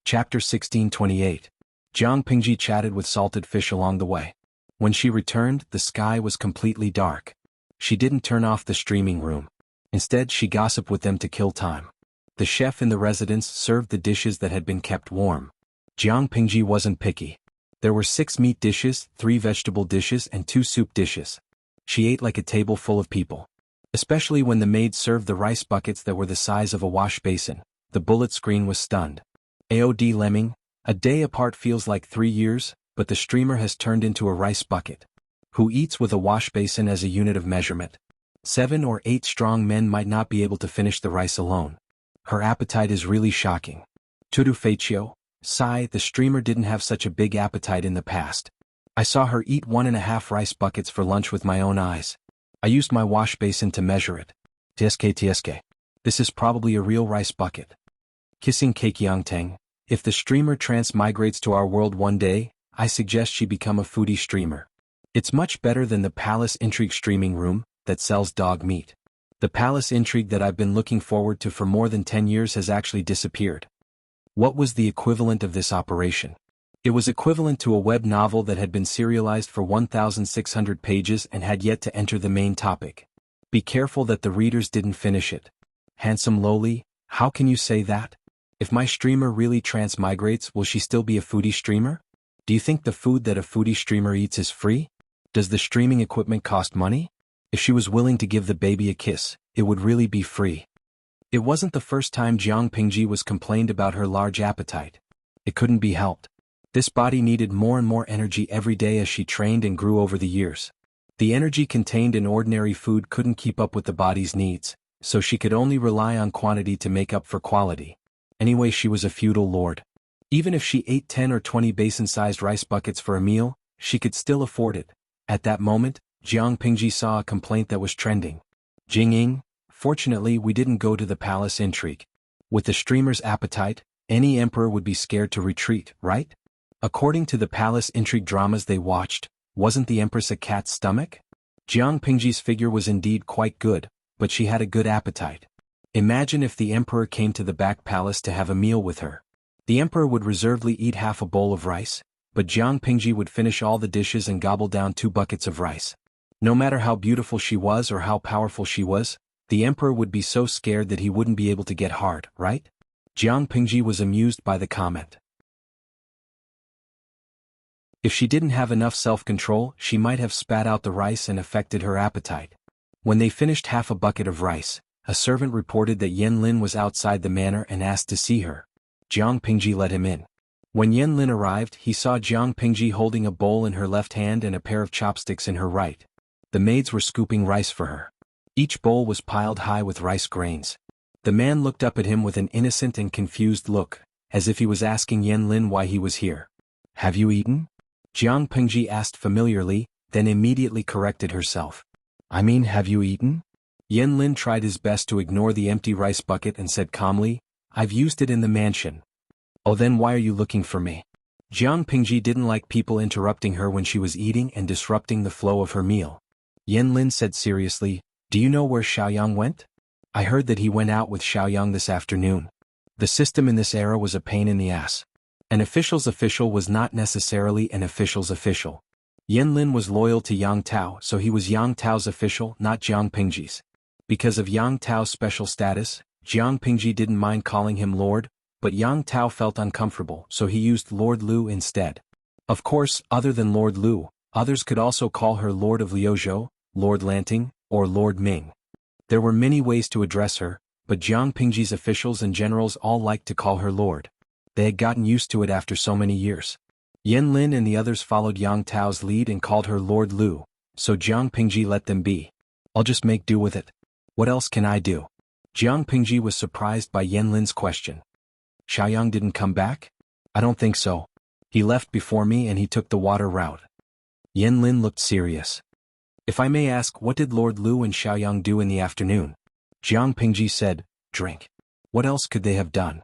Chapter 1628. Jiang Pingji chatted with Salted Fish along the way. When she returned, the sky was completely dark. She didn't turn off the streaming room. Instead, she gossiped with them to kill time. The chef in the residence served the dishes that had been kept warm. Jiang Pingji wasn't picky. There were 6 meat dishes, 3 vegetable dishes and 2 soup dishes. She ate like a table full of people. Especially when the maid served the rice buckets that were the size of a wash basin, the bullet screen was stunned. AOD Lemming, a day apart feels like 3 years, but the streamer has turned into a rice bucket. Who eats with a wash basin as a unit of measurement? 7 or 8 strong men might not be able to finish the rice alone. Her appetite is really shocking. Tudu Feichio, sigh, the streamer didn't have such a big appetite in the past. I saw her eat 1.5 rice buckets for lunch with my own eyes. I used my wash basin to measure it. TSK. This is probably a real rice bucket. Kissing Kekiangteng, if the streamer transmigrates to our world one day, I suggest she become a foodie streamer. It's much better than the Palace Intrigue streaming room that sells dog meat. The Palace Intrigue that I've been looking forward to for more than 10 years has actually disappeared. What was the equivalent of this operation? It was equivalent to a web novel that had been serialized for 1,600 pages and had yet to enter the main topic. Be careful that the readers didn't finish it. Handsome lowly, How can you say that? If my streamer really transmigrates, will she still be a foodie streamer? Do you think the food that a foodie streamer eats is free? Does the streaming equipment cost money? If she was willing to give the baby a kiss, it would really be free. It wasn't the first time Jiang Pingji was complained about her large appetite. It couldn't be helped. This body needed more and more energy every day as she trained and grew over the years. The energy contained in ordinary food couldn't keep up with the body's needs, so she could only rely on quantity to make up for quality. Anyway, she was a feudal lord. Even if she ate 10 or 20 basin-sized rice buckets for a meal, she could still afford it. At that moment, Jiang Pingji saw a complaint that was trending. Jingying, fortunately we didn't go to the palace intrigue. With the streamer's appetite, any emperor would be scared to retreat, right? According to the palace intrigue dramas they watched, wasn't the Empress a cat's stomach? Jiang Pingji's figure was indeed quite good, but she had a good appetite. Imagine if the emperor came to the back palace to have a meal with her. The emperor would reservedly eat half a bowl of rice, but Jiang Pingji would finish all the dishes and gobble down 2 buckets of rice. No matter how beautiful she was or how powerful she was, the emperor would be so scared that he wouldn't be able to get hard, right? Jiang Pingji was amused by the comment. If she didn't have enough self-control, she might have spat out the rice and affected her appetite. When they finished half a bucket of rice, a servant reported that Yan Lin was outside the manor and asked to see her. Jiang Pingji let him in. When Yan Lin arrived, he saw Jiang Pingji holding a bowl in her left hand and a pair of chopsticks in her right. The maids were scooping rice for her. Each bowl was piled high with rice grains. The man looked up at him with an innocent and confused look, as if he was asking Yan Lin why he was here. Have you eaten? Jiang Pingji asked familiarly, then immediately corrected herself. I mean, have you eaten? Yan Lin tried his best to ignore the empty rice bucket and said calmly, I've used it in the mansion. Oh, then why are you looking for me? Jiang Pingji didn't like people interrupting her when she was eating and disrupting the flow of her meal. Yan Lin said seriously, do you know where Xiaoyang went? I heard that he went out with Xiaoyang this afternoon. The system in this era was a pain in the ass. An official's official was not necessarily an official's official. Yan Lin was loyal to Yang Tao, so he was Yang Tao's official, not Jiang Pingji's. Because of Yang Tao's special status, Jiang Pingji didn't mind calling him Lord, but Yang Tao felt uncomfortable, so he used Lord Lu instead. Of course, other than Lord Lu, others could also call her Lord of Liuzhou, Lord Lanting, or Lord Ming. There were many ways to address her, but Jiang Pingji's officials and generals all liked to call her Lord. They had gotten used to it after so many years. Yan Lin and the others followed Yang Tao's lead and called her Lord Lu, so Jiang Pingji let them be. I'll just make do with it. What else can I do? Jiang Pingji was surprised by Yan Lin's question. Xiaoyang didn't come back? I don't think so. He left before me and he took the water route. Yan Lin looked serious. If I may ask, what did Lord Lu and Xiaoyang do in the afternoon? Jiang Pingji said, drink. What else could they have done?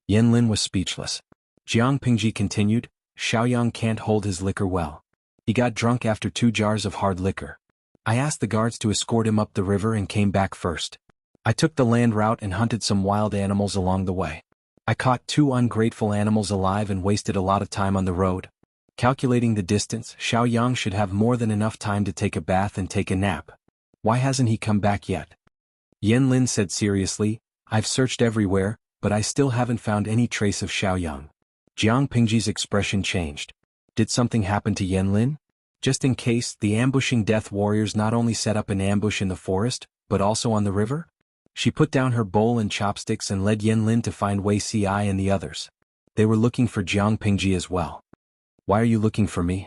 Yan Lin was speechless. Jiang Pingji continued, Xiaoyang can't hold his liquor well. He got drunk after 2 jars of hard liquor. I asked the guards to escort him up the river and came back first. I took the land route and hunted some wild animals along the way. I caught 2 ungrateful animals alive and wasted a lot of time on the road. Calculating the distance, Xiaoyang should have more than enough time to take a bath and take a nap. Why hasn't he come back yet? Yan Lin said seriously, I've searched everywhere, but I still haven't found any trace of Xiaoyang. Jiang Pingji's expression changed. Did something happen to Yan Lin? Just in case, the ambushing death warriors not only set up an ambush in the forest, but also on the river? She put down her bowl and chopsticks and led Yan Lin to find Wei Si and the others. They were looking for Jiang Pingji as well. Why are you looking for me?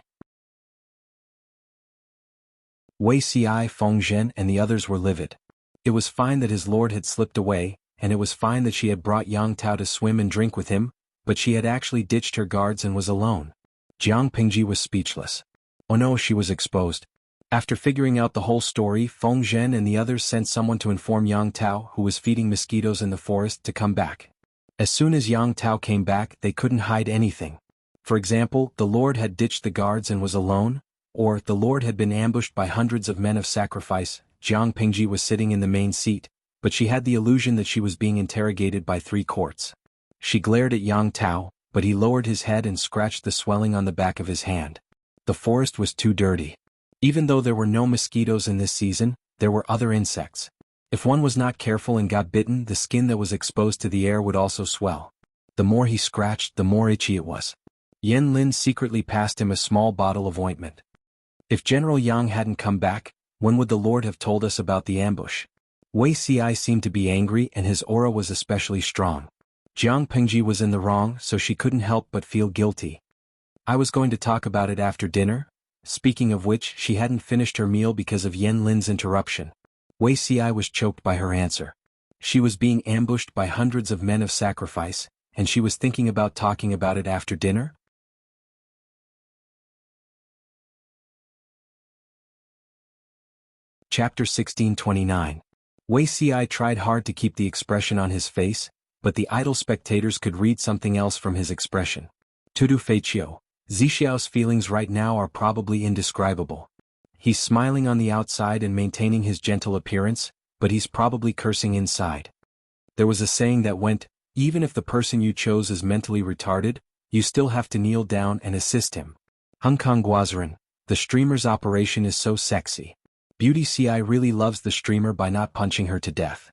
Wei Si, Feng Zhen and the others were livid. It was fine that his lord had slipped away, and it was fine that she had brought Yang Tao to swim and drink with him, but she had actually ditched her guards and was alone. Jiang Pingji was speechless. Oh no, she was exposed. After figuring out the whole story, Feng Zhen and the others sent someone to inform Yang Tao, who was feeding mosquitoes in the forest, to come back. As soon as Yang Tao came back, they couldn't hide anything. For example, the Lord had ditched the guards and was alone, or the Lord had been ambushed by hundreds of men of sacrifice. Jiang Pingji was sitting in the main seat, but she had the illusion that she was being interrogated by 3 courts. She glared at Yang Tao, but he lowered his head and scratched the swelling on the back of his hand. The forest was too dirty. Even though there were no mosquitoes in this season, there were other insects. If one was not careful and got bitten, the skin that was exposed to the air would also swell. The more he scratched, the more itchy it was. Yan Lin secretly passed him a small bottle of ointment. If General Yang hadn't come back, when would the Lord have told us about the ambush? Wei Ci seemed to be angry and his aura was especially strong. Jiang Pingji was in the wrong, so she couldn't help but feel guilty. I was going to talk about it after dinner. Speaking of which, she hadn't finished her meal because of Yan Lin's interruption. Wei Ci was choked by her answer. She was being ambushed by hundreds of men of sacrifice, and she was thinking about talking about it after dinner? Chapter 1629. Wei Ci tried hard to keep the expression on his face, but the idle spectators could read something else from his expression. Tudu Feiqiu, Zixiao's feelings right now are probably indescribable. He's smiling on the outside and maintaining his gentle appearance, but he's probably cursing inside. There was a saying that went, even if the person you chose is mentally retarded, you still have to kneel down and assist him. Hong Kong Guazaran, the streamer's operation is so sexy. Beauty Ci really loves the streamer by not punching her to death.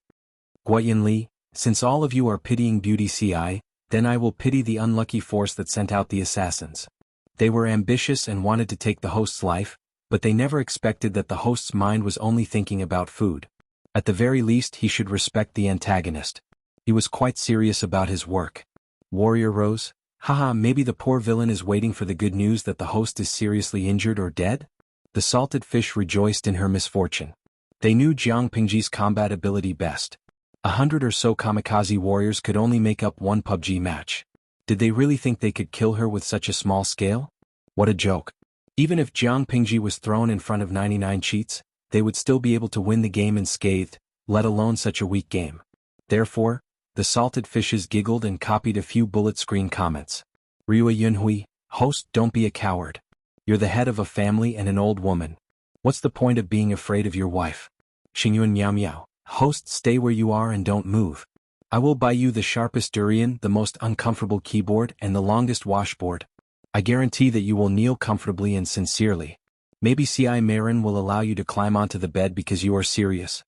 Guoyan Li, since all of you are pitying Beauty Ci, then I will pity the unlucky force that sent out the assassins. They were ambitious and wanted to take the host's life, but they never expected that the host's mind was only thinking about food. At the very least he should respect the antagonist. He was quite serious about his work. Warrior Rose, haha, maybe the poor villain is waiting for the good news that the host is seriously injured or dead? The salted fish rejoiced in her misfortune. They knew Jiang Pingji's combat ability best. 100 or so kamikaze warriors could only make up one PUBG match. Did they really think they could kill her with such a small scale? What a joke. Even if Jiang Pingji was thrown in front of 99 cheats, they would still be able to win the game unscathed, let alone such a weak game. Therefore, the salted fishes giggled and copied a few bullet screen comments. Rua Yunhui, host, don't be a coward. You're the head of a family and an old woman. What's the point of being afraid of your wife? Xingyuan Miao Miao, host, stay where you are and don't move. I will buy you the sharpest durian, the most uncomfortable keyboard, and the longest washboard. I guarantee that you will kneel comfortably and sincerely. Maybe Ci Marin will allow you to climb onto the bed because you are serious.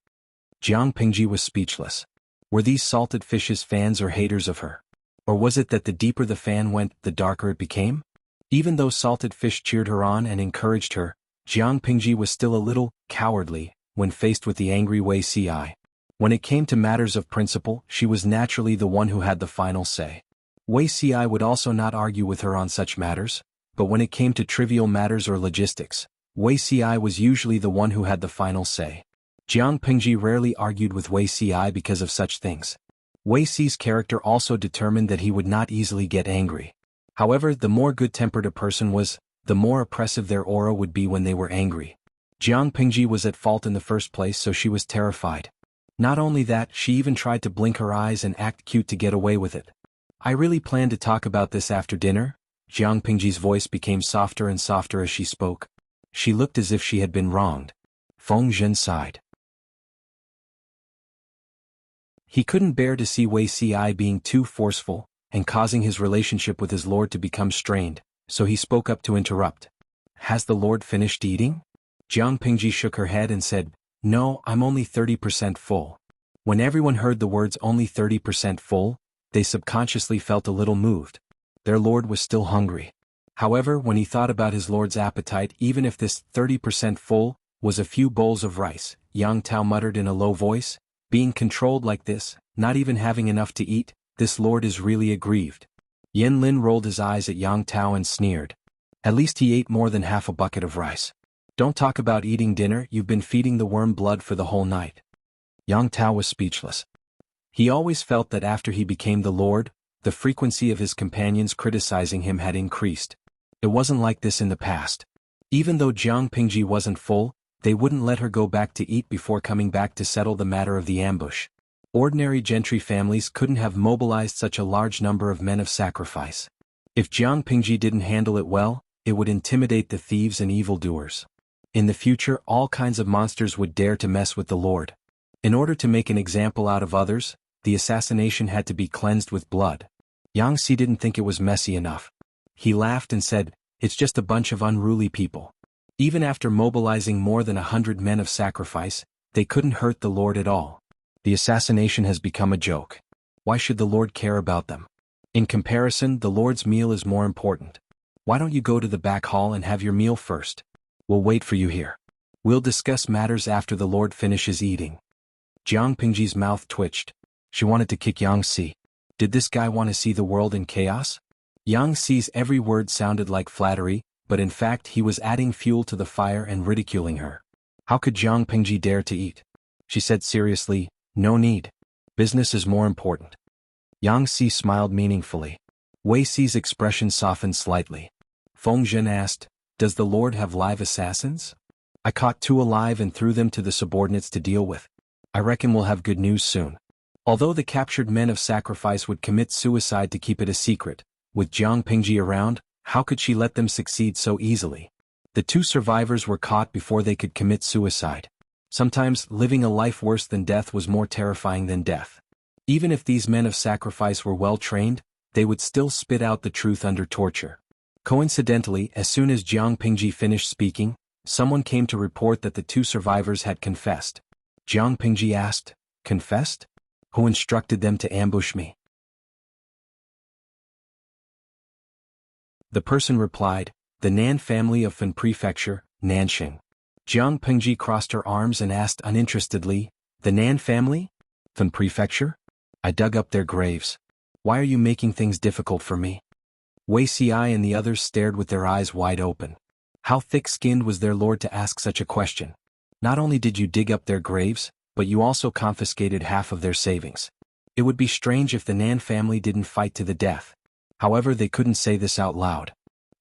Jiang Pingji was speechless. Were these salted fishes fans or haters of her? Or was it that the deeper the fan went, the darker it became? Even though salted fish cheered her on and encouraged her, Jiang Pingji was still a little cowardly when faced with the angry Wei Ci. When it came to matters of principle, she was naturally the one who had the final say. Wei Ci would also not argue with her on such matters, but when it came to trivial matters or logistics, Wei Ci was usually the one who had the final say. Jiang Pingji rarely argued with Wei Ci because of such things. Wei Ci's character also determined that he would not easily get angry. However, the more good-tempered a person was, the more oppressive their aura would be when they were angry. Jiang Pingji was at fault in the first place, so she was terrified. Not only that, she even tried to blink her eyes and act cute to get away with it. I really plan to talk about this after dinner. Jiang Pingji's voice became softer and softer as she spoke. She looked as if she had been wronged. Feng Zhen sighed. He couldn't bear to see Wei Ci being too forceful and causing his relationship with his lord to become strained, so he spoke up to interrupt. Has the lord finished eating? Jiang Pingji shook her head and said, No, I'm only 30% full. When everyone heard the words only 30% full, they subconsciously felt a little moved. Their lord was still hungry. However, when he thought about his lord's appetite, even if this 30% full was a few bowls of rice, Yang Tao muttered in a low voice, being controlled like this, not even having enough to eat, this lord is really aggrieved. Yan Lin rolled his eyes at Yang Tao and sneered. At least he ate more than half a bucket of rice. Don't talk about eating dinner, you've been feeding the worm blood for the whole night. Yang Tao was speechless. He always felt that after he became the lord, the frequency of his companions criticizing him had increased. It wasn't like this in the past. Even though Jiang Pingji wasn't full, they wouldn't let her go back to eat before coming back to settle the matter of the ambush. Ordinary gentry families couldn't have mobilized such a large number of men of sacrifice. If Jiang Pingji didn't handle it well, it would intimidate the thieves and evildoers. In the future, all kinds of monsters would dare to mess with the Lord. In order to make an example out of others, the assassination had to be cleansed with blood. Yang Si didn't think it was messy enough. He laughed and said, It's just a bunch of unruly people. Even after mobilizing more than 100 men of sacrifice, They couldn't hurt the Lord at all. The assassination has become a joke. Why should the Lord care about them? In comparison, the Lord's meal is more important. Why don't you go to the back hall and have your meal first? We'll wait for you here. We'll discuss matters after the Lord finishes eating. Jiang Pingji's mouth twitched. She wanted to kick Yang Si. Did this guy want to see the world in chaos? Yang Si's every word sounded like flattery, but in fact he was adding fuel to the fire and ridiculing her. How could Jiang Pingji dare to eat? She said seriously, no need. Business is more important. Yang Si smiled meaningfully. Wei Si's expression softened slightly. Feng Zhen asked, does the Lord have live assassins? I caught 2 alive and threw them to the subordinates to deal with. I reckon we'll have good news soon. Although the captured men of sacrifice would commit suicide to keep it a secret, with Jiang Pingji around, how could she let them succeed so easily? The 2 survivors were caught before they could commit suicide. Sometimes, living a life worse than death was more terrifying than death. Even if these men of sacrifice were well trained, they would still spit out the truth under torture. Coincidentally, as soon as Jiang Pingji finished speaking, someone came to report that the 2 survivors had confessed. Jiang Pingji asked, confessed? Who instructed them to ambush me? The person replied, the Nan family of Fen Prefecture, Nanxing. Jiang Pingji crossed her arms and asked uninterestedly, the Nan family? Fen Prefecture? I dug up their graves. Why are you making things difficult for me? Wei Si and the others stared with their eyes wide open. How thick-skinned was their lord to ask such a question? Not only did you dig up their graves, but you also confiscated half of their savings. It would be strange if the Nan family didn't fight to the death. However, they couldn't say this out loud.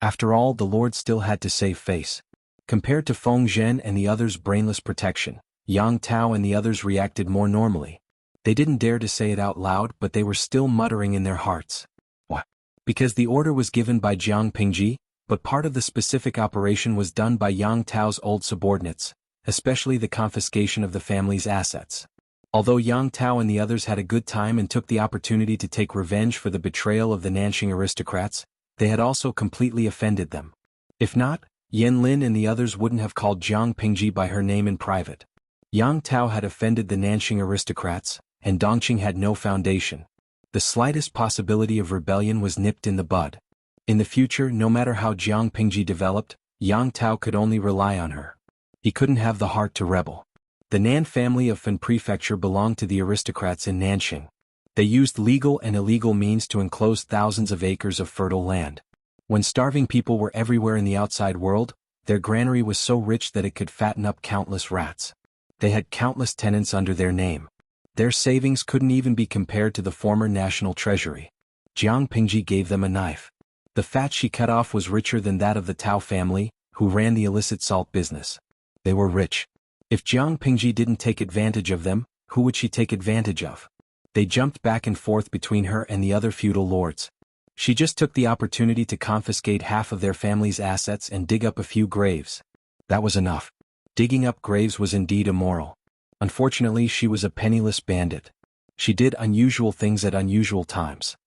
After all, the Lord still had to save face. Compared to Feng Zhen and the others' brainless protection, Yang Tao and the others reacted more normally. They didn't dare to say it out loud, but they were still muttering in their hearts. What? Because the order was given by Jiang Pingji, but part of the specific operation was done by Yang Tao's old subordinates, especially the confiscation of the family's assets. Although Yang Tao and the others had a good time and took the opportunity to take revenge for the betrayal of the Nanxing aristocrats, they had also completely offended them. If not, Yan Lin and the others wouldn't have called Jiang Pingji by her name in private. Yang Tao had offended the Nanxing aristocrats, and Dongqing had no foundation. The slightest possibility of rebellion was nipped in the bud. In the future, no matter how Jiang Pingji developed, Yang Tao could only rely on her. He couldn't have the heart to rebel. The Nan family of Fen Prefecture belonged to the aristocrats in Nanxing. They used legal and illegal means to enclose thousands of acres of fertile land. When starving people were everywhere in the outside world, their granary was so rich that it could fatten up countless rats. They had countless tenants under their name. Their savings couldn't even be compared to the former national treasury. Jiang Pingji gave them a knife. The fat she cut off was richer than that of the Tao family, who ran the illicit salt business. They were rich. If Jiang Pingji didn't take advantage of them, who would she take advantage of? They jumped back and forth between her and the other feudal lords. She just took the opportunity to confiscate half of their family's assets and dig up a few graves. That was enough. Digging up graves was indeed immoral. Unfortunately, she was a penniless bandit. She did unusual things at unusual times.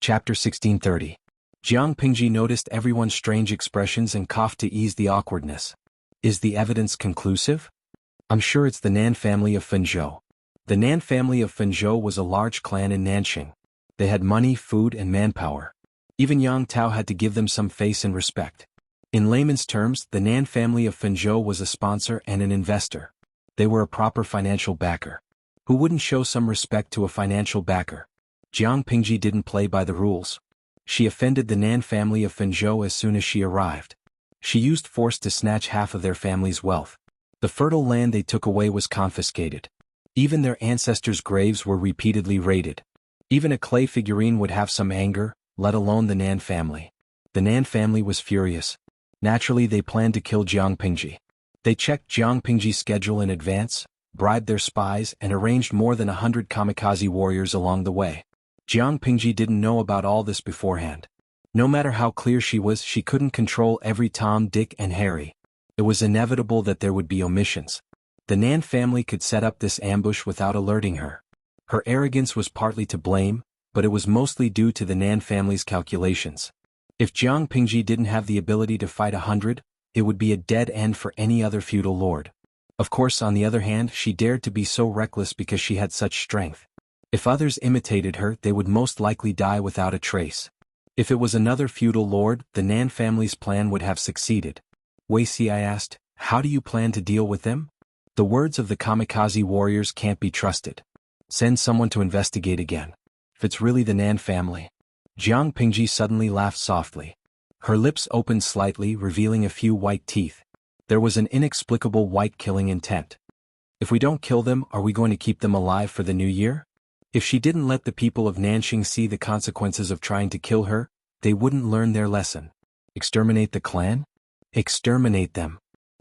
Chapter 1630. Jiang Pingji noticed everyone's strange expressions and coughed to ease the awkwardness. Is the evidence conclusive? I'm sure it's the Nan family of Fenzhou. The Nan family of Fenzhou was a large clan in Nanxing. They had money, food, and manpower. Even Yang Tao had to give them some face and respect. In layman's terms, the Nan family of Fenzhou was a sponsor and an investor. They were a proper financial backer. Who wouldn't show some respect to a financial backer? Jiang Pingji didn't play by the rules. She offended the Nan family of Fenzhou as soon as she arrived. She used force to snatch half of their family's wealth. The fertile land they took away was confiscated. Even their ancestors' graves were repeatedly raided. Even a clay figurine would have some anger, let alone the Nan family. The Nan family was furious. Naturally, they planned to kill Jiang Pingji. They checked Jiang Pingji's schedule in advance, bribed their spies, and arranged more than 100 kamikaze warriors along the way. Jiang Pingji didn't know about all this beforehand. No matter how clear she was, she couldn't control every Tom, Dick, and Harry. It was inevitable that there would be omissions. The Nan family could set up this ambush without alerting her. Her arrogance was partly to blame, but it was mostly due to the Nan family's calculations. If Jiang Pingji didn't have the ability to fight 100, it would be a dead end for any other feudal lord. Of course, on the other hand, she dared to be so reckless because she had such strength. If others imitated her, they would most likely die without a trace. If it was another feudal lord, the Nan family's plan would have succeeded. Wuxia asked, "How do you plan to deal with them?" The words of the kamikaze warriors can't be trusted. Send someone to investigate again. If it's really the Nan family. Jiang Pingji suddenly laughed softly. Her lips opened slightly, revealing a few white teeth. There was an inexplicable white killing intent. If we don't kill them, are we going to keep them alive for the new year? If she didn't let the people of Nanxing see the consequences of trying to kill her, they wouldn't learn their lesson. Exterminate the clan? Exterminate them.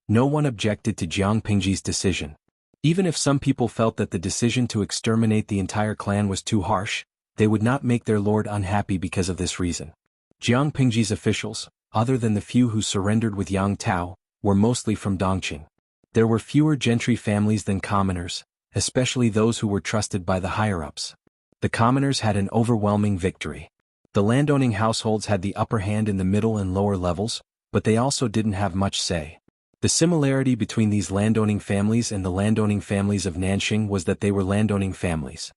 No one objected to Jiang Pingji's decision. Even if some people felt that the decision to exterminate the entire clan was too harsh, they would not make their lord unhappy because of this reason. Jiang Pingji's officials, other than the few who surrendered with Yang Tao, were mostly from Dongqing. There were fewer gentry families than commoners, especially those who were trusted by the higher-ups. The commoners had an overwhelming victory. The landowning households had the upper hand in the middle and lower levels, but they also didn't have much say. The similarity between these landowning families and the landowning families of Nanxing was that they were landowning families.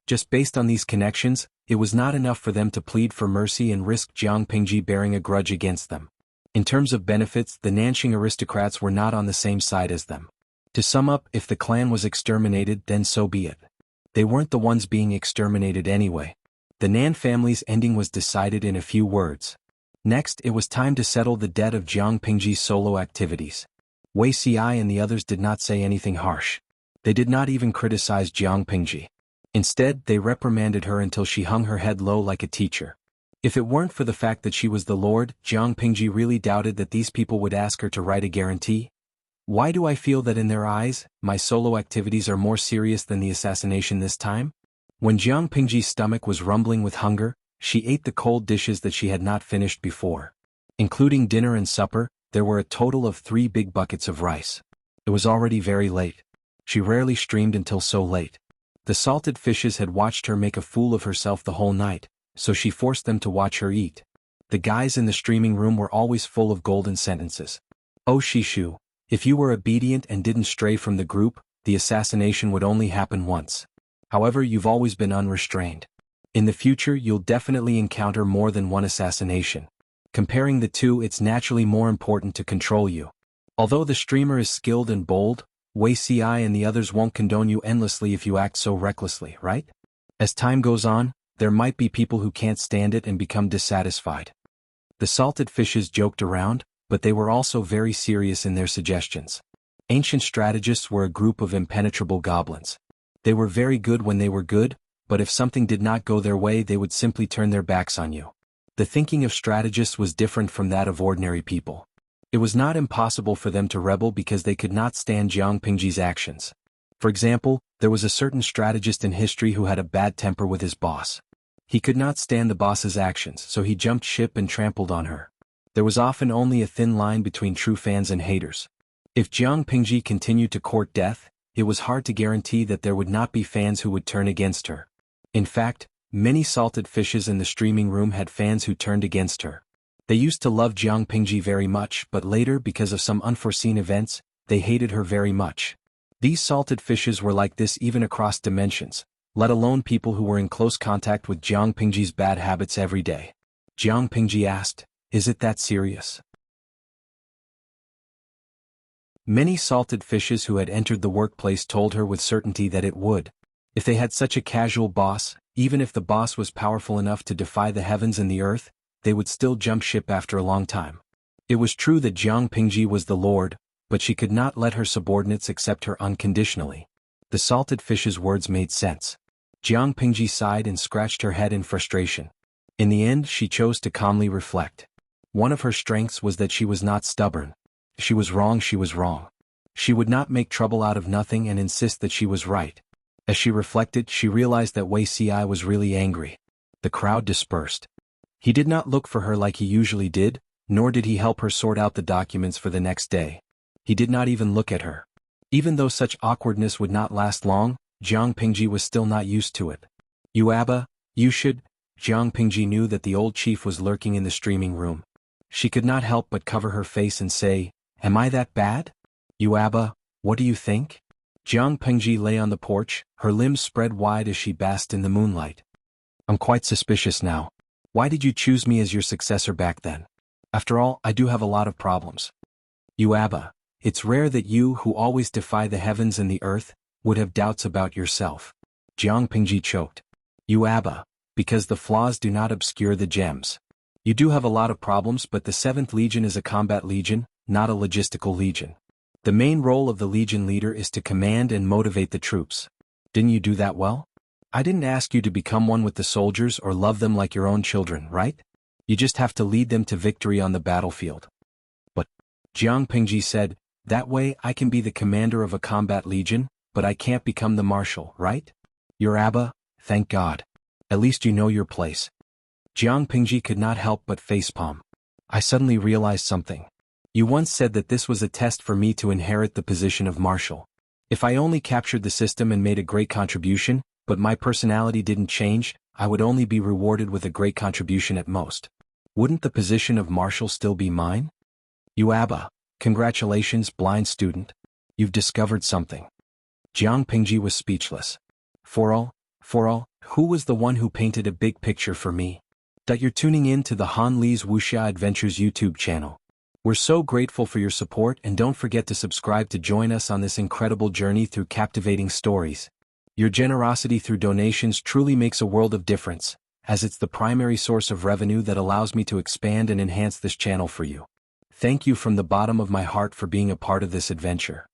Just based on these connections, it was not enough for them to plead for mercy and risk Jiang Pingji bearing a grudge against them. In terms of benefits, the Nanxing aristocrats were not on the same side as them. To sum up, if the clan was exterminated, then so be it. They weren't the ones being exterminated anyway. The Nan family's ending was decided in a few words. Next, it was time to settle the debt of Jiang Pingji's solo activities. Wuxia and the others did not say anything harsh. They did not even criticize Jiang Pingji. Instead, they reprimanded her until she hung her head low like a teacher. If it weren't for the fact that she was the lord, Jiang Pingji really doubted that these people would ask her to write a guarantee. Why do I feel that in their eyes, my solo activities are more serious than the assassination this time? When Jiang Pingji's stomach was rumbling with hunger, she ate the cold dishes that she had not finished before. Including dinner and supper, there were a total of 3 big buckets of rice. It was already very late. She rarely streamed until so late. The salted fishes had watched her make a fool of herself the whole night, so she forced them to watch her eat. The guys in the streaming room were always full of golden sentences. "Oh Shishu, if you were obedient and didn't stray from the group, the assassination would only happen once. However, you've always been unrestrained. In the future, you'll definitely encounter more than one assassination. Comparing the two, it's naturally more important to control you. Although the streamer is skilled and bold, Wuxia and the others won't condone you endlessly if you act so recklessly, right? As time goes on, there might be people who can't stand it and become dissatisfied." The salted fishes joked around, but they were also very serious in their suggestions. Ancient strategists were a group of impenetrable goblins. They were very good when they were good, but if something did not go their way, they would simply turn their backs on you. The thinking of strategists was different from that of ordinary people. It was not impossible for them to rebel because they could not stand Jiang Pingji's actions. For example, there was a certain strategist in history who had a bad temper with his boss. He could not stand the boss's actions, so he jumped ship and trampled on her. There was often only a thin line between true fans and haters. If Jiang Pingji continued to court death, it was hard to guarantee that there would not be fans who would turn against her. In fact, many salted fishes in the streaming room had fans who turned against her. They used to love Jiang Pingji very much, but later, because of some unforeseen events, they hated her very much. These salted fishes were like this even across dimensions, let alone people who were in close contact with Jiang Pingji's bad habits every day. Jiang Pingji asked, "Is it that serious?" Many salted fishes who had entered the workplace told her with certainty that it would. If they had such a casual boss, even if the boss was powerful enough to defy the heavens and the earth, they would still jump ship after a long time. It was true that Jiang Pingji was the lord, but she could not let her subordinates accept her unconditionally. The salted fish's words made sense. Jiang Pingji sighed and scratched her head in frustration. In the end, she chose to calmly reflect. One of her strengths was that she was not stubborn. If she was wrong, she was wrong. She would not make trouble out of nothing and insist that she was right. As she reflected, she realized that Wuxia was really angry. The crowd dispersed. He did not look for her like he usually did, nor did he help her sort out the documents for the next day. He did not even look at her. Even though such awkwardness would not last long, Jiang Pingji was still not used to it. "Yuaba, You should. Jiang Pingji knew that the old chief was lurking in the streaming room. She could not help but cover her face and say, "Am I that bad? Yuaba, what do you think?" Jiang Pingji lay on the porch, her limbs spread wide as she basked in the moonlight. "I'm quite suspicious now. Why did you choose me as your successor back then? After all, I do have a lot of problems." "Yuaba, it's rare that you, who always defy the heavens and the earth, would have doubts about yourself." Jiang Pingji choked. "Yuaba, because the flaws do not obscure the gems. You do have a lot of problems, but the 7th Legion is a combat legion, not a logistical legion. The main role of the legion leader is to command and motivate the troops. Didn't you do that well? I didn't ask you to become one with the soldiers or love them like your own children, right? You just have to lead them to victory on the battlefield." "But," Jiang Pingji said, "that way I can be the commander of a combat legion, but I can't become the marshal, right? Your Abba, thank God. At least you know your place." Jiang Pingji could not help but facepalm. "I suddenly realized something. You once said that this was a test for me to inherit the position of marshal. If I only captured the system and made a great contribution, but my personality didn't change, I would only be rewarded with a great contribution at most. Wouldn't the position of marshal still be mine? Yuaba, congratulations, blind student. You've discovered something." Jiang Pingji was speechless. For all, who was the one who painted a big picture for me? That you're tuning in to the Han Li's Wuxia Adventures YouTube channel. We're so grateful for your support, and don't forget to subscribe to join us on this incredible journey through captivating stories. Your generosity through donations truly makes a world of difference, as it's the primary source of revenue that allows me to expand and enhance this channel for you. Thank you from the bottom of my heart for being a part of this adventure.